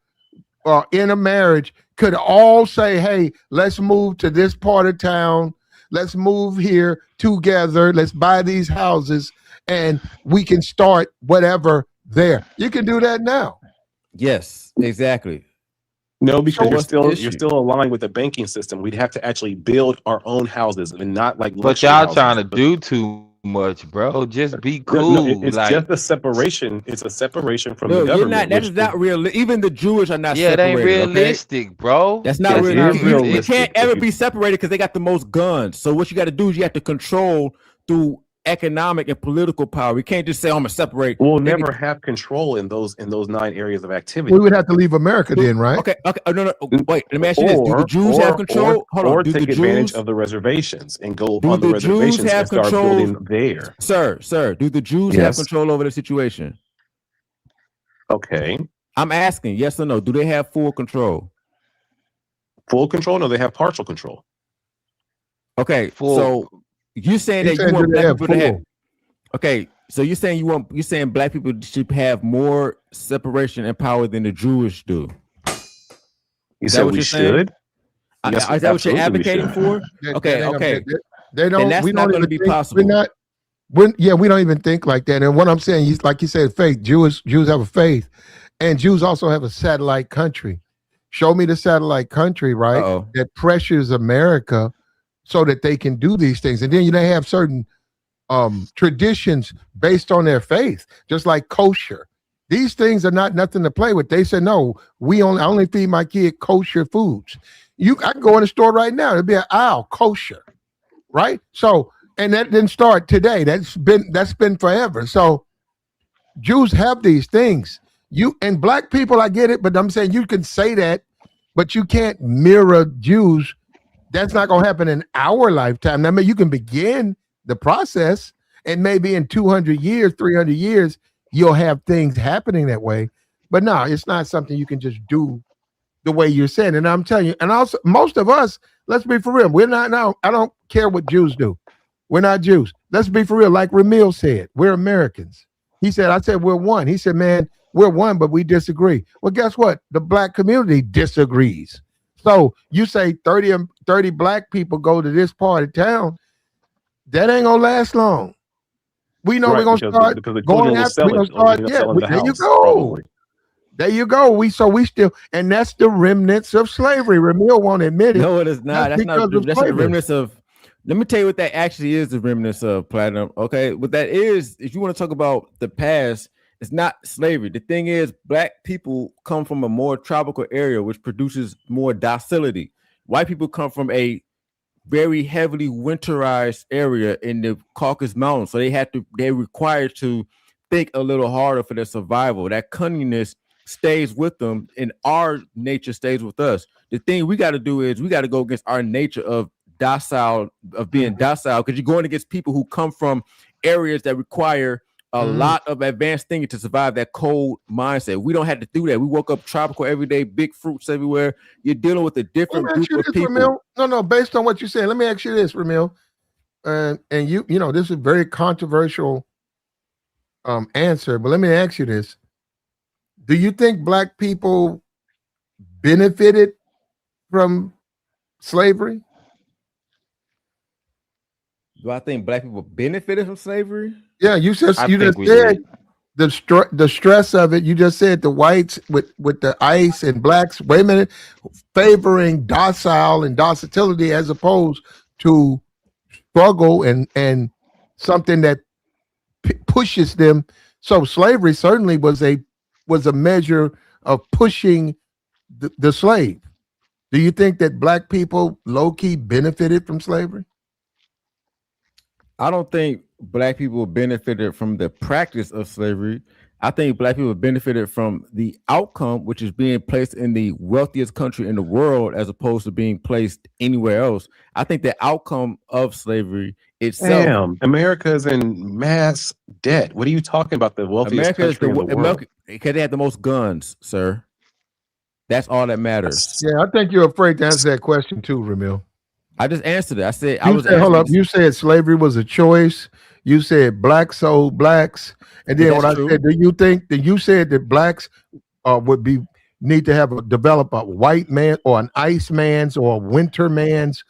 in a marriage could all say, hey, let's move to this part of town. Let's move here together. Let's buy these houses and we can start whatever there. You can do that now. Yes, exactly. No, because you're still aligned with the banking system. We'd have to actually build our own houses and not like. But y'all trying to do too much, bro. Just be cool. No, it's just a separation. It's a separation from the government. That is not real. Even the Jewish are not. Yeah, separated, it ain't realistic, bro. That's not realistic. You can't ever be separated because they got the most guns. So what you got to do is you have to control through economic and political power. We can't just say I'm gonna separate. We'll never have control in those 9 areas of activity. We would have to leave America then, right? Okay. No. Wait, let me ask you this: do the Jews have control? Or take advantage of the reservations and go on the reservations and start building there. Sir, do the Jews have control over the situation? Okay. I'm asking, yes or no? Do they have full control? Full control? No, they have partial control. Okay, so you're saying that you want black people to have. Okay, so you're saying black people should have more separation and power than the Jewish do. You said we should? Is that what you're advocating for? Okay. They don't. And that's not going to be possible. We don't even think like that. And what I'm saying is, like you said, faith. Jews have a faith, and Jews also have a satellite country. Show me the satellite country, right? That pressures America so that they can do these things. And then they have certain traditions based on their faith, just like kosher. These things are not nothing to play with. They say, no, I only feed my kid kosher foods. I can go in the store right now. It'll be an aisle, kosher, right? So And that didn't start today. That's been forever. So Jews have these things. You and black people, I get it, but I'm saying you can say that, but you can't mirror Jews. That's not going to happen in our lifetime. I mean, you can begin the process, and maybe in 200 years, 300 years, you'll have things happening that way. But no, it's not something you can just do the way you're saying. And I'm telling you, and also most of us, let's be for real, we're not now. I don't care what Jews do. We're not Jews. Let's be for real. Like Ramil said, we're Americans. He said, I said, we're one. He said, man, we're one, but we disagree. Well, guess what? The black community disagrees. So you say 30 black people go to this part of town, that ain't gonna last long. We know we're gonna start going after. We're gonna start. Yeah, there you go. Probably. There you go. We still, and that's the remnants of slavery. Ramil won't admit it. No, it is not. That's not. That's the remnants of. Let me tell you what that actually is. The remnants of Platinum. Okay, what that is, if you want to talk about the past, it's not slavery. The thing is, black people come from a more tropical area, which produces more docility. White people come from a very heavily winterized area in the Caucasus Mountains, so they're required to think a little harder for their survival. That cunningness stays with them, and our nature stays with us. The thing we got to do is we got to go against our nature of being docile, because you're going against people who come from areas that require a lot of advanced thinking to survive that cold mindset. We don't have to do that. We woke up tropical every day, big fruits everywhere. You're dealing with a different group of people. Ramil. No, based on what you said, let me ask you this, Ramil. And you know, this is a very controversial answer, but let me ask you this. Do you think black people benefited from slavery? Do I think black people benefited from slavery? Yeah, you just said the stress of it. You just said the whites with the ice and blacks. Wait a minute, favoring docile and docility as opposed to struggle and something that pushes them. So slavery certainly was a measure of pushing the slave. Do you think that black people low-key benefited from slavery? I don't think black people benefited from the practice of slavery. I think black people benefited from the outcome, which is being placed in the wealthiest country in the world as opposed to being placed anywhere else. I think the outcome of slavery itself. Damn, America's in mass debt. What are you talking about? The wealthiest country in the world. Because they have the most guns, sir. That's all that matters. Yeah, I think you're afraid to answer that question too, Ramil. I just answered it. I said, hold up. You said slavery was a choice. You said blacks sold blacks. And then when I said, do you think that you said that blacks need to develop a white man or an ice man's or a winter man's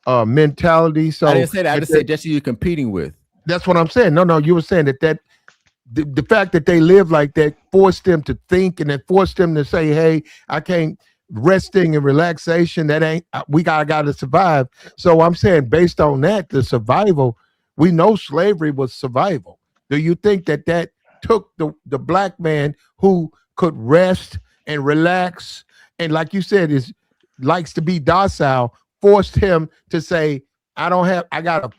mentality? So I didn't say that. I just said that's who you're competing with. That's what I'm saying. No, you were saying that the fact that they live like that forced them to think, and it forced them to say, hey, I can't. Resting and relaxation, that ain't, we gotta survive. So I'm saying, based on that, the survival, we know slavery was survival. Do you think that took the black man who could rest and relax, and like you said, likes to be docile, forced him to say, I gotta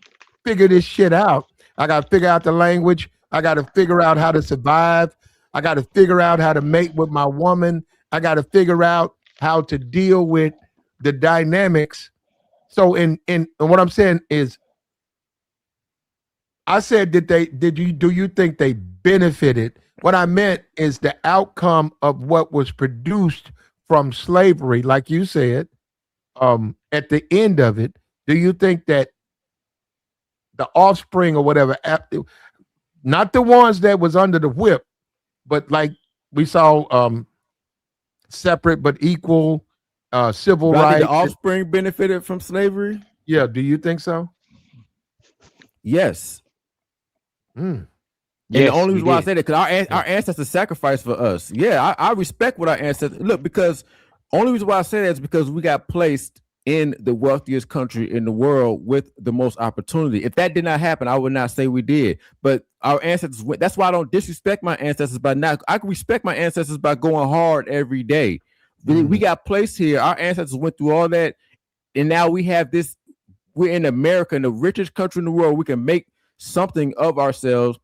figure this shit out. I gotta figure out the language. I gotta figure out how to survive. I gotta figure out how to mate with my woman. I gotta figure out how to deal with the dynamics. So in what I'm saying is, I said do you think they benefited? What I meant is the outcome of what was produced from slavery, like you said, at the end of it. Do you think that the offspring or whatever, not the ones that was under the whip, but like we saw separate but equal civil rights. The offspring benefited from slavery? Yeah, do you think so? Yes. And the only reason why I say that, because our ancestors sacrificed for us. Yeah, I respect what our ancestors look, because only reason why I say that is because we got placed in the wealthiest country in the world with the most opportunity. If that did not happen, I would not say we did. But our ancestors, that's why I don't disrespect my ancestors by not. I can respect my ancestors by going hard every day. We got placed here. Our ancestors went through all that, and now we have this we're in America, in the richest country in the world. We can make something of ourselves.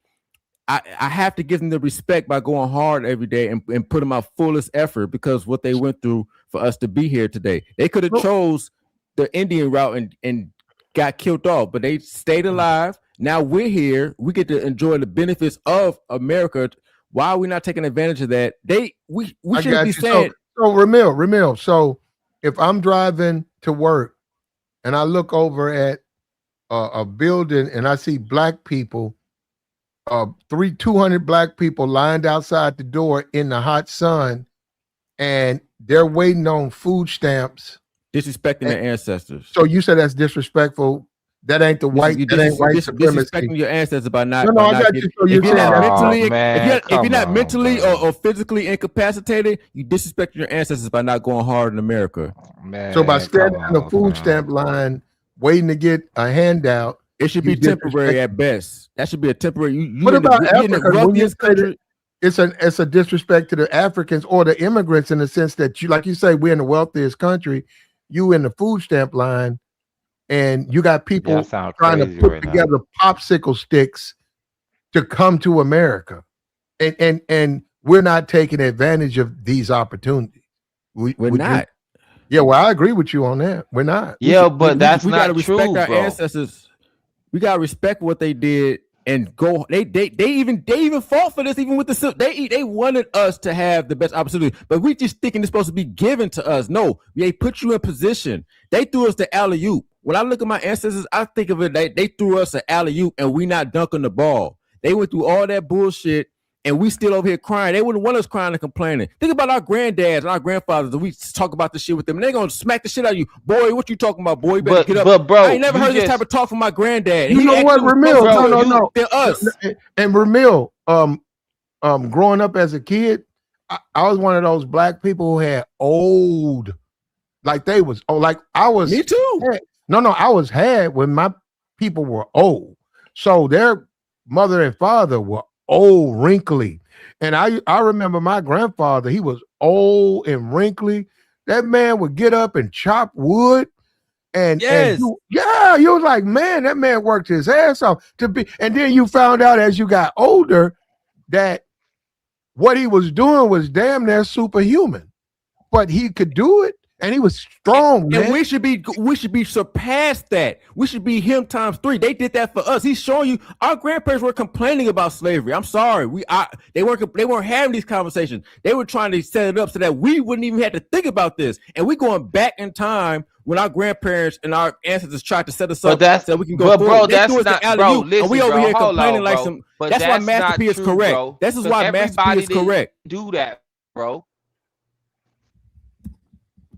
I have to give them the respect by going hard every day and putting my fullest effort, because what they went through for us to be here today. They could have chose the Indian route and got killed off, but they stayed alive. Now we're here. We get to enjoy the benefits of America. Why are we not taking advantage of that? We shouldn't be saying. So Ramil. So if I'm driving to work and I look over at a building and I see black people, 200 black people lined outside the door in the hot sun, and they're waiting on food stamps, disrespecting their ancestors. So you said that's disrespectful. That ain't the white. That ain't white supremacy. Disrespecting your ancestors by not. No, I got you. So if you're not mentally or physically incapacitated, you disrespect your ancestors by not going hard in America. Man, so by standing in the food stamp line, waiting to get a handout, it should be temporary at best. That should be a temporary. What about Africa? It's a disrespect to the Africans or the immigrants in the sense that like you say, we're in the wealthiest country. You in the food stamp line, and you got people trying to put together popsicle sticks to come to America, and we're not taking advantage of these opportunities. We're not. Yeah, well, I agree with you on that. We're not. Yeah, but that's not true. We gotta respect our ancestors. We gotta respect what they did and go. They even fought for this. Even with they wanted us to have the best opportunity, but we just thinking it's supposed to be given to us. No, they put you in position. They threw us the alley-oop. When I look at my ancestors, I think of it. They threw us an alley-oop and we not dunking the ball. They went through all that bullshit. And we still over here crying. They wouldn't want us crying and complaining. Think about our granddads and our grandfathers. And we talk about this shit with them. And they're going to smack the shit out of you. Boy, what you talking about, boy? You better get up. But bro, I ain't never heard this type of talk from my granddad. You know what, Ramil? No. They're us. And Ramil, growing up as a kid, I was one of those black people who had old, like they was, like I was. Me too. I was had when my people were old. So their mother and father were old, wrinkly. And I remember my grandfather, he was old and wrinkly. That man would get up and chop wood. And you was like, man, that man worked his ass off to be. And then you found out as you got older that what he was doing was damn near superhuman. But he could do it. And he was strong, man. And we should be surpassed that. We should be him times 3. They did that for us. He's showing you our grandparents were complaining about slavery. I'm sorry. They weren't having these conversations. They were trying to set it up so that we wouldn't even have to think about this. And we're going back in time when our grandparents and our ancestors tried to set us up so we can go forward. Bro, that's not, bro, listen, and we over here complaining like bro. some. But that's why Master P is correct. Bro. This is why Master P is correct. Do that, bro.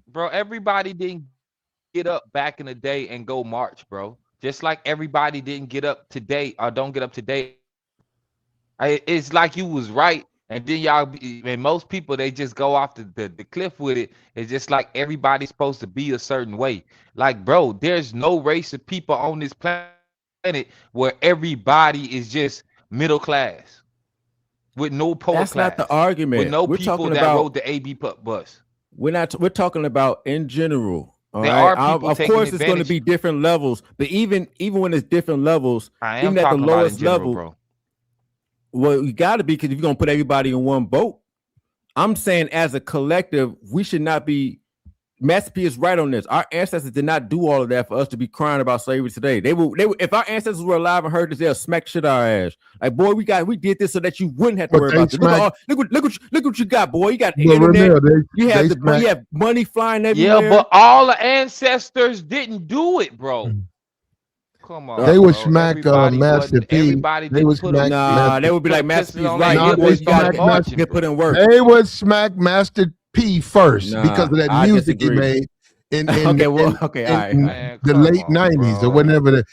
Bro, everybody didn't get up back in the day and go march, bro. Just like everybody didn't get up today or don't get up today. It's like you was right. And then and most people, they just go off the cliff with it. It's just like everybody's supposed to be a certain way. Like, bro, there's no race of people on this planet where everybody is just middle class with no poor class. That's not the argument. With no people that rode the AB bus. We're talking about in general. Of course, it's going to be different levels, but even when it's different levels, even at the lowest level, bro. Well, you got to be, because if you're going to put everybody in one boat, I'm saying as a collective, we should not be. Master P is right on this. Our ancestors did not do all of that for us to be crying about slavery today. They would if our ancestors were alive and heard this, they'll smack shit out our ass. Like, boy, we did this so that you wouldn't have to worry about this. Look what you got, boy. You got the internet. You have money flying everywhere. Yeah, but all the ancestors didn't do it, bro. Come on. They would smack Master P. They would smack. They would be like, Master P's right. Get put in work. They would smack Master P first because of that music he made in the late 90s or whatever.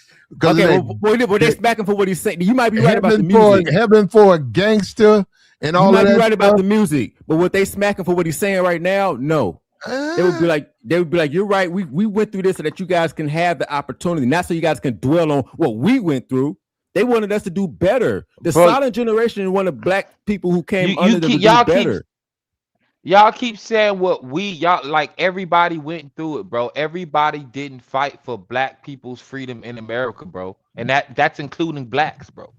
Well, they're smacking for what he's saying. You might be right about the music. Heaven for a Gangster and all of that. You might be right about the music, but what they smacking for what he's saying right now, no. They would be like, you're right. We went through this so that you guys can have the opportunity, not so you guys can dwell on what we went through. They wanted us to do better. The silent generation wanted black people who came under them to do better. Y'all keep saying what y'all like. Everybody went through it, bro. Everybody didn't fight for black people's freedom in America, bro, and that's including blacks, bro.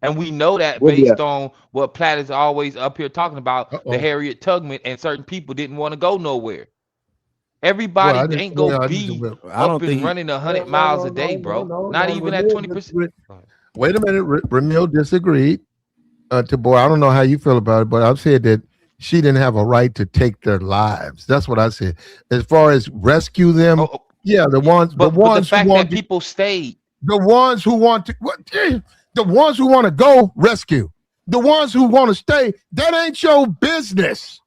And we know that Well, yeah. based on what Platt is always up here talking about, the Harriet Tubman, and certain people didn't want to go nowhere. Well, Everybody I didn't. ain't Well, gonna I didn't. be I don't up and think running 100 No, miles no, a no, day, no, bro. no, Not no. even at 20%. Wait a minute. Ramil disagreed. To boy, I don't know how you feel about it, but I've said that she didn't have a right to take their lives. That's what I said. As far as rescue them, yeah, the ones but the fact who want that people stayed, the ones who want to, the ones who want to go rescue, the ones who want to stay. That ain't your business.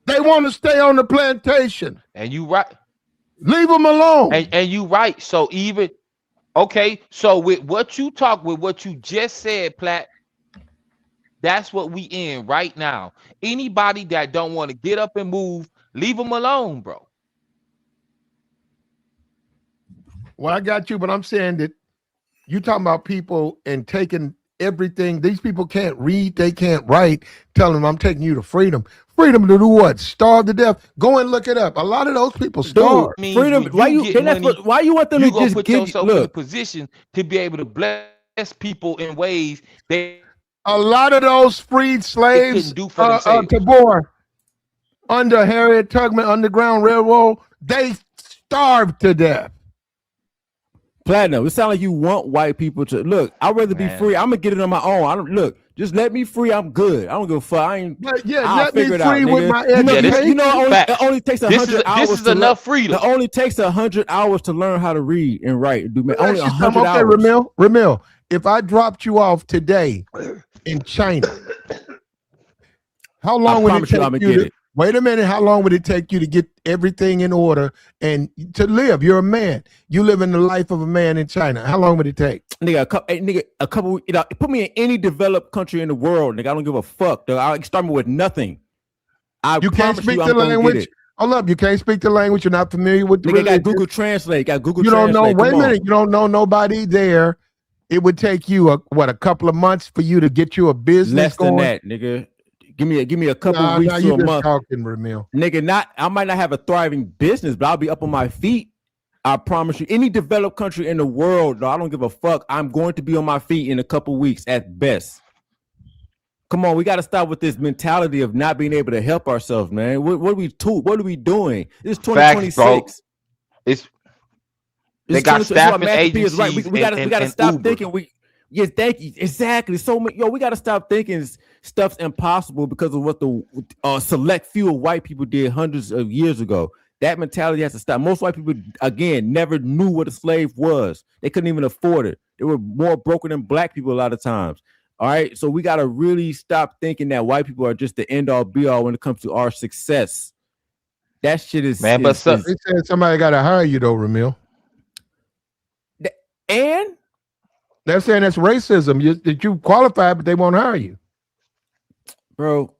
They want to stay on the plantation. and you right, Leave them alone. and you right. So even okay, so with what you just said, Platt, that's what we in right now. Anybody that don't want to get up and move, leave them alone, bro. Well, I got you, but I'm saying that you talking about people and taking everything. These people can't read, they can't write. Tell them I'm taking you to freedom. Freedom to do what? Starve to death. Go and look it up. A lot of those people starve. Freedom. Why you want them to just put give yourself in a position to be able to bless people in ways they a lot of those freed slaves do for themselves. Tabor, under Harriet Tubman Underground Railroad, they starved to death. Platinum, it sounds like you want white people to look. I'd rather be free. I'm gonna get it on my own. I don't look. Just let me free. I'm good. I don't give a fuck. I ain't. Let me free with my education. It only takes 100 hours. This is enough freedom. It only takes 100 hours to learn how to read and write. Only 100 okay, hours. Ramil, if I dropped you off today in China, how long would it take you to? Wait a minute. How long would it take you to get everything in order and to live? You're a man. You live in the life of a man in China. How long would it take? Nigga, a couple. Put me in any developed country in the world, nigga. I don't give a fuck. I'll start me with nothing. You can't speak the language. Hold up. You can't speak the language. You're not familiar with the religion. Got Google Translate. You don't know. Wait a minute. You don't know nobody there. It would take you a couple of months for you to get you a business. Less than that, nigga. Give me a couple weeks to a month. Talking, Ramil. Nigga, I might not have a thriving business, but I'll be up on my feet. I promise you. Any developed country in the world, though, I don't give a fuck. I'm going to be on my feet in a couple weeks at best. Come on, we got to stop with this mentality of not being able to help ourselves, man. What are we doing? It's 2026. They got staffing agencies. Right. We got to stop Uber. thinking Yes, thank you. Exactly. So, we got to stop thinking stuff's impossible because of what the select few of white people did hundreds of years ago. That mentality has to stop. Most white people, again, never knew what a slave was. They couldn't even afford it. They were more broken than black people a lot of times. All right. So we got to really stop thinking that white people are just the end all be all when it comes to our success. That shit is. Man, but they said somebody got to hire you, though, Ramil. And they're saying that's racism. That you qualify, but they won't hire you. Bro,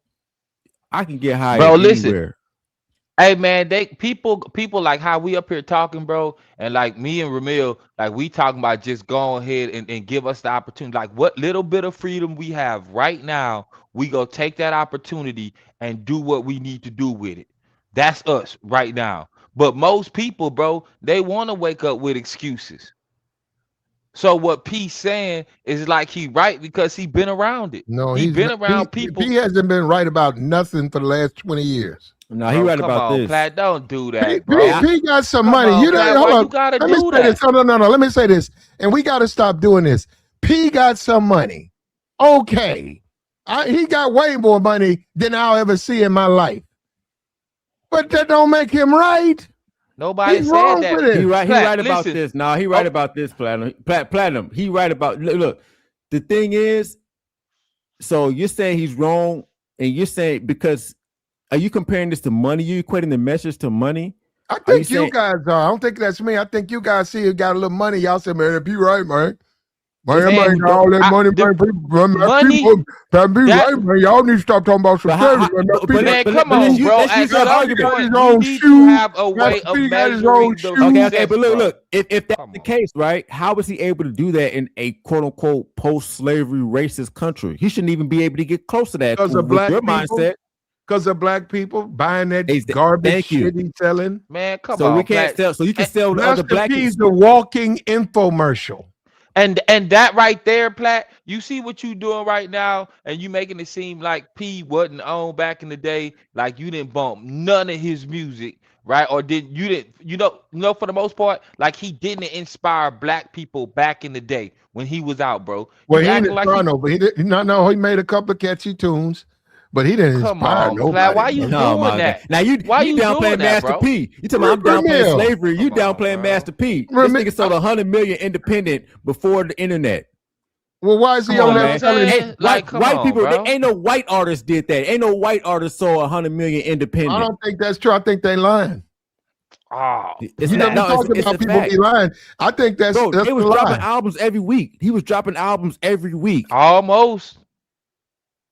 I can get hired. Bro, anywhere. Listen. Hey man, people like how we up here talking, bro, and like me and Ramil, like we talking about just go ahead and give us the opportunity. Like what little bit of freedom we have right now, we go take that opportunity and do what we need to do with it. That's us right now. But most people, bro, they want to wake up with excuses. So what P's saying is like he right because he been around it. No, he's been around people. He hasn't been right about nothing for the last 20 years. No, he right about this. Platt, don't do that, bro. P got some money. Hold on. Let me say this. No. Let me say this. And we got to stop doing this. P got some money. Okay. He got way more money than I'll ever see in my life. But that don't make him right. Nobody said that. He right about this. No, he right about this, Platinum. Platinum. He right about look. The thing is, so you're saying he's wrong, and you're saying because are you comparing this to money? You equating the message to money? I think you guys are. I don't think that's me. I think you guys see you got a little money. Y'all say, man, be right, man. Man, all that money, man. Y'all need to stop talking about some man, come on, bro. At some point, you need to have a way of measuring the Okay, but look. If that's the case, right? How was he able to do that in a quote unquote post-slavery racist country? He shouldn't even be able to get close to that. Because of black people. Mindset. because of black people buying that garbage shit he's selling. Man, come on. So we can't sell. So you can sell the other black. Master P's the walking infomercial. And that right there, Platt, you see what you doing right now, and you making it seem like P wasn't on back in the day, like you didn't bump none of his music, right? Or you know, for the most part, like he didn't inspire black people back in the day when he was out, bro. Well, he didn't but he did he made a couple of catchy tunes, but he didn't inspire nobody. Platt, why you doing that? Now you downplaying Master P. You talking about I'm downplaying slavery? You downplaying Master P. This nigga sold 100 million independent before the internet. Well, why is he on that? White people, ain't no white artists did that. Ain't no white artists sold 100 million independent. I don't think that's true. I think they lying. Oh, it's not. No, it's about people be lying. I think that's. Bro, they was dropping albums every week. He was dropping albums every week. Almost.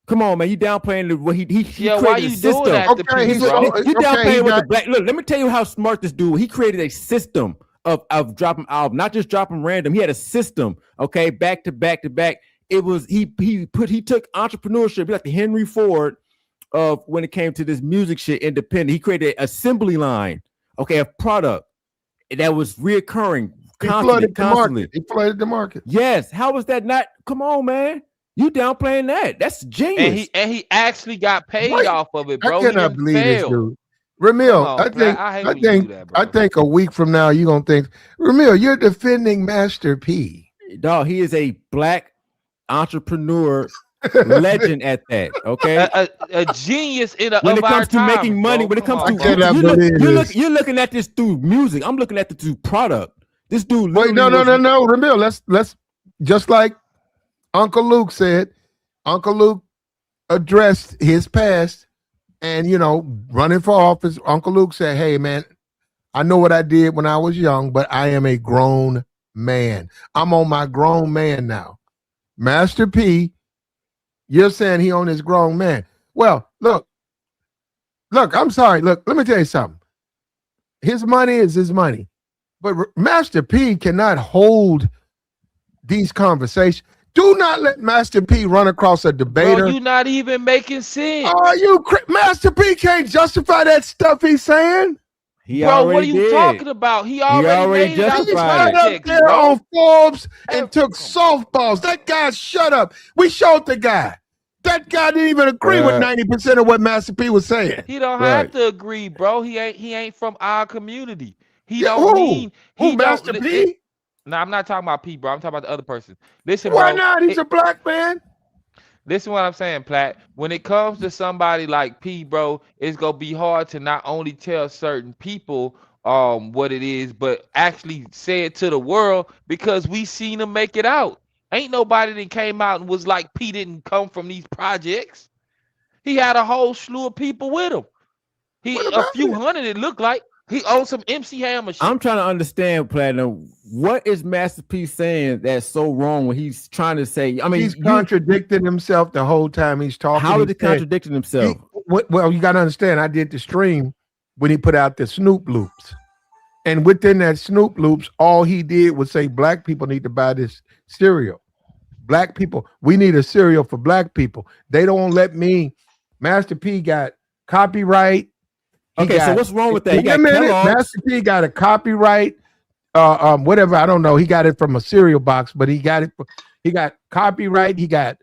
Come on, man! You downplaying what he created why you a system. Doing that okay, you downplaying what the black. Look, let me tell you how smart this dude. He created a system of dropping albums, not just dropping random. He had a system. Okay, back to back to back. It was he took entrepreneurship, like the Henry Ford of when it came to this music shit, independent. He created an assembly line. Okay, a product that was reoccurring constantly. He flooded the market. Yes. How was that not? Come on, man. You downplaying that? That's genius. And he actually got paid off of it, bro. I cannot believe this dude. Ramil, I think a week from now you're gonna think, Ramil, you're defending Master P. Dog, he is a black entrepreneur. Legend at that, okay. A genius in a when it comes to making money. When it comes to you're looking at this through music. I'm looking at the through product. This dude. Wait, no, Ramil. Let's just like Uncle Luke said. Uncle Luke addressed his past, and running for office. Uncle Luke said, "Hey, man, I know what I did when I was young, but I am a grown man. I'm on my grown man now." Master P. You're saying he on his grown man. Well, look, I'm sorry. Look, let me tell you something. His money is his money. But Master P cannot hold these conversations. Do not let Master P run across a debater. Bro, you're not even making sense. Master P can't justify that stuff he's saying. Bro, what are you talking about? He already justified it. He up there on Forbes and took softballs. That guy, shut up. We showed the guy. That guy didn't even agree with 90% of what Master P was saying. He don't have to agree, bro. He ain't from our community. He don't mean he Master P. No, I'm not talking about P, bro. I'm talking about the other person. Listen, why bro, not? He's a black man. Listen what I'm saying, Platt. When it comes to somebody like P, bro, it's gonna be hard to not only tell certain people what it is, but actually say it to the world because we seen him make it out. Ain't nobody that came out and was like P didn't come from these projects. He had a whole slew of people with him. A few hundred, it looked like. He owns some MC Hammer shit. I'm trying to understand, Platinum. What is Master P saying that's so wrong when he's trying to say? I mean, he's contradicting himself the whole time he's talking. How is he contradicting himself? Well, you got to understand. I did the stream when he put out the Snoop loops, and within that Snoop loops, all he did was say black people need to buy this cereal. Black people, we need a cereal for black people. They don't let me. Master P got copyright. So what's wrong with that? He got Master P got a copyright, whatever, I don't know. He got it from a cereal box, but he got copyright. He got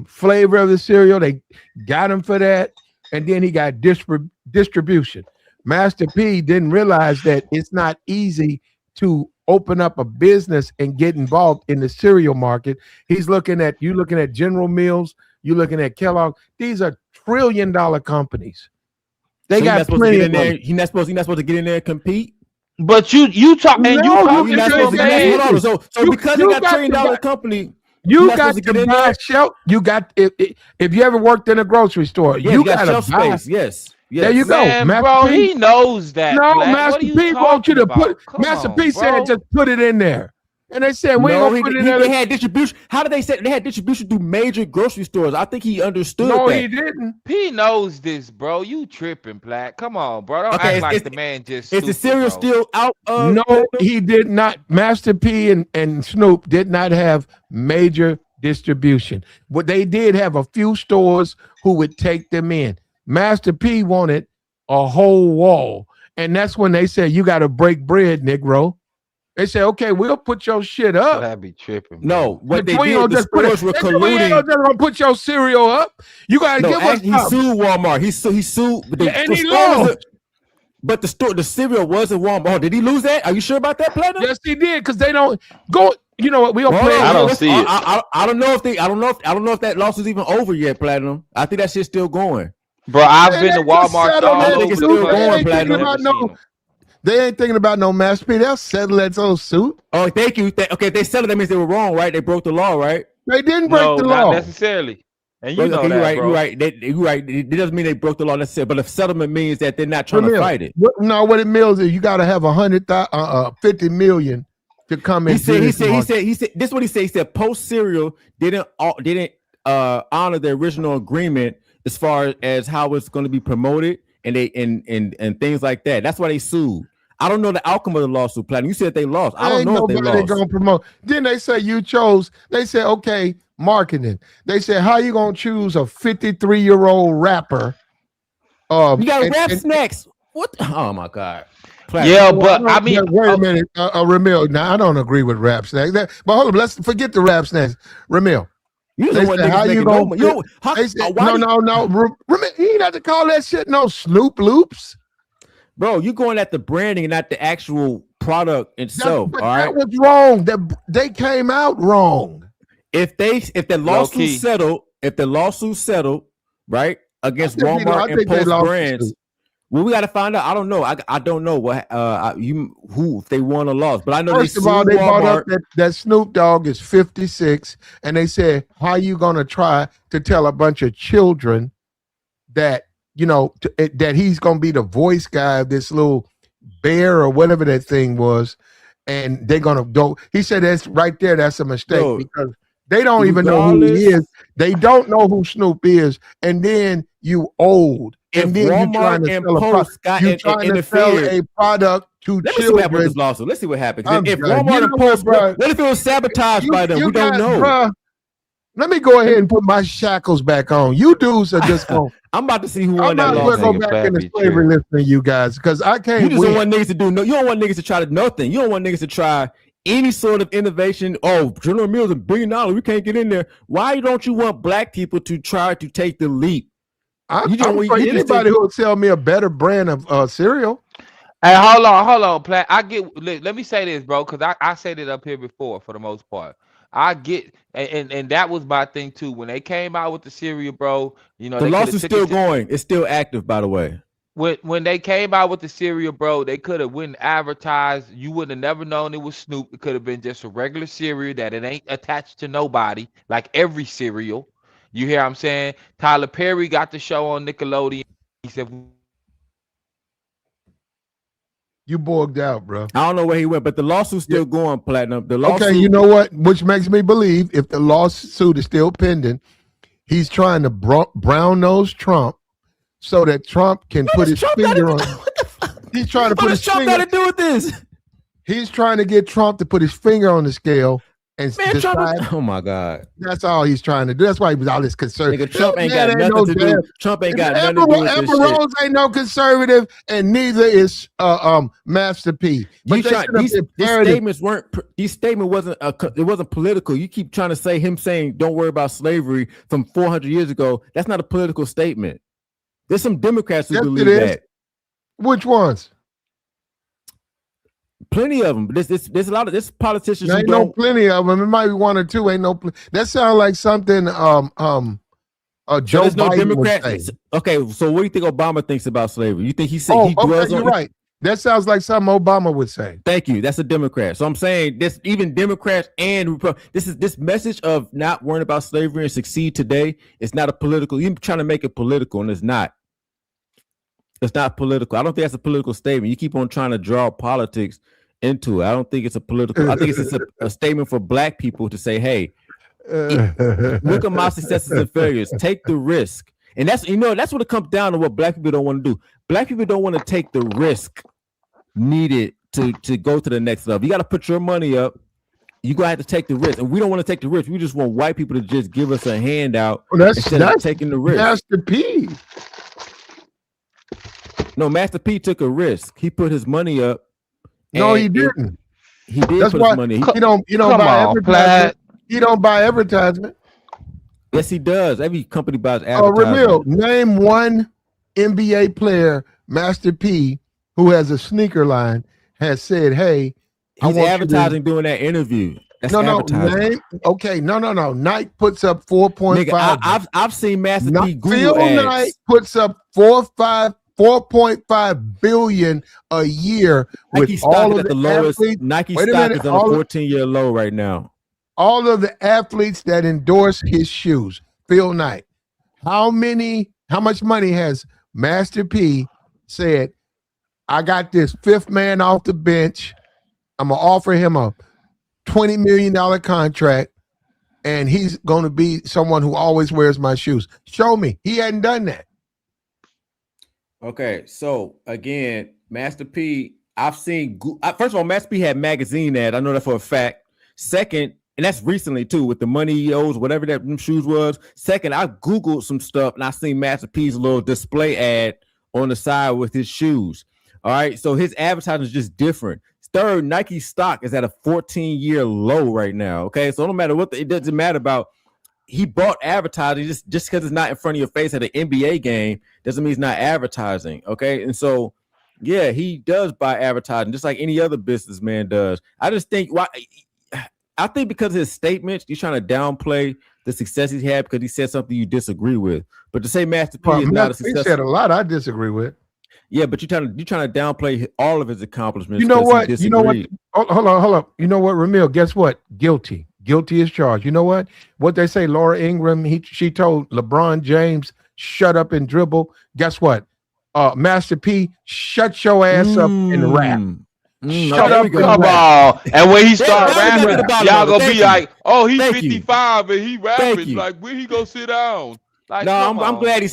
flavor of the cereal. They got him for that, and then he got distribution. Master P didn't realize that it's not easy to open up a business and get involved in the cereal market. He's looking at General Mills. You're looking at Kellogg. These are $trillion companies. They got plenty of money. He's not supposed to get in there and compete. But you talk and you talking to so because you got $1 trillion company, you got to buy shelf. You got if you ever worked in a grocery store, you got shelf space. Yes. There you go, man, bro. He knows that. No, Master P wants you to put. Master P said just put it in there. And they said, we ain't gonna put it in there. They had distribution. How did they say they had distribution through major grocery stores? I think he understood that. No, he didn't. P knows this, bro. You tripping, Platt. Come on, bro. Don't act like the man just Is the cereal still out? No, he did not. Master P and Snoop did not have major distribution. But they did have a few stores who would take them in. Master P wanted a whole wall. And that's when they said, you got to break bread, Negro. They said, okay, we'll put your shit up. That'd be tripping. Bro. No, what they we did, the stores were colluding. Just gonna put your cereal up. You gotta give us. He sued Walmart. He sued, but he lost. But the cereal wasn't Walmart. Oh, did he lose that? Are you sure about that, Platinum? Yes, he did. Because they don't go. You know what? We don't play. I don't see it. I don't know if that lawsuit's even over yet, Platinum. I think that shit's still going. Bro, I've been to Walmart. I think it's still going, Platinum. They ain't thinking about no Master P. They'll settle that old suit. Oh, thank you. Okay, they settled. That means they were wrong, right? They broke the law, right? They didn't break the law. Not necessarily. And you know that, you're right. You're right. It doesn't mean they broke the law necessarily, but if settlement means that they're not trying to fight it. What it means is you got to have 50 million to come in. He said. This is what he said. He said Post Cereal didn't honor the original agreement as far as how it's going to be promoted and things like that. That's why they sued. I don't know the outcome of the lawsuit, Platinum. You said they lost. I don't know if they lost. Gonna promote. Then they say you chose. They said, okay, marketing. They said, how you gonna choose a 53-year-old rapper? You got rap snacks. What? Oh my God. Platinum. Yeah, but I mean, wait a minute, Ramil. Now I don't agree with rap snacks. But hold on, let's forget the rap snacks. Ramil. You know what? How you gonna? No. Ramil, he ain't have to call that shit no Snoop Loops. Bro, you're going at the branding and not the actual product itself. All right, that was wrong. They came out wrong. If the lawsuit settled, right, against Walmart and Post brands, well, we got to find out. I don't know. I don't know what if they won or lost, but I know first of all they brought up that Snoop Dogg is 56, and they said, how you gonna try to tell a bunch of children that? That he's going to be the voice guy of this little bear or whatever that thing was. And they're going to go. He said that's right there. That's a mistake because they don't even know who he is. They don't know who Snoop is. And then you old. And then you're trying to sell a product to children. Let's see what happens with this lawsuit. Let's see what happens. If Walmart and Post, what if it was sabotaged by them? We don't know. Bruh, let me go ahead and put my shackles back on. You dudes are just going. I'm about to see who won that lawsuit. I'm not going to go back into slavery listening to you guys because I can't. You just don't want niggas to do no. You don't want niggas to try nothing. You don't want niggas to try any sort of innovation. Oh, General Mills $1 billion. We can't get in there. Why don't you want black people to try to take the leap? Anybody who will sell me a better brand of cereal. Hey, hold on, Platt. Let me say this, bro, because I said it up here before for the most part. I get, and that was my thing too. When they came out with the cereal, bro, the lawsuit's still going. It's still active, by the way. When they came out with the cereal, bro, they could have went and advertised. You would have never known it was Snoop. It could have been just a regular cereal that it ain't attached to nobody, like every cereal. You hear what I'm saying? Tyler Perry got the show on Nickelodeon. He said, you bugged out, bro. I don't know where he went, but the lawsuit's still going, Platinum. The lawsuit. Okay, you know what? Which makes me believe if the lawsuit is still pending, he's trying to brown nose Trump so that Trump can put his finger on. He's trying to put his finger. What does Trump got to do with this? He's trying to get Trump to put his finger on the scale and decide. Oh my God! That's all he's trying to do. That's why he was all this conservative. Trump ain't got nothing to do. Trump ain't got nothing to do with this shit. Rose ain't no conservative, and neither is Master P. But these statements weren't. These statement wasn't. It wasn't political. You keep trying to say him saying "Don't worry about slavery" from 400 years ago. That's not a political statement. There's some Democrats who believe that. Which ones? Plenty of them. There's a lot of this politicians. There ain't no plenty of them. It might be one or two. Ain't no. That sounds like something. Joe Biden would say. Okay, so what do you think Obama thinks about slavery? You think he said he dwells on? You're right. That sounds like something Obama would say. Thank you. That's a Democrat. So I'm saying this. Even Democrats and this message of not worrying about slavery and succeed today. It's not a political. You're trying to make it political, and it's not. It's not political. I don't think that's a political statement. You keep on trying to draw politics into it. I don't think it's a political. I think it's just a statement for black people to say, hey, look at my successes and failures. Take the risk. And that's what it comes down to what black people don't want to do. Black people don't want to take the risk needed to go to the next level. You got to put your money up. You're going to have to take the risk. And we don't want to take the risk. We just want white people to just give us a handout instead of taking the risk. Master P. No, Master P took a risk. He put his money up. No, he didn't. He did That's put why his money. he don't buy advertisement. He don't buy advertisement. Yes, he does. Every company buys Oh, advertisement. Ramil, name one NBA player, Master P, who has a sneaker line, has said, "Hey, he's advertising doing that interview." That's advertising. No. Nike puts up 4.5. I've seen Master P Google Phil ads. Knight puts up 4.5 billion a year Nike with stock all is of at the the lowest. athletes. Nike Wait a stock minute, is on a 14-year low right now. All of the athletes that endorse his shoes, Phil Knight. How much money has Master P said, I got this fifth man off the bench. I'm going to offer him a $20 million contract, and he's going to be someone who always wears my shoes. Show me. He hadn't done that. Okay, so again, Master P, I've seen, first of all, Master P had magazine ads. I know that for a fact. Second, and that's recently too, with the money he owes, whatever that shoes was. Second, I Googled some stuff and I seen Master P's little display ad on the side with his shoes. All right, so his advertising is just different. Third, Nike stock is at a 14-year low right now. Okay, so no matter what, it doesn't matter about. He bought advertising just because it's not in front of your face at an NBA game doesn't mean he's not advertising. Okay, and so yeah, he does buy advertising just like any other businessman does. I just think I think because of his statements, he's trying to downplay the success he's had because he said something you disagree with. But to say Master P is not a success, he said a lot I disagree with. Yeah, but you're trying to downplay all of his accomplishments. You know what? Hold on. You know what, Ramil? Guess what? Guilty as charged. You know what? What they say, Laura Ingraham, she told LeBron James, shut up and dribble. Guess what? Master P, shut your ass up and rap. Shut up, come on. And when he start rapping, y'all gonna be like, oh, he's 55 and he rapping. Like, where he go sit down? Like, no, I'm glad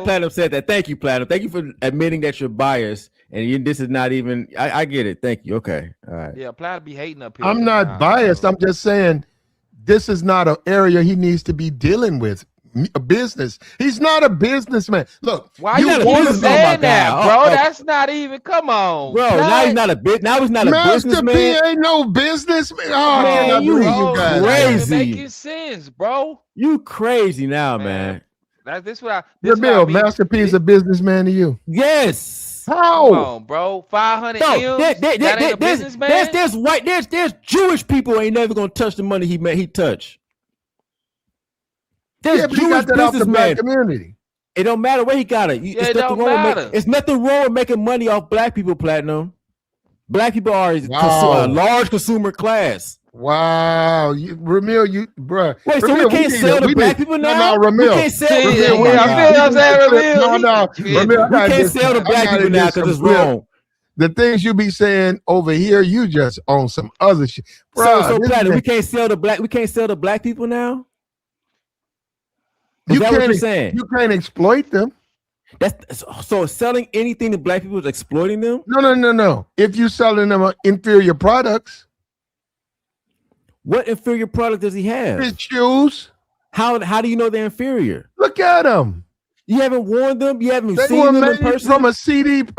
Platinum said that. Thank you, Platinum. Thank you for admitting that you're biased. And this is not even, I get it. Thank you. Okay. All right. Yeah, Platinum be hating up here. I'm not biased. I'm just saying this is not an area he needs to be dealing with. A business. He's not a businessman. Look, why you saying that, bro? That's not even. Come on, bro. Now he's not a businessman. Master P ain't no businessman. Oh, man, you guys crazy. Making sense, bro. You crazy now, man. This what Master P is a businessman to you. Yes. How? Come on, bro. 500 M's. That ain't a businessman. There's Jewish people ain't never gonna touch the money he touched. There's Jewish businessman community. It don't matter where he got it. It don't matter. It's nothing wrong with making money off black people, Platinum. Black people are a large consumer class. Wow, Ramil, bruh. Wait, Ramil, so we can't sell to black people now? No, Ramil. We can't sell. Ramil. We can't sell to black people now because it's wrong. The things you be saying over here, you just on some other shit. So Platinum, we can't sell to black people now. Is that what you're saying? You can't exploit them. So selling anything to black people is exploiting them? No. If you're selling them inferior products. What inferior product does he have? His shoes. How do you know they're inferior? Look at them. You haven't worn them? You haven't they seen them in They person? were made from a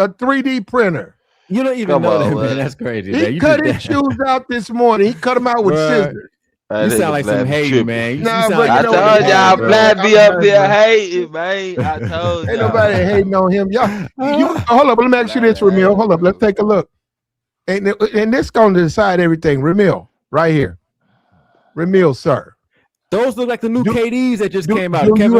3D printer. You don't even know that, man. That's crazy. He cut his shoes out this morning. He cut them out with scissors. You sound like some hating, man. I told y'all, Vlad be up there hating, man. I told y'all. Ain't nobody hating on him. Y'all, hold up. Let me ask you this, Ramil. Hold up. Let's take a look. And this going to decide everything. Ramil, right here. Ramil, sir. Those look like the new KDs that just came out. Do you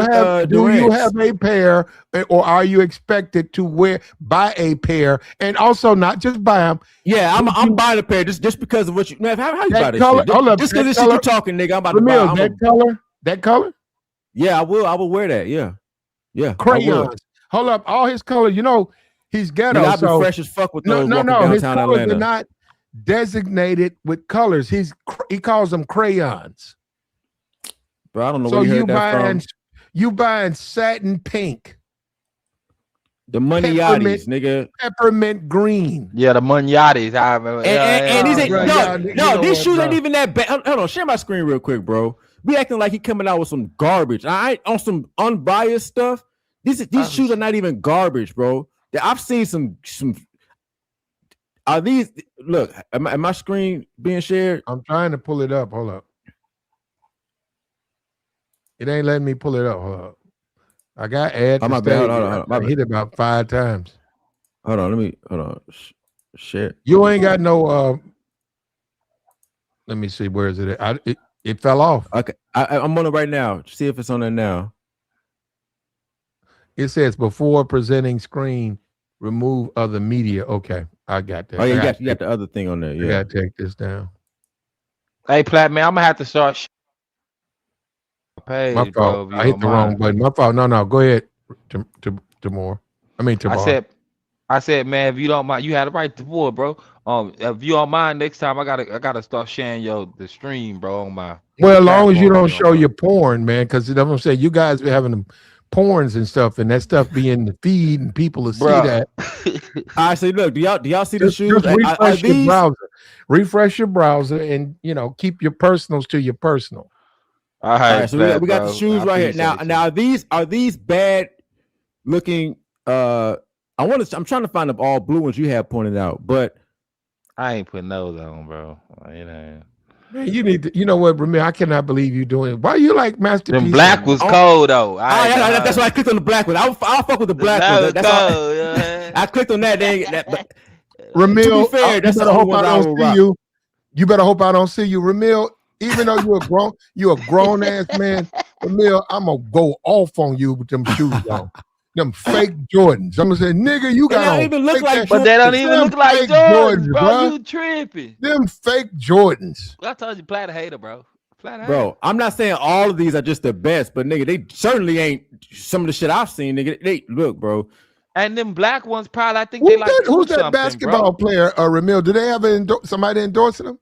have a pair, or are you expected to buy a pair, and also not just buy them? Yeah, I'm buying a pair just because of what you. Man, how you buy this color, shit? Just because this shit you talking, nigga. I'm about to buy that color. Yeah, I will wear that. Yeah. Crayons. Hold up, all his colors. You know, he's ghetto. I'll be fresh as fuck with those. No. His colors are not designated with colors. He calls them crayons. Bro, I don't know where you heard that from. You buying satin pink. The Moneyattis, nigga. Peppermint green. Yeah, the Moneyattis. I remember. And these ain't these shoes ain't even that bad. Hold on, share my screen real quick, bro. We acting like he coming out with some garbage. I ain't on some unbiased stuff. These shoes are not even garbage, bro. I've seen some. Are these? Look, am my screen being shared? I'm trying to pull it up. Hold up. It ain't letting me pull it up. Hold up. I got add to stage. I hit it about 5 times. Hold on. Share. You ain't got no. Let me see. Where is it? It fell off. Okay, I'm on it right now. See if it's on there now. It says before presenting screen, remove other media. Okay, I got that. Oh, you got the other thing on there. Yeah, I gotta take this down. Hey, Plat, man, I'm gonna have to start. Page, My fault. bro, I hit the wrong button. My fault. No. Go ahead. To more. I said, man, if you don't mind, you had it right before, bro. If you don't mind, next time I gotta start sharing the stream, bro. On my as long as you don't show your porn, man, because I'm gonna say you guys be having them porns and stuff, and that stuff be in the feed, and people will see that. I say, look, do y'all see the shoes? Just refresh your browser, and keep your personals to your personal. All right, so we got the shoes right here. Now are these bad looking? I'm trying to find the all blue ones you have pointed out, but I ain't putting those on, bro. Man, you need to. You know what, Ramil? I cannot believe you doing it. Why you like Masterpiece? The black was cold though. That's why I clicked on the black one. I'll fuck with the black one. That's cold, I clicked on that. Ramil, to be fair, that's you better hope I don't see you. You better hope I don't see you, Ramil. Even though you're a grown ass man, Ramil, I'm gonna go off on you with them shoes on. Them fake Jordans. I'm gonna say, nigga, you got even look like, but they don't even look like Jordans, bro. You tripping? Them fake Jordans. I told you, Platt a hater, bro. Bro, I'm not saying all of these are just the best, but nigga, they certainly ain't some of the shit I've seen, nigga. They look, bro. And them black ones, probably I think they like. Who's that basketball player, Ramil? Do they have somebody endorsing them?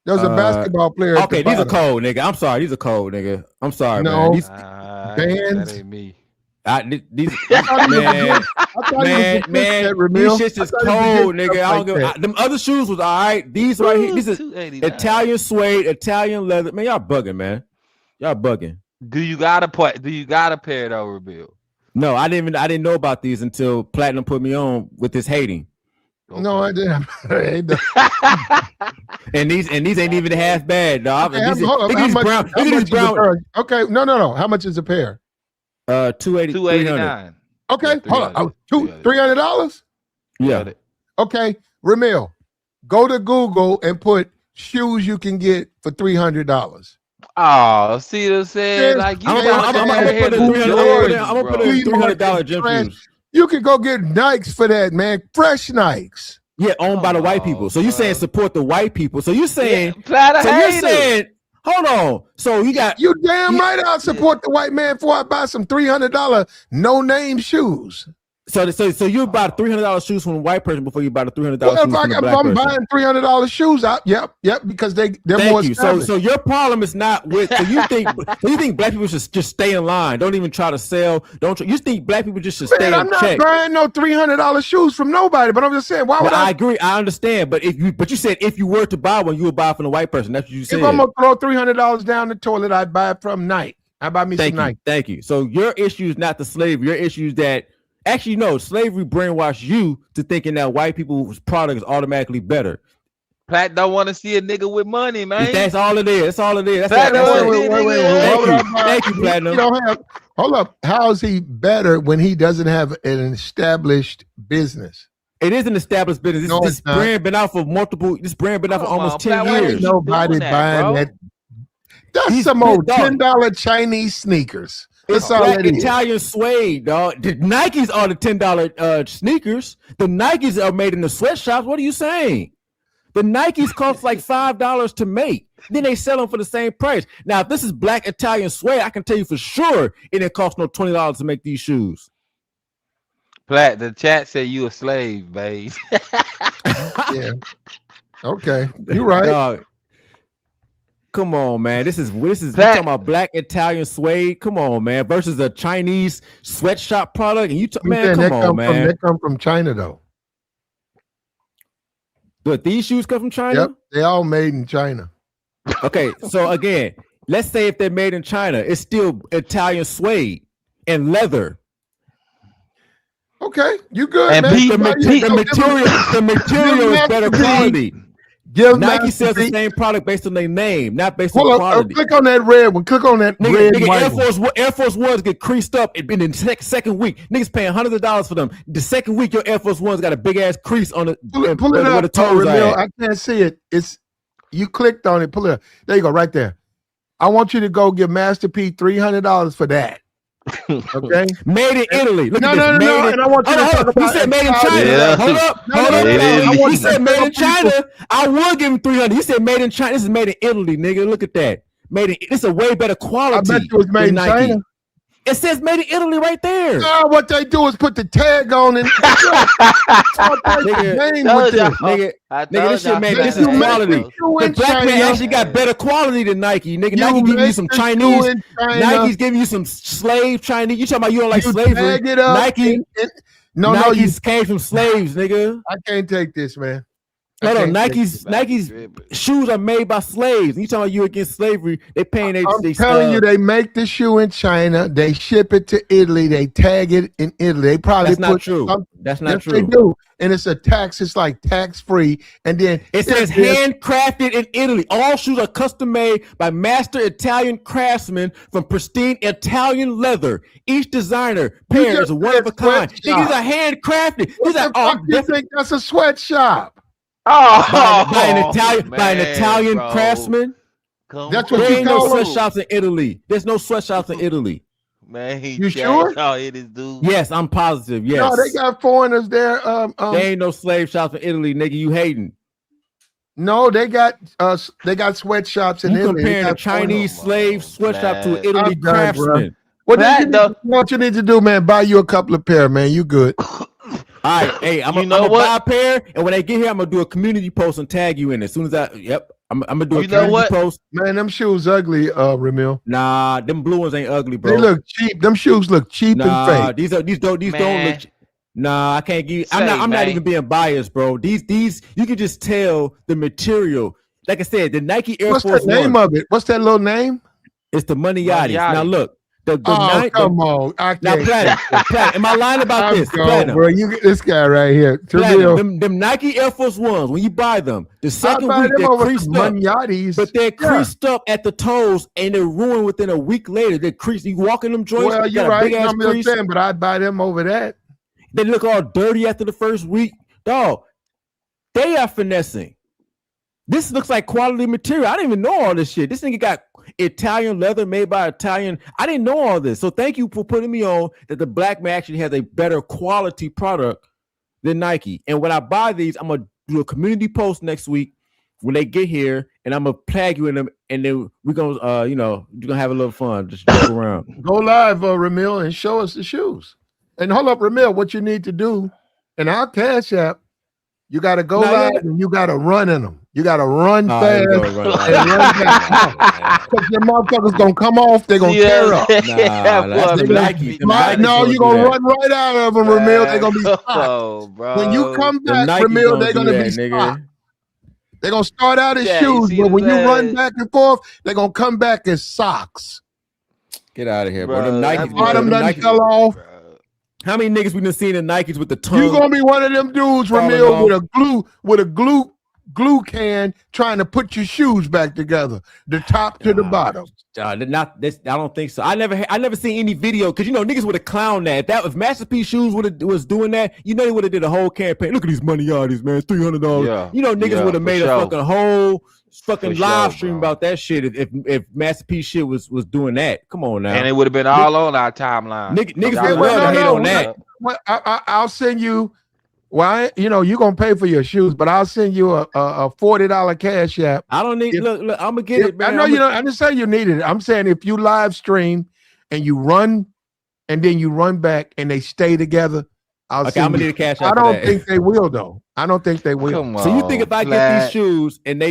There's a basketball player. Okay, these are cold, nigga. I'm sorry, these are cold, nigga. I'm sorry, man. These bands. That ain't me. These man, these shits is cold, nigga. I don't give. Them other shoes was all right. These right here, these is Italian suede, Italian leather. Man, y'all bugging, man. Y'all bugging. Do you got a pair though, Bill? No, I didn't know about these until Platinum put me on with this hating. Okay. No, I didn't. and these ain't even half bad, dog. Okay, these brown. Okay, no. How much is a pair? $289. Okay, hold on. $300? Yeah. Okay, Ramil, go to Google and put shoes you can get for $300. Oh, see what I'm saying? Like you I'm gonna put a $300 gym shoes. You can go get Nikes for that, man. Fresh Nikes. Yeah, owned by the white people. So you saying support the white people. So you saying hold on. So you damn right I'll support the white man before I buy some $300 no-name shoes. So you buy $300 shoes from a white person before you buy the $300 shoes from a black person. I'm buying $300 shoes out. Yep, because they're more established. So your problem is not with. So you think black people should just stay in line? Don't even try to sell. You think black people just should stay in check? I'm not buying no $300 shoes from nobody. But I'm just saying, why would I agree. I understand. But you said if you were to buy one, you would buy from the white person. That's what you said. If I'm gonna throw $300 down the toilet, I'd buy it from Nike. I buy me some Nike. Thank you. So your issue is not the slavery. Your issue is that. Actually, no, slavery brainwashed you to thinking that white people's product is automatically better. Platt don't want to see a nigga with money, man. That's all it is. That's all it is. Wait. Thank you, Platinum. Hold up. How is he better when he doesn't have an established business? It is an established business. This brand been out for almost 10 years. Nobody buying that. That's some old $10 Chinese sneakers. It's black Italian suede, dog. The Nikes are the $10 sneakers. The Nikes are made in the sweatshops. What are you saying? The Nikes cost like $5 to make. Then they sell them for the same price. Now, if this is black Italian suede, I can tell you for sure it didn't cost no $20 to make these shoes. Platt, the chat said you a slave, babe. Yeah. Okay, you're right. Dog. Come on, man. This is talking about black Italian suede. Come on, man. Versus a Chinese sweatshop product. And They come from China, though. But these shoes come from China? Yep, they all made in China. Okay, so again, let's say if they're made in China, it's still Italian suede and leather. Okay, you good, And man. Pete, The material is better quality. Give Nike Master sells the P. same product based on their name, not based Hold on up, quality. click on that red one. Click on that red and white Air Force Ones get creased up in the second week. Niggas paying $100 for them. The second week, your Air Force Ones got a big ass crease on it. Pull it where up, the toes are. I can't see it. You clicked on it. Pull it up. There you go, right there. I want you to go give Master P $300 for that. Okay, made in Italy. Look no, at this. no. And I want you to talk about. You said made in China. Yeah. Hold up. You said made in China. I would give him $300. You said made in China. This is made in Italy, nigga. Look at that. This is a way better quality. I bet you it's made in China. It says made in Italy right there. No, what they do is put the tag on and this shit made. This is quality. The black man actually got better quality than Nike. Nigga, Nike giving you some Chinese. Nike's giving you some slave Chinese. You talking about you don't like slavery? Nike's came from slaves, nigga. I can't take this, man. No, Nike's shoes are made by slaves. You talking about you against slavery? They paying. I'm telling you, they make the shoe in China. They ship it to Italy. They tag it in Italy. They probably That's not true. That's not true. They do, and it's a tax. It's like tax free, and then it says handcrafted in Italy. All shoes are custom made by master Italian craftsmen from pristine Italian leather. Each designer pair is one of a kind. These are handcrafted. You think that's a sweatshop? By an Italian craftsman. That's what there you ain't call no sweatshops in Italy. There's no sweatshops in Italy. Man, you sure? Yes, I'm positive. Yes. No, they got foreigners there. There ain't no slave shops in Italy, nigga. You hating? No, they got sweatshops in Italy. You comparing a Chinese slave sweatshop to an Italy craftsman? What you need to do, man? Buy you a couple of pair, man. You good? All right, hey, I'm gonna buy a pair, and when I get here, I'm gonna do a community post and tag you in. As soon as I'm gonna do a community post. Man, them shoes ugly, Ramil. Nah, them blue ones ain't ugly, bro. They look cheap. Them shoes look cheap and fake. These don't look. Nah, I can't give you. I'm not even being biased, bro. These you can just tell the material. Like I said, the Nike Air Force. What's the name of it? What's that little name? It's the Moneyati. Now look. Come on. I now, Platinum. Am I lying about this? Bro, you get this guy right here. Them Nike Air Force Ones, when you buy them, the second week they're creased up. But they're creased up at the toes and they're ruined within a week later. They're creased. You walk in them joints. Well, you're right. I'm saying, but I'd buy them over that. They look all dirty after the first week. Dog, they are finessing. This looks like quality material. I didn't even know all this shit. This nigga got Italian leather made by Italian. I didn't know all this. So thank you for putting me on that the black man actually has a better quality product than Nike. And when I buy these, I'm going to do a community post next week when they get here, and I'm going to tag you in them, and then we're going to, you're going to have a little fun. Just joke around. Go live, Ramil, and show us the shoes. And hold up, Ramil, what you need to do in our Cash App, you got to go live and you got to run in them. You got to run fast and run back. Because your motherfuckers going to come off. They're going to tear up. No, you're going to run right out of them, Ramil. They're going to be stopped. When you come back, Ramil, they're going to be stopped. They're going to start out as shoes, but when you run back and forth, they're going to come back as socks. Get out of here, bro. Them Nikes, bottom done fell off. How many niggas we done seen in Nikes with the tongue? You gonna be one of them dudes, Ramil, with a glue can trying to put your shoes back together, the top to the bottom. I don't think so. I never seen any video because niggas would have clowned that. If Master P Shoes was doing that, they would have did a whole campaign. Look at these Moneyati's, man, $300. Niggas would have made a fucking whole live stream about that shit if Master P shit was doing that. Come on now. And it would have been all on our timeline. Niggas would love to hate on that. I'll send you. Well, you're gonna pay for your shoes, but I'll send you a $40 Cash App. I don't need. Look, I'm gonna get it, man. I know you don't. I didn't say you needed it. I'm saying if you live stream and you run, and then you run back, and they stay together. I'm gonna need a Cash App. I don't think they will, though. I don't think they will. Come on, so you think if I get these shoes and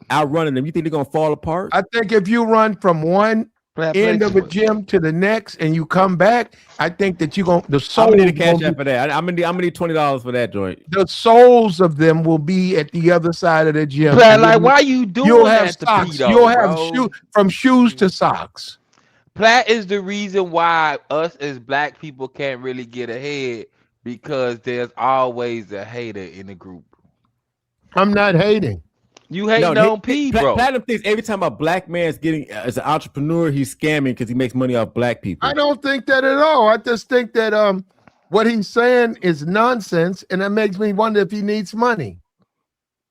I'm running them, you think they're gonna fall apart? I think if you run from one end of a gym to the next and you come back, I think that the soles. I'm gonna need a Cash App for that. I'm gonna need $20 for that joint. The soles of them will be at the other side of the gym. Like, why you doing you'll that have socks. Pedo, You'll have from shoes to socks. Platt is the reason why us as black people can't really get ahead because there's always a hater in the group. I'm not hating. You No, hating on P, bro. Platinum thinks every time a black man's getting as an entrepreneur, he's scamming because he makes money off black people. I don't think that at all. I just think that what he's saying is nonsense, and that makes me wonder if he needs money.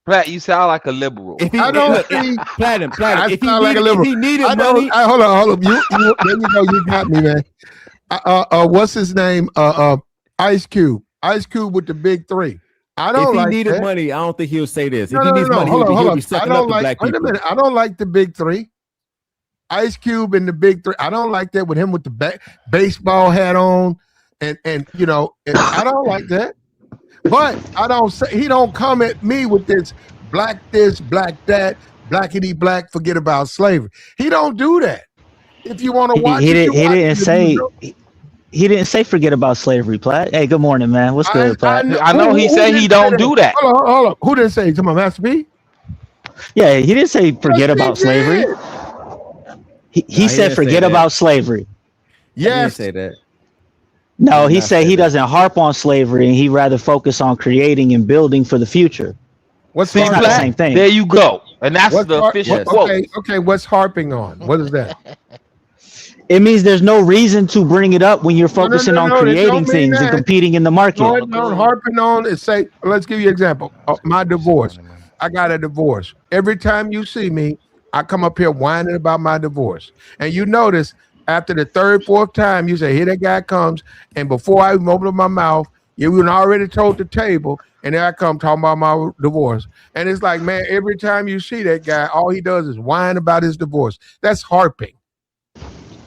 Platt, you sound like a liberal. I don't see Platinum. If he needed money, hold on. You there you go. You got me, man. What's his name? Ice Cube. Ice Cube with the big three. I don't. If he needed money, I don't think he'll say this. No, if he needs money, he'll be sucking up to black people. Wait a minute. I don't like the big three. Ice Cube and the big three. I don't like that with him with the baseball hat on, and I don't like that. But I don't say he don't come at me with this, black that, blackity black. Forget about slavery. He don't do that. If you want to watch, he didn't say forget about slavery, Platt. Hey, good morning, man. What's good, Platt? I know he said he don't do that. Hold on. Who didn't say? To my Master P? Yeah, he didn't say forget about slavery. He said forget about slavery. Yes. He didn't say that. No, he said he doesn't harp on slavery and he'd rather focus on creating and building for the future. What's not the same thing? There you go. And that's the official quote. Okay, what's harping on? What is that? It means there's no reason to bring it up when you're focusing on creating things and competing in the market. Harping on is say, let's give you an example. My divorce. I got a divorce. Every time you see me, I come up here whining about my divorce. And you notice after the third, fourth time, you say, here that guy comes. And before I even open up my mouth, you already told the table. And there I come talking about my divorce. And it's like, man, every time you see that guy, all he does is whine about his divorce. That's harping.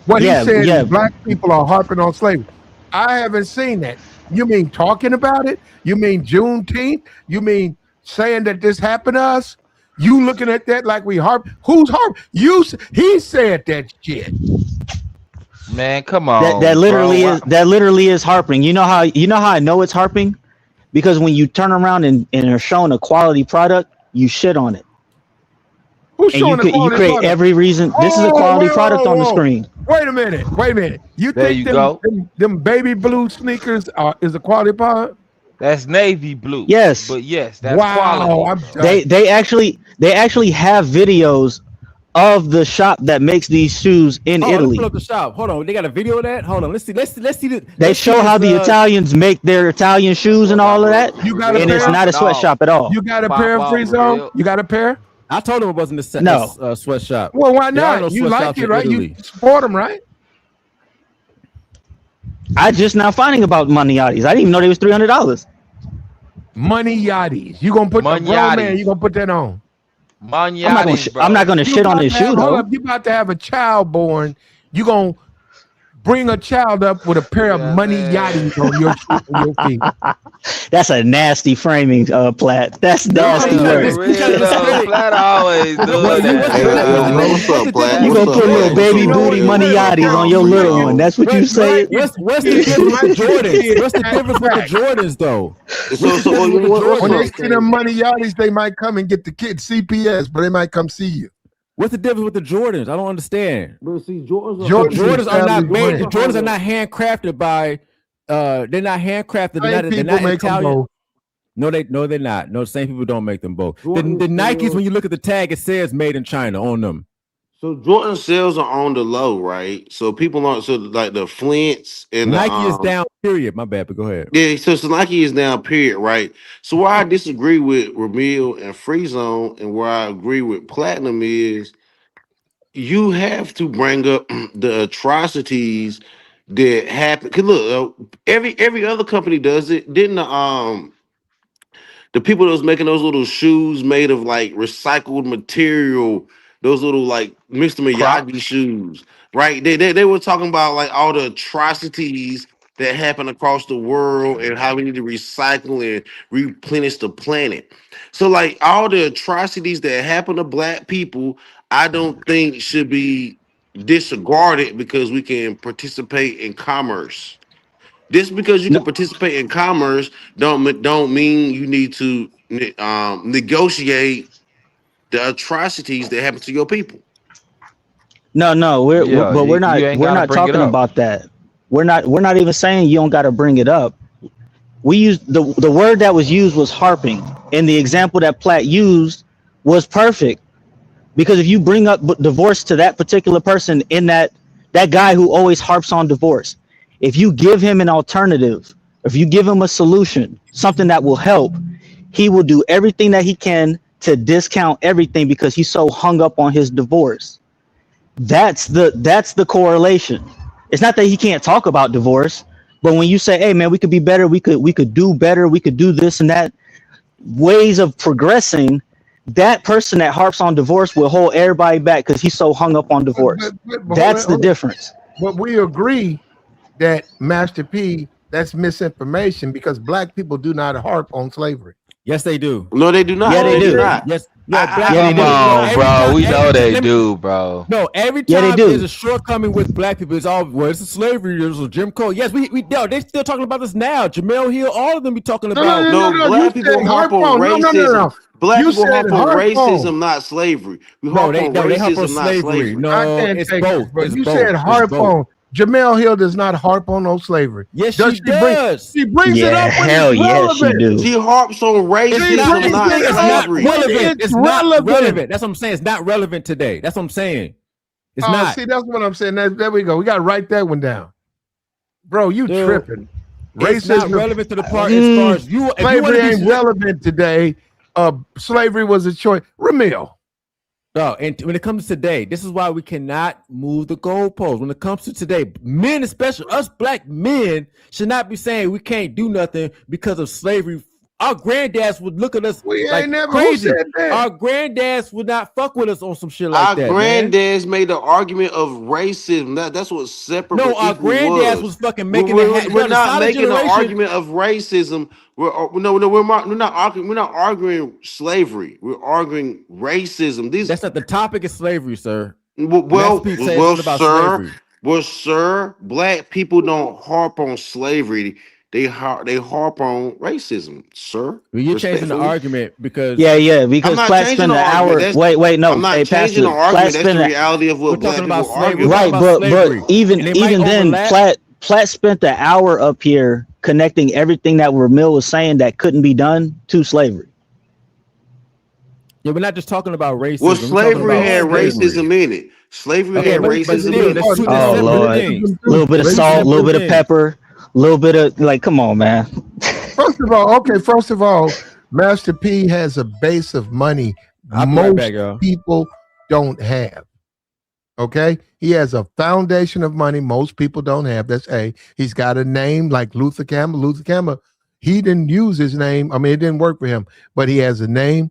What he said is black people are harping on slavery. I haven't seen that. You mean talking about it? You mean Juneteenth? You mean saying that this happened to us? You looking at that like we harp? Who's harp? He said that shit. Man, come on. That literally is harping. You know how I know it's harping? Because when you turn around and are showing a quality product, you shit on it. Who's and showing you create product? Every reason. This is a quality product on the screen. Wait a minute. You there think them baby blue sneakers is a quality product? That's navy blue. Yes. But yes, that's quality. They actually have videos of the shop that makes these shoes in Italy. Let's pull up the shop. Hold on. They got a video of that? Hold on. Let's see. They show how the Italians make their Italian shoes and all of that. And it's not a sweatshop at all. You got a pair of Free Zone? You got a pair? I told him it wasn't a sweatshop. Well, why not? You like it, right? You support them, right? I just now finding about Money Yachties. I didn't even know they was $300. Money Yachties. You gonna put the grown man? You gonna put that on? I'm not gonna shit on his shoe though. Hold up, you about to have a child born. You gonna bring a child up with a pair of Money Yachties on your feet. That's a nasty framing, Platt. That's nasty work. Platt always does that. You gonna put little baby booty Money Yachties on your little one? That's what you say. What's the difference with Jordans? What's the difference with the Jordans though? When they see them Money Yachties, they might come and get the kids CPS, but they might come see you. What's the difference with the Jordans? I don't understand. But see, Jordans are not made. The Jordans are not handcrafted by. They're not handcrafted. They're not Italian. No, they're not. No, the same people don't make them both. The Nikes, when you look at the tag, it says "Made in China" on them. So Jordan sales are on the low, right? So people aren't like the Flints and Nike is down. Period. My bad, but go ahead. Yeah, so Nike is down. Period. Right. So where I disagree with Ramil and Free Zone, and where I agree with Platinum is, you have to bring up the atrocities that happen. Cause look, every other company does it. Didn't the people that was making those little shoes made of like recycled material, those little like Mr. Miyagi shoes, right? They were talking about like all the atrocities that happen across the world and how we need to recycle and replenish the planet. So like all the atrocities that happen to black people, I don't think should be disregarded because we can participate in commerce. Just because you can participate in commerce don't mean you need to negotiate the atrocities that happen to your people. No, we're You ain't we're gotta not bring it talking up. about that. We're not even saying you don't got to bring it up. We used the word that was used was harping, and the example that Platt used was perfect, because if you bring up divorce to that particular person, in that guy who always harps on divorce, if you give him an alternative, if you give him a solution, something that will help, he will do everything that he can to discount everything because he's so hung up on his divorce. That's the correlation. It's not that he can't talk about divorce, but when you say, "Hey man, we could be better, we could do better, we could do this and that," ways of progressing, that person that harps on divorce will hold everybody back because he's so hung up on divorce. But That's the difference. But we agree that Master P, that's misinformation, because black people do not harp on slavery. Yes, they do. No, they do not. Yeah, they do. Not. Yes. Come on, bro. We know they do, bro. No, every time there's a shortcoming with black people, it's all, well, it's a slavery, it's a Jim Crow. Yes, we they're still talking about this now. Jamel Hill, all of them be talking about. No, black people harp on racism. Black people harp on racism, not slavery. We harp on racism, not slavery. No, it's both. But you said harp on. Jamel Hill does not harp on no slavery. Yes, she does. She brings it up when it's relevant. She harps on racism, not slavery. It's not relevant. That's what I'm saying. It's not relevant today. That's what I'm saying. It's not. See, that's what I'm saying. There we go. We got to write that one down. Bro, you tripping. Racism is not relevant to the part as far as you. Slavery ain't relevant today. Slavery was a choice. Ramil. No, and when it comes to today, this is why we cannot move the goalposts. When it comes to today, men, especially us black men, should not be saying we can't do nothing because of slavery. Our granddads would look at us like crazy. Our granddads would not fuck with us on some shit like that. Our granddads made the argument of racism. That's what separate. No, our grandddads was fucking making it. We're not making an argument of racism. We're not arguing. We're not arguing slavery. We're arguing racism. That's not the topic of slavery, sir. Sir, black people don't harp on slavery. They harp on racism, sir. Well, you're changing the argument because because Platt spent an hour. Wait, no, I'm not changing the argument. That's the reality of what black people argue. Right, but even then, Platt spent the hour up here connecting everything that Ramil was saying that couldn't be done to slavery. Yeah, we're not just talking about racism. Well, slavery had racism in it. Slavery had racism in it. Oh Lord, a little bit of salt, a little bit of pepper. Little bit of come on, man. First of all, Master P has a base of money most people don't have. Okay, he has a foundation of money most people don't have. That's A. He's got a name like Luther Campbell. Luther Campbell, he didn't use his name. I mean, it didn't work for him, but he has a name.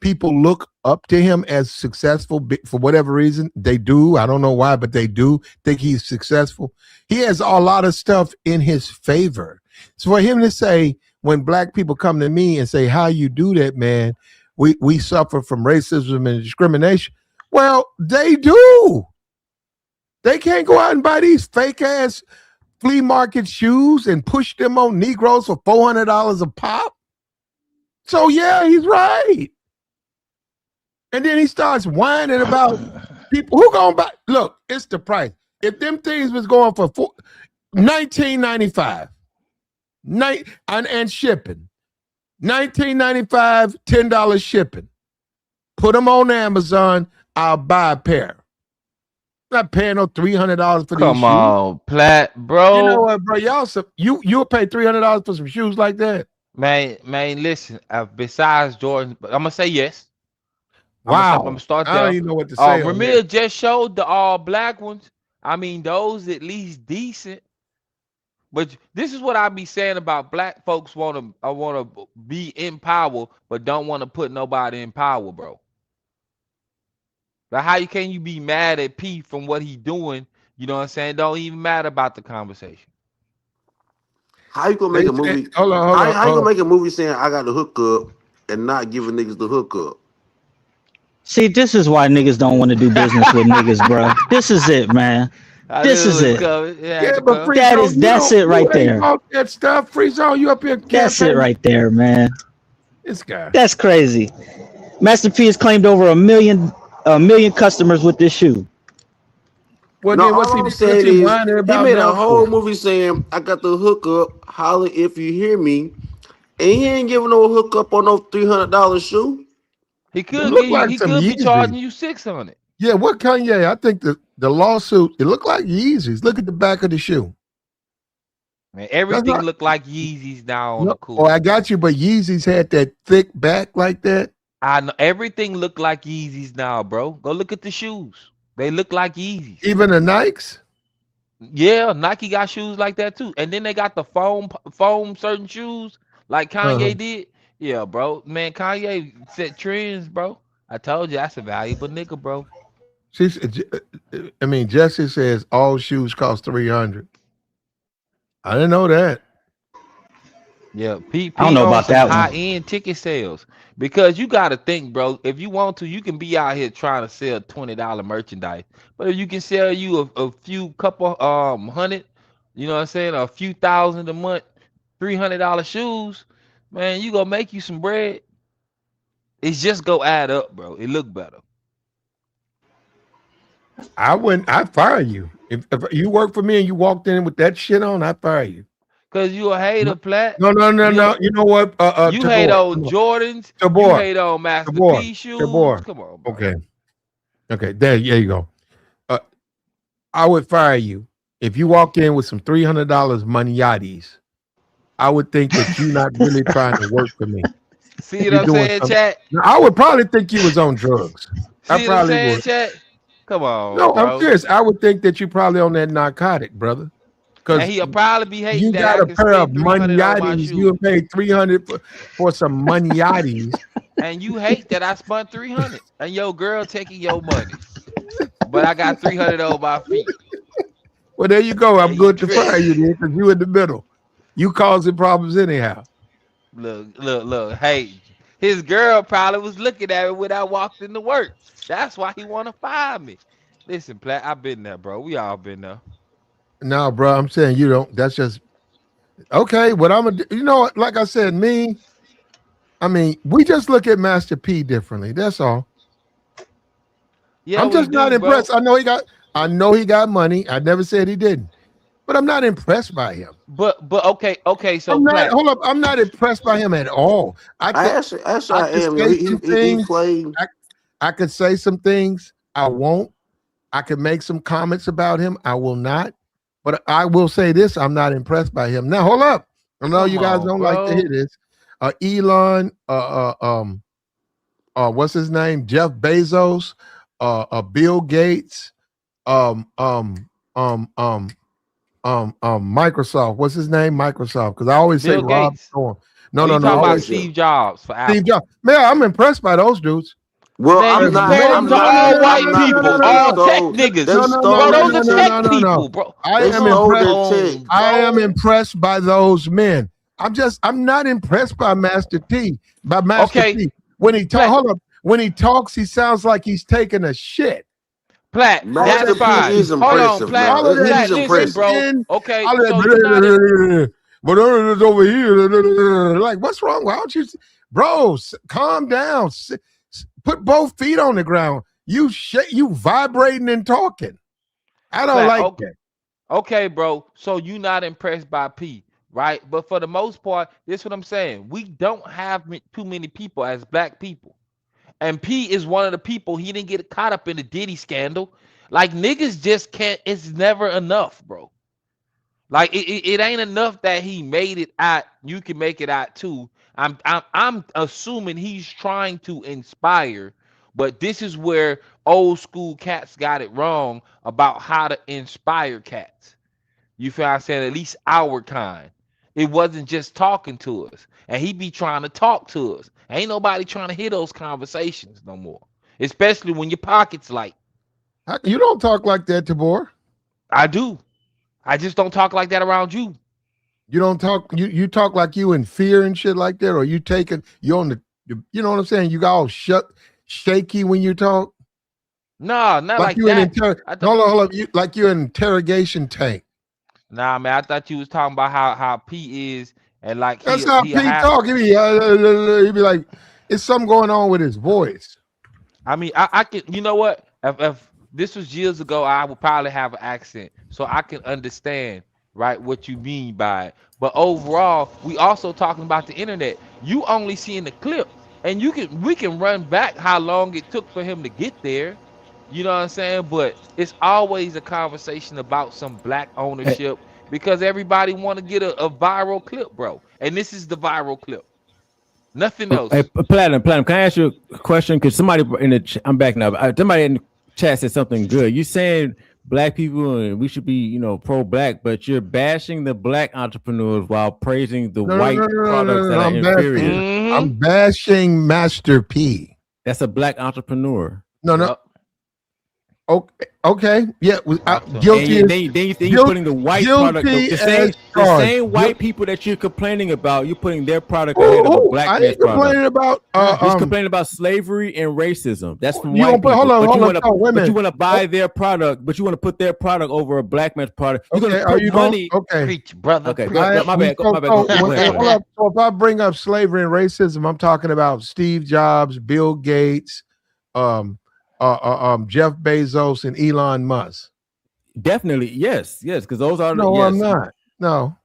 People look up to him as successful for whatever reason. They do. I don't know why, but they do think he's successful. He has a lot of stuff in his favor. So for him to say, when black people come to me and say, how you do that, man, we suffer from racism and discrimination. Well, they do. They can't go out and buy these fake ass flea market shoes and push them on Negroes for $400 a pop. So yeah, he's right. And then he starts whining about people who gonna buy. Look, it's the price. If them things was going for $19.95, and shipping, $19.95, $10 shipping. Put them on Amazon. I'll buy a pair. I'm not paying no $300 for these shoes. Come on, Platt, bro. You know what, bro? You'll pay $300 for some shoes like that. Man, listen. Besides Jordan, I'm gonna say yes. Wow. I'm gonna start there. I don't even know what to say. Ramil just showed the all black ones. I mean, those at least decent. But this is what I be saying about black folks wanna be in power, but don't want to put nobody in power, bro. Like, how can you be mad at P from what he doing? You know what I'm saying? Don't even matter about the conversation. How you gonna make a movie? How you gonna make a movie saying I got the hookup and not giving niggas the hookup? See, this is why niggas don't want to do business with niggas, bro. This is it, man. This is it. Yeah, but that's it right there. That stuff, Free Zone, you up here? That's it right there, man. This guy. That's crazy. Master P has claimed over $1 million a million customers with this shoe. Well, No, then all I'm saying is whining he about made a now whole for? movie saying, I got the hookup, holler if you hear me. And he ain't giving no hookup on no $300 shoe. He Them could look give you. like He some could be charging Yeezys. you 600. Yeah, what Kanye? I think the lawsuit, it looked like Yeezys. Look at the back of the shoe. Man, That's everything not look like Yeezys now on no. the Oh, I cool. got you, but Yeezys had that thick back like that. I know everything look like Yeezys now, bro. Go look at the shoes. They look like Yeezys. Even the Nikes. Yeah, Nike got shoes like that too. And then they got the foam certain shoes like Uh-huh. Kanye did. Yeah, bro. Man, Kanye set trends, bro. I told you that's a valuable nigga, bro. I mean, Jesse says all shoes cost 300. I didn't know that. Yeah, I don't PP know on about some that one. high-end ticket sales. Because you gotta think, bro. If you want to, you can be out here trying to sell $20 merchandise. But if you can sell you a few couple hundred, you know what I'm saying, a few thousand a month, $300 shoes, man, you gonna make you some bread. It's just go add up, bro. It look better. I'd fire you. If you work for me and you walked in with that shit on, I'd fire you. Cause you a hater, Plat. No. You know what? You hate Tabor. on Jordans. You Tabor. hate on Master Tabor. P shoes. Tabor. Come on, bro. Okay. There you go. I would fire you if you walk in with some $300 maniatis. I would think that you're not really trying to work for me. See what I'm saying, chat? I would probably think you was on drugs. See what I'm saying, chat? Come on, No, bro. I'm serious. I would think that you probably on that narcotic, brother. And he'll probably be hating you that got I a can pair of spend 300 on my maniatis. shoes. You would pay 300 for some maniatis. And you hate that I spent 300 and your girl taking your money. But I got 300 on my feet. Well, there you go. I'm And good to fire you then because you in the middle. You causing problems anyhow. Look. Hey, his girl probably was looking at me when I walked into work. That's why he want to fire me. Listen, Platt, I've been there, bro. We all been there. No, bro, I'm saying you don't. That's just okay. What I'm gonna do, you know, like I said, I mean, we just look at Master P differently. That's all. Yeah, I'm just not impressed. Bro. I know he got money. I never said he didn't, but I'm not impressed by him. But okay. So hold up. I'm not impressed by him at all. I am. I could say some things. I won't. I could make some comments about him. I will not. But I will say this: I'm not impressed by him. Now, hold up. I know you guys don't like to hear this. Elon, what's his name? Jeff Bezos, Bill Gates, Microsoft. What's his name? Microsoft. Because I always say Rob Storm. No. Talking about Steve Jobs for Apple. Steve Jobs. Man, I'm impressed by those dudes. Well, I'm not. All white people, all tech niggas. Bro, those are tech people, bro. I am impressed by those men. I'm not impressed by Master T. T. When he talks, he sounds like he's taking a shit. Platt, that's fine. Hold on, Platt. Platt, listen, bro. Okay, but over here, like, what's wrong? Why don't you, bro? Calm down. Put both feet on the ground. You vibrating and talking. I don't like that. Okay, bro. So you not impressed by P, right? But for the most part, this is what I'm saying. We don't have too many people as black people. And P is one of the people, he didn't get caught up in the Diddy scandal. Like, niggas just can't, it's never enough, bro. Like, it ain't enough that he made it out. You can make it out too. I'm assuming he's trying to inspire, but this is where old school cats got it wrong about how to inspire cats. You feel what I'm saying? At least our kind. It wasn't just talking to us. And he be trying to talk to us. Ain't nobody trying to hear those conversations no more. Especially when your pocket's light. You don't talk like that, Tabor. I do. I just don't talk like that around you. You don't talk, you talk like you in fear and shit like that, or you on the, you know what I'm saying? You got all shaky when you talk. No, not like you that. Hold up, like you're an interrogation tank. Nah, man, I thought you was talking about how P is, and like that's how P talk. He'd be like, it's something going on with his voice. I mean, I can. You know what? If this was years ago, I would probably have an accent, so I can understand right what you mean by it. But overall, we also talking about the internet. You only seeing the clip, and we can run back how long it took for him to get there. You know what I'm saying? But it's always a conversation about some black Hey, ownership because everybody want to get a viral clip, bro. And this is the viral clip. Nothing hey, else. Platinum. Can I ask you a question? Because somebody in the I'm back now. Somebody in the chat said something good. You saying black people and we should be, pro-black, but you're bashing the black entrepreneurs while praising the No, no, white no, no, no, products no, that no. are I'm bashing. inferior. Mm-hmm. I'm bashing Master P. That's a black entrepreneur. No, no. Yep. Okay. Yeah. Guilty And as then you're putting the white product, guilty the as same charged. white people that you're complaining about, you're putting their product ahead of a black I man's ain't complaining product. about. You're complaining about slavery and racism. That's from You white gonna put, people. hold on. Wait a But you minute. want to buy their product, but you want to put their product over a black man's product. You're Okay. going to Are put you money. going? Okay. Preach, brother. Okay. Preach. My bad. Go ahead. Hold up. So if I bring up slavery and racism, I'm talking about Steve Jobs, Bill Gates, Jeff Bezos, and Elon Musk. Definitely, yes, because those are No, yes. I'm not. No.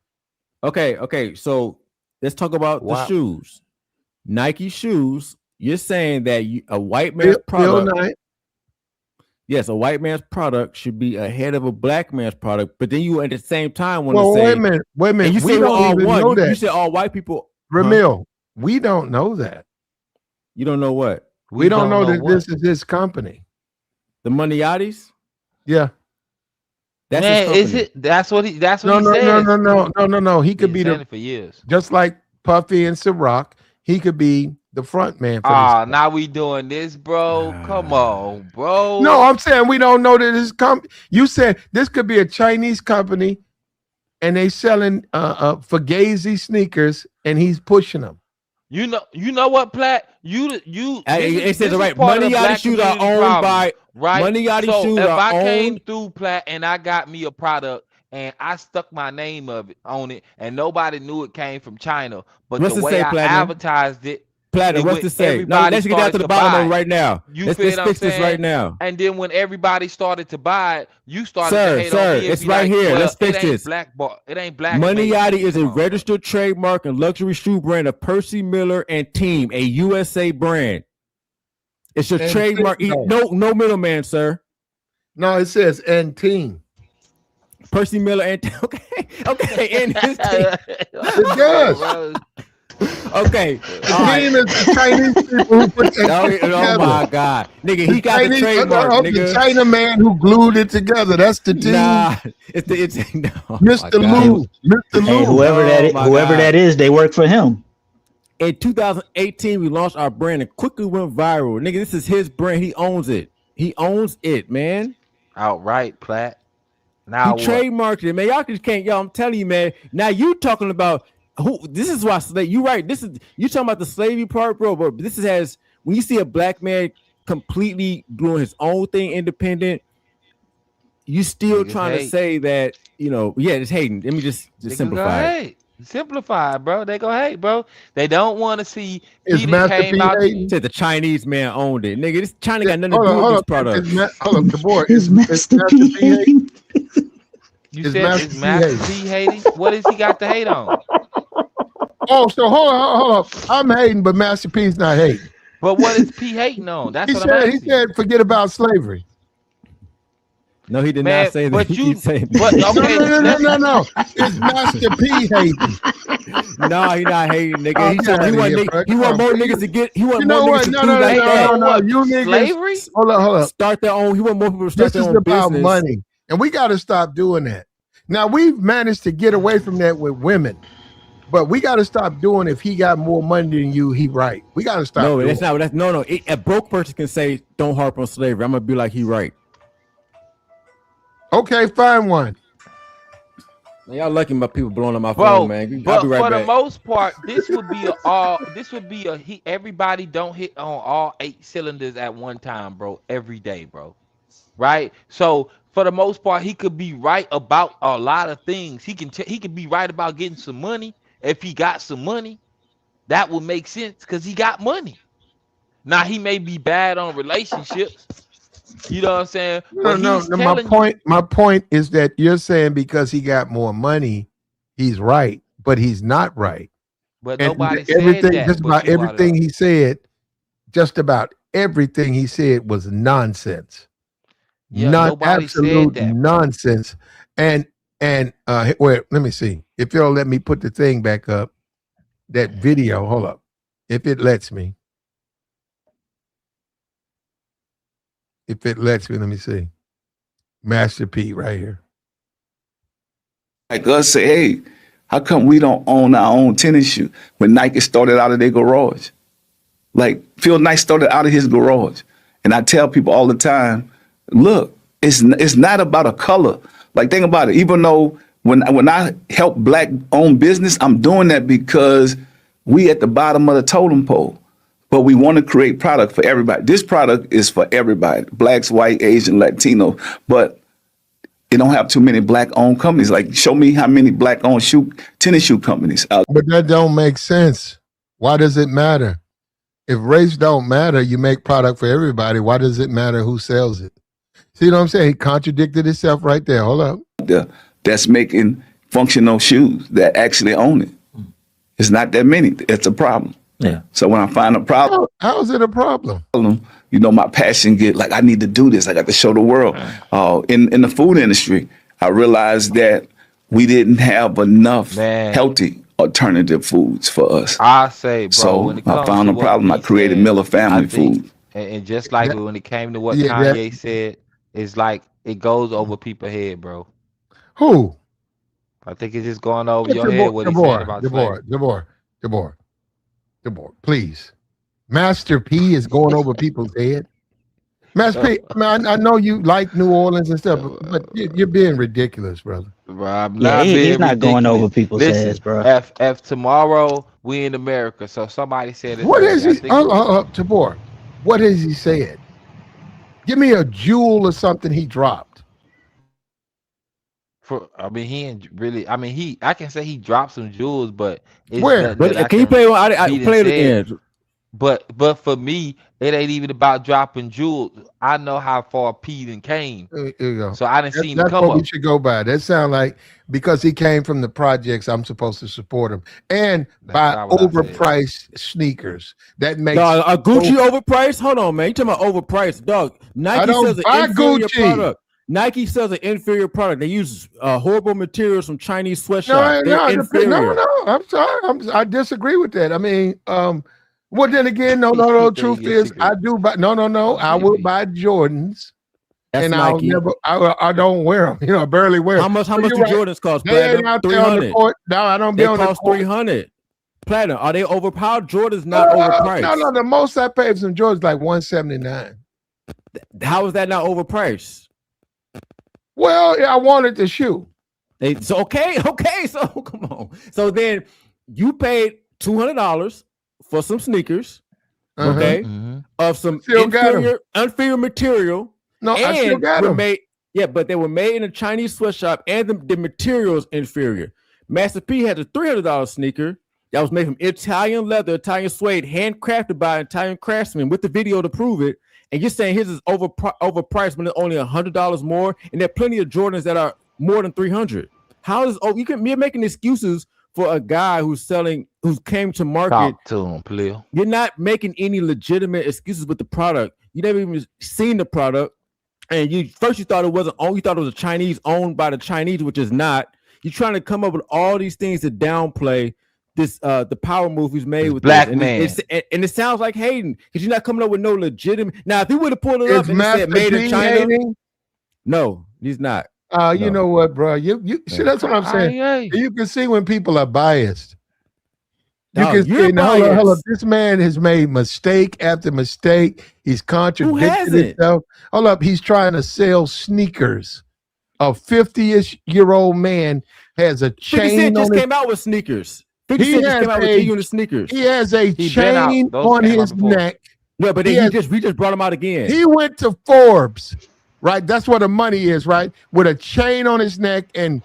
Okay. So let's talk about the shoes. Nike shoes. You're saying that a white man's product. Yes, a white man's product should be ahead of a black man's product, but then you at the same time want to say, wait a minute. And you say we don't even know that. You say all white people. Ramil, we don't know that. You don't know what? We don't know that this is his company. The Moneyottis? Yeah. That's man, is it? That's what he says. No. He could be for years. Just like Puffy and Ciroc, he could be the front man for this. Now we doing this, bro. Come on, bro. No, I'm saying we don't know that this company. You said this could be a Chinese company, and they selling Fugazi sneakers, and he's pushing them. You know what, Platt? It says right. Moneyottis shoes are owned by right. Moneyottis shoes if are I owned. came through Platt and I got me a product and I stuck my name on it, and nobody knew it came from China, but the way I advertised it. Platinum, what's to say? No, let's get down to the bottom of it right now. Let's fix this right now. And then when everybody started to buy it, you started to hate on me. It's right here. Let's fix this. It ain't black. Moneyottis is a registered trademark and luxury shoe brand of Percy Miller and Team, a USA brand. It's a trademark. No middleman, sir. No, it says and Team. Percy Miller and okay, and his team. It does. Okay. The team is the Chinese people who put that together. Oh my God. Nigga, he got the trademark, nigga. The China man who glued it together. That's the team. Nah, Mr. Lou. Mr. Lou. Whoever that is, they work for him. In 2018, we launched our brand and quickly went viral. Nigga, this is his brand. He owns it. He owns it, man. Outright, Platt. Now he trademarked it, man. Y'all just can't. Y'all, I'm telling you, man. Now you talking about who? This is why you right. This is you talking about the slavery part, bro. But this has when you see a black man completely doing his own thing, independent. You still trying to say that it's hating. Let me just simplify it. Simplify, bro. They go hate, bro. They don't want to see. Is Master P hating? Said the Chinese man owned it, nigga. This China got nothing to do with this product. Hold up, the boy. Is Master P hating? You said is Master P hating? What has he got to hate on? Oh, so hold up. I'm hating, but Master P's not hating. But what is P hating on? That's what I'm asking. He said, forget about slavery. No, he did not say that. But he keeps saying but, okay, no. It's Master P hating. No, he not hating, nigga. He want more niggas to get. He want more niggas to do No. You niggas. Slavery? Hold up. Start their own. He want more people to start their own business. This is about money, and we got to stop doing that. Now we've managed to get away from that with women, but we got to stop doing. If he got more money than you, he right. We got to stop. No, that's not. That's no. A broke person can say, "Don't harp on slavery." I'm gonna be like, he right. Okay, find one. Man, y'all lucky my people blowing on my phone, man. But I'll be right for back. the most part, this would be a everybody don't hit on all 8 cylinders at one time, bro. Every day, bro. Right? So for the most part, he could be right about a lot of things. He could be right about getting some money. If he got some money, that would make sense because he got money. Now he may be bad on relationships. You know what I'm saying? But No. he's telling you. My point is that you're saying because he got more money, he's right, but he's not right. But And nobody said everything, that. just But about you brought it everything up. he said, was nonsense. Yeah, Not nobody said absolute that, bro. nonsense. And wait, let me see. If you'll let me put the thing back up, that video, hold up. If it lets me. Let me see. Master P right here. Like us say, hey, how come we don't own our own tennis shoe when Nike started out of their garage? Like Phil Knight started out of his garage. And I tell people all the time, look, it's not about a color. Like think about it. Even though when I help black owned business, I'm doing that because we at the bottom of the totem pole. But we want to create product for everybody. This product is for everybody, blacks, white, Asian, Latino. But it don't have too many black-owned companies. Like, show me how many black-owned tennis shoe companies out there. But that don't make sense. Why does it matter? If race don't matter, you make product for everybody. Why does it matter who sells it? See what I'm saying? He contradicted himself right there. Hold up. That's making functional shoes that actually own it. It's not that many. It's a problem. Yeah. So when I find a problem, how is it a problem? You know, my passion get like, I need to do this. I got to show the world. In the food industry, I realized that we didn't have enough healthy alternative foods for us. I say, bro, so when it comes I found to a what problem. I he created said, Miller Family Food. And just like when it came to what Yeah, Kanye said, it's like it goes over people's head, bro. Who? I think it's just going over your head what he's saying about slavery. Jabbar, please. Master P is going over people's head. Master P, I know you like New Orleans and stuff, but you're being ridiculous, brother. Bro, I'm not being he's not ridiculous. going over people's heads, bro. If tomorrow we in America, so somebody said this What earlier, is he? Jabbar, what has he said? Give me a jewel or something he dropped. I can say he dropped some jewels, but it's where? But can you play? I play it again. But for me, it ain't even about dropping jewels. I know how far P done came. There you go. So I didn't see him That's come what up. we should go by. That sound like because he came from the projects, I'm supposed to support him and buy overpriced sneakers. That makes a Gucci overpriced. Hold on, man. You talking about overpriced, dog? Nike sells an inferior product. Nike sells an inferior product. They use horrible materials from Chinese sweatshops. They're inferior. No. I'm sorry. I disagree with that. I mean, well, then again, no. Truth is, I do buy. No. I will buy Jordans, and Nike. I don't wear them. You know, I barely wear them. How much do Jordans cost? Platinum? 300. No, I don't. They cost 300. Platinum. Are they overpowered? Jordans not overpriced. No. The most I paid for some Jordans like $179. How is that not overpriced? Well, I wanted the shoe. So okay. So come on. So then you paid $200 for some sneakers, okay, of some inferior material. No, and I still got them. But they were made in a Chinese sweatshop, and the materials inferior. Master P had a $300 sneaker that was made from Italian leather, Italian suede, handcrafted by Italian craftsmen with the video to prove it. And you're saying his is overpriced when it's only $100 more, and there are plenty of Jordans that are more than $300. How is you're making excuses for a guy who came to market? Talk to him, please. You're not making any legitimate excuses with the product. You never even seen the product, and you thought it wasn't owned. You thought it was a Chinese owned by the Chinese, which is not. You're trying to come up with all these things to downplay this the power move he's made with black this. man, and it sounds like hating because you're not coming up with no legitimate. Now, if he would have pulled it up and said made in China, no, he's not. You know what, bro? You see, that's what I'm saying. You can see when people are biased. You can see. Hold up. This man has made mistake after mistake. He's contradicted himself. Hold up. He's trying to sell sneakers. A 50-ish-year-old man has a chain. 50 Cent just came out with sneakers. 50 Cent just came out with G-Unit sneakers. He has a chain on his neck. No, but we just brought him out again. He went to Forbes, right? That's where the money is, right? With a chain on his neck and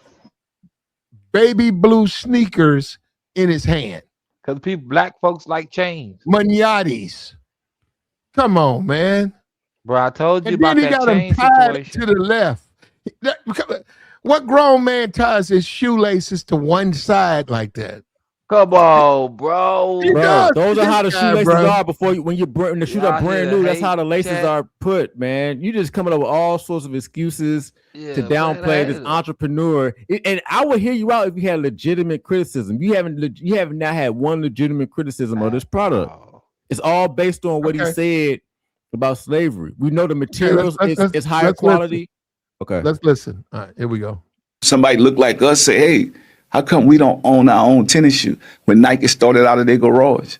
baby blue sneakers in his hand. Because black folks like chains. Maniatis. Come on, man. Bro, I told you And then about he that got him chain tied situation. to the left. What grown man ties his shoelaces to one side like that? Come on, bro. He Bro, does. those are This how the guy, shoelaces bro. are before you, when the shoes are Y'all hear brand the new. That's how hate the laces chat? are put, man. You just coming up with all sorts of excuses Yeah, to downplay this entrepreneur. And I would hear you out if you had legitimate criticism. You haven't now had one legitimate criticism of this product. It's all based on what he said about slavery. We know the materials is higher quality. Okay, let's listen. All right, here we go. Somebody look like us say, hey, how come we don't own our own tennis shoe when Nike started out of their garage?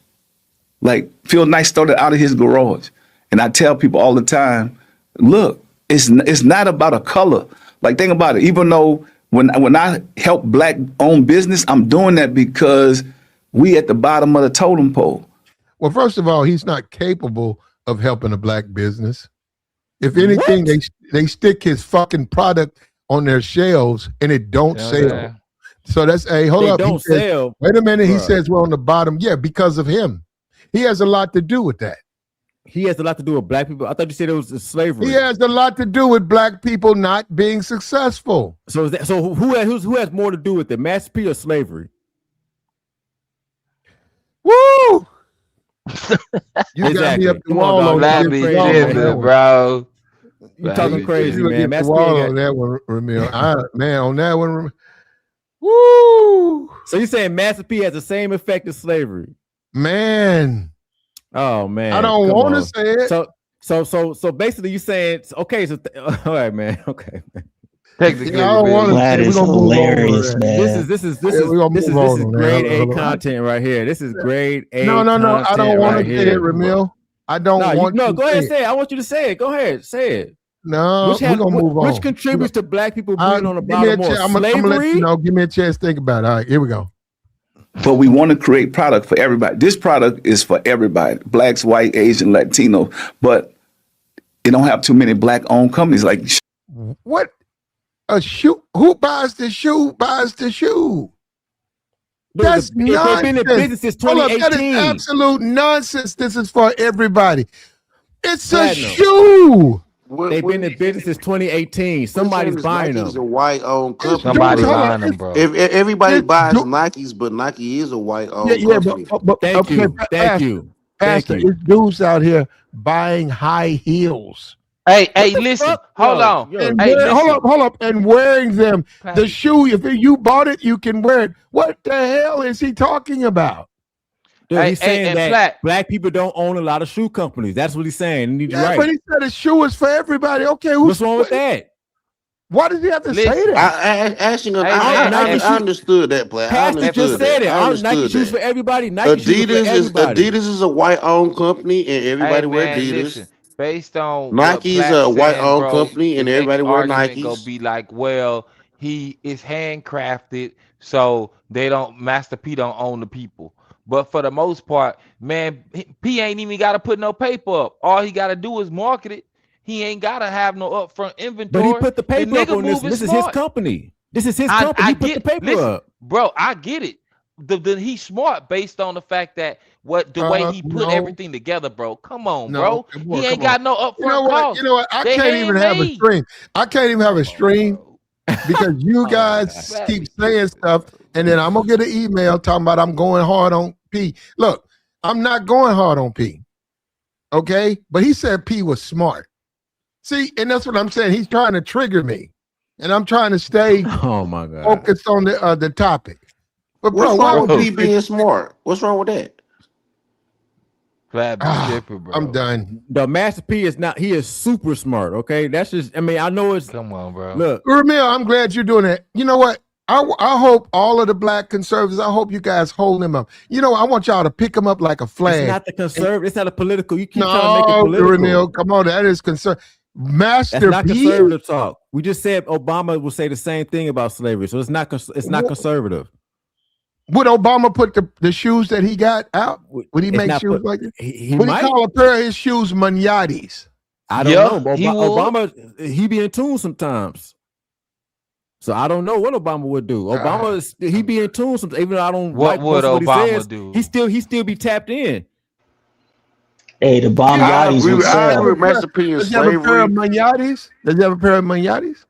Like Phil Knight started out of his garage. And I tell people all the time, look, it's not about a color. Like think about it. Even though when I help black owned business, I'm doing that because we at the bottom of the totem pole. Well, first of all, he's not capable of helping a black business. If anything, they stick his fucking product on their shelves and it don't sell. So that's hold up. Don't sell. Wait a minute. He says we're on the bottom. Yeah, because of him. He has a lot to do with that. He has a lot to do with black people. I thought you said it was slavery. He has a lot to do with black people not being successful. So who has more to do with it, Master P or slavery? Woo! You got me up the wall on that, bro. You're talking crazy, man. Master P on that one, Ramil. Man, on that one. Woo! So you're saying Master P has the same effect as slavery? Man. Oh man. I don't want to say it. So basically you're saying okay, all right, man. Okay. Technically, I don't want to. That is hilarious, man. This is grade A content right here. This is grade A. No. I don't want to say it, Ramil. I don't want. No, go ahead, say it. I want you to say it. Go ahead, say it. No, we're gonna move on. Which contributes to black people being on the bottom more? I'm gonna let you know. Give me a chance to think about it. All right, here we go. But we want to create product for everybody. This product is for everybody, blacks, white, Asian, Latino, but it don't have too many black-owned companies. Like what? A shoe? Who buys the shoe? Buys the shoe? That's nonsense. They've been in business since 2018. That is absolute nonsense. This is for everybody. It's a shoe. They've been in business since 2018. Somebody's buying them. Nike's a white-owned company. Somebody's buying them, bro. If everybody buys Nikes, but Nike is a white-owned company. But thank you. Pastor, it's dudes out here buying high heels. Hey, listen. Hold on. Hold up. And wearing them. The shoe, if you bought it, you can wear it. What the hell is he talking about? Dude, he's saying that black people don't own a lot of shoe companies. That's what he's saying. But he said a shoe is for everybody. Okay, what's wrong with that? Why does he have to say that? I understood that play. Pastor just said it. Nike shoes for everybody. Adidas is a white-owned company, and everybody wear Adidas. Listen, based on Nike's a white-owned company, and everybody wear Nikes. Gonna be like, well, he is handcrafted, so they don't. Master P don't own the people. But for the most part, man, P ain't even got to put no paper up. All he got to do is market it. He ain't got to have no upfront inventory. But he put the paper up on this. This is his company. This is his company. He put the paper up. Bro, I get it. He's smart based on the fact that the way he put everything together, bro. Come on, bro. He ain't got no upfront cost. You know what? I can't even have a stream. I can't even have a stream because you guys keep saying stuff. And then I'm going to get an email talking about I'm going hard on P. Look, I'm not going hard on P. Okay? But he said P was smart. See, and that's what I'm saying. He's trying to trigger me. And I'm trying to stay focused on the topic. But what's wrong with P being smart? What's wrong with that? I'm done. The Master P is not, he is super smart. Okay. That's just, I mean, I know it's, come on, bro. Look, Ramil, I'm glad you're doing that. You know what? I hope all of the black conservatives, I hope you guys hold him up. You know, I want y'all to pick him up like a flag. It's not the conservative. It's not a political. You keep trying to make it political. Ramil, come on. That is conservative. Master That's not P? conservative talk. We just said Obama will say the same thing about slavery. So it's not conservative. Would Obama put the shoes that he got out? Would he make shoes like that? Would he call a pair of his shoes manatis? I don't know. Obama, he be in tune sometimes. So I don't know what Obama would do. Obama he be in tune sometimes, even though I don't what like would Obama he says, do? He still be tapped in. Hey, the bomb yachties would I agree sell. with Master P in Does you have a pair of slavery. manatis? Does you have a pair of manatis?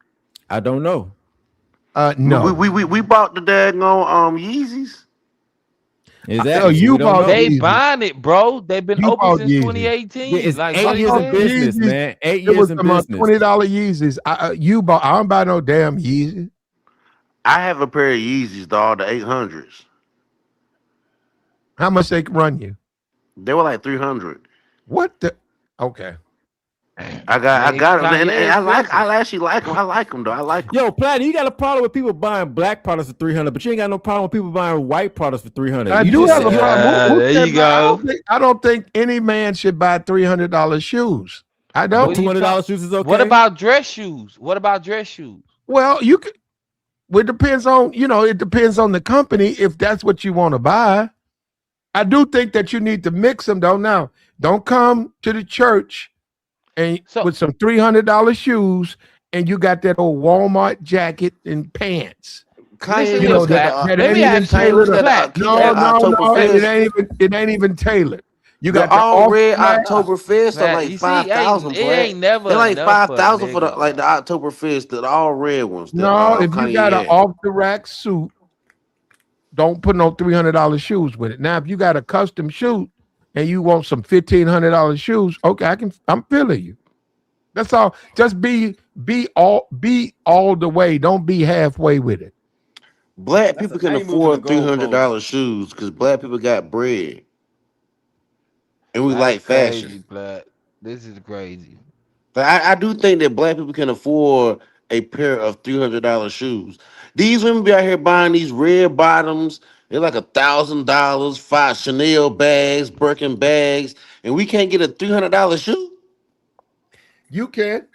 I don't know. No. We bought the daggone Yeezys. Oh, Exactly. So we you don't bought know. They Yeezy. buying it, bro. They've been You open bought since Yeezy. Yeah, 2018. it's Like, eight what are you years in bought saying? business, Yeezys. man. 8 It years was in some business. $20 Yeezys. You bought. I don't buy no damn Yeezy. I have a pair of Yeezys, dog, the 800s. How much they run you? They were like 300. What the? Okay. I Man, got them, and Kanye expensive. I actually like them. I like them though. I like them. Yo, Platinum, you got a problem with people buying black products for 300, but you ain't got no problem with people buying white products for 300. I You do just have a said- problem. Who There said you that? go. I don't think any man should buy $300 shoes. I But don't. $200 shoes is okay. What about dress shoes? What about dress shoes? Well, you could. Well, it depends on it depends on the company if that's what you want to buy. I do think that you need to mix them though. Now, don't come to the church and with some $300 shoes and you got that old Walmart jacket and pants. Listen Kanye here, was Black. got Let the me ask Kanye you, was got Black. he got No, and Oktoberfest. it ain't even tailored. You The got the all red off-black. Oktoberfest are Black, like you see, 5,000 it for that. ain't never They're like enough for a 5,000 for the nigga, like the Oktoberfest, the all red ones. That No, if you Kanye got an had. off-the-rack suit, don't put no $300 shoes with it. Now, if you got a custom shoe and you want some $1,500 shoes, okay, I'm feeling you. That's all. Just be all the way. Don't be halfway with it. Black people can afford $300 shoes because black people got bread and we That's like crazy, fashion. Black. This is crazy. But I do think that black people can afford a pair of $300 shoes. These women be out here buying these red bottoms. They're like $1,000, 5 Chanel bags, Birkin bags, and we can't get a $300 shoe. You can.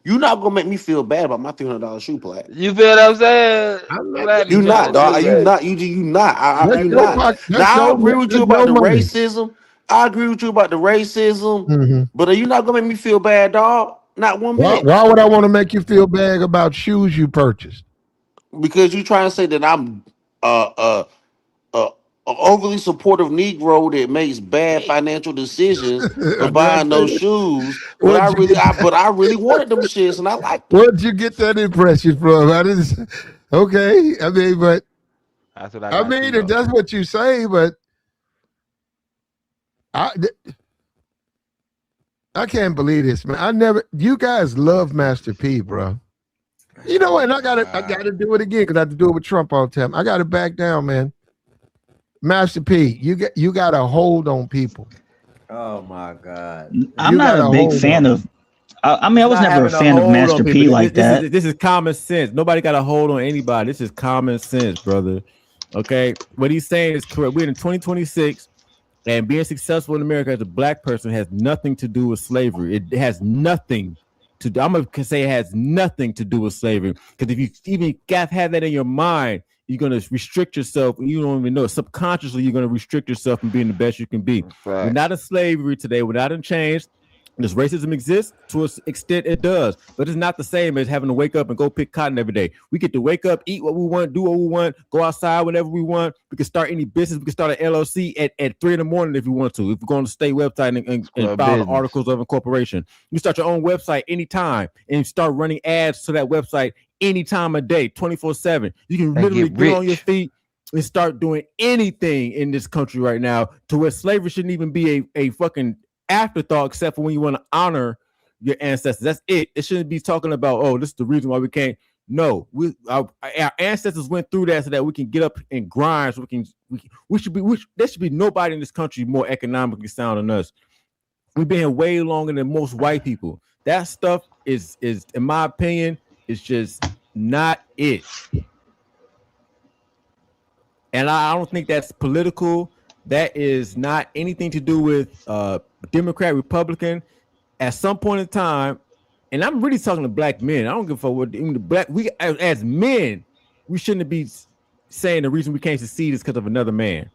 You're not gonna make me feel bad about my $300 shoe, Black. You feel what I'm saying? I'm not Black be You trying not, to dog. do You that. not. You not. That's You your not. pocket. Now I agree with you That's about your the money. racism. I agree with you about the racism. Mm-hmm. But are you not gonna make me feel bad, dog? Not one bit. Why would I want to make you feel bad about shoes you purchased? Because you trying to say that I'm a overly supportive Negro that makes bad financial decisions for buying those shoes. But I really wanted them shits and I like them. Where'd you get that impression from? Okay. I mean, but That's what I mean, if that's what you say, but I can't believe this, man. You guys love Master P, bro. You know what? And I gotta do it again because I have to do it with Trump all the time. I gotta back down, man. Master P, you got a hold on people. Oh my God. I'm not a big fan of. I mean, I was never a fan of Master P like that. This is common sense. Nobody got a hold on anybody. This is common sense, brother. Okay, what he's saying is correct. We're in 2026, and being successful in America as a black person has nothing to do with slavery. It has nothing to do. I'm gonna say it has nothing to do with slavery. Because if you even have that in your mind, you're gonna restrict yourself. You don't even know it. Subconsciously, you're gonna restrict yourself from being the best you can be. Right. We're not in slavery today. We're not in chains. Does racism exist? To an extent, it does, but it's not the same as having to wake up and go pick cotton every day. We get to wake up, eat what we want, do what we want, go outside whenever we want. We can start any business. We can start an LLC at 3 a.m. if we want to. If we're going to state website and file the articles of incorporation, you start your own website anytime and start running ads to that website any time of day, 24/7. You can literally get on your feet and start doing anything in this country right now, to where slavery shouldn't even be a fucking afterthought, except for when you want to honor your ancestors. That's it. It shouldn't be talking about, oh, this is the reason why we can't. No, our ancestors went through that so that we can get up and grind. So there should be nobody in this country more economically sound than us. We've been here way longer than most white people. That stuff is in my opinion, is just not it. And I don't think that's political. That is not anything to do with Democrat, Republican. At some point in time, and I'm really talking to black men. I don't give a fuck what we as men, we shouldn't be saying the reason we can't succeed is because of another man.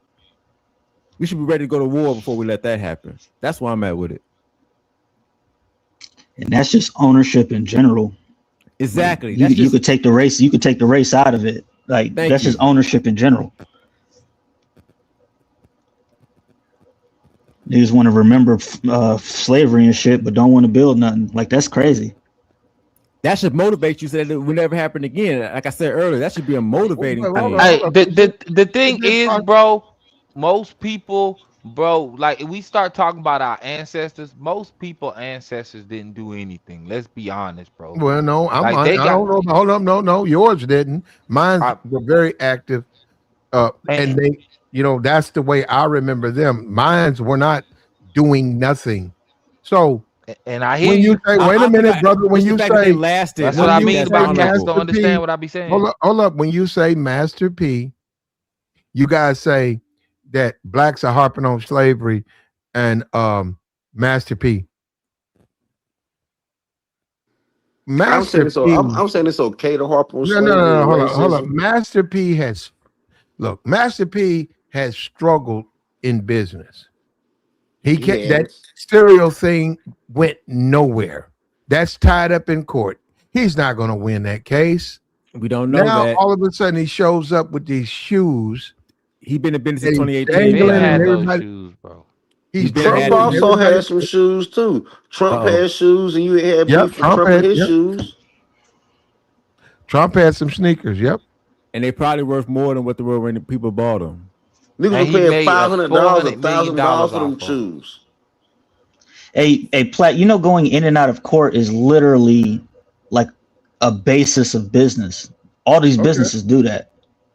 We should be ready to go to war before we let that happen. That's why I'm at with it. And that's just ownership in general. Exactly. You could take the race. You could take the race out of it. Like that's just ownership in general. Niggas want to remember slavery and shit, but don't want to build nothing. Like, that's crazy. That should motivate you so that it will never happen again. Like I said earlier, that should be a motivating thing. Hey, the thing is, bro, most people, bro, like if we start talking about our ancestors, most people ancestors didn't do anything. Let's be honest, bro. Well, no, Like they I got don't know. Hold up, no, yours didn't. Mine were very active, and they, that's the way I remember them. Mines were not doing nothing. So, and I hear when you say, wait a minute, brother, when you say they lasted, that's what I mean about cats don't understand what I be saying. Hold up. When you say Master P, you guys say that blacks are harping on slavery, and Master P. I'm saying it's okay to harp on slavery. No, hold on. Master P has struggled in business. He can't. That stereo thing went nowhere. That's tied up in court. He's not going to win that case. We don't know now, that. All of a sudden, he shows up with these shoes. He been in business in 2018. He had those shoes, bro. Trump also had some shoes too. Trump had shoes, and you had beef for Trump and his shoes. Trump had some sneakers. Yep, and they probably worth more than what they were when people bought them. Niggas were paying $500, $1,000 for them shoes. Hey, Platt, going in and out of court is literally like a basis of business. All these businesses do that.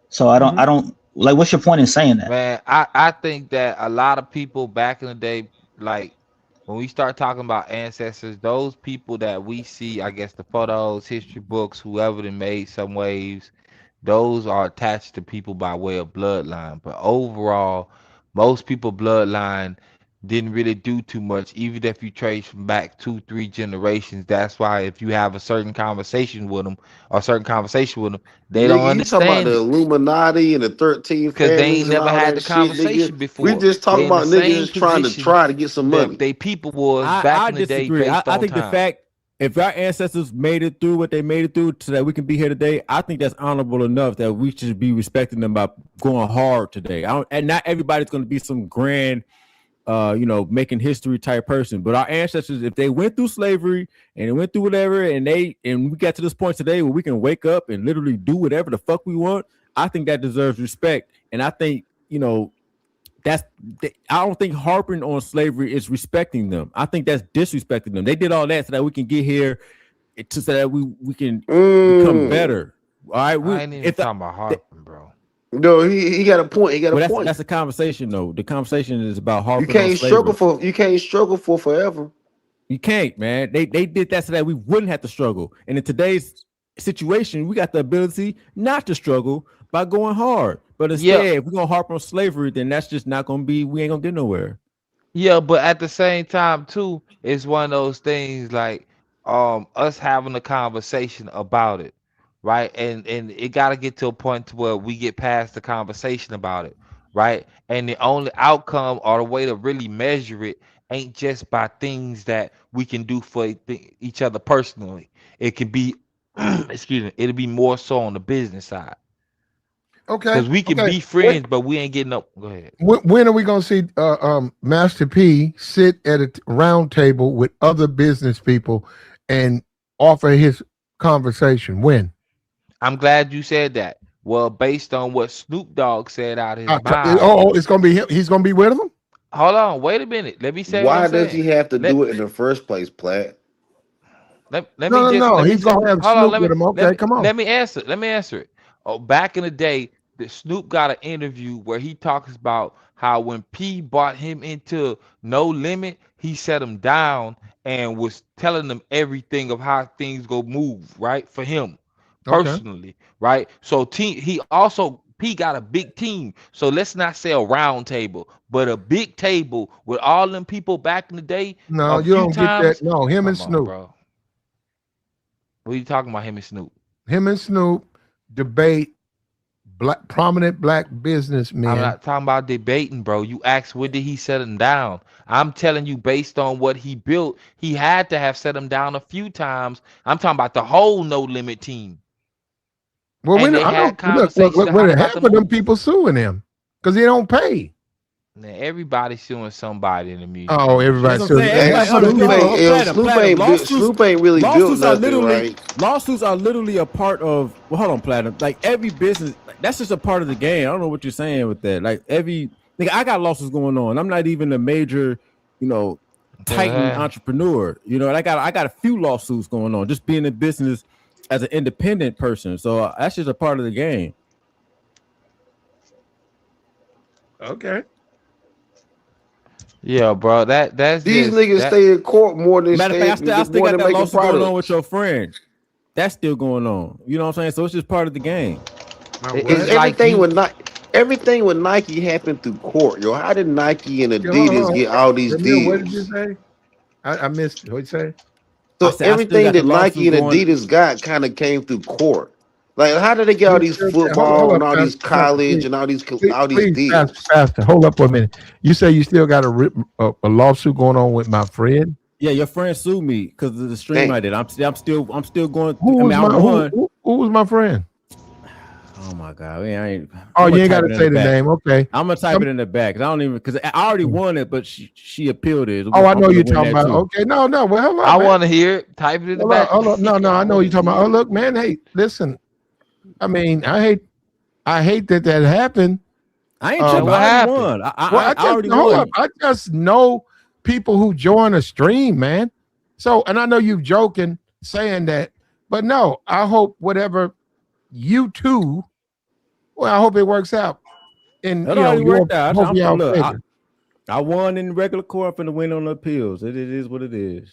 So I don't like, what's your point in saying that? Man, I think that a lot of people back in the day, like when we start talking about ancestors, those people that we see, I guess the photos, history books, whoever that made some waves, those are attached to people by way of bloodline. But overall, most people bloodline didn't really do too much, even if you trace from back 2-3 generations. That's why if you have a certain conversation with them, they don't understand. You talking about the Illuminati and the 13 because they ain't families never and all had that the conversation shit, before. We just talking about niggas trying to get some money. They people was back in the day based I on think time. the fact, if our ancestors made it through what they made it through so that we can be here today, I think that's honorable enough that we should be respecting them by going hard today. And not everybody's going to be some grand, making history type person. But our ancestors, if they went through slavery and they went through whatever, and we got to this point today where we can wake up and literally do whatever the fuck we want, I think that deserves respect. And I think, I don't think harping on slavery is respecting them. I think that's disrespecting them. They did all that so that we can get here, so that we can become better. All right, I ain't even talking about harping, bro. No, he got a point. He got a point. That's a conversation, though. The conversation is about harping. You can't struggle for forever. You can't, man. They did that so that we wouldn't have to struggle. And in today's situation, we got the ability not to struggle by going hard. But instead, if we're gonna harp on slavery, then that's just not gonna be. We ain't gonna get nowhere. Yeah, but at the same time, too, it's one of those things like us having a conversation about it, right? And it got to get to a point to where we get past the conversation about it, right? And the only outcome or the way to really measure it ain't just by things that we can do for each other personally. It can be, excuse me, it'll be more so on the business side. Okay. Because we can be friends, but we ain't getting up. Go ahead. When are we gonna see Master P sit at a round table with other business people and offer his conversation? When? I'm glad you said that. Well, based on what Snoop Dogg said out his mouth. It's gonna be him. He's gonna be with them. Hold on, wait a minute. Let me say. Why does he have to do it in the first place, Platt? Let No. He's gonna have Snoop with him. Okay, come on. Let me answer it. Oh, back in the day, the Snoop got an interview where he talks about how when P brought him into No Limit, he set him down and was telling them everything of how things go move, right? For him personally, right? So P got a big team. So let's not say a round table, but a big table with all them people back in the day. No, you don't get that. No, him and Snoop. Bro. What are you talking about, him and Snoop? Him and Snoop debate prominent black businessmen. I'm not talking about debating, bro. You asked what did he set him down. I'm telling you, based on what he built, he had to have set him down a few times. I'm talking about the whole No Limit team. Well, half of them people suing him because he don't pay. Man, everybody's suing somebody in the music Oh, industry. That's everybody. what I'm So saying. Hey, Everybody, hold on, Snoop ain't Snoop platinum. ain't Snoop ain't really built nothing, right? Lawsuits are literally a part of. Well, hold on, platinum. Like every business, that's just a part of the game. I don't know what you're saying with that. Like every nigga, I got lawsuits going on. I'm not even a major, titan entrepreneur. And I got a few lawsuits going on. Just being in business as an independent person. So that's just a part of the game. Okay. Yeah, bro. That's These just niggas that. stay in court more than Matter of fact, I still more got than that making lawsuit going on with products. your friend. That's still going on. You know what I'm saying? So it's just part of the game. Is It's like everything with Nike happened through court, yo? How did Nike and Yo, hold on, Adidas hold get on. all these Ramil, what did you deals? say? I missed it. What'd you say? I So said I still everything got the that Nike lawsuit and going. Adidas got kind of came through court. Like, how did they get all You these still, hold football up, and all these Pastor, college please, and please, all these please, deals? Pastor, hold up for a minute. You say you still got a lawsuit going on with my friend? Yeah, your friend sued me because of the stream Damn. I did. I'm still going through. Who I was mean, I my won. who was my friend? Oh my god, I'm Oh, gonna you ain't got type to it in the say the back. name. Okay. I'm gonna type it in the back because I don't even because I already won it, but she appealed it. Oh, I I'm know gonna you're win talking that about. too. Okay, no, well, hold up, I man. want to hear it. Type it in the back. Hold up. No, I I know want you're to talking see about. Oh, it. look, man. Hey, listen. I mean, I hate that happened. I ain't Man, tripping. what I already happened? won. Well, I already hold up. won. I just know people who join a stream, man. So, and I know you joking saying that, but no, I hope whatever you two. Well, I hope it works out in It already your worked out. both of y'all Look, favor. I won in regular court for the win on the appeals. It is what it is.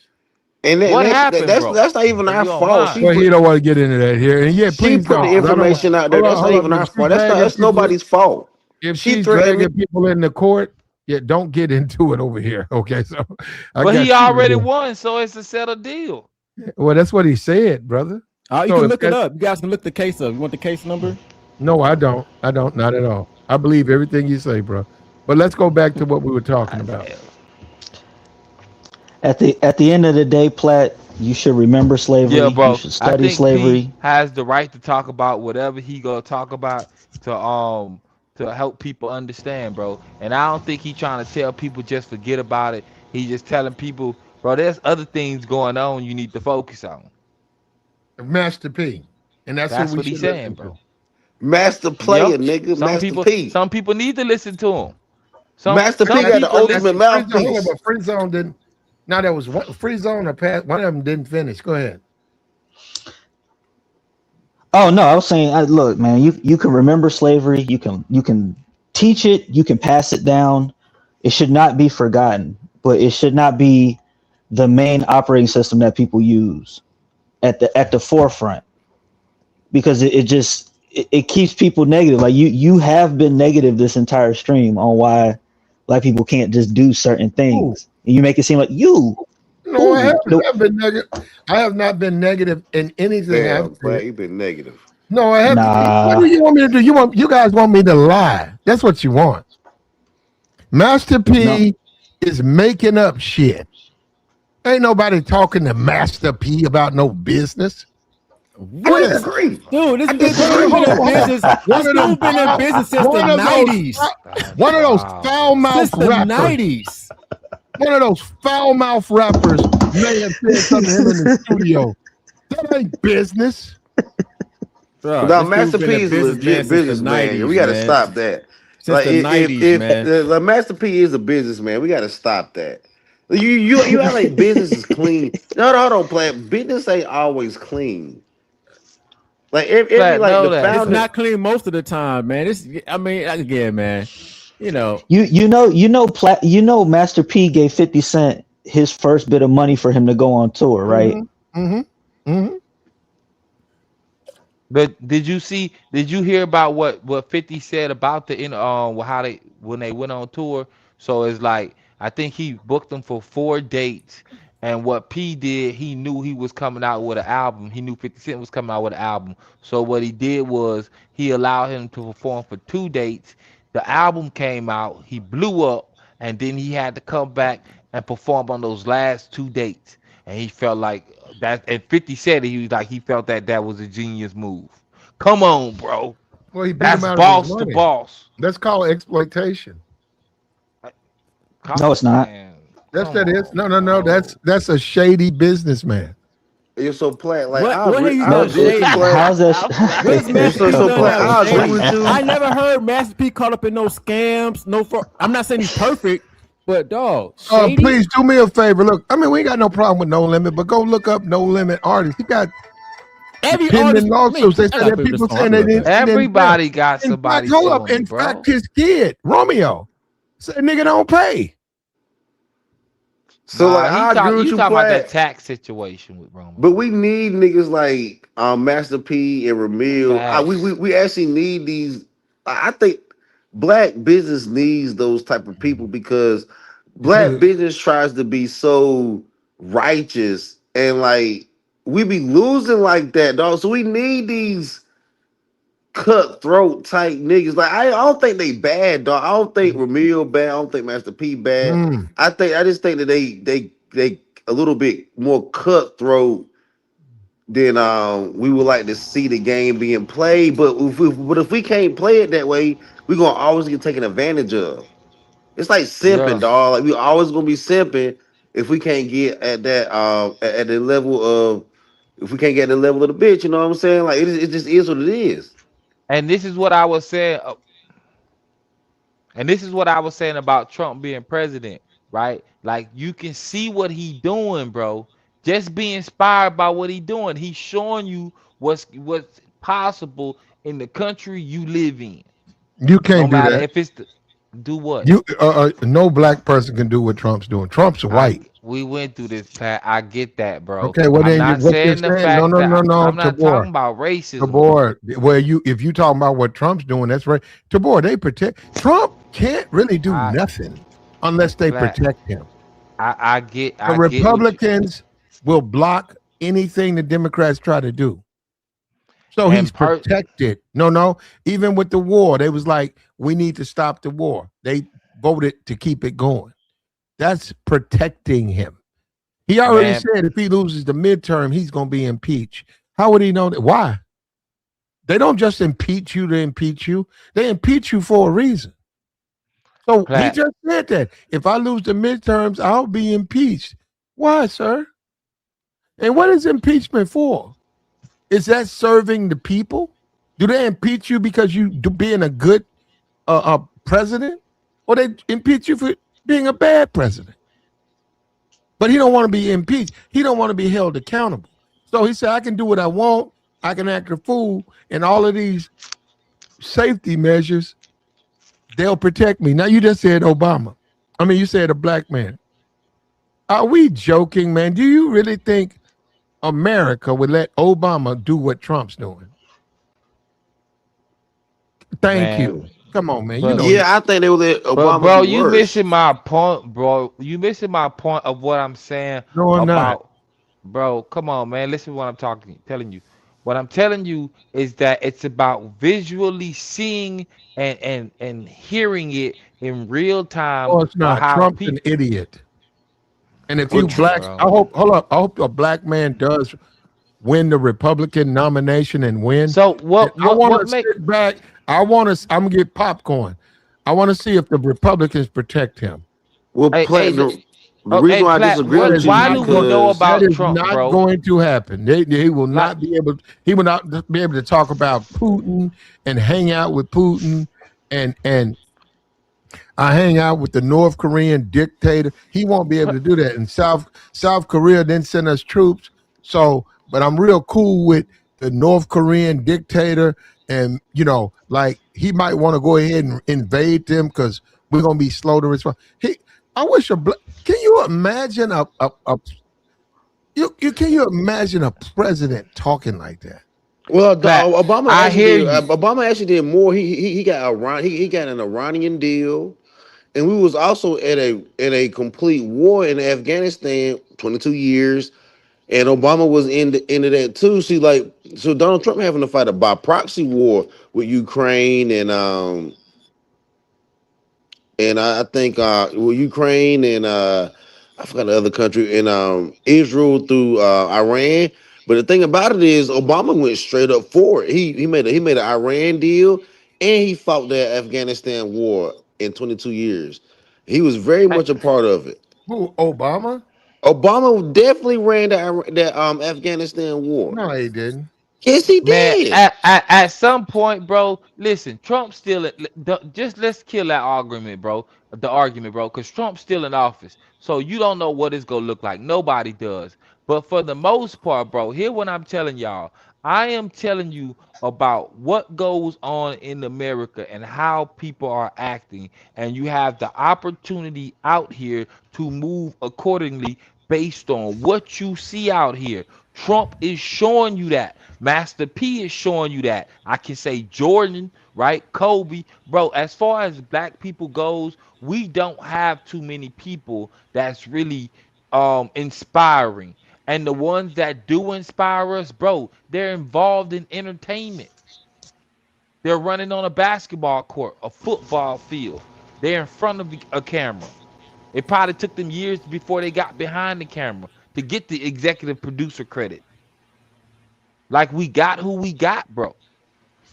And What happened, bro? that's not even If our you don't fault. mind. Well, he don't want to get into that here, and yeah, She please put don't. the 'Cause I don't want. information out there. That's not Hold up. even our fault. That's People, nobody's fault. if She she's threatened me. dragging people in the court, yeah, don't get into it over here. Okay, so I But he got you. already won, so it's a settled deal. Well, that's what he said, brother. You So can if look it that, up. You guys can look the case up. You want the case number? no, I don't. Not at all. I believe everything you say, bro. But let's go back to what we were talking about. At the end of the day, Platt, you should remember Yeah, slavery. You bro. should I study think P slavery. has the right to talk about whatever he gonna talk about to help people understand, bro. And I don't think he trying to tell people just forget about it. He just telling people, bro, there's other things going on you need to focus on. Master P, and that's who That's we what he's should saying, listen to. bro. Master player, Yep. nigga. Master P. Some people need to listen to him. Master P Some got the people ultimate listen. Free zone, hold on, mouthpiece. but free zone didn't. Now there was one free zone or pass. One of them didn't finish. Go ahead. Oh no, I was saying, look, man, you can remember slavery. You can teach it. You can pass it down. It should not be forgotten, but it should not be the main operating system that people use at the forefront because it keeps people negative. Like you have been negative this entire stream on why black people can't just do certain Ooh, things. And you make it seem like you no, I who haven't. the I've been negative. I have not been negative in anything I've Damn, said. man, you been negative. No, I haven't. What do nah. you want me to do? You guys want me to lie? That's what you want. Master No, P is making up shit. Ain't nobody talking to Master P about no business. I What? Where? disagree. Dude, I this dude disagree. been in business. One This of them dude been in business since the one of those 90s. That's one of those wild, foul bro. mouth Since the rappers. 90s. One of those foul mouth rappers may have said something to him in the studio. That ain't business. Bro, Now, this dude Master been a P is a businessman legit since the businessman. We 90s, got to man. stop that. Since Like, the 90s, man. like Master P is a businessman, we got to stop that. You act like business is clean. No, hold on, play. Business ain't always clean. Like every Flat, like know the that, It's founder. not clean most of the time, man. I mean, again, man. You know, Master P gave 50 Cent his first bit of money for him to go on tour, right? Mm-hmm. Mm-hmm. Mm-hmm. but did you hear about what 50 said about the how they when they went on tour? So it's like I think he booked them for 4 dates, and what P did, he knew he was coming out with an album. He knew 50 Cent was coming out with an album. So what he did was he allowed him to perform for 2 dates. The album came out, he blew up, and then he had to come back and perform on those last 2 dates. And he felt like that. And 50 said he was like he felt that was a genius move. Come on, bro. Well, he beat him That's out of his boss to money. boss. That's called exploitation. No, it's not. Man, Yes, come that is. on, No. bro. That's a shady businessman. Yeah, so Plat, like What have you I done No, agree with you, shady? Plat. how's that? What has And Master so P so done Plat, that was I agree shady? with you. I never heard Master P caught up in no scams, no fraud. I'm not saying he's perfect, but dog, shady. Please do me a favor. Look, I mean, we ain't got no problem with No Limit, but go look up No Limit artists. He got Every pending artist, I mean, lawsuits. They I say got that people to people song. I saying they love that. didn't pay. Everybody got In fact, somebody hold up. suing him, In fact, bro. his kid, Romeo, said nigga don't pay. So like Nah, I agree with you you, talking about that Plat. tax situation with But Romeo. we need niggas like Master P and Ramil. Facts. We actually need these. I think black business needs those type of people because black business tries to be so righteous and like we be losing like that, dog. So we need these cutthroat type niggas. Like I don't think they bad, dog. I don't think Ramil bad. I don't think Master P bad. Mm. I just think that they a little bit more cutthroat than we would like to see the game being played. But if we can't play it that way, we're gonna always get taken advantage of. It's like simping, Yeah. dog. Like we always gonna be simping if we can't get at that at the level of if we can't get at the level of the bitch. You know what I'm saying? Like it just is what it is. And this is what I was saying. And this is what I was saying about Trump being president, right? Like you can see what he doing, bro. Just be inspired by what he doing. He's showing you what's possible in the country you live in. You No can't do matter that. if it's do what. You no black person can do what Trump's doing. Trump's white. We went through this, Pat. I get that, bro. Okay, well I'm then not what you're saying the saying? No, fact no, no, that no, I'm not Tabor. talking about racism, bro. Tabor, where if you talking about what Trump's doing, that's right. Tabor, they protect Trump can't really do I nothing unless they Flat. protect him. I The get what you. Republicans will block anything the Democrats try to do. So he's And protected. No. Even with the war, they was like, we need to stop the war. They voted to keep it going. That's protecting him. He already man, said if he loses the midterm, he's going to be impeached. How would he know that? Why? They don't just impeach you to impeach you. They impeach you for a reason. So he Plat. just said that if I lose the midterms, I'll be impeached. Why, sir? And what is impeachment for? Is that serving the people? Do they impeach you because you do being a good president, or they impeach you for being a bad president? But he don't want to be impeached. He don't want to be held accountable. So he said, I can do what I want. I can act a fool, and all of these safety measures, they'll protect me. Now you just said Obama. I mean, you said a black man. Are we joking, man? Do you really think America would let Obama do what Trump's doing? Thank Man, you. Come on, man. You but know you. Yeah, I think they would let but Obama bro, do you worse. missing my point, bro. You missing my point of what I'm saying No, I'm not. about, bro. Come on, man. Listen to what I'm telling you. What I'm telling you is that it's about visually seeing and hearing it in real time No, it's of not. how Trump's an people, idiot. And if Well, you blacks, I bro. hope. Hold up. I hope a black man does win the Republican nomination and win. So And I want what to make sit back. I want to. I'm gonna get popcorn. I want to see if the Republicans protect him. hey look, The reason hey why I Plat, disagree That what with is you is why not do we going. know because That about is Trump, not bro? going to happen. They will Like, not be able. He will not be able to talk about Putin and hang out with Putin and I hang out with the North Korean dictator. He won't be able to do that. And South Korea didn't send us troops. So, but I'm real cool with the North Korean dictator, and like he might want to go ahead and invade them because we're gonna be slow to respond. I wish can you imagine you can you imagine a president talking like that? well, Plat, I hear you. Obama actually did more. He got he got an Iranian deal, and we was also at a complete war in Afghanistan, 22 years, and Obama was into that too. See, like so Donald Trump having to fight a by proxy war with Ukraine and I think well Ukraine and I forgot the other country and Israel through Iran. But the thing about it is Obama went straight up for it. He made an Iran deal and he fought the Afghanistan war in 22 years. He was very much a part of it. Who? Obama? Obama definitely ran that Afghanistan war. No, he didn't. Yes, he Man, did. at some point, bro, listen, Trump's still just let's kill that argument, bro. The argument, bro, because Trump's still in office. So you don't know what it's gonna look like. Nobody does. But for the most part, bro, hear what I'm telling y'all. I am telling you about what goes on in America and how people are acting, and you have the opportunity out here to move accordingly based on what you see out here. Trump is showing you that. Master P is showing you that. I can say Jordan, right? Kobe, bro. As far as black people goes, we don't have too many people that's really inspiring. And the ones that do inspire us, bro, they're involved in entertainment. They're running on a basketball court, a football field. They're in front of a camera. It probably took them years before they got behind the camera to get the executive producer credit. Like we got who we got, bro.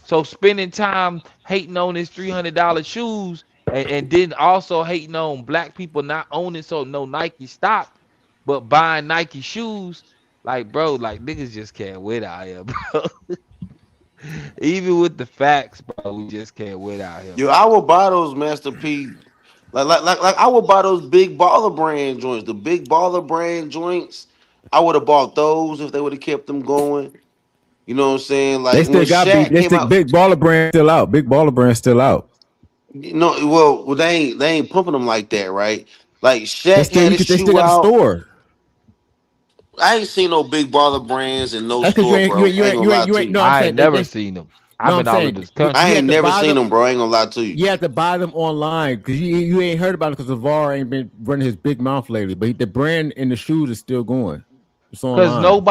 So spending time hating on his $300 shoes and then also hating on black people not owning so no Nike stock, but buying Nike shoes, like bro, like niggas just can't win out here, bro. Even with the facts, bro, we just can't win out here, Yo, bro. I would buy those Master P. Like I would buy those big baller brand joints, the big baller brand joints. I would have bought those if they would have kept them going. You know what I'm saying? They Like when still got big. Shaq They came still out, big baller brand still out. Big baller brand still out. well they ain't pumping them like that, right? Like They Shaq still had you his could. They still shoe got a out. store. I ain't seen no big baller brands in no That's because you store, ain't. You bro. ain't. I You ain't ain't. gonna You ain't. lie You to ain't. you. No, I'm I ain't saying. never seen them. I've No, I'm been all over saying. this I You country. have ain't to never buy seen them. them, bro. I ain't gonna lie to you. You have to buy them online because you ain't heard about it because Navarre ain't been running his big mouth lately. But the brand in the shoes is still going. It's online.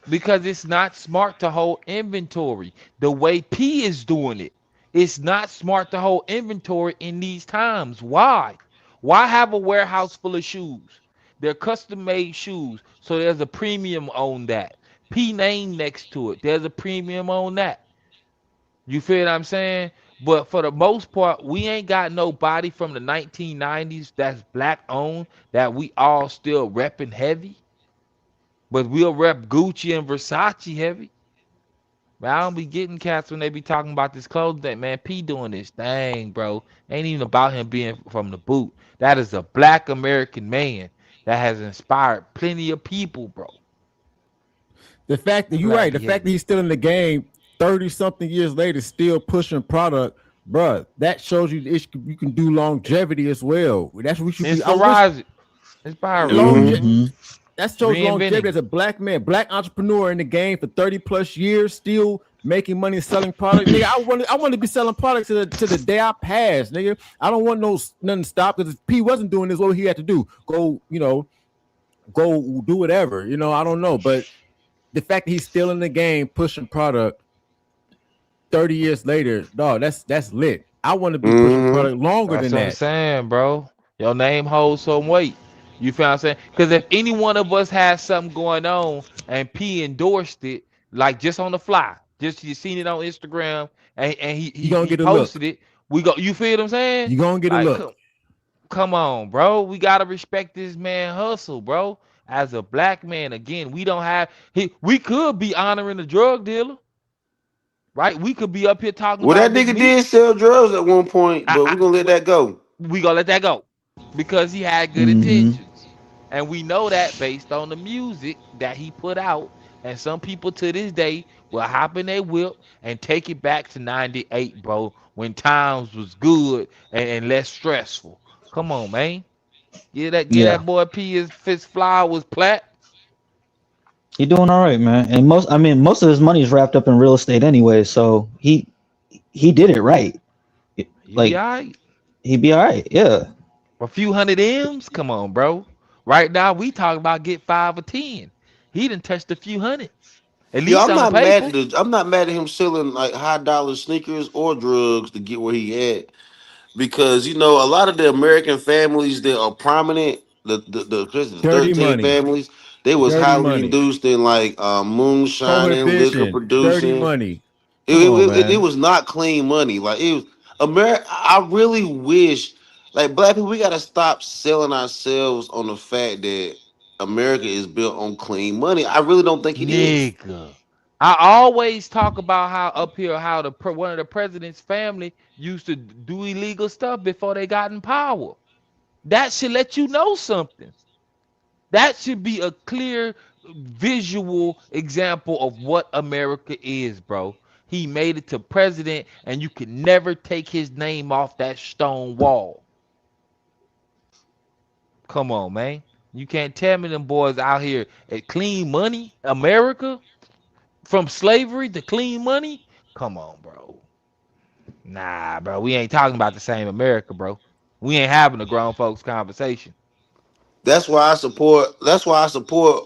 Because it's not smart to hold inventory the way P is doing it. It's not smart to hold inventory in these times. Why? Why have a warehouse full of shoes? They're custom made shoes. So there's a premium on that. P name next to it. There's a premium on that. You feel what I'm saying? But for the most part, we ain't got nobody from the 1990s that's black owned that we all still repping heavy. But we'll rep Gucci and Versace heavy. Man, I don't be getting cats when they be talking about this clothing thing. Man, P doing this thing, bro. Ain't even about him being from the boot. That is a black American man that has inspired plenty of people, bro. The fact that you're right. The Plenty fact that heavy. he's still in the game 30 something years later, still pushing product, bruh. That shows you you can do longevity as well. That's what we should be. I wish Inspiration. Inspiring. hmm longevity. Mm-hmm. That shows longevity Reinventing. as a black man, black entrepreneur in the game for 30 plus years, still making money selling product. Nigga, I want to be selling products to the day I pass, nigga. I don't want nothing to stop because if P wasn't doing this, what would he have to do? Go, go do whatever. I don't know. But the fact that he's still in the game pushing product 30 years later, dog, that's lit. I want to be pushing hmm product longer That's than what I'm that. saying, bro. Your name holds some weight. You feel what I'm saying? Because if any one of us has something going on and P endorsed it, like just on the fly, just you seen it on Instagram and he You he, gonna he get a look. posted it, we go. You feel what I'm saying? You gonna get a Like, look. come on, bro. We gotta respect this man hustle, bro. As a black man, again, we don't have we could be honoring the drug dealer, right? We could be up here talking Well, that about Big nigga did Meech. sell drugs at one point, but we're gonna let that go. We gonna let that go because he had good Mm-hmm. intentions, and we know that based on the music that he put out. And some people to this day will hop in their whip and take it back to '98, bro, when times was good and less stressful. Come on, man, get Yeah. that boy P his fist flowers plat. He doing all right, man. And most of his money is wrapped up in real estate anyway, so he did it right. He be Like all right. he be all right. Yeah. A few hundred M's, come on, bro. Right now we talking about get 5 or 10. He done touched a few hundred, at Yeah, least on paper. I'm not mad at him selling like high dollar sneakers or drugs to get where he at because a lot of the American families that are prominent, especially the Dirty 13 money. families, they was Dirty highly money. induced in like moonshining, liquor Prohibition. Dirty producing. money. It, Come on, it man. was not clean money. Like it was America. I really wish. Like black people, we gotta stop selling ourselves on the fact that America is built on clean money. I really don't think it is. Nigga. I always talk about how up here how one of the president's family used to do illegal stuff before they got in power. That should let you know something. That should be a clear visual example of what America is, bro. He made it to president, and you can never take his name off that stone wall. Come on, man. You can't tell me them boys out here at clean money, America, from slavery to clean money. Come on, bro. Nah, bro. We ain't talking about the same America, bro. We ain't having a grown folks conversation. That's why I support. That's why I support.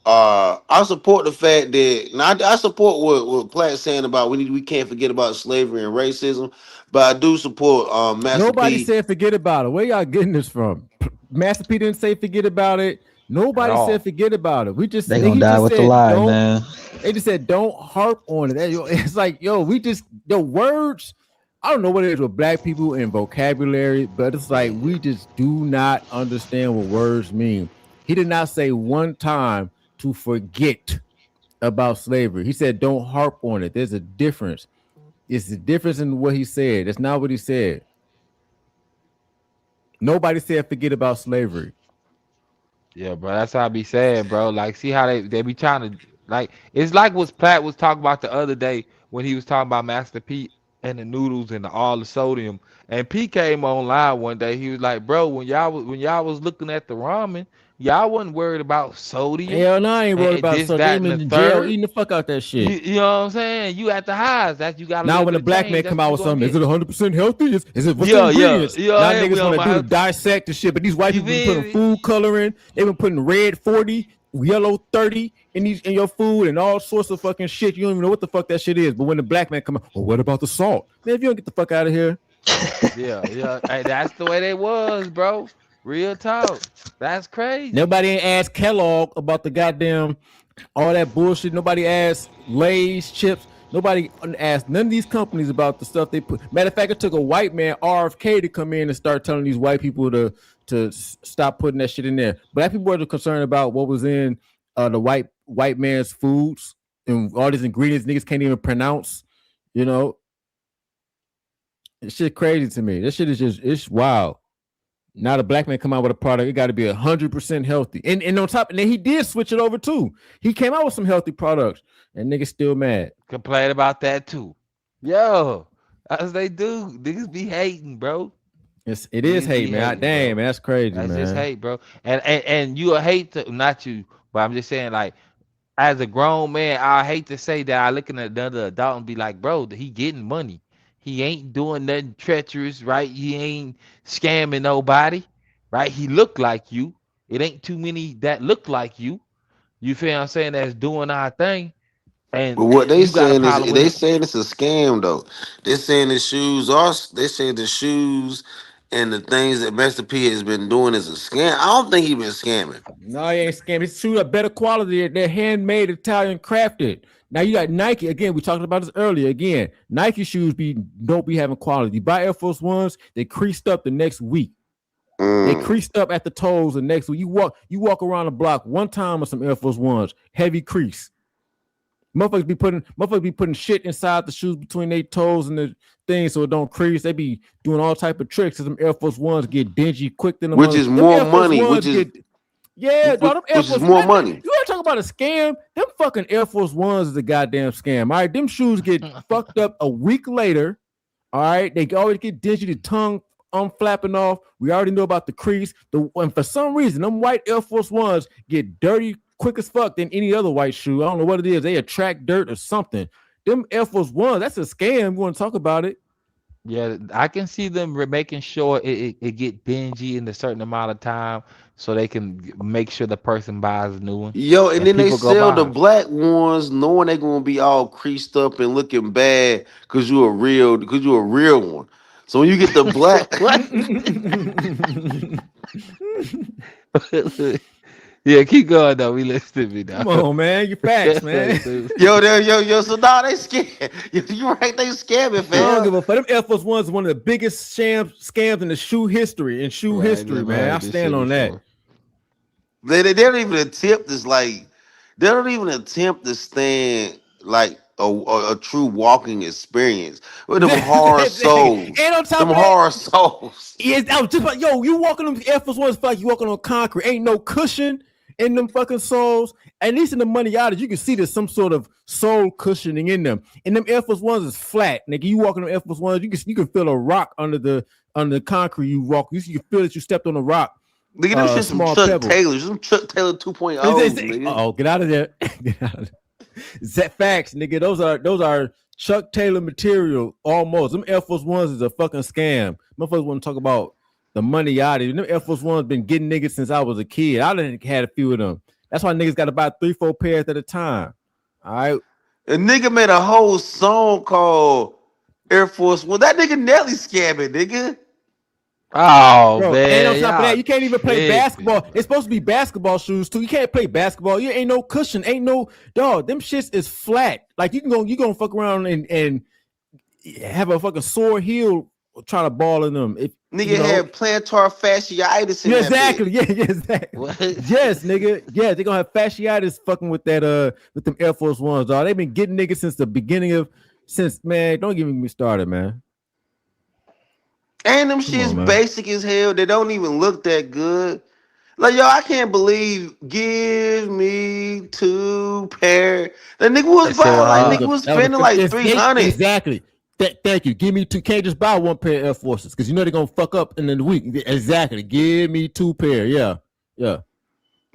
I support the fact that now I support what Platt's saying about we can't forget about slavery and racism, but I do support Master Nobody P. said forget about it. Where y'all getting this from? Master P didn't say forget about it. Nobody said forget about it. We just They gonna die with the lie, man. They just said don't harp on it. It's like we just the words. I don't know what it is with black people and vocabulary, but it's like we just do not understand what words mean. He did not say one time to forget about slavery. He said don't harp on it. There's a difference. It's the difference in what he said. That's not what he said. Nobody said forget about slavery. Yeah, bro. That's how I be saying, bro. Like, see how they be trying to like. It's like what Platt was talking about the other day when he was talking about Master P and the noodles and all the sodium. And P came online one day. He was like, bro, when y'all was looking at the ramen, y'all wasn't worried about sodium Hell no, I ain't worried and about this, something. They that, been and the in jail third. eating the fuck out that shit. You know what I'm saying? You at the highs. That you got a Now little when bit a of black change, man that's come what out you with gonna something, get. is it 100% healthy? Is it what's Yeah, the ingredients? yeah. Now Hey, we niggas on want to my do dissect the shit, but these white you people been putting feel me? food coloring. They've been putting red 40, yellow 30 in your food and all sorts of fucking shit. You don't even know what the fuck that shit is. But when the black man come out, well, what about the salt? Man, if you don't get the fuck out of here. Yeah. Hey, that's the way they was, bro. Real talk. That's crazy. Nobody ain't asked Kellogg about the goddamn all that bullshit. Nobody asked Lay's chips. Nobody asked none of these companies about the stuff they put. Matter of fact, it took a white man, RFK, to come in and start telling these white people to stop putting that shit in there. Black people were concerned about what was in the white man's foods and all these ingredients niggas can't even pronounce. You know, it's shit crazy to me. This shit is it's wild. Now the black man come out with a product, it got to be 100% healthy. And on top, and then he did switch it over too. He came out with some healthy products, and niggas still mad. Complain about that too. Yo, as they do. Niggas be hating, bro. It is Niggas hate, be man. hating, Damn, bro. man, that's crazy, That's just man. hate, bro. And you hate to not you, but I'm just saying, like, as a grown man, I hate to say that I looking at another adult and be like, bro, he getting money. He ain't doing nothing treacherous, right? He ain't scamming nobody, right? He look like you. It ain't too many that look like you. You feel what I'm saying? That's doing our thing. And But what they you got a saying is problem with they him. saying it's a scam though. They saying the shoes are. They saying the shoes and the things that Master P has been doing is a scam. I don't think he been scamming. No, he ain't scamming. It's true, a better quality. They're handmade, Italian crafted. Now you got Nike again. We talked about this earlier. Again, Nike shoes don't be having quality. You buy Air Force Ones, they creased up the next week. They creased up at the toes the next week. You walk around the block one time with some Air Force Ones, heavy crease. Motherfuckers be putting shit inside the shoes between their toes and the thing so it don't crease. They be doing all type of tricks. Some Air Force Ones get dingy quick than them Which other. is Them more Air Force money. Ones get dog, them Air Which is Force. more money. You want to talk about a scam? Them fucking Air Force Ones is a goddamn scam. All right, them shoes get fucked up a week later. All right, they always get dingy. The tongue flapping off. We already know about the crease. And for some reason, them white Air Force Ones get dirty quick as fuck than any other white shoe. I don't know what it is. They attract dirt or something. Them Air Force Ones, that's a scam. We want to talk about it. Yeah, I can see them making sure it get dingy in a certain amount of time so they can make sure the person buys a new one Yo, and and then they people go sell the buy 'em. black ones knowing they're gonna be all creased up and looking bad because you're a real one. So when you get the black What? Yeah, keep going though. We listen to me now. Come on, man. You facts, man. Yo. So nah, they scared. You right? They scamming, I fam. don't give a fuck. Them Air Force Ones is one of the biggest scams in the shoe history. Man. I stand on that. They don't even attempt this. Like they don't even attempt to stand like a true walking experience with them horror souls. And on top Them of that, horror souls. yes, I was just like, yo, you walking them Air Force Ones like you walking on concrete. Ain't no cushion in them fucking soles. At least in the money out, you can see there's some sort of sole cushioning in them. And them Air Force Ones is flat. Nigga, you walking them Air Force Ones, you can feel a rock under the concrete you walk. You can feel that you stepped on a rock. Look at them shit, some Chuck Taylors, some Chuck Taylor 2.0. Oh, get out of there. Get out of there. That facts, nigga. Those are Chuck Taylor material almost. Them Air Force Ones is a fucking scam. Motherfuckers want to talk about the money out of it. Them Air Force Ones been getting niggas since I was a kid. I done had a few of them. That's why niggas got about 3-4 pairs at a time. All right. A nigga made a whole song called Air Force One. That nigga Nelly scamming, nigga. Oh, bro, man. And on top of that, you can't even play basketball. It's supposed to be basketball shoes too. You can't play basketball. You ain't no cushion. Ain't no dog. Them shits is flat. Like you gonna fuck around and have a fucking sore heel trying to ball in them. Nigga had plantar fasciitis in that exactly. bitch. Yeah, exactly. Yes, nigga. Yeah, they gonna have fasciitis fucking with that with them Air Force Ones, dog. They've been getting niggas since the beginning man. Don't get me started, man. And them shit's basic as hell. They don't even look that good. Like, yo, I can't believe give me 2 pair. That nigga was buying, like, nigga was spending like 300. Exactly. Thank you. Give me 2. Can't just buy 1 pair of Air Forces because you know they're gonna fuck up in the week. Exactly. Give me 2 pair. Yeah.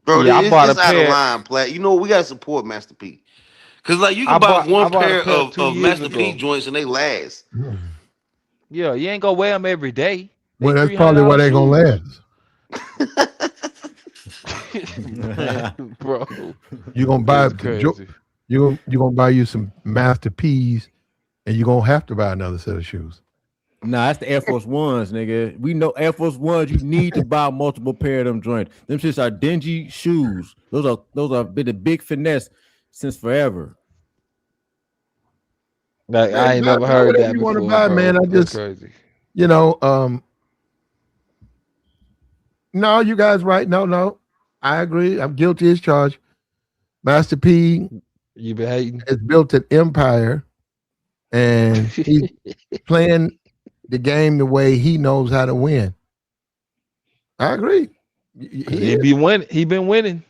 Bro, yeah, I bought a pair. Out of line, Plat. You know we gotta support Master P. Cause like you can buy one pair of Master P joints and they last. Yeah, you ain't gonna wear them every day. Well, that's probably why they gonna last. Bro, you gonna buy you gonna buy you some Master P's, and you gonna have to buy another set of shoes. Nah, that's the Air Force Ones, nigga. We know Air Force Ones. You need to buy multiple pair of them joints. Them shits are dingy shoes. Those are been a big finesse since forever. Like, I ain't never heard that before. You want to buy, man? I just, crazy. You know, no, you guys right? No, I agree. I'm guilty as charged. Master P, you been hating. Has built an empire, and he's playing the game the way he knows how to win. I agree. He been winning. He been winning.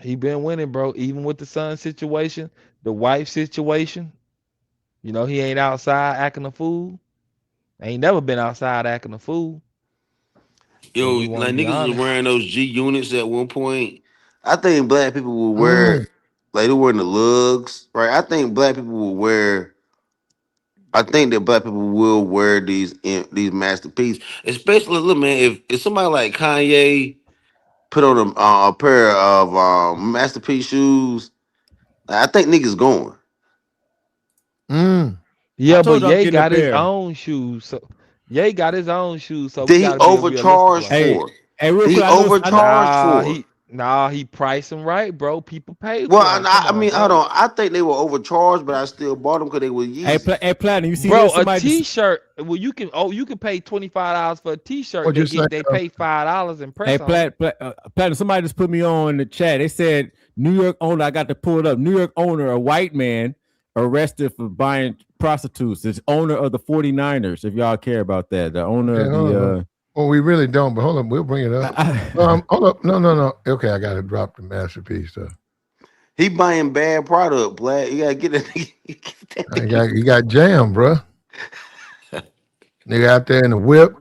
He been winning, bro. Even with the son situation, the wife situation. You know, he ain't outside acting a fool. Ain't never been outside acting a fool. Yo, like niggas was wearing those G units at one point. I think black people will wear, like they wearing the lugs, right? I think black people will wear. I think that black people will wear these masterpieces, especially look, man. If somebody like Kanye put on a pair of masterpiece shoes, I think niggas going. Yeah, but Ye got his own shoes. So Ye got his own shoes. So did he overcharge for? Hey, real quick, he overcharged for. Nah, he priced them right, bro. People paid. Well, I mean, hold on. I think they were overcharged, but I still bought them because they were Yeezy. Hey, Platinum, you see, bro, a T-shirt. Well, you can pay $25 for a T-shirt. They pay $5 in press. Hey, Platinum, somebody just put me on in the chat. They said New York owner. I got to pull it up. New York owner, a white man, arrested for buying prostitutes. It's owner of the 49ers. If y'all care about that, the owner of the. Well, we really don't, but hold on, we'll bring it up. Hold up, no. Okay, I gotta drop the masterpiece stuff. He buying bad product, Black. You gotta get it. You got jammed, bro. Nigga out there in the whip,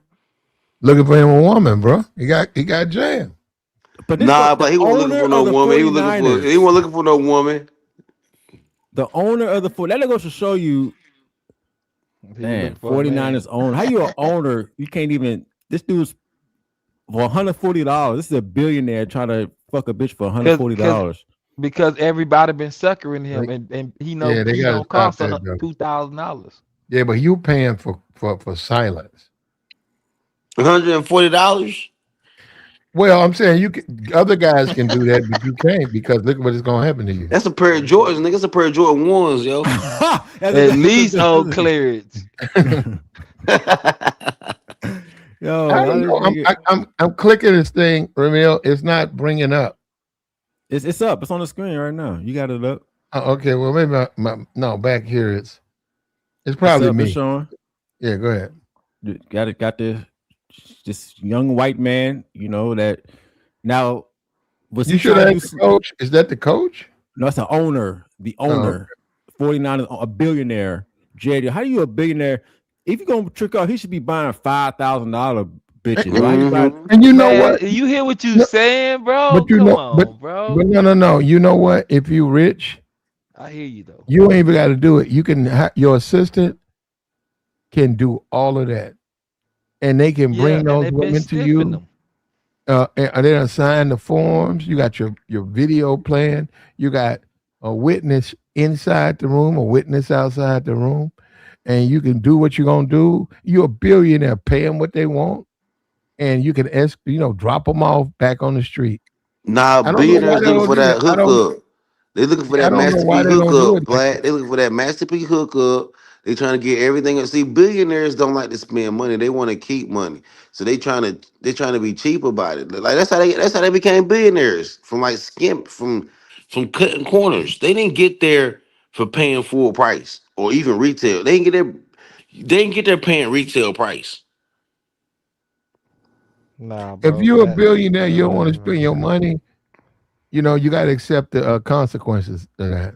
looking for him a woman, bro. He got jammed. But he wasn't looking for no woman. He wasn't looking for no woman. The owner of the that goes to show you. Man, 49ers owner. How you an owner? You can't even. This dude's for $140. This is a billionaire trying to fuck a bitch for $140. Because everybody been suckering him, and he knows he don't cost $2,000. Yeah, but you paying for silence. $140. Well, I'm saying other guys can do that, but you can't because look what is going to happen to you. That's a pair of Jordans, nigga. That's a pair of Jordan ones, yo. At least old clearance. Yo, I don't know. I'm clicking this thing, Ramil. It's not bringing up. It's up. It's on the screen right now. You got it up. Okay. Well, maybe no back here. It's probably me. Showing. Yeah. Go ahead. Got this young white man. You know that now. Was you should ask the coach. Is that the coach? No, it's the owner. The owner. 49 is a billionaire. JD, how are you a billionaire? If you're gonna trick out, he should be buying $5,000 bitches. Mm-hmm. And you know what? You hear what you saying, bro? But you bro. But no. You know what? If you rich, I hear you though. You ain't even got to do it. You can your assistant can do all of that, and they can bring those women to you. And they assign the forms. You got your video plan. You got a witness inside the room, a witness outside the room. And you can do what you're gonna do. You're a billionaire. Pay them what they want, and you can drop them off back on the street. Nah, billionaires looking for that hookup. They looking for that masterpiece hookup, Platt. They looking for that masterpiece hookup. They trying to get everything. See, billionaires don't like to spend money. They want to keep money, so they trying to be cheap about it. Like that's how they became billionaires from cutting corners. They didn't get there for paying full price or even retail. They didn't get there paying retail price. Nah, bro, if you're a billionaire, you don't want to spend your money. You got to accept the consequences of that.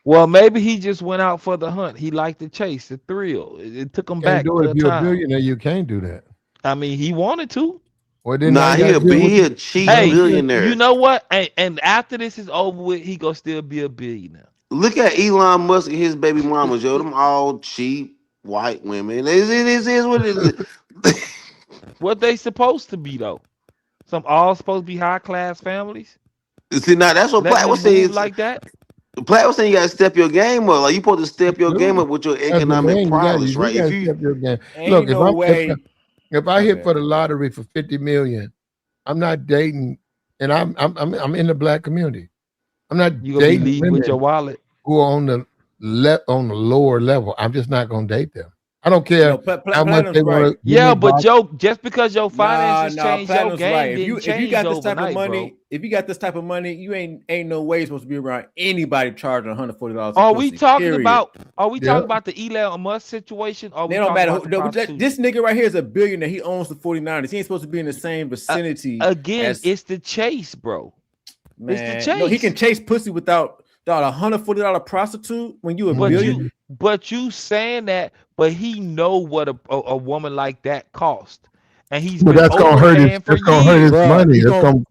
Well, maybe he just went out for the hunt. He liked the chase, the thrill. It took him back. If you're a billionaire, you can't do that. I mean, he wanted to. Well, then he a cheap billionaire. You know what? And after this is over with, he gonna still be a billionaire. Look at Elon Musk and his baby mamas, yo. Them all cheap white women. It is what it is. What they supposed to be though? Some all supposed to be high class families. See, now that's what Platt was saying. Like that. Platt was saying you gotta step your game up. Like you supposed to step your game up with your economic prowess, right? If you step your game. Look, if I hit for the lottery for $50 million, I'm not dating, and I'm in the black community. I'm not dating women with your wallet who are on the lower level. I'm just not gonna date them. I don't care how much they want to. Yeah, but just because your finances change, your game right. If you got this type of money, bro. If you got this type of money, you ain't no way supposed to be around anybody charging $140. Are we talking about the Elon Musk situation? Or they don't matter. This nigga right here is a billionaire. He owns the 49ers. He ain't supposed to be in the same vicinity. It's the chase, bro. Man, it's the chase. No, he can chase pussy without a $140 prostitute when you a billionaire. But you saying that, but he know what a woman like that cost. And he's that's gonna hurt his money.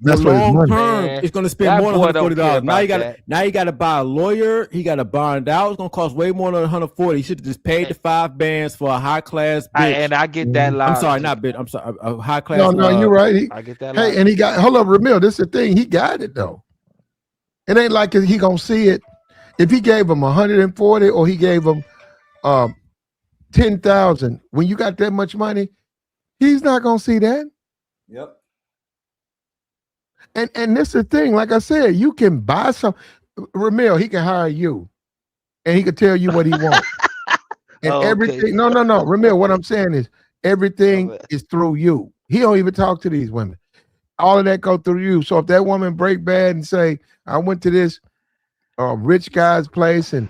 That's what his money. Term, it's gonna spend more than $140. Now you gotta buy a lawyer. He gotta bond out. It's gonna cost way more than $140. He should have just paid the 5 bands for a high class bitch. And I get that lie. I'm sorry, not bitch. I'm sorry, a high class. No, you're right. I get that. Hey, and he got Ramil. This is the thing. He got it though. It ain't like he gonna see it. If he gave him 140 or he gave him 10,000, when you got that much money, he's not gonna see that. Yep. And this is the thing. Like I said, you can buy some. Ramil, he can hire you, and he can tell you what he wants. And everything. No. Ramil, what I'm saying is everything is through you. He don't even talk to these women. All of that go through you. So if that woman break bad and say, I went to this rich guy's place and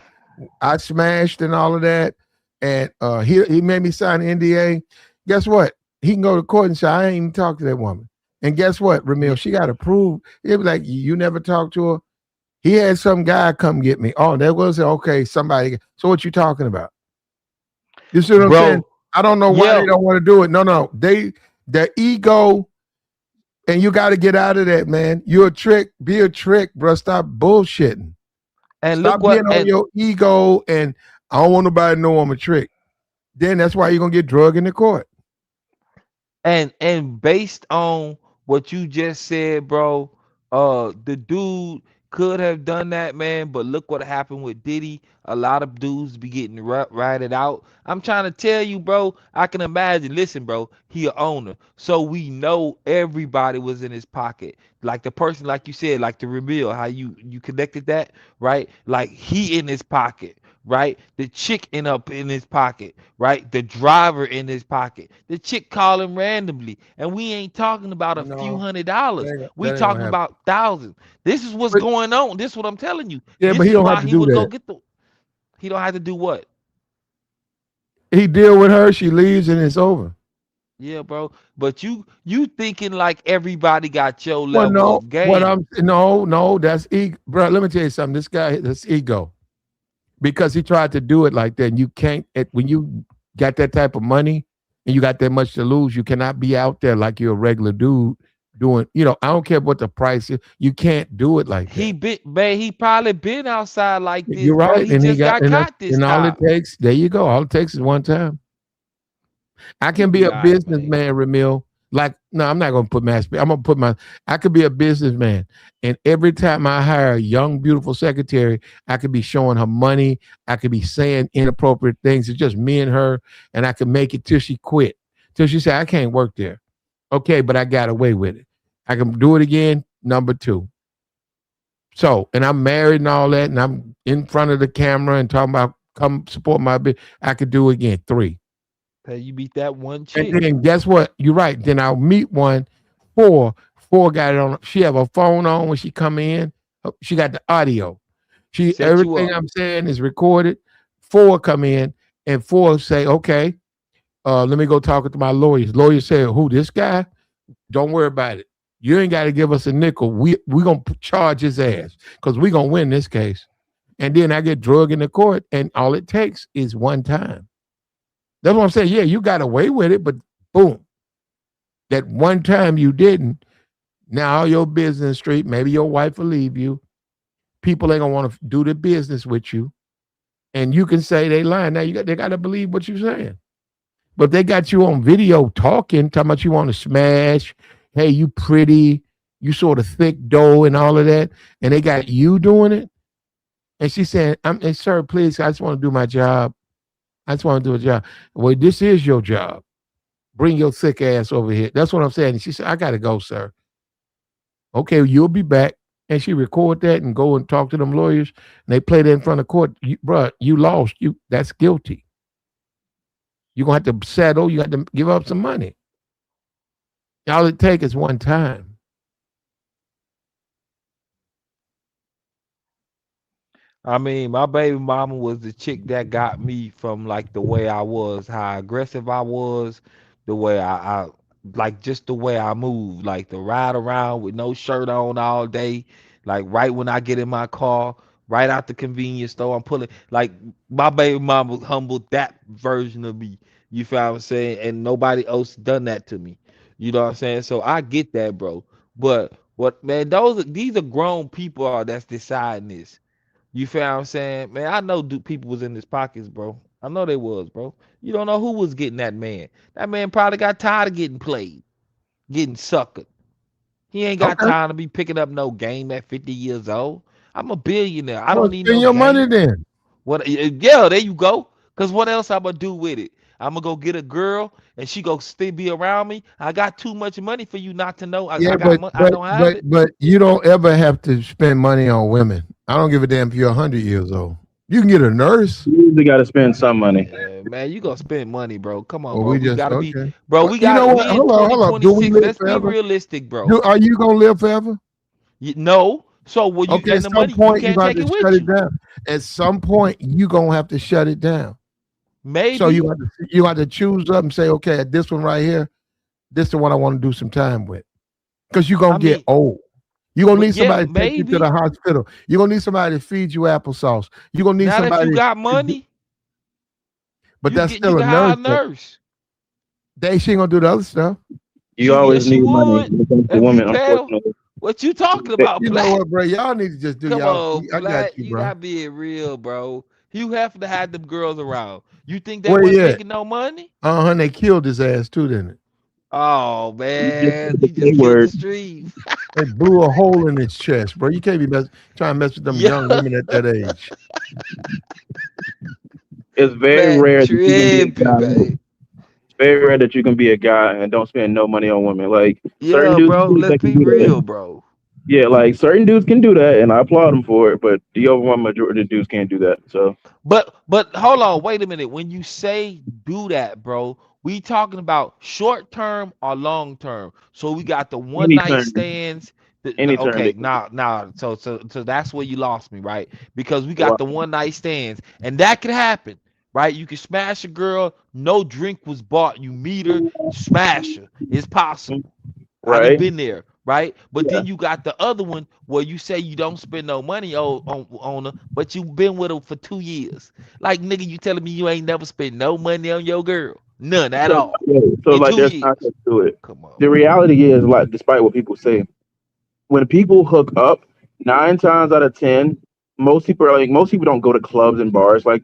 I smashed and all of that, and he made me sign an NDA. Guess what? He can go to court and say, I ain't even talk to that woman. And guess what, Ramil? She got to prove. He'll be like, you never talked to her? He had some guy come get me. Oh, that was okay, somebody. So what you talking about? You see what I'm saying? I don't know why they don't want to do it. No. Their ego, and you got to get out of that, man. You're a trick. Be a trick, bro. Stop bullshitting. And stop being on your ego, and I don't want nobody to know I'm a trick. Then that's why you're going to get drugged in the court. And based on what you just said, bro, the dude could have done that, man. But look what happened with Diddy. A lot of dudes be getting ratted out. I'm trying to tell you, bro. I can imagine. Listen, bro. He a owner, so we know everybody was in his pocket. Like the person, like you said, like the reveal, how you connected that, right? Like he in his pocket, right? The chick up in his pocket, right? The driver in his pocket. The chick call him randomly, and we ain't talking about a few No, $100s. We that ain't gonna talking happen. about thousands. This is what's But going on. This is what I'm telling you. yeah, but This he is don't have why to he do would go that. get the. He don't have to do what? He deal with her, she leaves, and it's over. Yeah, bro. But you thinking like everybody got your Well, level no, of what game. I'm no, that's ego, bro. Let me tell you something. This guy, that's ego, because he tried to do it like that. And you can't when you got that type of money and you got that much to lose. You cannot be out there like you're a regular dude doing. I don't care what the price is. You can't do it like He that. been man, he probably been outside like this, You're bro. right, He and he just got got caught this and all it time. takes. There you go. All it takes is one time. I You can be be a all right, man. businessman, Ramil. Like, no, I'm not gonna put I'm gonna put I could be a businessman. And every time I hire a young, beautiful secretary, I could be showing her money. I could be saying inappropriate things. It's just me and her, and I could make it till she quit. Till she said, I can't work there. Okay, but I got away with it. I can do it again, number two. So, and I'm married and all that, and I'm in front of the camera and talking about come support my business. I could do it again, three. Hey, you beat that one And chick. then guess what? You're right. Then I'll meet one. Four got it on. She have a phone on when she come in. She got the audio. She Set you everything up. I'm saying is recorded. Four come in and four say, okay, let me go talk to my lawyers. Lawyer said, who this guy? Don't worry about it. You ain't got to give us a nickel. We gonna charge his ass because we gonna win this case. And then I get drug in the court, and all it takes is one time. That's what I'm saying. Yeah, you got away with it, but boom, that one time you didn't. Now all your business street, maybe your wife will leave you. People ain't gonna want to do the business with you, and you can say they lying. Now they got to believe what you're saying. But they got you on video talking about you want to smash. Hey, you pretty, you sort of thick dough and all of that, and they got you doing it. And she said, hey, sir, please, I just want to do my job. I just want to do a job. Well, this is your job. Bring your thick ass over here. That's what I'm saying. And she said, I got to go, sir. Okay, you'll be back. And she record that and go and talk to them lawyers. And they play that in front of court. Bruh, you lost. That's guilty. You're going to have to settle. You have to give up some money. All it takes is one time. I mean, my baby mama was the chick that got me from like the way I was, how aggressive I was, the way I like just the way I moved, like to ride around with no shirt on all day, like right when I get in my car, right out the convenience store, I'm pulling like my baby mama humbled that version of me. You feel what I'm saying? And nobody else done that to me. You know what I'm saying? So I get that, bro. But what man, these are grown people that's deciding this. You feel what I'm saying? Man, I know people was in his pockets, bro. I know they was, bro. You don't know who was getting that man. That man probably got tired of getting played, getting suckered. He ain't got Okay. time to be picking up no game at 50 years old. I'm a billionaire. I Well, don't need spend no your money game. then. What? Yeah, there you go. Cause what else I'm gonna do with it? I'm gonna go get a girl and she go still be around me. I got too much money for you not to know. Yeah, I got money. I don't have it. but you don't ever have to spend money on women. I don't give a damn if you're 100 years old. You can get a nurse. You usually got to spend some money. Man, you gonna spend money, bro. Come on, Or bro. we We just gotta be, okay. bro. Well, you know what? We in Hold on. Do we 2026. live Let's be forever? realistic, bro. Are you gonna live forever? No. So will you Okay, and at the some money you point you can't got take to it shut with it you. down. At some point you gonna have to shut it down. So Maybe. you have to choose up and say, okay, this one right here, this is the one I want to do some time with. Because you're gonna I get mean, old. You're gonna need yeah, somebody to take you to the maybe. hospital. You're gonna need somebody to feed you applesauce. You're gonna need Now that you somebody got to do, money, but that's you still a can hire nurse a though. nurse. She ain't gonna do the other stuff. You always Yes, you need money would when it comes to if you women, pay her. unfortunately. What you talking about, You know Plat? what, bro? Y'all need to just do Come y'all. on, I got Plat. you, You bro. not being real, bro. You have to have them girls around. You think they Where wasn't you at? making no money? They killed his ass too, didn't it? Oh man, you just killed the stream. They blew a hole in his chest, bro. You can't be trying to mess with them Yeah, young women at that age. It's very Matt rare that you can be a tripping, guy. man. It's very rare that you can be a guy and don't spend no money on women. Like certain Yeah, dudes bro. that Let's can be do real, that. bro. Yeah, like certain dudes can do that, and I applaud them for it. But the overwhelming majority of dudes can't do that. So But hold on, wait a minute. When you say do that, bro, we talking about short term or long term. So we got the one night anytime, stands. anytime Okay, they can. now, so that's where you lost me, right? Because we got Wow. the one night stands, and that could happen, right? You can smash a girl, no drink was bought, you meet her, smash her. It's possible. I done Right? been there, right? But Yeah. then you got the other one where you say you don't spend no money on her, but you been with her for 2 years. Like nigga, you telling me you ain't never spent no money on your girl, none at So, all yeah, so in like, two there's years. context to it. Come on, The bro. reality is, like, despite what people say, when people hook up, 9 times out of 10, most people don't go to clubs and bars. Like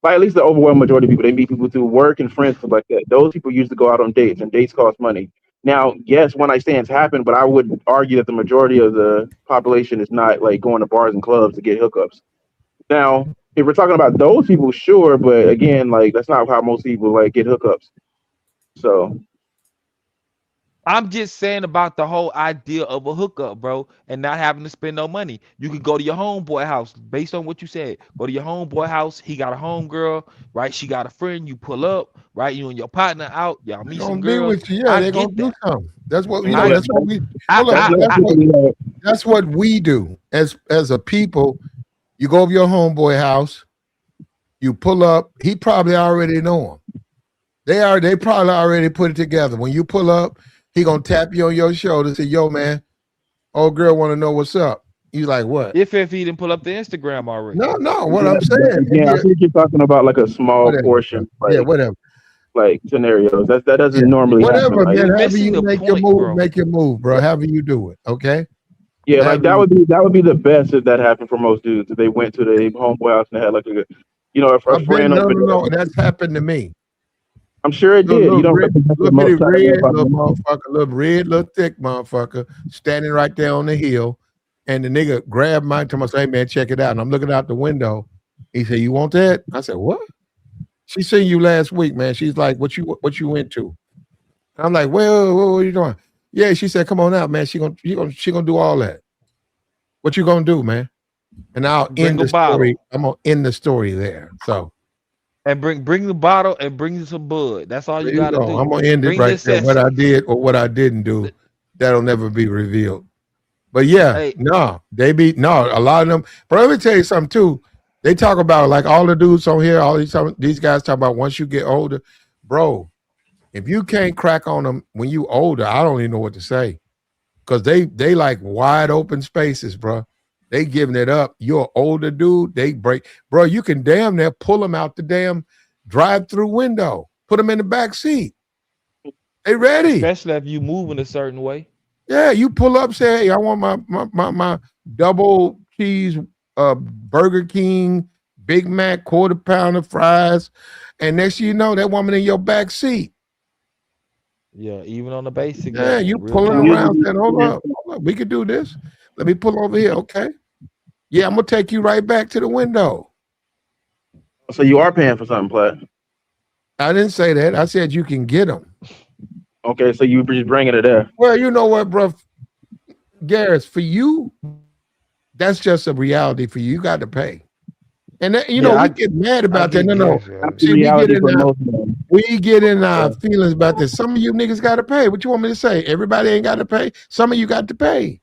at least the overwhelming majority of people, they meet people through work and friends, stuff like that. Those people used to go out on dates, and dates cost money. Now, yes, one night stands happen, but I would argue that the majority of the population is not like going to bars and clubs to get hookups. Now, if we're talking about those people, sure, but again, like that's not how most people like get hookups. So I'm just saying about the whole idea of a hookup, bro, and not having to spend no money. You can go to your homeboy house based on what you said. Go to your homeboy house. He got a homegirl, right? She got a friend. You pull up, right? You and your partner out. Y'all They're meet some gonna be girls. with you. Yeah, I they're gonna get do that. something. That's what yeah, I That's what we I hold up. that's I, not I That's what we do as a people. You go to your homeboy house, you pull up. He probably already know him. They probably already put it together. When you pull up, he gonna tap you on your shoulder and say, "Yo, man, old girl want to know what's up." You like what? if he didn't pull up the Instagram already. No. What yeah, I'm but saying, if again, I you think you're talking about like a small whatever, bro. portion, Yeah, whatever. like scenarios. That Yeah, doesn't normally happen. whatever, Like man. You're However missing you the point, bro. make your move, bro. However you do it, okay. yeah, like However you do that would be the best if that happened for most dudes. If they went to the homeboy house and had like a I've been friend over no. there. That's happened to me. I'm sure it did. You don't represent the Little bitty most type of red, little motherfucker. motherfucker, little red, little thick motherfucker, standing right there on the hill, and the nigga grabbed my to my say, "Hey man, check it out." And I'm looking out the window. He said, "You want that?" I said, "What?" She seen you last week, man. She's like, "What you went to?" I'm like, "Well, what are you doing?" Yeah, she said, "Come on out, man. She gonna do all that. What you gonna do, man?" And I'll Bring end a the story. bottle I'm gonna end the story there. So and bring the bottle and bring you some bud. That's all there you you gotta go. do. I'm gonna end it Bring the right there. What I accessories. did or what I didn't do, that'll never be revealed. But yeah, Hey, no, they be no. A lot of them. But let me tell you something too. They talk about like all the dudes on here. All these guys talk about once you get older, bro. If you can't crack on them when you older, I don't even know what to say because they like wide open spaces, bro. They giving it up. You're an older dude. They break, bro. You can damn near pull them out the damn drive-through window. Put them in the back seat. They ready. especially if you move in a certain way. Yeah, you pull up, say, hey, I want my double cheese Burger King, Big Mac, quarter pounder fries. And next thing you know, that woman in your back seat. Yeah, even on the basic Yeah, level. you Real pulling talk. around saying, hold up, we could do this. Let me pull over here. Okay. Yeah, I'm gonna take you right back to the window. So you are paying for something, Platt. I didn't say that. I said you can get them. Okay, so you just bringing it there. Well, you know what, bro? Garris, for you, that's just a reality for you. You got to pay. And that, Yeah, we get mad about that. get No. gas, That's the See, reality for most of them. we get in our feelings about this. Some of you niggas got to pay. What you want me to say? Everybody ain't got to pay. Some of you got to pay.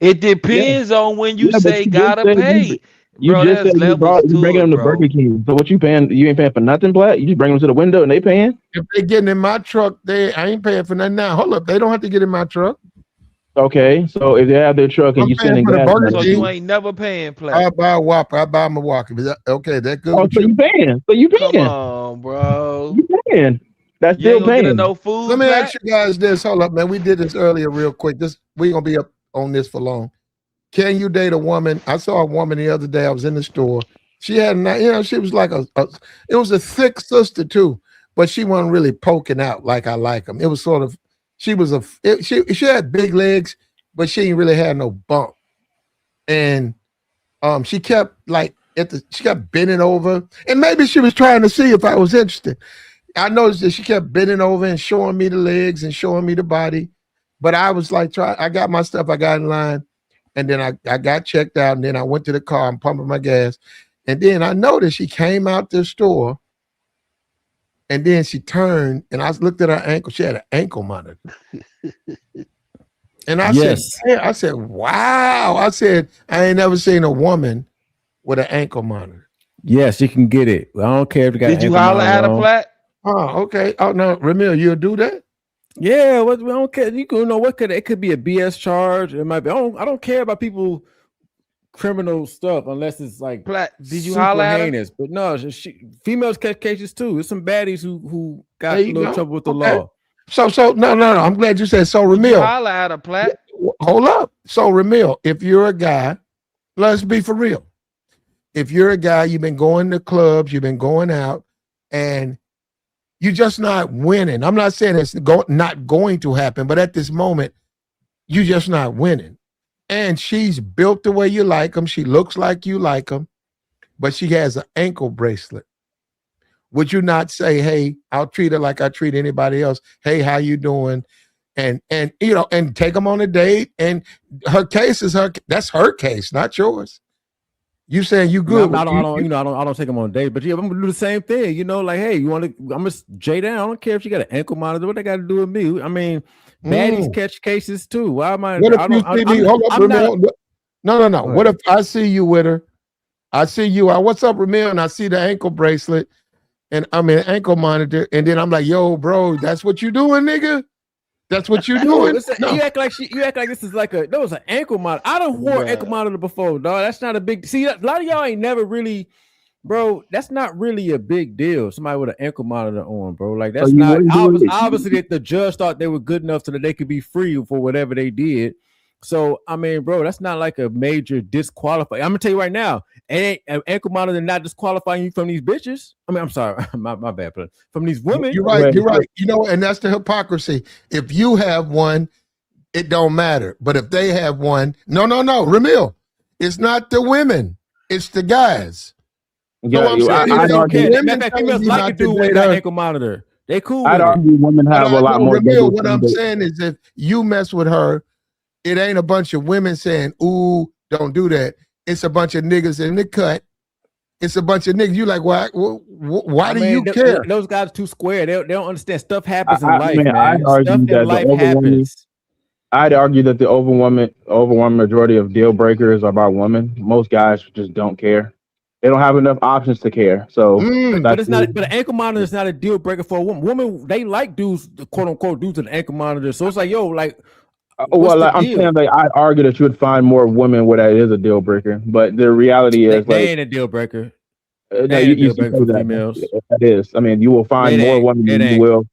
It depends on when you Yeah, but say you just gotta said pay. you Bro, just there's said levels you to bringing it, them to Burger bro. King. So what you paying? You ain't paying for nothing, Black. You just bring them to the window and they paying. If they getting in my truck, I ain't paying for nothing now. Hold up, they don't have to get in my truck. Okay, so if they have their truck and I'm you paying spending for the gas Burger So money, you King. ain't never paying I plat. buy a Whopper. I buy Milwaukee. Okay, that good oh, with so you? you paying? So you Come paying? on, bro. You paying? That's You ain't still gonna get a paying. no Let food me ask plat? you guys this. Hold up, man. We did this earlier, real quick. We gonna be up on this for long. Can you date a woman? I saw a woman the other day. I was in the store. She had, she was like it was a thick sister too, but she wasn't really poking out like I like them. It was sort of, she had big legs, but she ain't really had no bump. And she kept like she kept bending over, and maybe she was trying to see if I was interested. I noticed that she kept bending over and showing me the legs and showing me the body. But I was like, I got my stuff, I got in line, and then I got checked out, and then I went to the car and pumping my gas. And then I noticed she came out the store, and then she turned, and I looked at her ankle. She had an ankle monitor. And I said, wow. I said, I ain't never seen a woman with an ankle monitor. Yes, you can get it. I don't care if you got. Did you holler at a flat? Oh, okay. Oh no, Ramil, you'll do that? Yeah, we don't care. You can know what it could be a BS charge. It might be. I don't care about people criminal stuff unless it's like did you holler at heinous. But no, females catch cases too. There's some baddies who got a little trouble with the law. So no. I'm glad you said so. Ramil, holler at a plat. Hold up. So Ramil, if you're a guy, let's be for real. If you're a guy, you've been going to clubs, you've been going out, and you're just not winning. I'm not saying it's not going to happen, but at this moment, you're just not winning. And she's built the way you like them. She looks like you like them, but she has an ankle bracelet. Would you not say, hey, I'll treat her like I treat anybody else. Hey, how you doing? And you know, and take them on a date. And her case is that's her case, not yours. You saying you good? No, I don't take them on a date, but yeah, I'm gonna do the same thing. You know, like, hey, you want to? I'm gonna J down. I don't care if she got an ankle monitor. What they got to do with me? I mean, baddies catch cases too. Why am I? What if you see me? Hold up, Ramil. No. What if I see you with her? I see you. What's up, Ramil? And I see the ankle bracelet, and I'm in ankle monitor, and then I'm like, yo, bro, that's what you doing, nigga? That's what you doing? You act like this is like there was an ankle monitor. I done wore an ankle monitor before, dog. That's not a big. See, a lot of y'all ain't never really, bro. That's not really a big deal. Somebody with an ankle monitor on, bro. Like that's not obviously that the judge thought they were good enough so that they could be free for whatever they did. So I mean, bro, that's not like a major disqualify. I'm gonna tell you right now, an ankle monitor not disqualifying you from these bitches. I mean, I'm sorry, my bad, but from these women. You're right. You know, and that's the hypocrisy. If you have one, it don't matter. But if they have one, no, Ramil, it's not the women, it's the guys. Yeah, so I don't care. Females like a dude with an ankle monitor. They cool. I'd argue women have a lot more. Ramil, what I'm saying is, if you mess with her, it ain't a bunch of women saying, ooh, don't do that. It's a bunch of niggas in the cut. It's a bunch of niggas. You like, why do you care? Those guys are too square. They don't understand. Stuff happens in life, man. I'd argue that life happens. I'd argue that the overwhelming majority of deal breakers are about women. Most guys just don't care. They don't have enough options to care. So, but it's not. But an ankle monitor is not a deal breaker for a woman. Women, they like dudes, quote unquote, dudes with an ankle monitor. So it's like, yo, like. Well, like, I'm saying, like, I'd argue that you would find more women where that is a deal breaker, but the reality is, they ain't a deal breaker. No, you for females. That is. I mean, you will find more women than you will.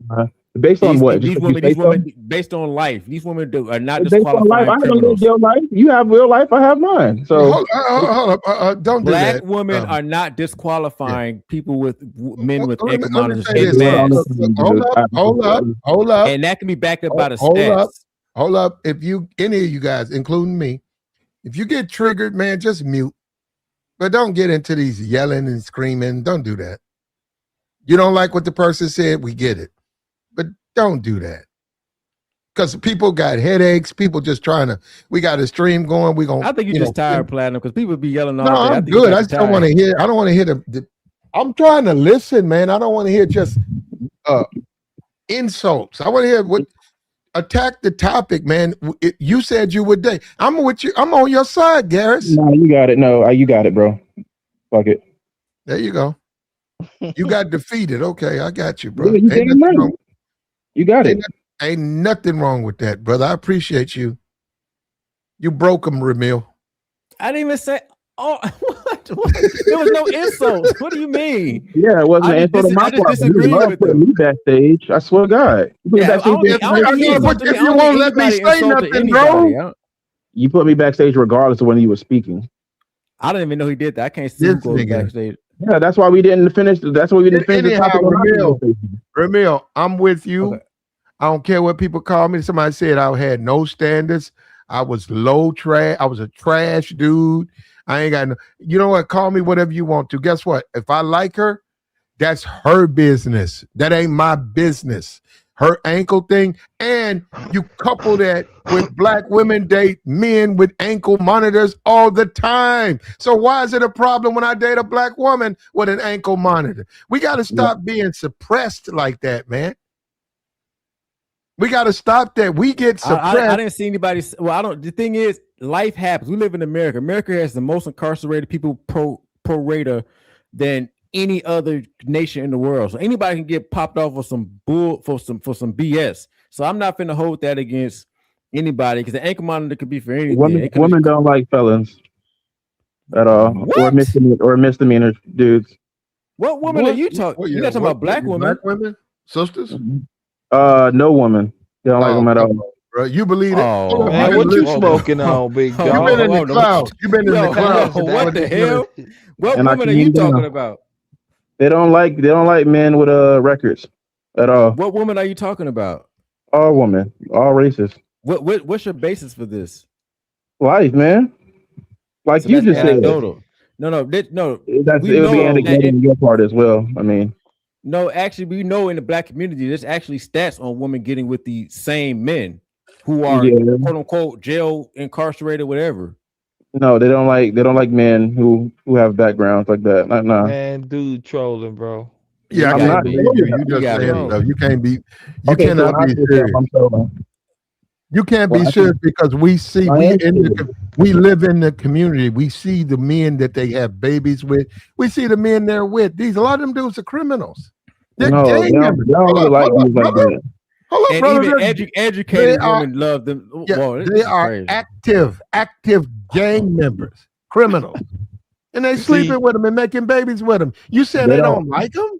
Based on what? These women, based on life. These women are not disqualifying I don't live your life. You have real life. I have mine. So hold up. Don't do that. Black women are not disqualifying people with men with ankle monitors. Hold up. And that can be backed up by the stats. Hold up. If any of you guys, including me, if you get triggered, man, just mute. But don't get into these yelling and screaming. Don't do that. You don't like what the person said, we get it. But don't do that. Because people got headaches. People just we got a stream going. I think you're just tired, Platinum, because people be yelling all day. No, I'm good. I just don't want to hear. I don't want to hear I'm trying to listen, man. I don't want to hear just insults. I want to hear what. Attack the topic, man. You said you would date. I'm with you. I'm on your side, Garris. No, you got it. No, you got it, bro. Fuck it. There you go. You got defeated. Okay, I got you, bro. Yeah, you got it. Ain't nothing wrong with that, brother. I appreciate you. You broke him, Ramil. I didn't even say. Oh, what? There was no insults. What do you mean? Yeah, it wasn't an insult on my part. You put me backstage. I swear to God. If you won't let me say nothing, bro. You put me backstage regardless of when you were speaking. I didn't even know he did that. I can't see who goes backstage. Yeah, that's why we didn't finish. That's why we didn't finish the Anyhow, topic on Ramil, I'm with you. Okay. I don't care what people call me. Somebody said I had no standards. I was low trash. I was a trash dude. I ain't got no. You know what? Call me whatever you want to. Guess what? If I like her, that's her business. That ain't my business. Her ankle thing. And you couple that with black women date men with ankle monitors all the time. So why is it a problem when I date a black woman with an ankle monitor? We got to stop being suppressed like that, man. We got to stop that. We get suppressed. I didn't see anybody. Well, I don't. The thing is, life happens. We live in America. America has the most incarcerated people pro rata than any other nation in the world. So anybody can get popped off for some bull for some BS. So I'm not finna hold that against anybody because the ankle monitor could be for anything. Women don't like felons at all, what? or misdemeanor dudes. What woman are you talking? You're not talking about black women. Black women, sisters. No woman. They don't like them at all. Bro, you believe it? Oh, Man, what you smoking on, big dog? You've been in the clouds. You've been in the clouds. What the hell? What And woman are you talking about? They don't like men with records at all. What woman are you talking about? All women, all races. What's your basis for this? Life, man. Like So you that's just said. anecdotal. No. It would be anecdotal on your part as well. I mean. No, actually, we know in the black community, there's actually stats on women getting with the same men who are quote unquote jail incarcerated, whatever. No, they don't like men who have backgrounds like that. Nah. Man, dude, trolling, bro. Yeah, I'm not. You just saying stuff. You can't be. You cannot be serious. You can't be serious because we see we live in the community. We see the men that they have babies with. We see the men they're with. A lot of them dudes are criminals. They're gang members. They don't really like dudes like that. Hold up, And brother. even educated women love them. Yeah, Whoa, they are active gang members, criminals, and they sleeping with them and making babies with them. You said they don't like them?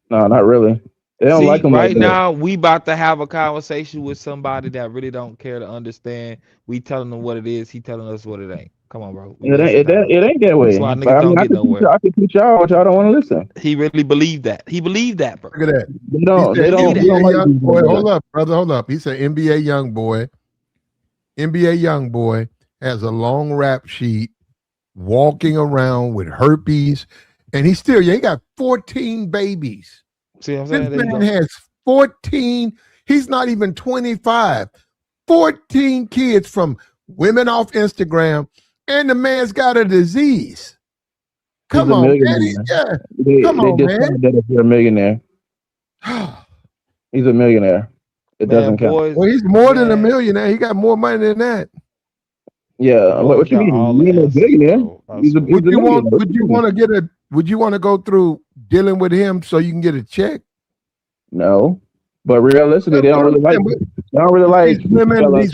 No, not really. They don't like them right like now. We about to have a conversation with somebody that really don't care to understand. We telling them what it is. He telling us what it ain't. Come on, bro. It ain't that way. That's why niggas don't get nowhere. I can teach y'all, but y'all don't want to listen. He really believed that. He believed that, bro. Look at that. They don't like young boy. people. Hold up, brother. Hold up. He's an NBA young boy. NBA young boy has a long rap sheet, walking around with herpes, and he got 14 babies. See what I'm saying? This man has 14. He's not even 25. 14 kids from women off Instagram, and the man's got a disease. Come on, man. Come on, man. That if you're a millionaire. He's a millionaire. It doesn't count. Well, he's more than a millionaire. He got more money than that. Yeah. What you mean? He's a billionaire. Would you want to go through dealing with him so you can get a check? No. But realistically, they don't really like these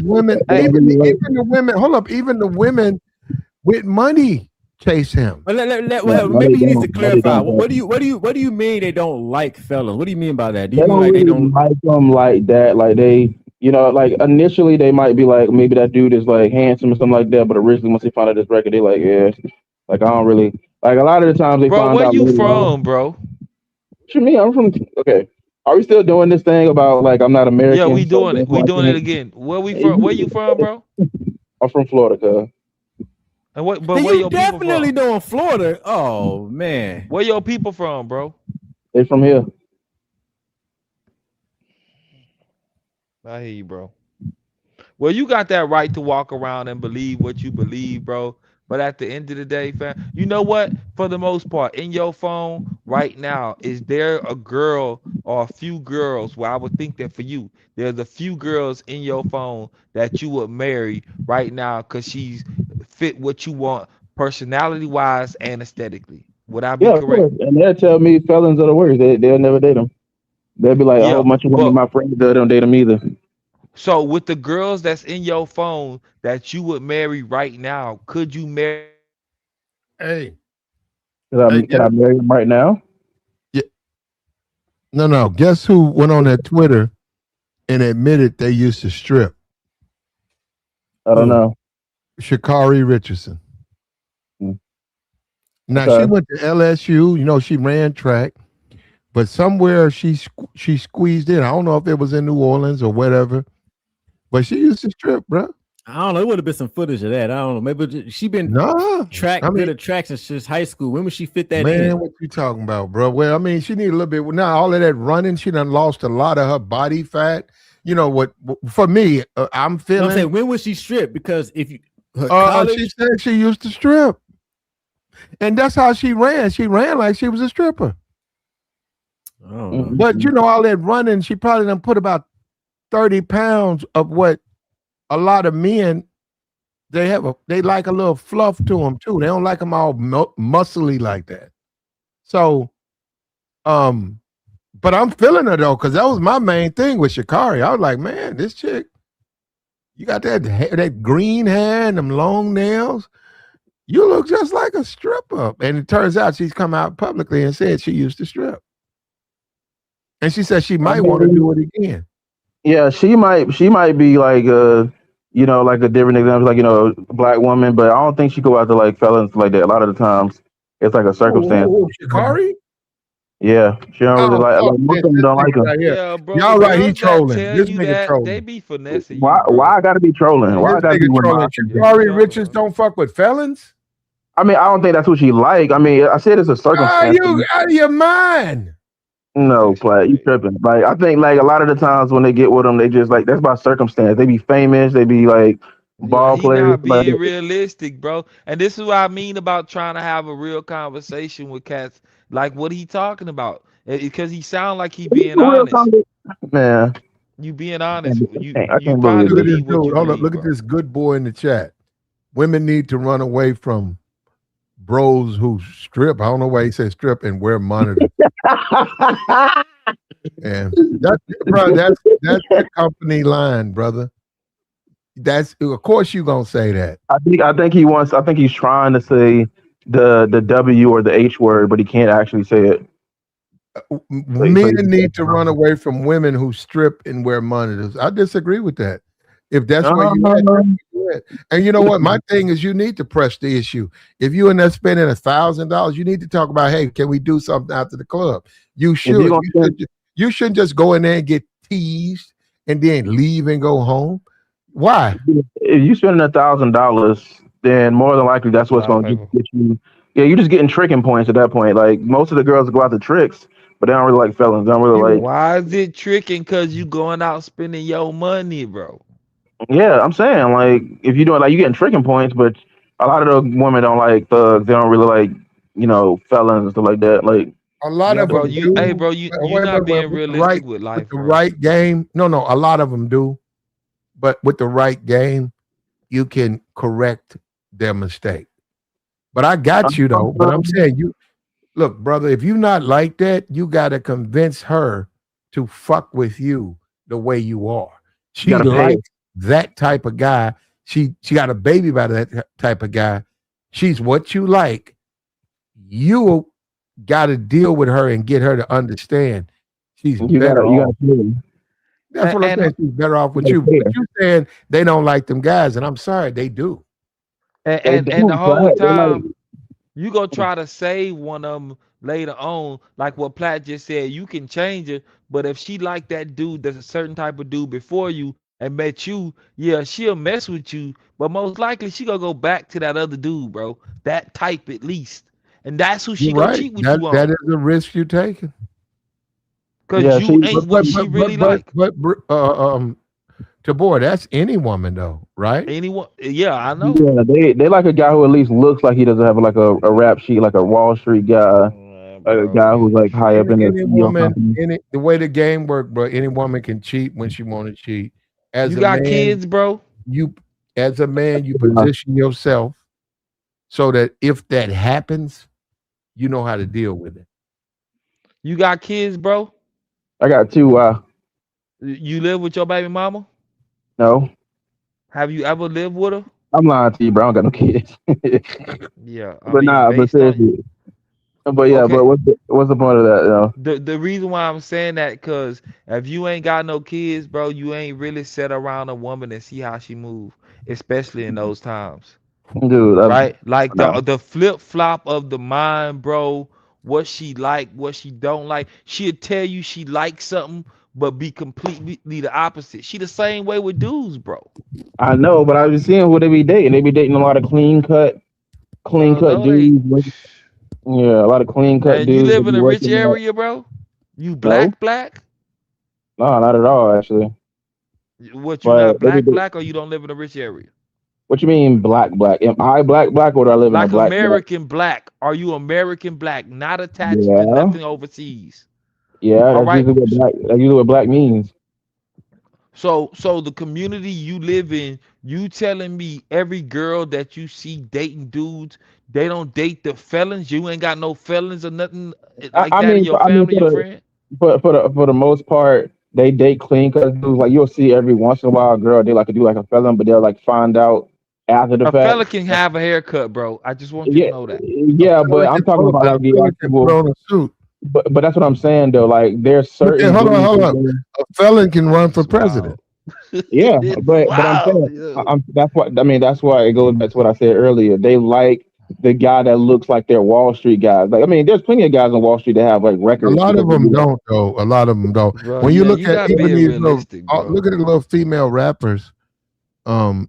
women. Even the women. Hold up. Even the women with money chase him. Well, maybe he needs to clarify. What do you mean they don't like fellas? What do you mean by that? Do you mean like they don't like them like that? Like they, like initially they might be like, maybe that dude is like handsome or something like that. But originally, once they find out this record, they like, yeah, like I don't really like. A lot of the times they find out. Where you from, bro? What you mean? I'm from. Okay. Are we still doing this thing about like I'm not American? Yeah, we doing it. We doing it again. Where we from? Where you from, bro? I'm from Florida, cuz. And what? But where your definitely doing Florida. Oh man, where your people from, bro? They from here. I hear you, bro. Well, you got that right to walk around and believe what you believe, bro. But at the end of the day, fam, you know what? For the most part, in your phone right now, is there a girl or a few girls? Well, I would think that for you, there's a few girls in your phone that you would marry right now because she's fit what you want, personality-wise and aesthetically. Would I be correct? And they'll tell me felons are the worst. They'll never date them. They'll be like, oh, a bunch of one of my friends don't date them either. So with the girls that's in your phone that you would marry right now, could you marry? Hey. Can I marry them right now? Yeah. No. Guess who went on that Twitter and admitted they used to strip? I don't know. Sha'Carri Richardson. Now she Okay. went to LSU. You know, she ran track, but somewhere she squeezed in. I don't know if it was in New Orleans or whatever, but she used to strip, bro. I don't know. It would have been some footage of that. I don't know. Maybe she been Nah, good at track since high school. When would she fit that man, in? what you talking about, bro? Well, I mean, she need a little bit. Now all of that running, she done lost a lot of her body fat. You know what? For me, I'm feeling. I'm saying, when was she stripped? Because if you she said she used to strip, and that's how she ran. She ran like she was a stripper. Oh, but you know, all that running, she probably done put about 30 pounds of what a lot of men they like a little fluff to them too. They don't like them all muscly like that. So, but I'm feeling her though, because that was my main thing with Sha'Carri. I was like, man, this chick, you got that green hair and them long nails. You look just like a stripper. And it turns out she's come out publicly and said she used to strip. And she said she might want to do it again. Yeah, she might be like you know, like a different example, like, you know, a black woman, but I don't think she go after like felons like that. A lot of the times it's like a circumstance. Sha'Carri? Yeah, she don't really like most of them don't like him. Right here. Yeah, bro. Y'all right, he girls that trolling. tell This you nigga that, trolling. they be finessing Why you, bro. I gotta be trolling? Why I This gotta be nigga trolling. Sha'Carri Richards don't fuck with felons? I mean, I don't think that's what she like. I mean, I said it's a Are circumstance. you out of your mind? No, Platt, you tripping. Like, I think like a lot of the times when they get with them, they just like, that's by circumstance. They be famous, they be like ball He players. not being realistic, bro. And this is what I mean about trying to have a real conversation with cats. Like, what he talking about? Because he sound like he being honest. Man, you being honest. You can't probably Look at this believe what dude. you Hold up. believe, Look at this good boy in the chat. Women need to run away from bros who strip. I don't know why he said strip and wear monitors. And that's the company line, brother. That's of course you gonna say that. I think he's trying to say the W or the H word, but he can't actually say it. Men need to run away from women who strip and wear monitors. I disagree with that. If that's where you at. And you know what? My thing is you need to press the issue. If you end up spending $1,000, you need to talk about, hey, can we do something after the club? You should. You shouldn't just go in there and get teased and then leave and go home. Why? If you spending $1,000, then more than likely that's what's going to get you. Yeah, you're just getting tricking points at that point. Like most of the girls go out the tricks, but they don't really like felons. They don't really like. Why is it tricking? Because you going out spending your money, bro. Yeah, I'm saying like if you doing like you getting tricking points, but a lot of the women don't like thugs. They don't really like, you know, felons and stuff like that. Like a lot of bro, them you, do. hey, bro, you not being realistic with life, with the right game. No, a lot of them do, but with the right game, you can correct their mistake. But I got you though. But I'm saying you look, brother. If you not like that, you got to convince her to fuck with you the way you are. She likes that type of guy. She got a baby by that type of guy. She's what you like. You got to deal with her and get her to understand she's better off. That's what I'm saying. She's better off with you. But you're saying they don't like them guys, and I'm sorry, they do. And the whole time you gonna try to save one of them later on, like what Platt just said. You can change it, but if she like that dude, there's a certain type of dude before you and met you, yeah, she'll mess with you, but most likely she gonna go back to that other dude, bro. That type at least, and that's who she gonna cheat with you on. That is the risk you're taking. Because you ain't what she really like. But Tabor, that's any woman though, right? Anyone, yeah, I know. Yeah, they like a guy who at least looks like he doesn't have like a rap sheet, like a Wall Street guy, a guy who's like high up in any woman. The way the game works, bro, any woman can cheat when she want to cheat. As you got kids, bro. You, as a man, you position yourself so that if that happens, you know how to deal with it. You got kids, bro? I got two. You live with your baby mama? No. Have you ever lived with her? I'm lying to you, bro. I don't got no kids. Yeah, but nah, but seriously. But yeah, okay. But what's the point of that? You know? The reason why I'm saying that, because if you ain't got no kids, bro, you ain't really set around a woman and see how she move, especially in those times. Dude, right? Like no. the flip flop of the mind, bro. What she like, what she don't like. She'll tell you she likes something, but be completely the opposite. She the same way with dudes, bro. I know, but I was seeing who they be dating. They be dating a lot of clean cut No, they. dudes. Yeah, a lot of clean cut And you dudes that live be in a rich working out. area, bro. You No, black. no, not at all, actually. What, you But not black, or you don't live in a rich area? what you mean black? Am I black, or do I live in a Like black? American black. Are you American black? Not attached to Yeah, nothing overseas. yeah. All That's right. usually what black. That's usually what black means. So the community you live in, you telling me every girl that you see dating dudes, they don't date the felons? You ain't got no felons or nothing like I that in mean, your I mean, family, your friend? for the most part, they date clean cut dudes. Like you'll see every once in a while, a girl they like to do like a felon, but they'll like find out after the A fact. fella can have a haircut, bro. I just want you to Yeah, know that. A yeah, but fella I'm can talking put about a like the fella can put actual. on a suit. But that's what I'm saying though. Like there's Look at certain dudes. hold up. A felon can run for It's wild. president. Yeah, It's but I'm wild, saying yo. that's what I mean. That's why it goes back to what I said earlier. They like the guy that looks like they're Wall Street guys. Like I mean, there's plenty of guys on Wall Street that have like A records lot because of they them do that. don't, though. A lot of them don't. Bro, When you yeah, look you at gotta even be these little, realistic, bro. look at the little female rappers. Um,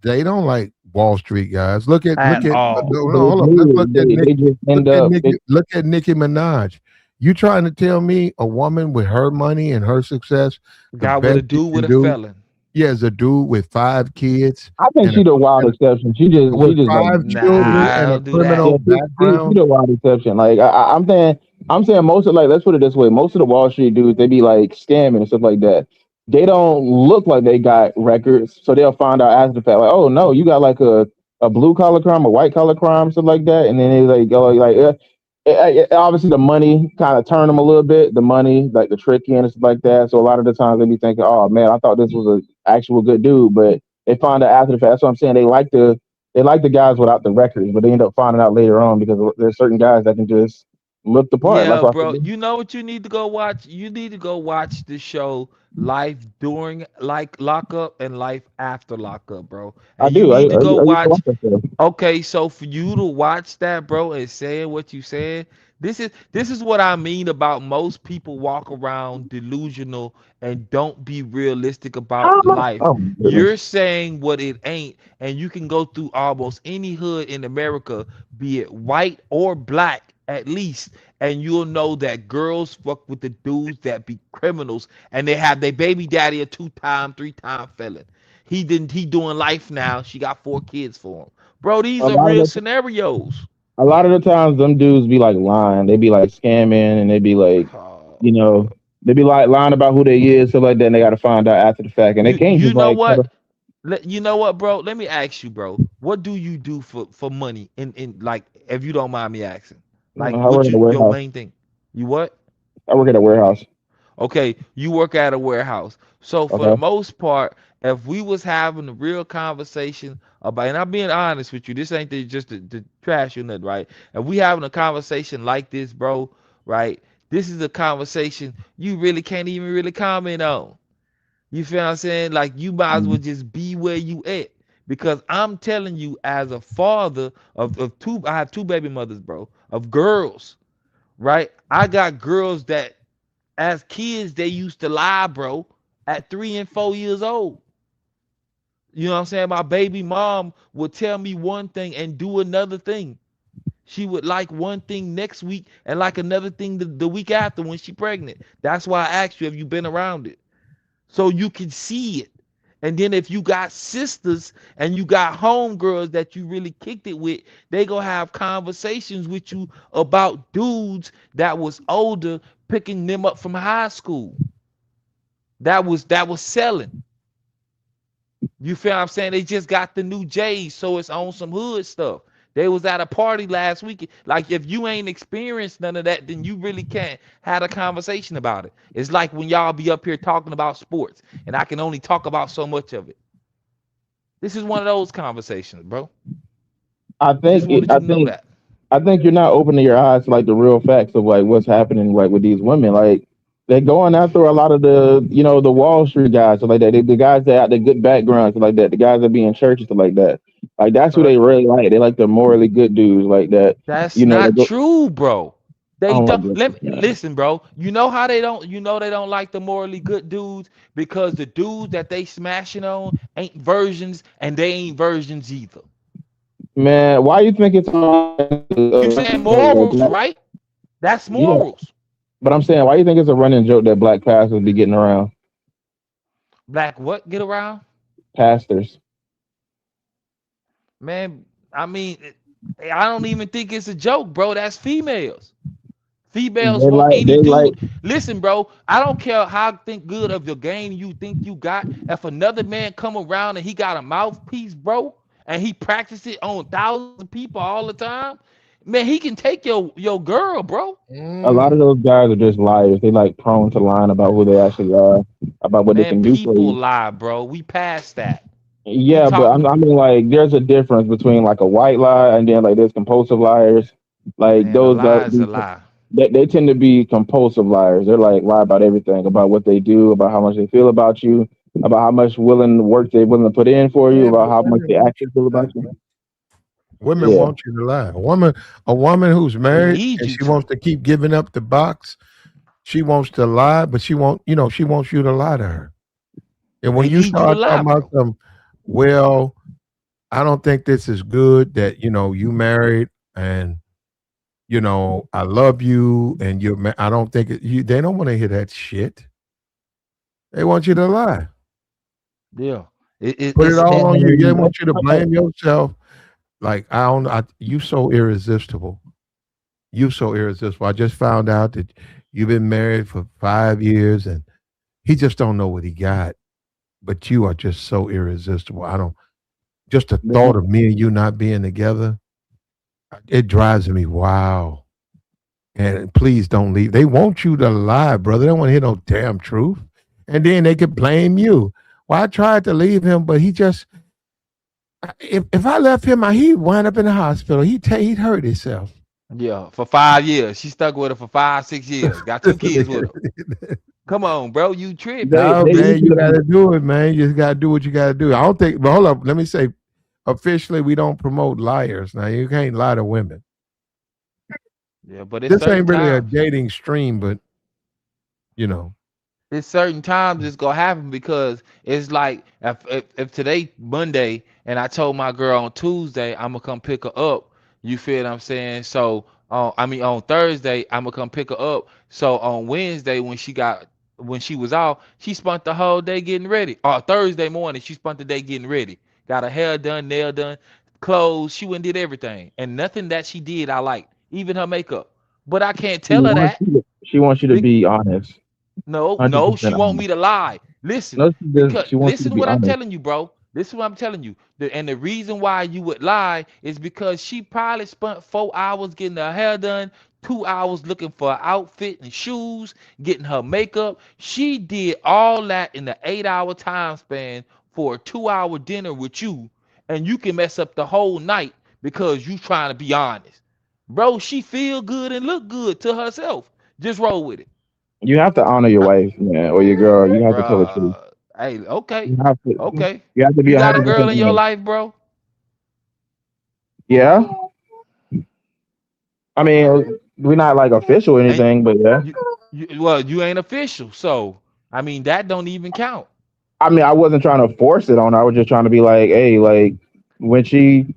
they don't like Wall Street guys. At all. No, They hold up. Let's look do. at They just end up. Look at Nicki Minaj. You trying to tell me a woman with her money and her success, the Got what best to she do with can a do? felon. Yeah, is a dude with 5 kids I think and she the wild exception. She with just like 5 children Nah, I and a don't do that. criminal yeah, she background. the wild exception. Like I'm saying most of like let's put it this way, most of the Wall Street dudes they be like scamming and stuff like that. They don't look like they got records, so they'll find out after the fact, like, oh no, you got like a blue collar crime, a white collar crime, stuff like that, and then they like go like, obviously the money kind of turned them a little bit, the money like the tricky and stuff like that. So a lot of the times they be thinking, oh man, I thought this was a actual good dude, but they find out after the fact. That's what I'm saying. They like the guys without the records, but they end up finding out later on because there's certain guys that can just look the part. That's Yeah, why I bro. said, You know what you need to go watch? You need to go watch the show Life During like Lockup and Life After Lockup, bro. I And you do. need to go I used to watch. watch that stuff. Okay, so for you to watch that, bro, and saying what you said, this is what I mean about most people walk around delusional and don't be realistic about life. Oh my You're goodness. saying what it ain't, and you can go through almost any hood in America, be it white or black, at least, and you'll know that girls fuck with the dudes that be criminals, and they have their baby daddy a 2-time, 3-time felon. He doing life now. She got 4 kids for him. Bro, these A are lot real of scenarios. a lot of the times, them dudes be like lying. They be like scamming, and they be like, Oh, you know, they be like lying about who they is, stuff like that. And they got to find out after the fact, and they you can't you just know like try to. what? You know what, bro? Let me ask you, bro. What do you do for money in like if you don't mind me asking? Like I work what at a your warehouse. main thing? You what? I work at a warehouse. Okay, you work at a warehouse. So for the Okay. most part, if we was having a real conversation about, and I'm being honest with you, this ain't just the trash or nothing, right? If we having a conversation like this, bro, right? This is a conversation you really can't even really comment on. You feel what I'm saying? Like you might as well Mhm. just be where you at. Because I'm telling you, as a father of two, I have two baby mothers, bro, of girls, right? I got girls that as kids, they used to lie, bro, at 3 and 4 years old. You know what I'm saying? My baby mom would tell me one thing and do another thing. She would like one thing next week and like another thing the week after when she pregnant. That's why I asked you, have you been around it? So you can see it. And then if you got sisters and you got homegirls that you really kicked it with, they gonna have conversations with you about dudes that was older, picking them up from high school. That was selling. You feel what I'm saying? They just got the new J's, so it's on some hood stuff. They was at a party last week. Like if you ain't experienced none of that, then you really can't have a conversation about it. It's like when y'all be up here talking about sports, and I can only talk about so much of it. This is one of those conversations, bro. I Just think it, wanted you to know that. I think you're not opening your eyes to like the real facts of like what's happening like with these women. Like they're going after a lot of the the Wall Street guys, so like that. The guys that have the good backgrounds, like that. The guys that be in churches, stuff like that. Like that's who So they really like. They like the morally good dudes like that. that's You know, they not go, true, bro. They oh my don't goodness, man. listen, bro. You know how they don't. You know they don't like the morally good dudes because the dudes that they smashing on ain't versions, and they ain't versions either. Man, why you think it's You saying morals, right? That's yeah, morals. but I'm saying, why you think it's a running joke that black pastors be getting around? Black what? Get around, Pastors. man. I mean, I don't even think it's a joke, bro. That's females. Females want any They like dude. Listen, bro, I don't care how think good of your game you think you got. If another man come around and he got a mouthpiece, bro, and he practice it on thousands of people all the time, man, he can take your girl, bro. a lot of those guys are just liars. They like prone to lying about who they actually are, about what they Man, can do for people you. lie, bro. We passed that. We Yeah, but talk, I mean, like, there's a difference between like a white lie and then like there's compulsive liars. Like man. A those lie guys, is a lie. they tend to be compulsive liars. They're like lie about everything, about what they do, about how much they feel about you, about how much willing work they're willing to put in for you, Yeah, about but how much women they want actually you feel to lie, about you. bro. Women Yeah, want you to lie. A woman who's They married need and you she to. wants to keep giving up the box. She wants to lie, but she wants you to lie to her. And when They you need you to start lie, talking about bro. some, well, I don't think this is good that you married and I love you and I don't think they don't want to hear that shit. They want you to lie. Yeah. Put it all on you. They man. want you to blame yourself. Like I don't. You so irresistible. You so irresistible. I just found out that you've been married for 5 years and he just don't know what he got. But you are just so irresistible. I don't. Just the thought of me and you not being together, it drives me wild. And please don't leave. They want you to lie, brother. They don't want to hear no damn truth. And then they could blame you. Well, I tried to leave him, but he just if I left him, he'd wind up in the hospital. He'd hurt himself. Yeah, for 5 years. She stuck with her for 5, 6 years. Got 2 kids with her. Come on, bro. You tripping. No, They man, need you you to got to do it, man. You just got to do what you got to do. I don't think, but hold up. Let me say, officially, we don't promote liars. Now, you can't lie to women. Yeah, but it's This certain ain't really a times. dating stream, but you know, It's certain times it's gonna happen because it's like if today Monday and I told my girl on Tuesday I'm gonna come pick her up. You feel what I'm saying? So I mean on Thursday I'm gonna come pick her up. So on Wednesday when she was out, she spent the whole day getting ready. Or Thursday morning she spent the day getting ready. Got her hair done, nail done, clothes. She went and did everything, and nothing that she did I liked, even her makeup. But I can't she tell her wants that. you to, she wants you to be honest, No, no, 100% she want honest. me to lie. Listen, No, she does. because She wants you to listen be what I'm honest. telling you, bro. Listen what I'm telling you. And the reason why you would lie is because she probably spent 4 hours getting her hair done, 2 hours looking for an outfit and shoes, getting her makeup. She did all that in the 8 hour time span for a 2 hour dinner with you, and you can mess up the whole night because you trying to be honest. Bro, she feel good and look good to herself. Just roll with it. You have to honor your wife, man, or your girl. You have to tell the truth. Bruh. Hey, okay. You have to. Okay. You have to be You got a girl 100% in your honest. life, bro? Yeah. I mean, we're not like official or And anything, but yeah. you ain't official. So I mean that don't even count. I mean, I wasn't trying to force it on her. I was just trying to be like, hey, like when she,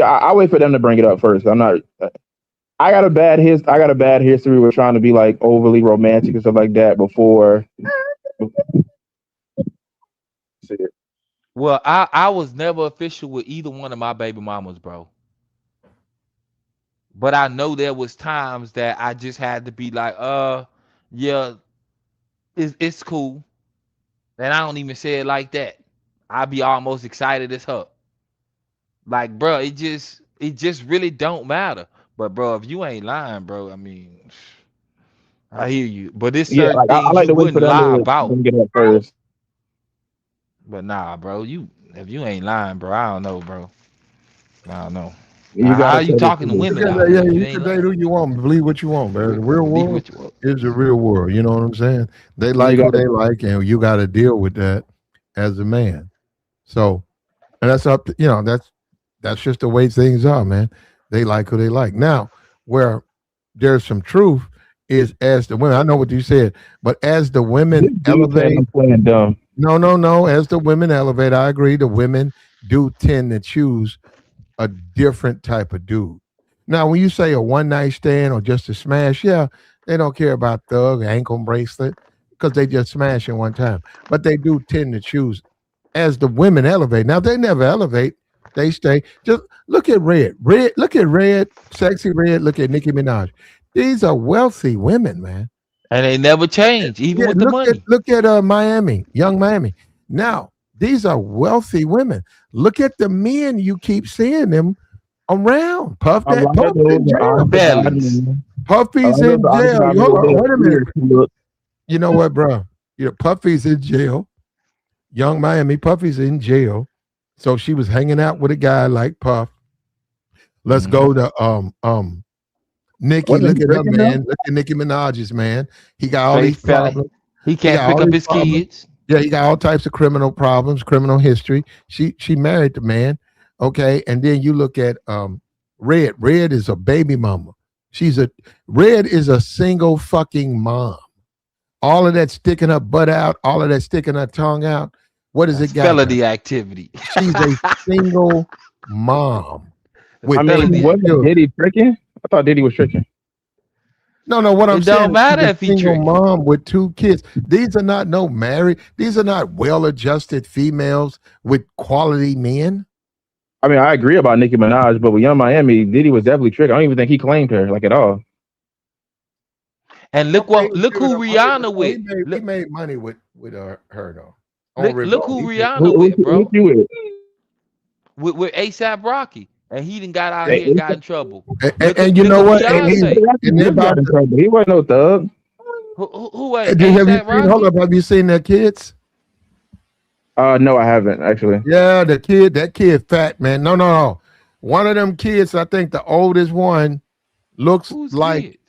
I wait for them to bring it up first. I'm not. I got a bad history with trying to be like overly romantic and stuff like that before. Well, I was never official with either one of my baby mamas, bro. But I know there was times that I just had to be like, yeah, it's cool. And I don't even say it like that. I be almost excited as her. Like, bro, it just really don't matter. But bro, if you ain't lying, bro, I mean, I hear you. But there's Yeah, certain like I things like you to wait for wouldn't them lie to about. bring it up first. But nah, bro, you if you ain't lying, bro, I don't know, bro. I don't know. You How gotta you tell the talking to truth. women yeah, out there if you you ain't can date lying? who you want, believe what you want, man. The real Believe world what you want. is the real world. You know what I'm saying? They You like who gotta. they like, and you got to deal with that as a man. So, and that's up to, that's That's just the way things are, man. They like who they like. Now, where there's some truth is as the women, I know what you said, but as the women elevate, I'm playing dumb. no. As the women elevate, I agree. The women do tend to choose a different type of dude. Now, when you say a one night stand or just a smash, yeah, they don't care about thug, ankle bracelet, because they just smash in one time. But they do tend to choose as the women elevate. Now, they never elevate, they stay. Just look at Red. Look at Red, Sexy Red. Look at Nicki Minaj. These are wealthy women, man. And they never change, even Yeah, with the money. look at Miami, young Miami. Now, these are wealthy women. Look at the men you keep seeing them around. Puff A lot of Puff's those in are jail. Bellies. Puffy's in jail. Hold on, wait a minute. Look, You know what, bro? Puffy's in jail. Young Miami, Puffy's in jail. So she was hanging out with a guy like Puff. Let's go to Nicki. Wasn't Look he at her, drinking man. Look at Nicki Minaj's man. He got all Straight these fella. problems. He can't got pick all up these his problems. kids. Yeah, he got all types of criminal problems, criminal history. She married the man, okay. And then you look at Red. Red is a baby mama. Red is a single fucking mom. All of that sticking her butt out, all of that sticking her tongue out. What does it got? Felony activity. She's a single mom. I mean, wasn't Diddy tricking? I thought Diddy was tricking. No, what I'm saying. It don't matter if he single tricking. mom with 2 kids. These are not married. These are not well-adjusted females with quality men. I mean, I agree about Nicki Minaj, but with Young Miami, Diddy was definitely tricking. I don't even think he claimed her like at all. And look who Rihanna with. He made money with her though. Look who Rihanna with, bro. Who you With ASAP Rocky. And he done got out here and got in trouble. And you know what? And he got in trouble. He wasn't no thug. Who ain't? Hold up, have you seen their kids? No, I haven't actually. Yeah, that kid fat, man. No. One of them kids, I think the oldest one, looks Who's like kids?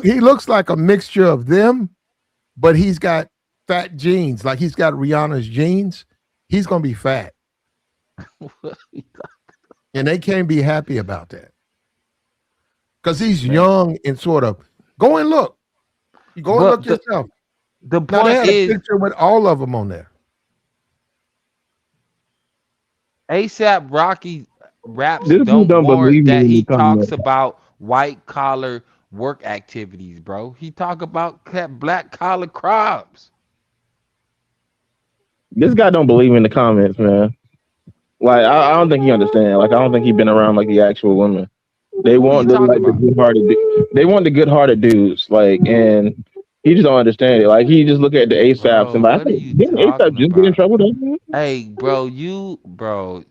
he looks like a mixture of them, but he's got fat genes. Like he's got Rihanna's genes. He's gonna be fat. And they can't be happy about that. Because he's young and sort of go and look. You go and look yourself. The Now, they point had is a picture with all of them on there. ASAP Rocky raps This don't dude don't warrant believe me that when he he comes talks up. about white collar work activities, bro. He talk about black collar crimes. This guy don't believe in the comments, man. Like I don't think he understands. Like I don't think he been around like the actual women. They want the good-hearted. They want the good-hearted dudes. Like, and he just don't understand it. Like he just look at the ASAPs and like, didn't ASAP just get in trouble? Hey, bro,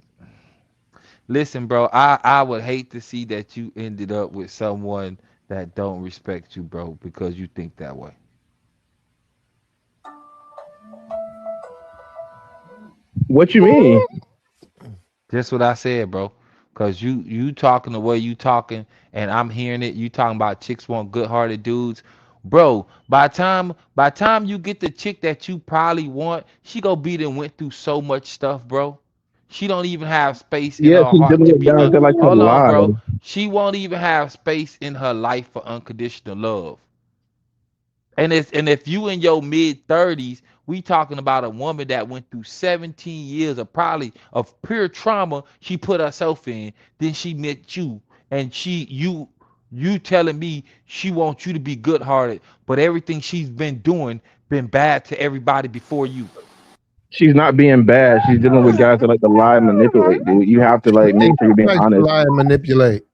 listen, bro. I would hate to see that you ended up with someone that don't respect you, bro, because you think that way. What you mean? Just what I said, bro. Cause you talking the way you talking, and I'm hearing it. You talking about chicks want good-hearted dudes, bro. By time you get the chick that you probably want, she go be and went through so much stuff, bro. She don't even have space in Yeah, her she's heart dealing to with be. guys that like to Hold on, lie. bro. She won't even have space in her life for unconditional love. And if you in your mid-30s, we talking about a woman that went through 17 years of probably of pure trauma she put herself in. Then she met you, and you telling me she wants you to be good-hearted, but everything she's been doing been bad to everybody before you. She's not being bad. She's dealing with guys that like to lie and manipulate, dude. You have to like make sure you're being Likes to honest. lie and manipulate.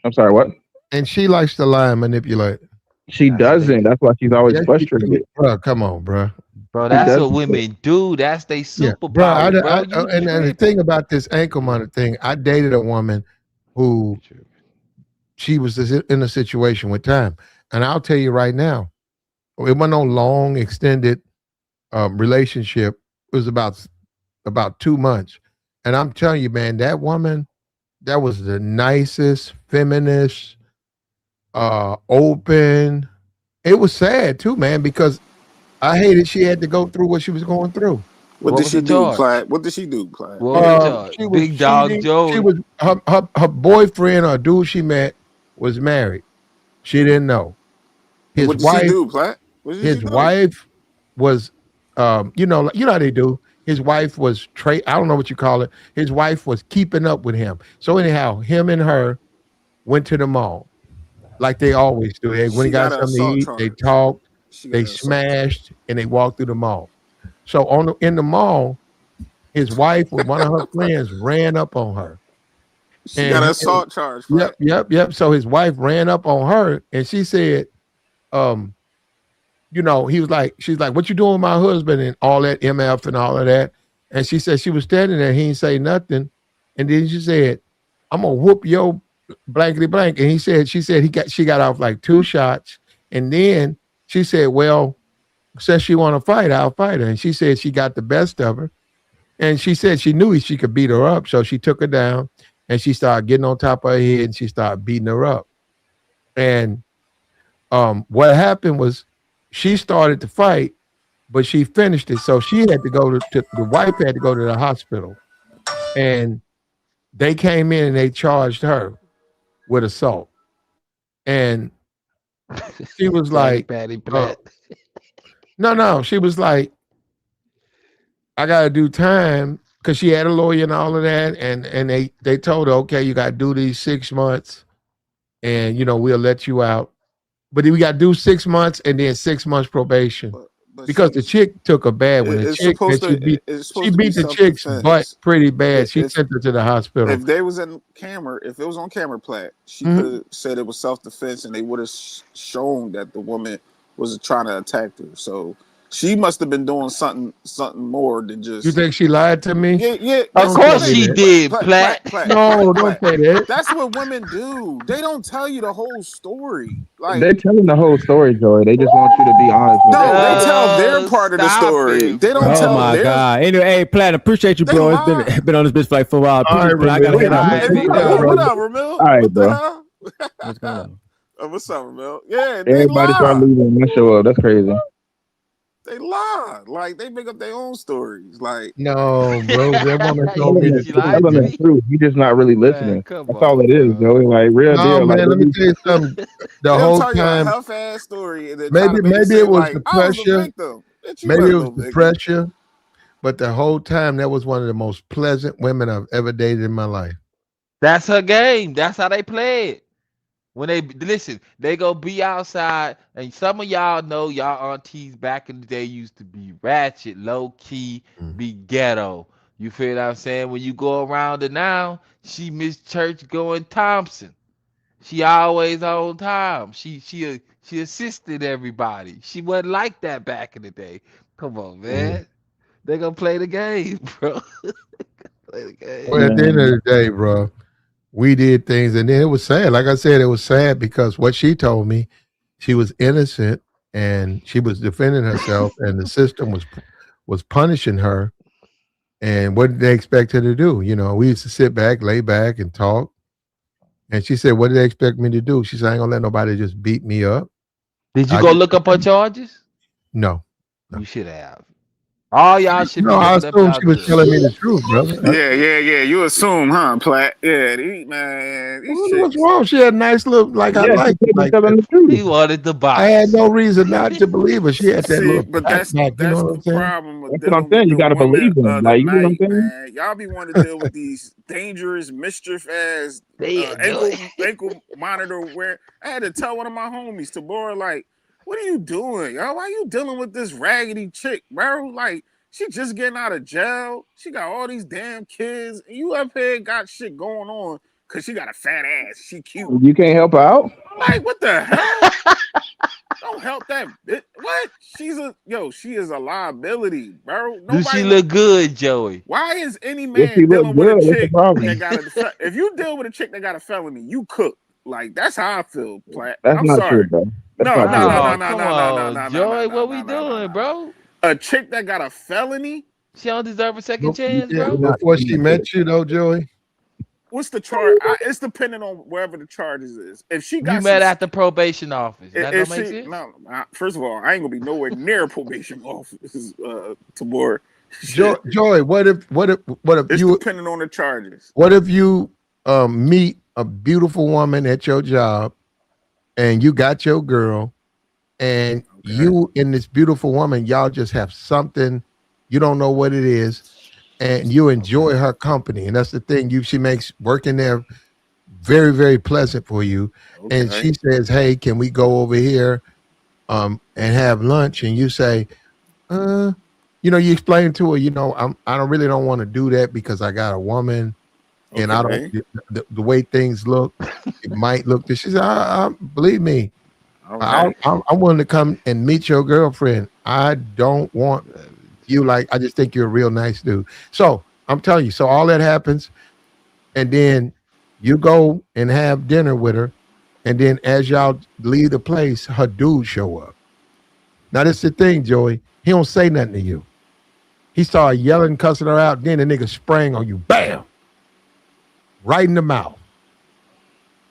I'm sorry, what? And she likes to lie and manipulate. She doesn't. That's why she's always frustrated. Bro, come on, bro. Bro, that's what women do. That's they superpower, bro. And the thing about this ankle monitor thing, I dated a woman who she was in a situation with time. And I'll tell you right now, it wasn't no long, extended relationship. It was about 2 months. And I'm telling you, man, that woman, that was the nicest, feminist, open. It was sad too, man, because I hated she had to go through what she was going through. What did she do, Platt? What did she do, Platt? What was the charge? She was Big dog cheating. Joey. She was her boyfriend or dude she met was married. She didn't know. His what did wife, she do, Platt? What did his she do? wife was, you know how they do. His wife was I don't know what you call it. His wife was keeping up with him. So anyhow, him and her went to the mall like they always do. They when he got something to eat, they talked, they smashed, and they walked through the mall. So in the mall, his wife with one of her friends ran up on her. She got an assault charge. Platt. Yep. So his wife ran up on her and she said, you know, she's like, what you doing with my husband and all that MF and all of that. And she said she was standing there, he didn't say nothing. And then she said, I'm gonna whoop your blankety blank. And she said she got off like 2 shots. And then she said, well, since she wanna fight, I'll fight her. And she said she got the best of her. And she said she knew she could beat her up. So she took her down and she started getting on top of her head and she started beating her up. And what happened was she started to fight, but she finished it. So she had to go the wife had to go to the hospital. And they came in and they charged her with assault. And she was like, Patty Platt. no. She was like, I got to do time because she had a lawyer and all of that. And they told her, okay, you got to do these 6 months and, you know, we'll let you out. But we got to do 6 months and then 6 months probation. But because the chick took a bad one. She beat the chick's butt pretty bad. She sent her to the hospital. If they was in camera, if it was on camera, Platt, she could have said it was self-defense and they would have shown that the woman was trying to attack her. So she must have been doing something more than just. You think she lied to me? Yeah. Of course she did, Platt. No, don't say that. That's what women do. They don't tell you the whole story. Like they're telling the whole story, Joey. They just want you to be honest with them. No, they tell their part of the story. They don't tell Oh my God. Anyway, hey, Platt, appreciate you, bro. It's been on this bitch for like 4 hours. All right, I gotta head out. What up, Ramil? All right, bro. What's going on? What's up, Ramil? Yeah, everybody start leaving. I show up. That's crazy. They lie. Like they make up their own stories. Like no, bro. That woman told me the truth. You just not really listening. That's all it is, Joey. Like real deal. Man, let me tell you something. The whole time, half-ass story. And then maybe it was like, the pressure. Maybe it was the pressure. But the whole time, that was one of the most pleasant women I've ever dated in my life. That's her game. That's how they play it. When they listen, they go be outside, and some of y'all know y'all aunties back in the day used to be ratchet, low key, be ghetto. You feel what I'm saying? When you go around her now, she Miss Church going Thompson. She always on time. She assisted everybody. She wasn't like that back in the day. Come on, man. They gonna play the game, bro. Play the game. Well, at the end of the day, bro, we did things, and then it was sad. Like I said, it was sad because what she told me, she was innocent and she was defending herself, and the system was punishing her. And what did they expect her to do? You know, we used to sit back, lay back, and talk. And she said, "What did they expect me to do?" She said, "I ain't gonna let nobody just beat me up." Did you go look up her charges? No. You should have. All y'all should be. No, I assume she was telling me the truth, brother. Yeah. You assume, huh, Platt? Yeah, man. What's wrong? She had a nice look. Like I like it. Like he wanted the box. I had no reason not to believe her. She had that little. But that's back, you know the problem. That's what I'm saying. You got to believe them. Like you know what I'm saying? Man. Y'all be wanting to deal with these dangerous, mischief ass ankle monitor wear. I had to tell one of my homies, Tabora, like, what are you doing, yo? Why you dealing with this raggedy chick, bro? Like, she just getting out of jail. She got all these damn kids. And you up here got shit going on because she got a fat ass. She cute. You can't help her out? Like, what the hell? Don't help that bitch. What? She is a liability, bro. Do she look good, Joey? Why is any man dealing with a chick that got if you deal with a chick that got a felony, you cook. Like, that's how I feel, Platt. That's I'm not sorry. true, bro. No, Joey, what we doing, bro? A chick that got a felony? She don't deserve a second chance, bro. Before she met you, though, Joey. What's the charge? It's depending on wherever the charges is. If she got met at the probation office, that don't make sense. No, first of all, I ain't gonna be nowhere near probation office, Tabor. Joy, what if It's you depending on the charges. what if you meet a beautiful woman at your job and you got your girl and you and this beautiful woman, y'all just have something, you don't know what it is, and you enjoy her company. And that's the thing, she makes working there very, very pleasant for you. And she says, hey, can we go over here and have lunch? And you say, you explain to her, I don't really don't want to do that because I got a woman and I don't the way things look, it might look this. She said, believe me, I'm willing to come and meet your girlfriend. I don't want you, I just think you're a real nice dude. So I'm telling you, so all that happens, and then you go and have dinner with her, and then as y'all leave the place, her dude show up. Now this is the thing, Joey. He don't say nothing to you. He started yelling, cussing her out. Then the nigga sprang on you, bam, right in the mouth.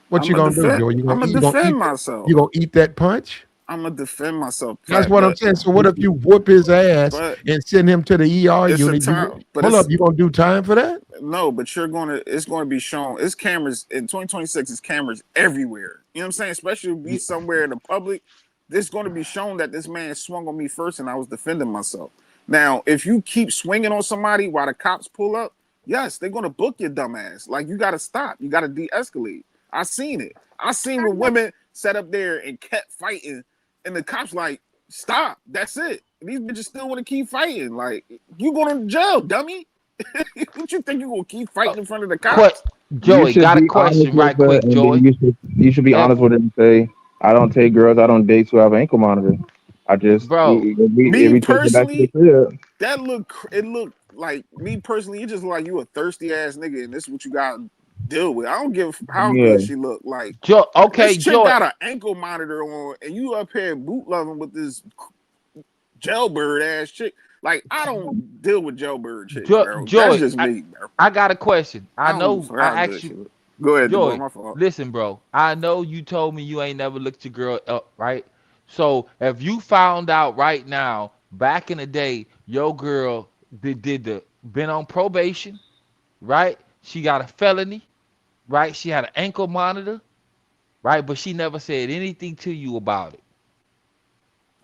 What you gonna do, Joey? I'm gonna defend myself. You gonna eat that punch? I'm gonna defend myself. That's what I'm saying. So what if you whoop his ass and send him to the ER unit? Hold up, you gonna do time for that? No, but it's gonna be shown. It's cameras in 2026. It's cameras everywhere. You know what I'm saying? Especially if we somewhere in the public, it's gonna be shown that this man swung on me first and I was defending myself. Now, if you keep swinging on somebody while the cops pull up, yes, they're gonna book your dumb ass. Like, you gotta stop. You gotta de-escalate. I seen it. I seen when women sat up there and kept fighting, and the cops like, stop. That's it. These bitches still want to keep fighting. Like, you going to jail, dummy. What you think you gonna keep fighting in front of the cops? Joey, got a question right quick, Joey. You should be honest with it and say, I don't take girls I don't date who have an ankle monitor. I just, me personally, it looked like, me personally, it's just like you a thirsty ass nigga, and this is what you got to deal with. I don't give how good she look. Like, this chick got an ankle monitor on, and you up here boot loving with this jailbird ass chick. Like, I don't deal with jailbird chicks, bro. That's just me, bro. I got a question. I know I asked you. Go ahead, Joey, my fault. Listen, bro. I know you told me you ain't never looked your girl up, right? So if you found out right now, back in the day, your girl been on probation, right? She got a felony, right? She had an ankle monitor, right? But she never said anything to you about it.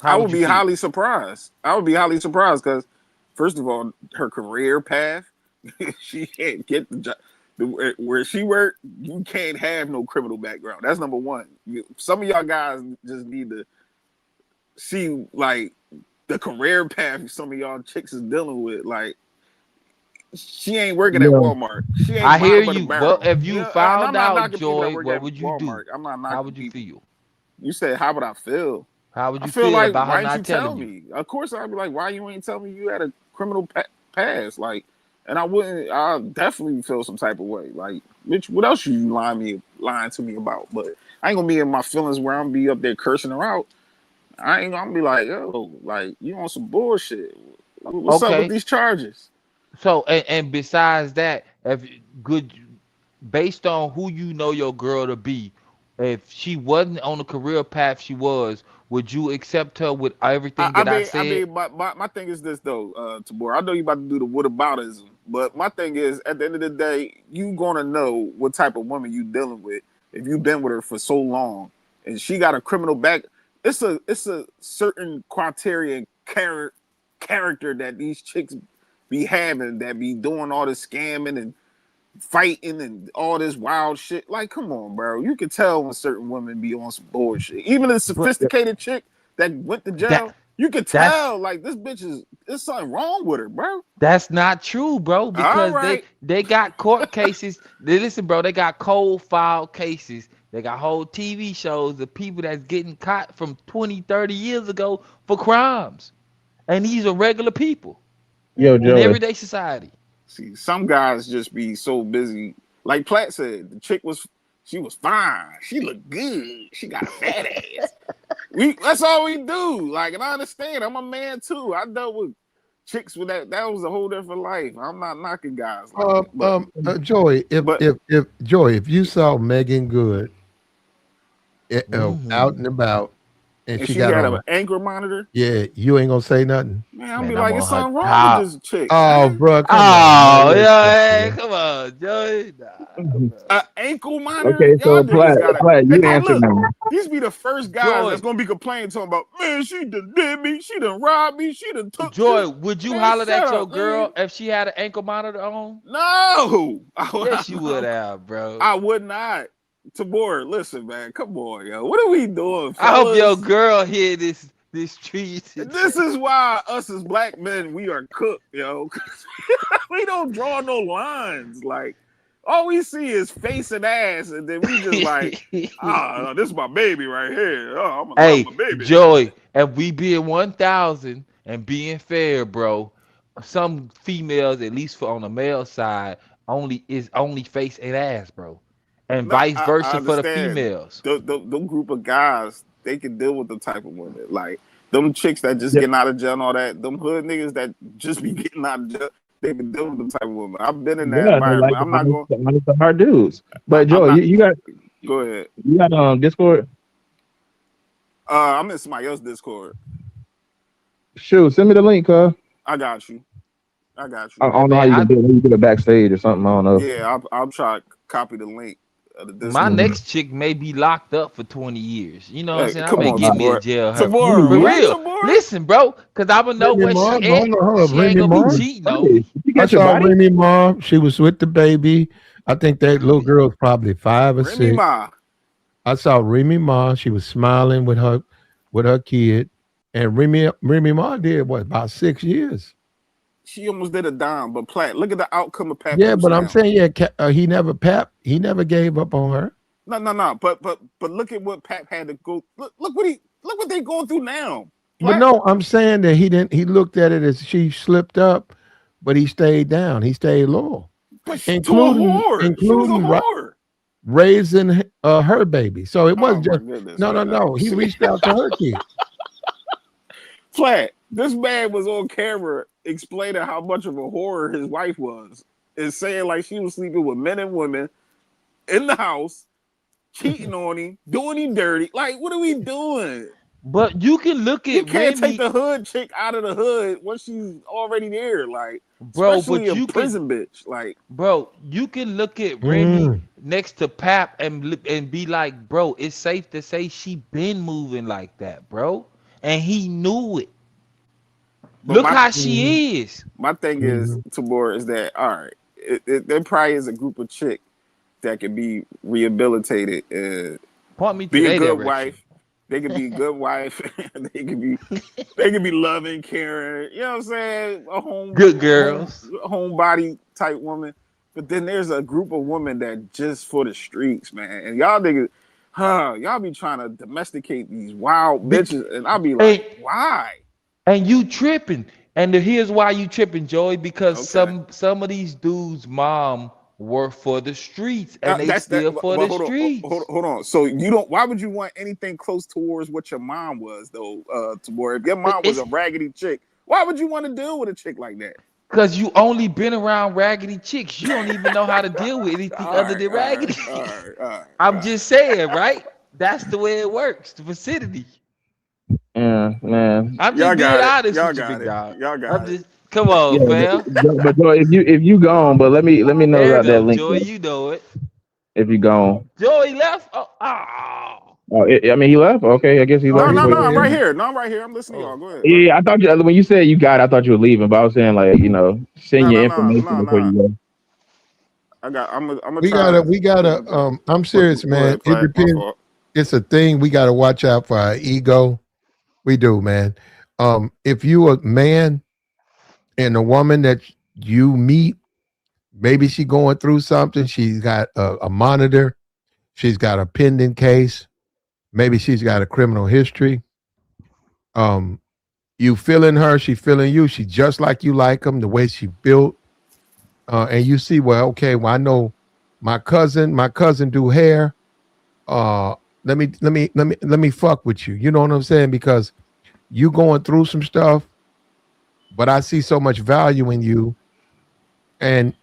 I would be highly surprised. I would be highly surprised because, first of all, her career path, she can't get the job. Where she worked, you can't have no criminal background. That's number one. Some of y'all guys just need to see, like, the career path some of y'all chicks is dealing with. Like, she ain't working at Walmart. She ain't. I hear you. Well, if you found out, Joy, what would you do? I'm not knocking. How would you feel? You said, how would I feel? How would you feel like, about her not telling tell me? Of course, I'd be like, why you ain't tell me you had a criminal past? Like, and I'll definitely feel some type of way. Like, bitch, what else you lying to me about? But I ain't gonna be in my feelings where I'm gonna be up there cursing her out. I ain't gonna be like, yo, like, you on some bullshit. What's up with these charges? So, and besides that, based on who you know your girl to be, if she wasn't on the career path she was, would you accept her with everything I said? I mean, my thing is this, though, Tabor. I know you about to do the whataboutism, but my thing is, at the end of the day, you gonna know what type of woman you dealing with if you've been with her for so long, and she got a criminal back. It's a certain criteria character that these chicks be having, that be doing all this scamming and fighting and all this wild shit. Like, come on, bro. You can tell when certain women be on some bullshit. Even a sophisticated chick that went to jail, you can tell, like, this bitch there's something wrong with her, bro. That's not true, bro, because they got court cases. Listen, bro, they got cold file cases. They got whole TV shows of people that's getting caught from 20, 30 years ago for crimes. And these are regular people in everyday society. See, some guys just be so busy. Like Platt said, the chick she was fine. She looked good. She got a fat ass. That's all we do. Like, and I understand. I'm a man too. I dealt with chicks with that. That was a whole different life. I'm not knocking guys. Like Joy, if you saw Megan Good out and about, and and she she got had on an a anchor monitor. yeah. You ain't gonna say nothing. Man, I'll be Man, I'm like, on it's her something wrong with top. this chick, Oh, man. bro, come on, man. Oh, Listen, yeah, man. come on, Joey. Nah, Mhm. bro. An ankle monitor? Okay, Y'all so niggas gotta. Platt, you And answer look, now. these be the first guys that's Joy, gonna be complaining talking about, man, she done did me, she done robbed me, she done took Joy, shit. would you Man, holler shut at your up, nigga. girl if she had an ankle monitor on? No, Yes, you would have, bro. I would not. Tabor, listen, man, come on, yo. What are we doing, I hope your fellas? girl hear this treat. This is why us as black men, we are cooked, yo. We don't draw no lines. Like, all we see is face and ass, and then we just like, this is my baby right here. Oh, I'm gonna love Hey, my baby. Joey, if we being 1,000 and being fair, bro, some females, at least for on the male side, only face and ass, bro, and No, vice I versa for the understand. females. Them group of guys, they can deal with the type of women. Like, them chicks that just Yeah, getting out of jail and all that, them hood niggas that just be getting out of jail, they can deal with them type of women. I've been in that yeah, they like environment. I'm not going, the hard dudes. But I'm Joe, not, you go ahead. got Discord. I'm in somebody else's Discord. Shoot, send me the link, cuz. I got you. I got I you. don't know how Man, you can do it. Maybe you get it backstage or something. I don't know. Yeah, I'll try to copy the link of the my Discord. Mhm. next chick may be locked up for 20 years. You know what I'm Hey, saying? I come may on, get me a Tabor. jail her Really, Tabor, for what? what, real. Tabor? Listen, bro, because I'm gonna know Remy where Ma, she hold at. on, hold on. She ain't Remy gonna be Ma. cheating on Hey, me. you I got your saw body? Remy Ma. She was with the baby. I think that little girl was probably 5 or 6. Ma. I saw Remy Ma. She was smiling with her kid, and Remy Ma did what about 6 years? She almost did a dime, but Platt, look at the outcome of Yeah, Papoose but I'm now. saying he never he never gave up on her. No. But look at what Pap had to go. Look what they going through now. But Platt, no, I'm saying that he didn't. He looked at it as she slipped up, but he stayed down. He stayed loyal, but to a including whore. She was a whore. raising her baby. So it Oh wasn't my just goodness, no, no, man. no. He reached out to her kid. Platt, this man was on camera explaining how much of a whore his wife was, and saying like she was sleeping with men and women in the house, cheating on him, doing him dirty. Like, what are we doing? But you can look You at can't take Remy, the hood chick out of the hood once she's already there. Like, bro, especially but a you can, prison bitch. Like, bro, you can look at Remy Mm. next to Pap and be like, bro, it's safe to say she been moving like that, bro, and he knew it. but Look my how Mhm. she is. my thing is, Mhm. Tabor, is that all right? There probably is a group of chick that can be rehabilitated and Point me to be a their good direction. wife. They can be a good wife. They can be loving, caring. You know what I'm saying? A Good girls. homebody type woman. But then there's a group of women that just for the streets, man. And y'all niggas, y'all be trying to domesticate these wild Be- bitches, and I'll be like, and, why? and you tripping. And here's why you tripping, Joey, because Okay, some of these dudes' mom work for the streets and they that's that. still for But the hold on, streets. hold on. So you don't? Why would you want anything close towards what your mom was, though? Tabor, if your mom was It's a raggedy chick, why would you want to deal with a chick like that? because you only been around raggedy chicks. You don't even know how to deal with anything All other right, than raggedy. all right, all right. I'm just saying, right? That's the way it works. The vicinity. Yeah, man. I'm just Y'all being got it. honest Y'all with you, got big it. dog. Y'all I'm got it. just come on, Yeah, fam. but Joe, if you gone, but let me know There you about that go, link Joey. though, You know it. if you gone. Joey left. Oh. Oh, I mean, he left. Okay, I guess he No, left he No. before was you. I'm right here. here. No, I'm right here. I'm listening to y'all. Oh. Go ahead, bro. Yeah, I thought you when you said you got, I thought you were leaving, but I was saying like send your information before No. you go. I'm gonna We try. gotta. I'm serious, Go man. ahead, It Platt. My depends. fault. It's a thing we gotta watch out for our ego. We do, man. If you a man and a woman that you meet, maybe she going through something. She's got a monitor. She's got a pending case. Maybe she's got a criminal history. Um, you feeling her, she feeling you. She just like you like them, the way she built. And you see, well, okay, well, I know my cousin do hair. Uh, let me fuck with you. You know what I'm saying? Because you going through some stuff, but I see so much value in you. And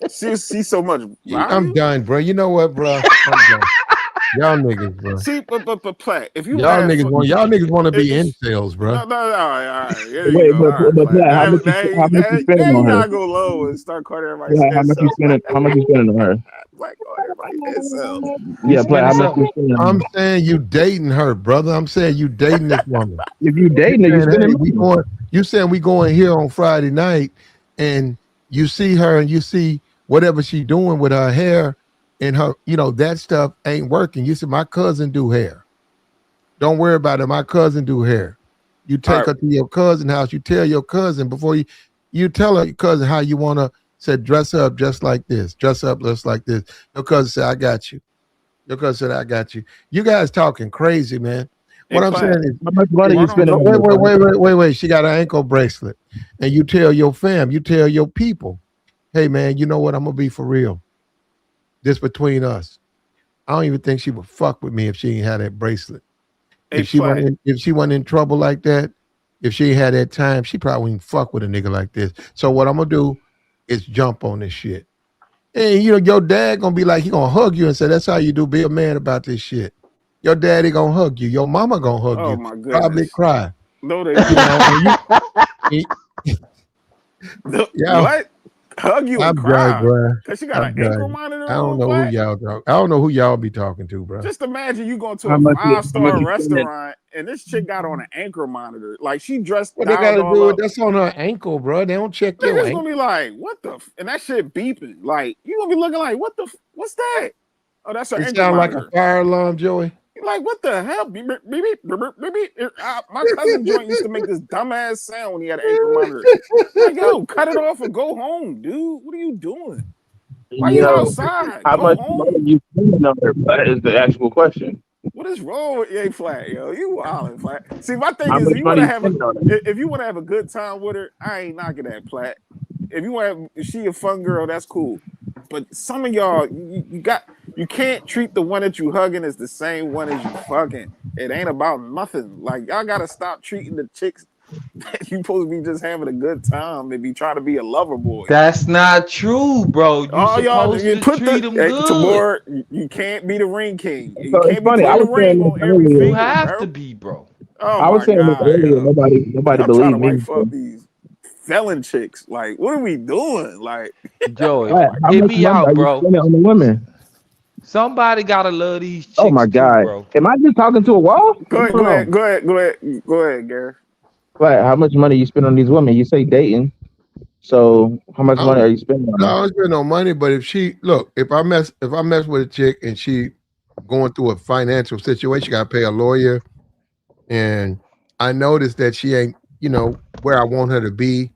See so much I'm value. done, bro. You know what, bro? I'm done. Y'all niggas, bro. See, but Platt, if you Y'all laugh, niggas want to be it's, incels, bro. no, all right, there you Wait, go. All right, but Platt. Platt, how much you spending Now on you her? gotta go low and start calling everybody Platt, incel. how much you spending on her? Platt calling everybody incel. You Yeah, Platt, spending how much you something? spending on I'm her? saying you dating her, brother. I'm saying you dating this woman. If you You dating her, you saying, spending hey, we money. going. You saying we going here on Friday night, and you see her, and you see whatever she doing with her hair, and her, that stuff ain't working. You said my cousin do hair. Don't worry about it. My cousin do hair. You All take right, her to your cousin house. You tell your cousin before you tell her your cousin how you want to say dress up just like this, dress up just like this. Your cousin said, "I got you." Your cousin said, "I got you." You guys talking crazy, man. hey What I'm Platt, saying is, How much money why you don't spending no, on you? her, Platt? wait. She got an ankle bracelet, and you tell your fam, you tell your people, "Hey, man, you know what? I'm gonna be for real. This between us. I don't even think she would fuck with me if she ain't had that bracelet. Hey Platt, If she wasn't in trouble like that, if she ain't had that time, she probably wouldn't fuck with a nigga like this. So what I'm gonna do is jump on this shit. And your dad gonna be like, he gonna hug you and say, "That's how you do. Be a man about this shit." Your daddy gonna hug you. Your mama gonna hug oh you. my Probably goodness, cry. no, they You won't. know, and you, yeah. What? Hug you and I'm dry, cry bro. because she got an I'm ankle dry. monitor I don't on, know who Platt. y'all talk. I don't know who y'all be talking to, bro. Just imagine you going to How a much how much 5-star you spending? restaurant and this chick got on an ankle monitor. Like she dressed What they got dialed to all do with up. that's on her ankle, bro? They don't check your Niggas gonna ankle. be like, what the and that shit beeping. Like you gonna be looking like, what's that? Oh, that's her It ankle sound like a monitor. fire alarm, Joey. You're like, what the hell? Beep, beep, beep, beep, beep, beep, beep. My cousin joint used to make this dumbass sound when he had an ankle monitor. Like, yo, cut it off and go home, dude. What are you doing? Why you Yo, outside? how Go much money home. you spending on her? Platt, is the actual question. What is wrong with you, Flat? Yo, you wildin', Flat. See, my thing How is, much money you spending on her? if you want to have a good time with her, I ain't knocking that, Plat. If you want, if she a fun girl, that's cool. But some of y'all, you can't treat the one that you hugging as the same one as you fucking. It ain't about nothing. Like y'all gotta stop treating the chicks that you supposed to be just having a good time and be trying to be a lover boy. That's not true, bro. You Oh, y'all, supposed you to put treat the them good. Tamora, you can't be the ring king. You So it's can't be funny. I putting the was saying ring this on every earlier. You finger, have to bro. be, bro. Oh I was my saying this god, earlier. yo. Nobody Y'all trying to believed me. wife up these felon chicks. Like, what are we doing? Like, Joey, oh Platt, my how hit much me money out, are you bro. spending on the women? Somebody gotta love these Oh chicks my too, God. bro. Am I just talking to a wall? What's going on? go ahead, Gary. Platt, how much money you spend on these women? You say dating. So how much I money don't, are you spending on no, them? I don't spend no money. But if I mess with a chick and she going through a financial situation, got to pay a lawyer, and I notice that she ain't, where I want her to be.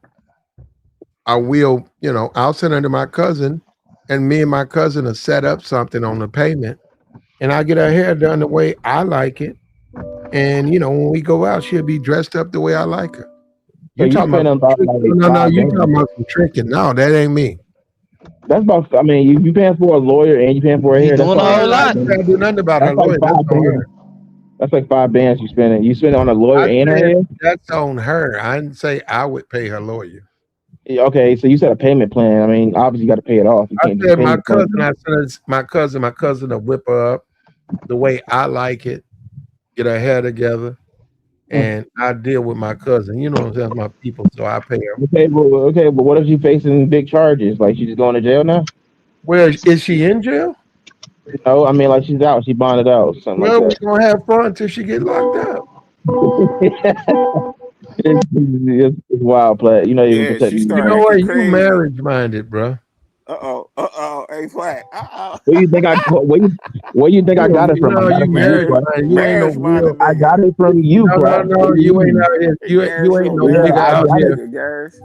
I will, I'll send her to my cousin, and me and my cousin will set up something on the payment, and I get her hair done the way I like it. And when we go out, she'll be dressed up the way I like her. So You you talking about spending some about trick? like No, five you talking bands. about some tricking. No, that ain't me. That's about. I mean, you paying for a lawyer and you paying for a He hair. That's doing a about like whole Man, I five lot. didn't bands. say I do nothing about her That's like lawyer. That's five on bands. her. That's like 5 bands you spending. You spend it on a lawyer I and her said hair. that's on her. I didn't say I would pay her lawyer. Yeah, okay, so you said a payment plan. I mean, obviously you got to pay it off. You I can't just said my payment plan. cousin. I said it's my cousin will whip her up the way I like it, get her hair together, Hmm. and I deal with my cousin. You know what I'm saying? My people, so I pay her. Okay, but what if you facing big charges? Like she's going to jail now? Where is she in jail? No, I mean like she's out. She bonded out, something like Well, we that. gonna have fun till she get locked up. It's wild, play. You know you can Yeah, protect she You me. started know what? acting You crazy. marriage minded, bro. Hey, Flat. Where you think I where you think I got it from? I got You it from you, marriage play. minded. You ain't no Marriage real. minded I got nigga. it from you, No, play. no, What no. do you You ain't mean? out here. Hey, You Garris, you ain't a no Yeah, nigga marriage I out minded got it. here. nigga, Garris.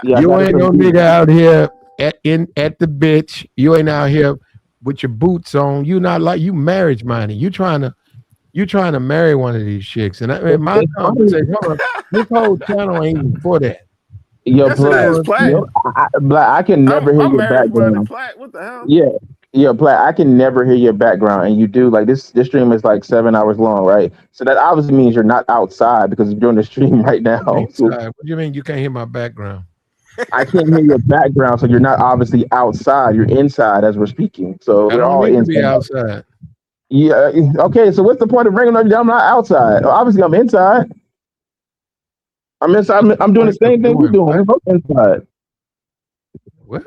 Yeah, I You got it ain't from no you. nigga out here at the bitch. You ain't out here with your boots on. You not like you marriage minded. You trying to marry one of these chicks. And I mean, my It's funny. conversation, hold on, this whole channel ain't even for that. Yo, Yes, it You know play. is, what I'm Plat. Yo, saying? Black, I can never hear I'm your marriage minded, background. Plat. What the hell? Yeah, yeah, Black. I can never hear your background, and you do like this. This stream is like 7 hours long, right? So that obviously means you're not outside because you're doing the stream right I'm now. So inside. What do you mean you can't hear my background? I can't hear your background, so you're not obviously outside. You're inside as we're speaking. So I we're don't all need to be inside. outside. Yeah. Okay. So what's the point of bringing up? I'm not outside. Obviously, I'm inside. I'm inside. I'm doing the same thing you're doing. We're both inside. What?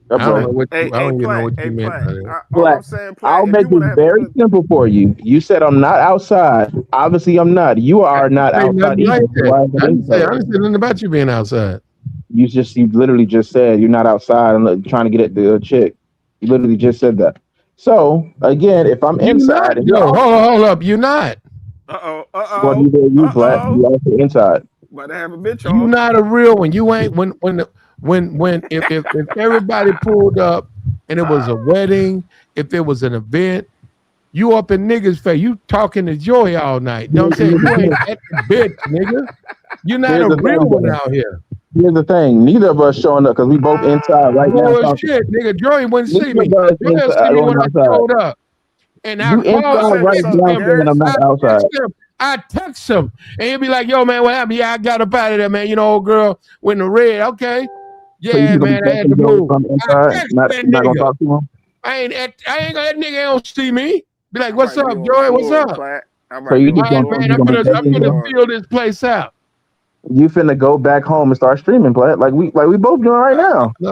That I don't boy. know what Hey, you. I hey, don't even know Platt. what Hey, you meant Platt. by that. All I'm Black. saying, Platt, I'll if make you this want to have a very good, simple for you. You said I'm not outside. Obviously, I'm not. You I are didn't not say outside nothing either. like So that. why is it I inside? didn't say nothing about you being outside. You literally just said you're not outside and trying to get at the chick. You literally just said that. So again, if I'm You not inside and you're though. outside, Hold up. You not. well, you flat. You also inside. about to have a bitch You off. not a real one. You ain't when if everybody pulled up and it was a wedding, if it was an event, you up in niggas' face. You talking to Joy all night. You know what I'm saying? You ain't at the bitch, nigga. You're not Here's a the real thing, one though. out here. Here's the thing. Neither of us showing up because we both inside right now talking. Bullshit, nigga. Joy wouldn't see Neither me. of us Joy will see inside me going when I outside. showed up. And I You call, I'm gonna inside I tell you right text now something, him. saying I'm Garris. not outside. I text him. And he'll be like, yo, man, what happened? Yeah, I got up out of there, man. You know, old girl went in the red. Okay. So you Yeah, think I'm man, I had to texting Joey move. from I inside? text Not that you're not gonna nigga. talk to him? I ain't gonna, that nigga don't see me. Be like, I'll what's probably up, be on the Joy? What's floor, up? Platt. I'll So probably you be on All the just right, gonna floor man, you I'm gonna gonna be in the texting him? fill yard. this place out. You finna go back home and start streaming, Plat, like we both doing right now. No,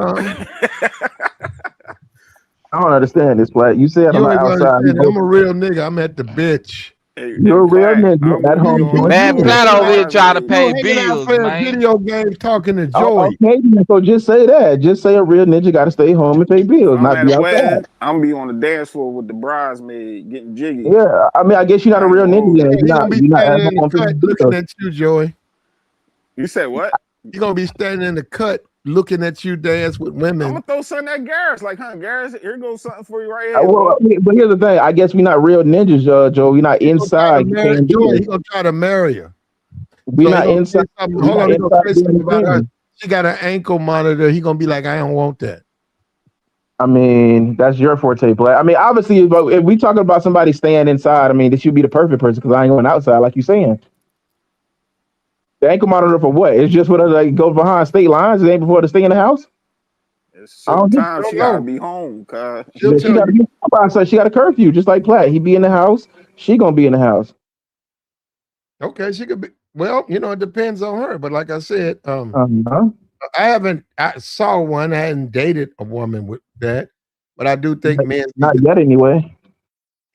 I don't understand this, Plat. You said I'm you not ain't gonna outside. understand it. I'm a real nigga. I'm at the bitch. Hey, You're a real Platt, nigga I'm at gonna be home on doing Man, you. Platt the over here trying to bridesmaid. You pay hanging out bills, playing man. video games talking to Joey. Okay, so just say that. Just say a real ninja got to stay home and pay If bills, I'm not at a be outside. wedding, I'm gonna be on the dance floor with the bridesmaid getting jiggy. Yeah, I mean, I guess you're not a I ain't real gonna ninja hold then. you. Yeah, he gonna be You're not at standing in the home cut paying looking bills. at you, Joey. You said what? He gonna be standing in the cut looking at you dance with I'm women. gonna throw something at Garris. Like, huh, Garris, here goes something for you right here, Well, boy. but here's the thing. I guess we're not real ninjas, Joe. We're not He gonna try to inside marry paying Joy. bills. He gonna try to marry her. We're So he not gonna say inside. something. We're Hold not on, he gonna inside say doing something about her. anything. She got an ankle monitor. He gonna be like, I don't want that. I mean, that's your forte, play. I mean, obviously, if we talking about somebody staying inside, I mean, this should be the perfect person because I ain't going outside, like you saying. The ankle monitor for what? It's just what like go behind state lines. It ain't before to stay in the house. There's I certain don't think. I times don't she gotta know. be home, cuz. She'll She tell got to you. be. So she got a curfew, just like Platt. He be in the house. She gonna be in the house. Okay, she could be. Well, it depends on her. But like I said, Uh-huh. I saw one. I hadn't dated a woman with that, but I do think men need Not to. yet, anyway.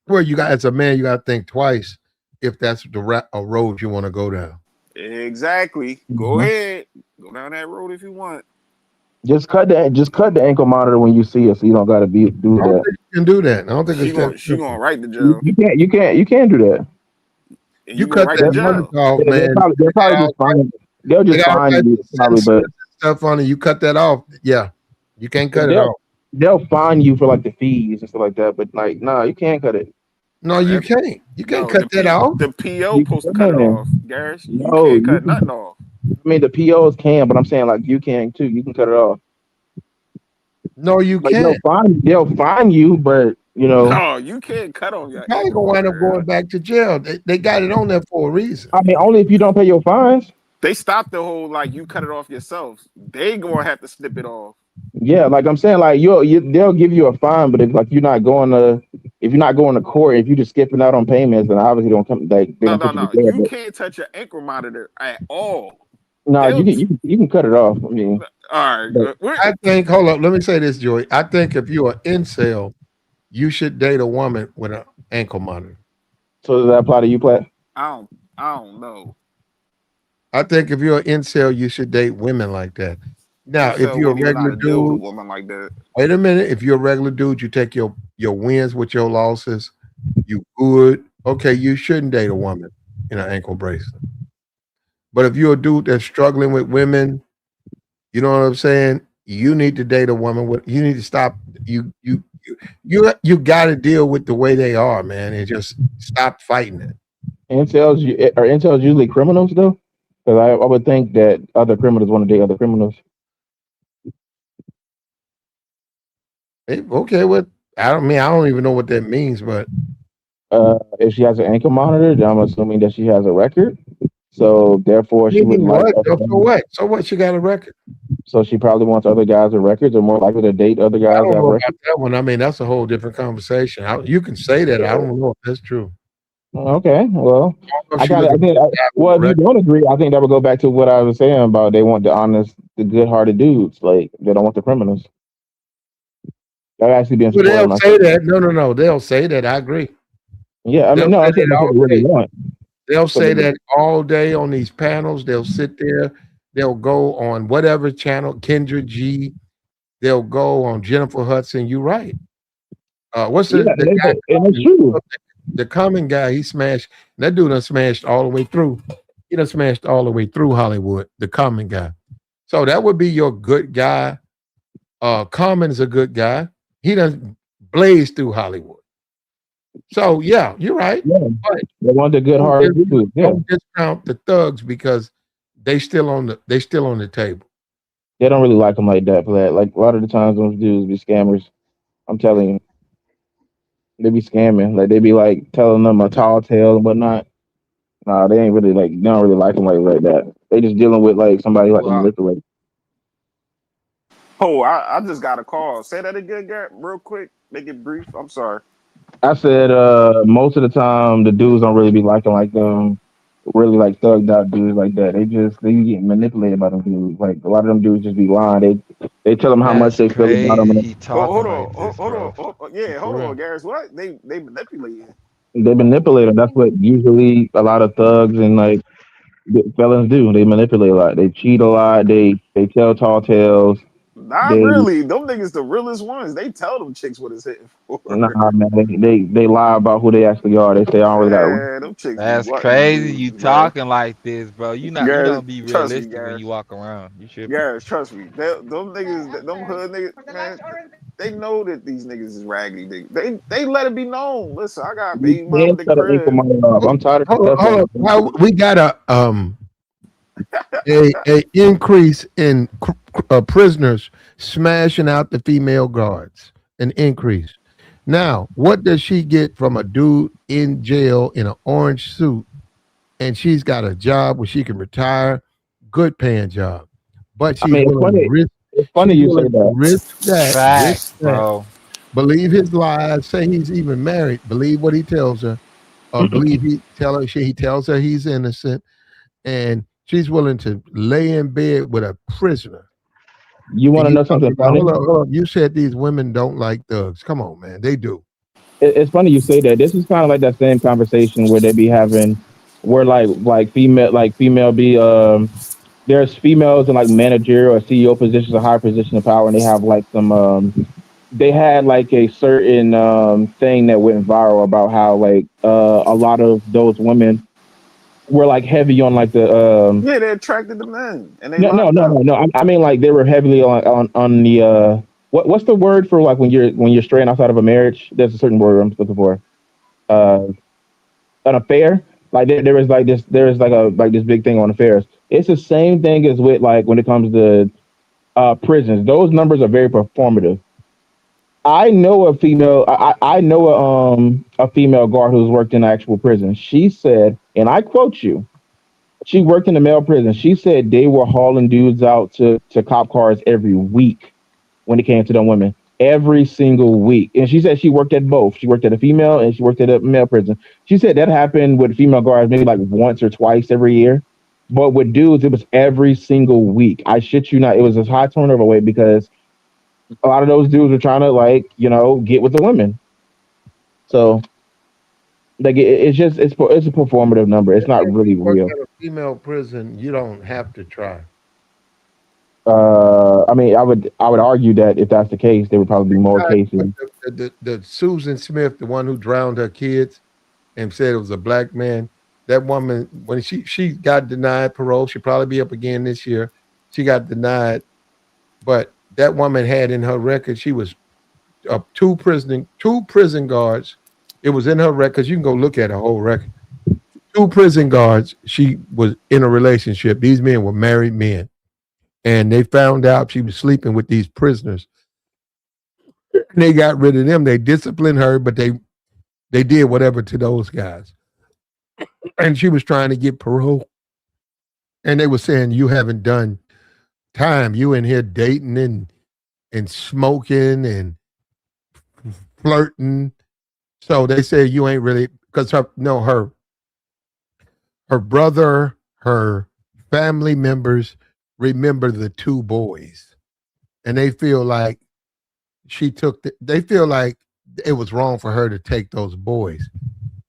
Well, as a man, you got to think twice if that's a road you want to go down. Exactly. Go Mhm. ahead. Go down that road if you want. Just cut the ankle monitor when you see it, so you don't got to do I don't that. think you can do that. I don't think She it's that gonna she simple. gonna write the You, jail. you can't do that. And You you gonna cut write the that They'll, jail. monitor off, they'll man. probably they'll They got probably all just find they'll They just got all find types you of probably, sensors but and stuff on it. You cut that off. Yeah, you can't cut it they'll off. they'll fine you for like the fees and stuff like that. But like, no, you can't cut it. No, you That can't. You can't no, cut that off. the PO You supposed to cut it can. off, Garris. You No, can't you cut can. nothing off. I mean, the POs can, but I'm saying like you can too. You can cut it off. No, you Like can't. they'll fine you, but No, you can't cut off You your probably ankle gonna wind up monitor. going back to jail. They got it on there for a reason. I mean, only if you don't pay your fines. They stopped the whole like you cut it off yourself. They gonna have to snip it off. Yeah, like I'm saying, like they'll give you a fine, but if like if you're not going to court, if you're just skipping out on payments, then obviously don't come. Like they No, don't no, put you in no. jail. You But can't touch your ankle monitor at all. no, They'll you can cut it off. I mean, all but right. We're, I think. Hold up. Let me say this, Joey. I think if you're an incel, you should date a woman with an ankle monitor. so does that apply to you, Platt? I don't know. I think if you're an incel, you should date women like that. Now, if Incel you're a wouldn't even know how regular to deal with a dude, woman like that. wait a minute. If you're a regular dude, you take your wins with your losses. You good. Okay, you shouldn't date a woman in an ankle bracelet. But if you're a dude that's struggling with women, you know what I'm saying? You need to date a woman with. You need to stop. You got to deal with the way they are, man, and just stop fighting it. Are incels usually criminals though? Because I would think that other criminals want to date other criminals. Okay, what I don't even know what that means, but If she has an ankle monitor, then I'm assuming that she has a record. So therefore, she would meaning like what? other So women. what? So what? She got a record. So she probably wants other guys with records, or more likely to date other I guys that don't have know records. about that one. I mean, that's a whole different conversation. You can say that. I don't know if that's true. Okay, well, If I she got it. looking for a guy with Well, a if you record. don't agree, I think that would go back to what I was saying about they want the honest, the good-hearted dudes. Like they don't want the criminals. That actually being Well, supportive of they'll my say statement. that. No. They'll say that. I agree. Yeah, I They'll mean, no, say I'm saying that that's what all they really day. want. They'll But say that all day on these panels. They'll sit there. They'll go on whatever channel, Kendra G. They'll go on Jennifer Hudson. You right. What's yeah, the guy? and it's true. The common guy. He smashed. That dude done smashed all the way through. He done smashed all the way through Hollywood. The common guy. So that would be your good guy. Common is a good guy. He done blazed through Hollywood. So yeah, you're right. Yeah, But they want the good-hearted dudes. Yeah, don't discount the thugs because they still on the table. they don't really like them like that. For that, like a lot of the times, those dudes be scammers. I'm telling you, they be scamming. Like they be like telling them a tall tale and whatnot. Nah, they ain't really like. They don't really like them like that. They just dealing with like somebody like to Well, manipulate. Oh, I just got a call. Say that again, Garrett, real quick. Make it brief. I'm sorry. I said most of the time the dudes don't really be liking like them, really like thugged out dudes like that. They get manipulated by them dudes. Like a lot of them dudes just be lying. They tell them how much that's they feel about them, crazy. and He Hold talking on, like this, bro. yeah, For hold on, real. Garrett. What they manipulating? they manipulate them. That's what usually a lot of thugs and like felons do. They manipulate a lot. They cheat a lot. They tell tall tales. Not They really. Them niggas the realest ones. They tell them chicks what it's hitting for. nah man. They lie about who they actually are. They say I don't really got. Man, them chicks be That's wanting crazy. You dudes, bro. talking like this, bro. You Garrett, don't be trust me, realistic when you Garrett. walk around. You tripping. Garrett, trust me. Them niggas, them hood niggas, man, they know that these niggas is raggedy. They let it be known. Listen, I got You baby mom at can't the set an ankle crib. monitor off. I'm tired of Hold on, stuff hold on. like Now, we got a increase in prisoners smashing out the female guards. An increase. Now, what does she get from a dude in jail in an orange suit, and she's got a job where she can retire, good paying job, but I she's mean, willing to risk. it's funny She's you say willing to that. risk that. Risk Facts, that. bro. Believe his lies. Say he's even married. Believe what he tells her. Believe he tells her he's innocent, and she's willing to lay in bed with a prisoner. You And want to you know talking something about funny? hold on. You said these women don't like thugs. Come on, man, they do. It's funny you say that. This is kind of like that same conversation where they be having, where like female be there's females in like managerial or CEO positions or higher position of power, and they have like some they had like a certain thing that went viral about how like a lot of those women were like heavy on like the Yeah, they attracted the men and they no no locked no up. no no I mean like they were heavily on the what's the word for like when you're straying outside of a marriage? There's a certain word I'm looking for. Uh, an affair. Like there is like this big thing on affairs. It's the same thing as with like when it comes to prisons. Those numbers are very performative. I know a female. I know a female guard who's worked in actual prison. She said, and I quote you, she worked in a male prison. She said they were hauling dudes out to cop cars every week when it came to them women. Every single week. And she said she worked at both. She worked at a female and she worked at a male prison. She said that happened with female guards maybe like once or twice every year. But with dudes, it was every single week. I shit you not. It was a high turnover rate because a lot of those dudes were trying to like, get with the women. So like it's a performative number. It's not If really you work real. at a female prison, you don't have to try. I mean, I would argue that if that's the case, there would probably be more cases. The Susan Smith, the one who drowned her kids and said it was a black man. That woman, when she got denied parole, she'll probably be up again this year. She got denied, but that woman had in her record she was two prison guards. It was in her records. You can go look at her whole record. Two prison guards. She was in a relationship. These men were married men, and they found out she was sleeping with these prisoners. And they got rid of them. They disciplined her, but they did whatever to those guys. And she was trying to get parole, and they were saying you haven't done time you in here dating and smoking and flirting. So they say you ain't really because her brother, her family members remember the two boys, and they feel like they feel like it was wrong for her to take those boys.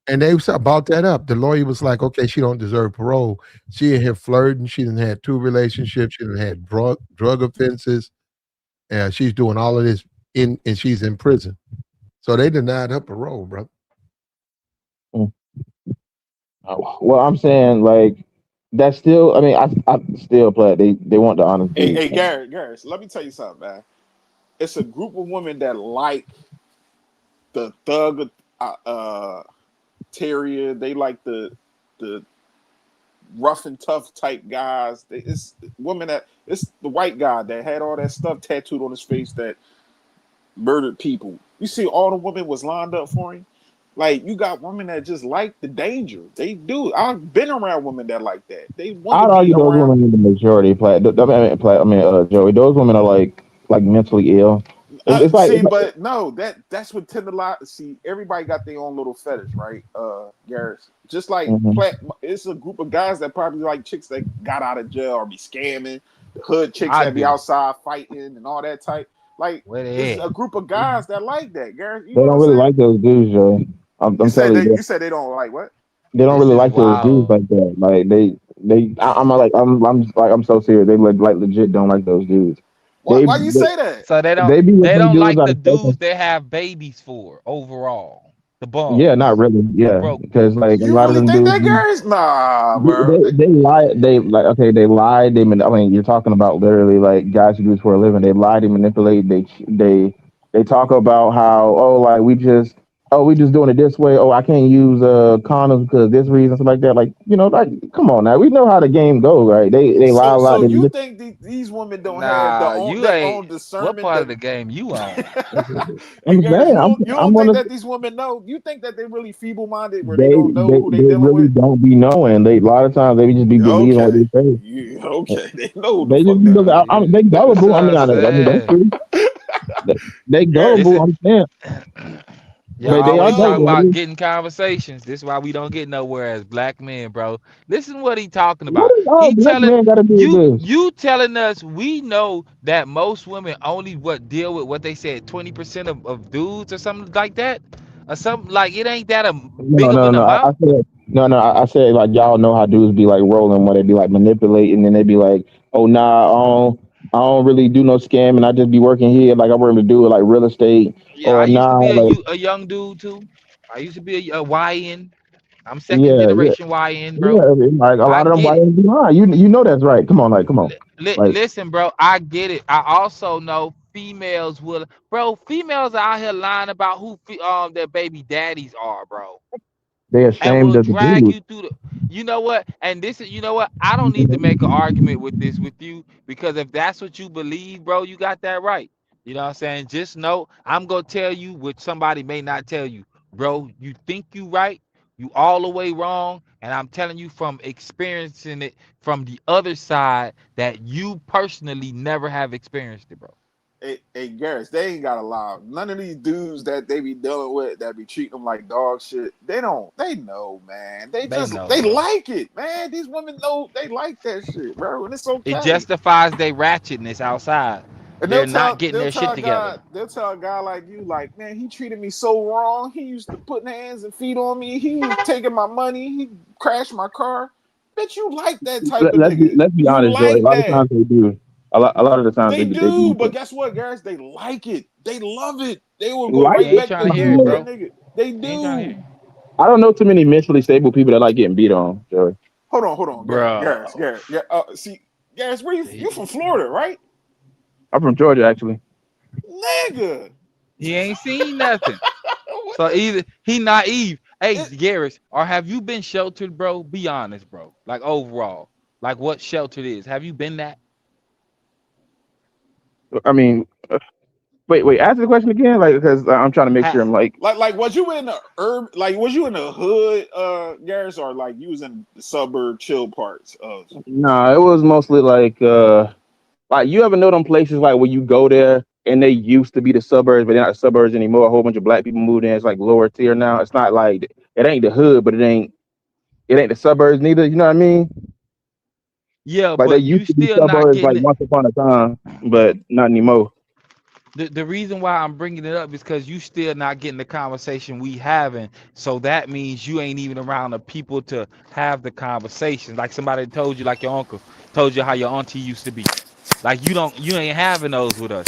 And they brought that up. The lawyer was like, okay, she don't deserve parole. She in here flirting. She done had 2 relationships. She done had drug offenses. And she's doing all of this and she's in prison. So they denied her parole, bro. Well, I'm saying like that's still. I mean, I still play. They want the honest. Hey, Garrett, let me tell you something, man. It's a group of women that like the thug terrier. They like the rough and tough type guys. It's women it's the white guy that had all that stuff tattooed on his face that murdered people. You see, all the women was lined up for him. Like, you got women that just like the danger. They do. I've been around women that like that. They want I'd to argue be those around. women are the majority. Joey, those women are like mentally ill. It's like But no, that's what tend to lie. See, everybody got their own little fetish, right? Garrett. Just like it's a group of guys that probably like chicks that got out of jail or be scamming, the hood chicks that be outside fighting and all that type. Like, it's a group of guys that like that, Garrett. You they know don't what I'm really saying? like those dudes, Joey. I'm telling you. You said they don't like what? They don't really like those dudes like that. Like I'm so serious. They like legit don't like those dudes. Why you say that? So they don't like the dudes they have babies for overall. The bums. Yeah, not really. Yeah, because like a You lot of really them think dudes, that, Garrett? Nah, bro. they lie. They like okay, they lie. I mean, you're talking about literally like guys who do this for a living. They lie. They manipulate. They talk about how like we just doing it this way. Oh, I can't use condoms because this reason, stuff like that. Like like come on now. We know how the game goes, right? They lie a lot. So you think these women don't have their own discernment? What part of the game you on? I'm Garrett, saying, you don't think that these women know? You think that they're really feeble-minded where they they don't know who they dealing really with? don't be knowing. They a lot of times they just be believing what they say. Okay, they know who the They fuck just be looking. They gullible. I mean, that's true. They gullible. I'm saying. Y'all They are always talk gullible. about getting conversations. This is why we don't get nowhere as black men, bro. Listen to what he talking What about. is all He black telling man got to do with this? you telling us we know that most women only deal with what they said 20% of dudes or something like that, or something like it ain't that a big of an I amount. said no. I said like y'all know how dudes be like rolling when they be like manipulating and they be like, oh nah, I don't really do no scamming. I just be working here like I work to do it like real estate Yeah, I or used to nah be like a young dude too. I used to be a YN. I'm second yeah generation YN, bro. like a I lot of them get white it. be lying. You know that's right. Come on like Listen, bro, I get it. I also know females will, bro. Females are out here lying about who their baby daddies are, bro, they and ashamed will of the drag dude. you through the. You know what? And this is, you know what? I don't need to make an argument with this with you because if that's what you believe, bro, you got that right. You know what I'm saying? Just know I'm gonna tell you what somebody may not tell you, bro. You think you right, you all the way wrong, and I'm telling you from experiencing it from the other side that you personally never have experienced it, bro. Hey, Garrett, they ain't got to lie. None of these dudes that they be dealing with that be treating them like dog shit. They don't. They know, man. They Know, they bro. like it, man. These women know they like that shit, bro, and it's It okay. justifies their ratchetness outside. And They're not getting their shit together. they'll tell a guy like you, like, man, he treated me so wrong. He used to put hands and feet on me. He was taking my money. He crashed my car. Bet you like that type of nigga. Let's be You honest, Joey. A like lot of that. times they do. A lot of the times They they do, do. but guess what, guys? They like it. They love it. They will go Like He right ain't back trying to to hear dealing it, with that bro. nigga. They He ain't trying to hear do. it. I don't know too many mentally stable people that like getting beat on, Joey. Hold on, Garrett. Bro. Yeah, see, Garrett, where you from Florida, right? I'm from Georgia, actually. Nigga. He ain't seen nothing. What So the either he naive. Hey, it, Garris, or have you been sheltered, bro? Be honest, bro. Like overall. Like what sheltered is. Have you been that? I mean, wait. Ask the question again, like because I'm trying to make sure Ha- I'm like. like was you in the like was you in the hood, Garrett, or like you was in the suburb chill parts of Nah, it was mostly like Like, you ever know them places like where you go there and they used to be the suburbs, but they're not the suburbs anymore. A whole bunch of black people moved in. It's like lower tier now. It's not like it ain't the hood, but it ain't the suburbs neither. You know what I mean? Yeah, Like they but used you to be still not suburbs like getting it. once upon a time, but not anymore. The reason why I'm bringing it up is because you still not getting the conversation we having. So that means you ain't even around the people to have the conversation. Like somebody told you, like your uncle told you how your auntie used to be. Like you ain't having those with us.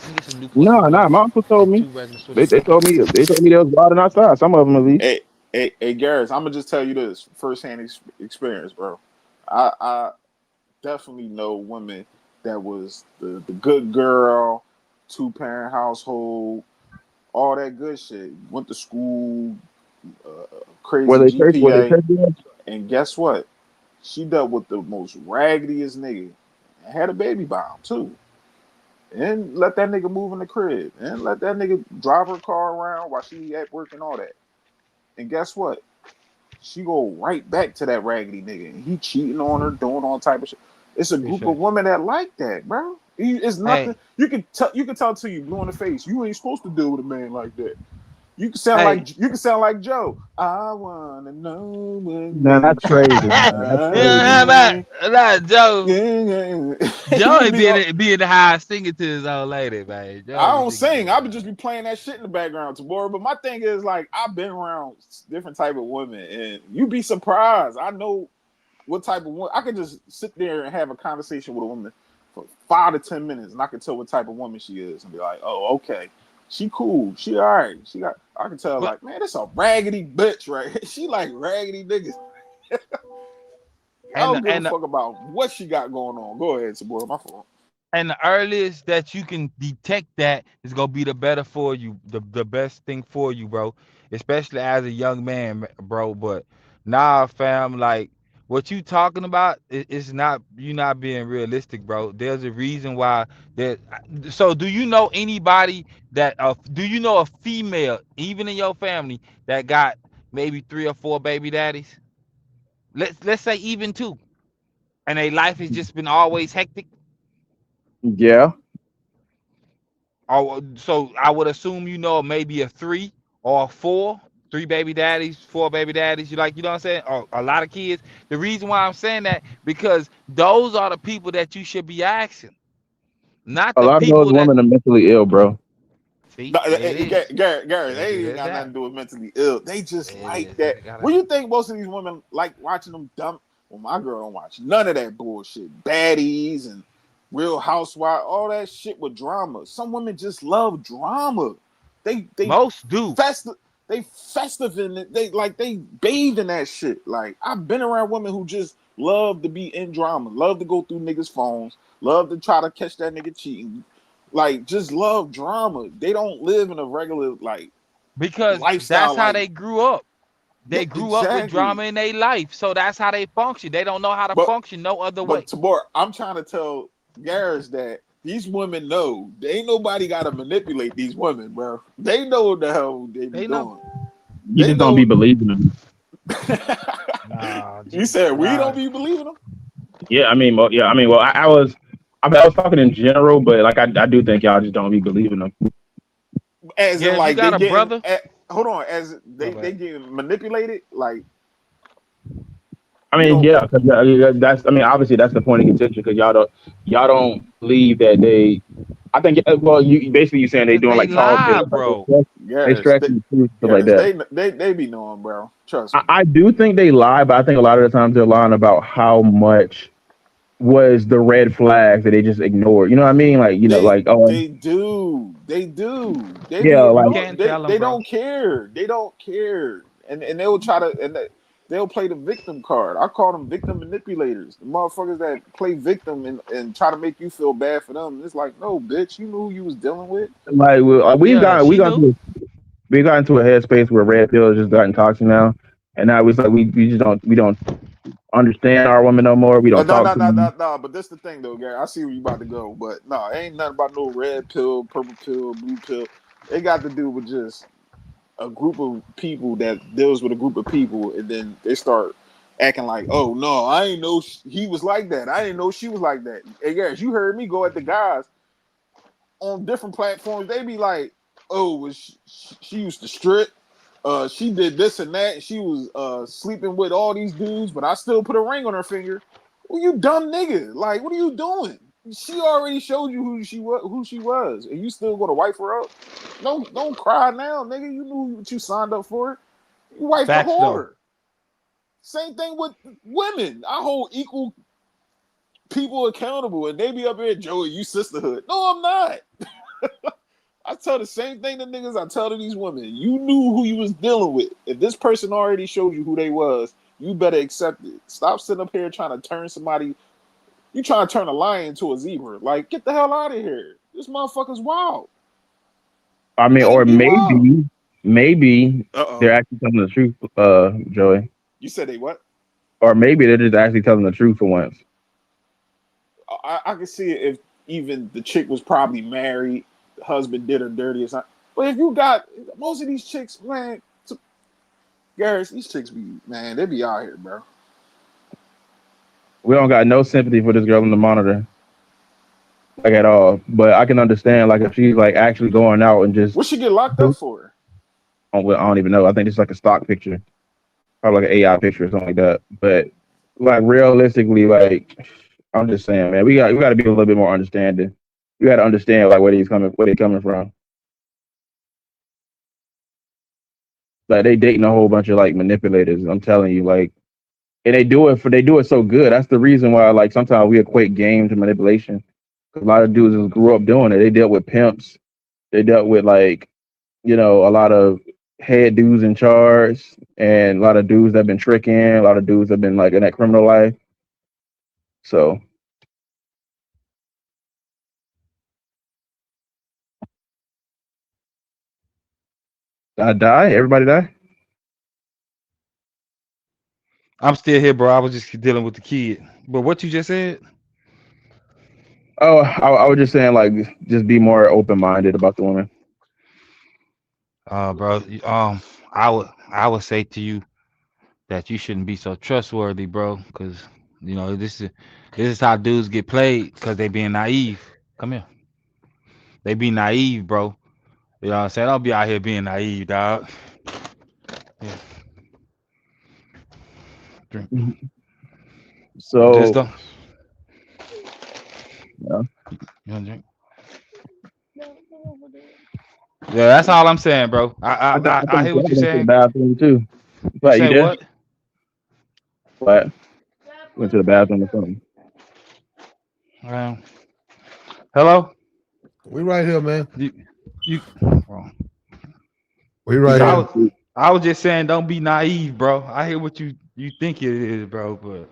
Let me get some Newport No, News no, my uncle told and me. 2 regular Swiss They cheese. told me they was riding outside. Some of them at least. Hey, Garrett, I'm gonna just tell you this firsthand experience, bro. I definitely know women that was the good girl, 2-parent household, all that good shit. Went to school, Were crazy they church? Were they GPA, church girls? and guess what? She dealt with the most raggediest nigga. And had a baby by him too. And let that nigga move in the crib. And let that nigga drive her car around while she at work and all that. And guess what? She go right back to that raggedy nigga. And he cheating on her, doing all type of shit. It's a group Appreciate of it. women that like that, bro. It's nothing. Hey, You can tell till you blue in the face. You ain't supposed to deal with a man like that. hey. You can sound like Joe. I wanna know what Man, that's makes you crazy, man. That's crazy, Yeah, man. about smile. that Joe. Yeah. Joe You ain't be all, being the high singing to his old lady, man. I Joe be don't singing to sing. his I would old just lady. be playing that shit in the background tomorrow. But my thing is like I've been around different type of women, and you'd be surprised. I know what type of woman. I could just sit there and have a conversation with a woman for 5 to 10 minutes, and I can tell what type of woman she is, and be like, oh, okay, she cool, she all right, she got. I can tell But like, man, that's a raggedy bitch, right? She like raggedy niggas. I and don't give a and fuck about what she got going on. Go ahead, Sabora, my fault. and the earliest that you can detect that is gonna be the better for you, the best thing for you, bro. Especially as a young man, bro. But nah, fam, like what you talking about is not you not being realistic, bro. There's a reason why that. So do you know anybody that do you know a female, even in your family, that got maybe 3 or 4 baby daddies? Let's say even 2, and their life has just been always hectic. Yeah, Oh, so I would assume you know maybe a 3 or a 4, 3 baby daddies, 4 baby daddies. You know what I'm saying? Or a lot of kids. The reason why I'm saying that because those are the people that you should be asking, not a the lot of those people that women are mentally ill, bro. see. There it is. Gary, they ain't even There's got that. nothing to do with mentally ill. They There just it like is. that. They got What it. do you think most of these women like watching them dumb? Well, my girl don't watch none of that bullshit. Baddies and Real Housewife, all that shit with drama. Some women just love drama. They Most do. festive. They festive in it. They bathe in that shit. Like I've been around women who just love to be in drama, love to go through niggas' phones, love to try to catch that nigga cheating, like just love drama. They don't live in a regular like Because that's lifestyle. how Like they grew up. yeah, They grew up with exactly. drama in their life. So that's how they function. They don't know how to But function no other but way. Tabor, I'm trying to tell Garris that these women know they ain't nobody got to manipulate these women, bro. They know what the hell they be They know. doing. You They just don't be know. believing them. Nah, You said we nah. don't be believing them, Yeah, I mean, well, I was talking in general, but like I do think y'all just don't be believing them. as in Yeah, if you like they got a getting. brother, Hold on, as my they bad. getting manipulated. Like I you mean, don't. yeah, because that's I mean, obviously that's the point of contention because y'all don't believe that they. I think well, you basically you saying they Cause doing they like tall lie, tales, like bro. they Garris, stretching the truth stuff like Garris, that. they be knowing, bro. Trust me. I do think they lie, but I think a lot of the times they're lying about how much was the red flags that they just ignored. You know what I mean? Like like oh They do. They do. They yeah, be You like ignored. can't tell them, They bro. don't care. They don't care. And they'll try to they'll play the victim card. I call them victim manipulators. The motherfuckers that play victim and try to make you feel bad for them. It's like, no, bitch, you knew who you was dealing with. we've Yeah, got she knew. we got into a headspace where red pills just gotten toxic now, and now it's like we just don't understand our women no more. We don't No, talk no, to no, them. no, no. But this the thing though, Gary. I see where you about to go, but no, it ain't nothing about no red pill, purple pill, blue pill. It got to do with just a group of people that deals with a group of people, and then they start acting like, oh no, I ain't know he was like that. I didn't know she was like that. And yes, you heard me go at the guys on different platforms. They be like, oh, was she used to strip. She did this and that. And she was sleeping with all these dudes, but I still put a ring on her finger. Well, you dumb nigga. Like, what are you doing? She already showed you who she was, and you still gonna wipe her up? Don't cry now, nigga. You knew what you signed up for. You wipe the Facts though. whore. Same thing with women. I hold equal people accountable, and they be up here, Joey, you sisterhood. No, I'm not. I tell the same thing to niggas I tell to these women. You knew who you was dealing with. If this person already showed you who they was, you better accept it. Stop sitting up here trying to turn somebody. You trying to turn a lion into a zebra. Like, get the hell out of here. This motherfucker's wild. I mean, or maybe Uh-oh. they're actually telling the truth, Joey. You said they what? Or maybe they're just actually telling the truth for once. I can see it if even the chick was probably married, the husband did her dirty or something. But if you got most of these chicks, man, Garris, these chicks be, man, they be out here, bro. We don't got no sympathy for this girl on the monitor, like at all. But I can understand, like, if she's like actually going out and just what she get locked up for? I don't even know. I think it's like a stock picture, probably like an AI picture or something like that. But like realistically, like I'm just saying, man, we got to be a little bit more understanding. You got to understand like where they're coming from. Like they dating a whole bunch of like manipulators. I'm telling you, like, and they do it so good. That's the reason why like sometimes we equate game to manipulation. Because a lot of dudes just grew up doing it. They dealt with pimps. They dealt with like, a lot of head dudes in charge, and a lot of dudes that been tricking. A lot of dudes that been like in that criminal life. So. I die? Everybody die? I'm still here, bro. I was just dealing with the kid. But what you just said? Oh, I was just saying, like, just be more open-minded about the women. Bro, I would say to you that you shouldn't be so trustworthy, bro, because this is how dudes get played because they being naive. Come here. They be naive, bro. You know what I'm saying? Don't be out here being naive, dog. Yeah. Drink. So just don't. Yeah. You want to drink? Yeah, that's all I'm saying, bro. I hear what you're saying. Bathroom too. You say what? What? Went to the bathroom or something. Hello. We right here, man. We right here. I was just saying, don't be naive, bro. I hear what you think it is, bro, but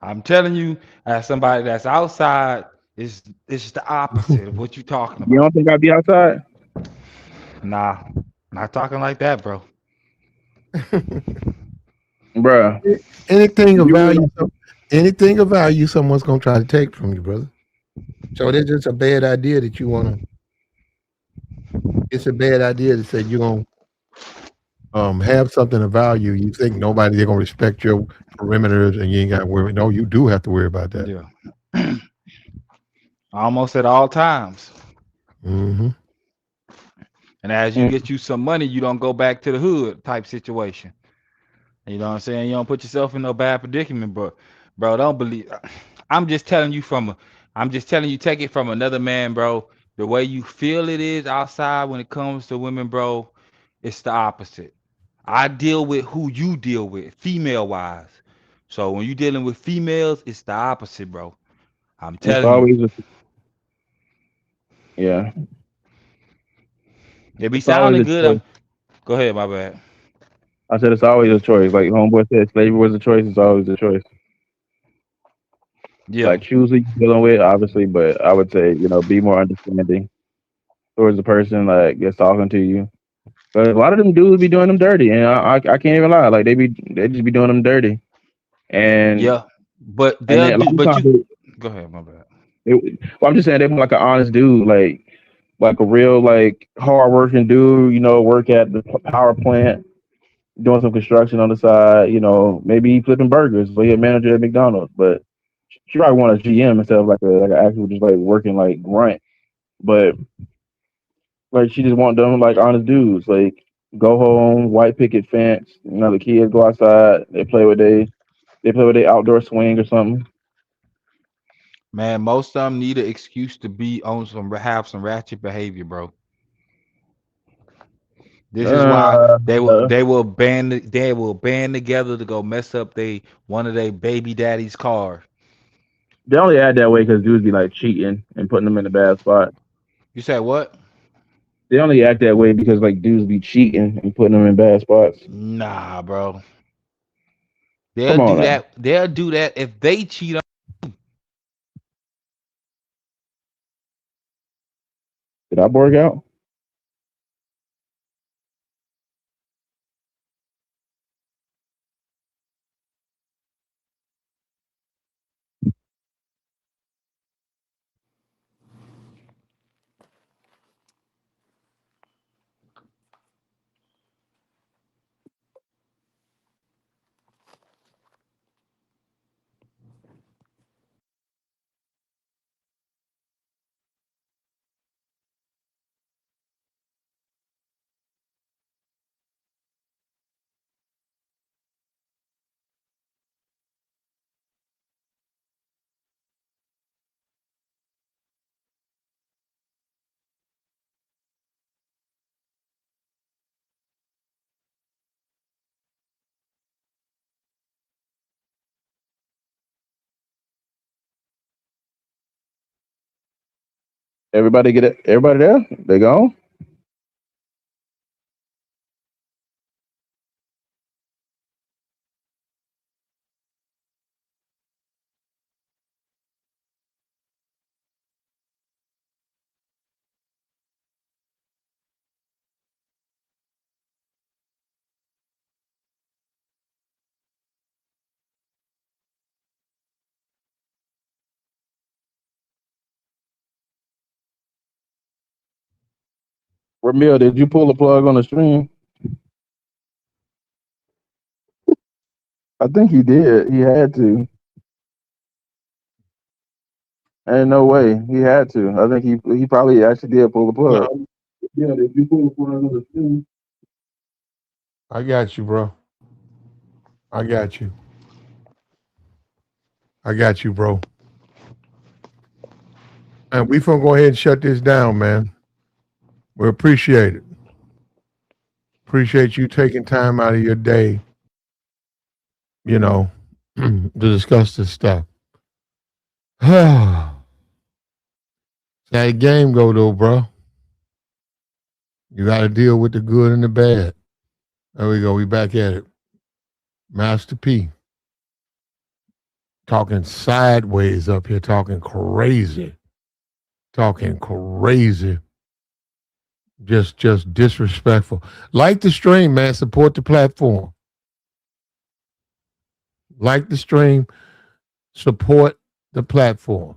I'm telling you, as somebody that's outside, it's the opposite of what you're talking about. You don't think I'd be outside? Nah, not talking like that, bro. Bro, anything of value, someone's gonna try to take from you, brother. So it's just a bad idea that you wanna. It's a bad idea to say you're gonna have something of value. You think they're gonna respect your perimeters, and you ain't got to worry. No, you do have to worry about that. Yeah. Almost at all times. Mm-hmm. And as you get you some money, you don't go back to the hood type situation. You know what I'm saying? You don't put yourself in no bad predicament, but bro, don't believe. I'm just telling you take it from another man, bro. The way you feel it is outside when it comes to women, bro, it's the opposite. I deal with who you deal with, female wise. So when you're dealing with females, it's the opposite, bro. I'm telling you. Yeah. It be sounding good. Go ahead, my bad. I said it's always a choice. Like homeboy said, slavery was a choice. It's always a choice. Yeah. Like choose who you're dealing with, obviously, but I would say, be more understanding towards the person like that's talking to you. But a lot of them dudes be doing them dirty, and I can't even lie. Like they just be doing them dirty. And yeah, but go ahead, my bad. I'm just saying they're like an honest dude, like a real like hardworking dude. Work at the power plant. doing some construction on the side. You know, maybe he flipping burgers, but he a manager at McDonald's. But she probably want a GM instead of like an actual just like working like grunt. But like she just want them like honest dudes. Like go home, white picket fence. You know, the kids go outside. They play with their outdoor swing or something. Man, most of them need an excuse to be on some have some ratchet behavior, bro. This is why Uh, they will band together to go mess up one of their baby daddy's cars. they only act that way because dudes be like cheating and putting them in a bad spot. You said what? They only act that way because like dudes be cheating and putting them in bad spots. Nah, bro. Come on now. They'll do that if they cheat on. Did I borg out? Everybody get it? Everybody there? They gone? Ramil, did you pull the plug on the stream? I think he did. He had to. Ain't no way. He had to. I think he probably actually did pull the plug. Yeah, did you pull the plug on the stream? I got you, bro. I got you. I got you, bro. And we gonna go ahead and shut this down, man. We appreciate it. Appreciate you taking time out of your day, to discuss this stuff. That game go though, bro. You got to deal with the good and the bad. There we go. We back at it. Master P. Talking sideways up here, talking crazy. Just disrespectful. Like the stream, man. Support the platform. Like the stream. Support the platform.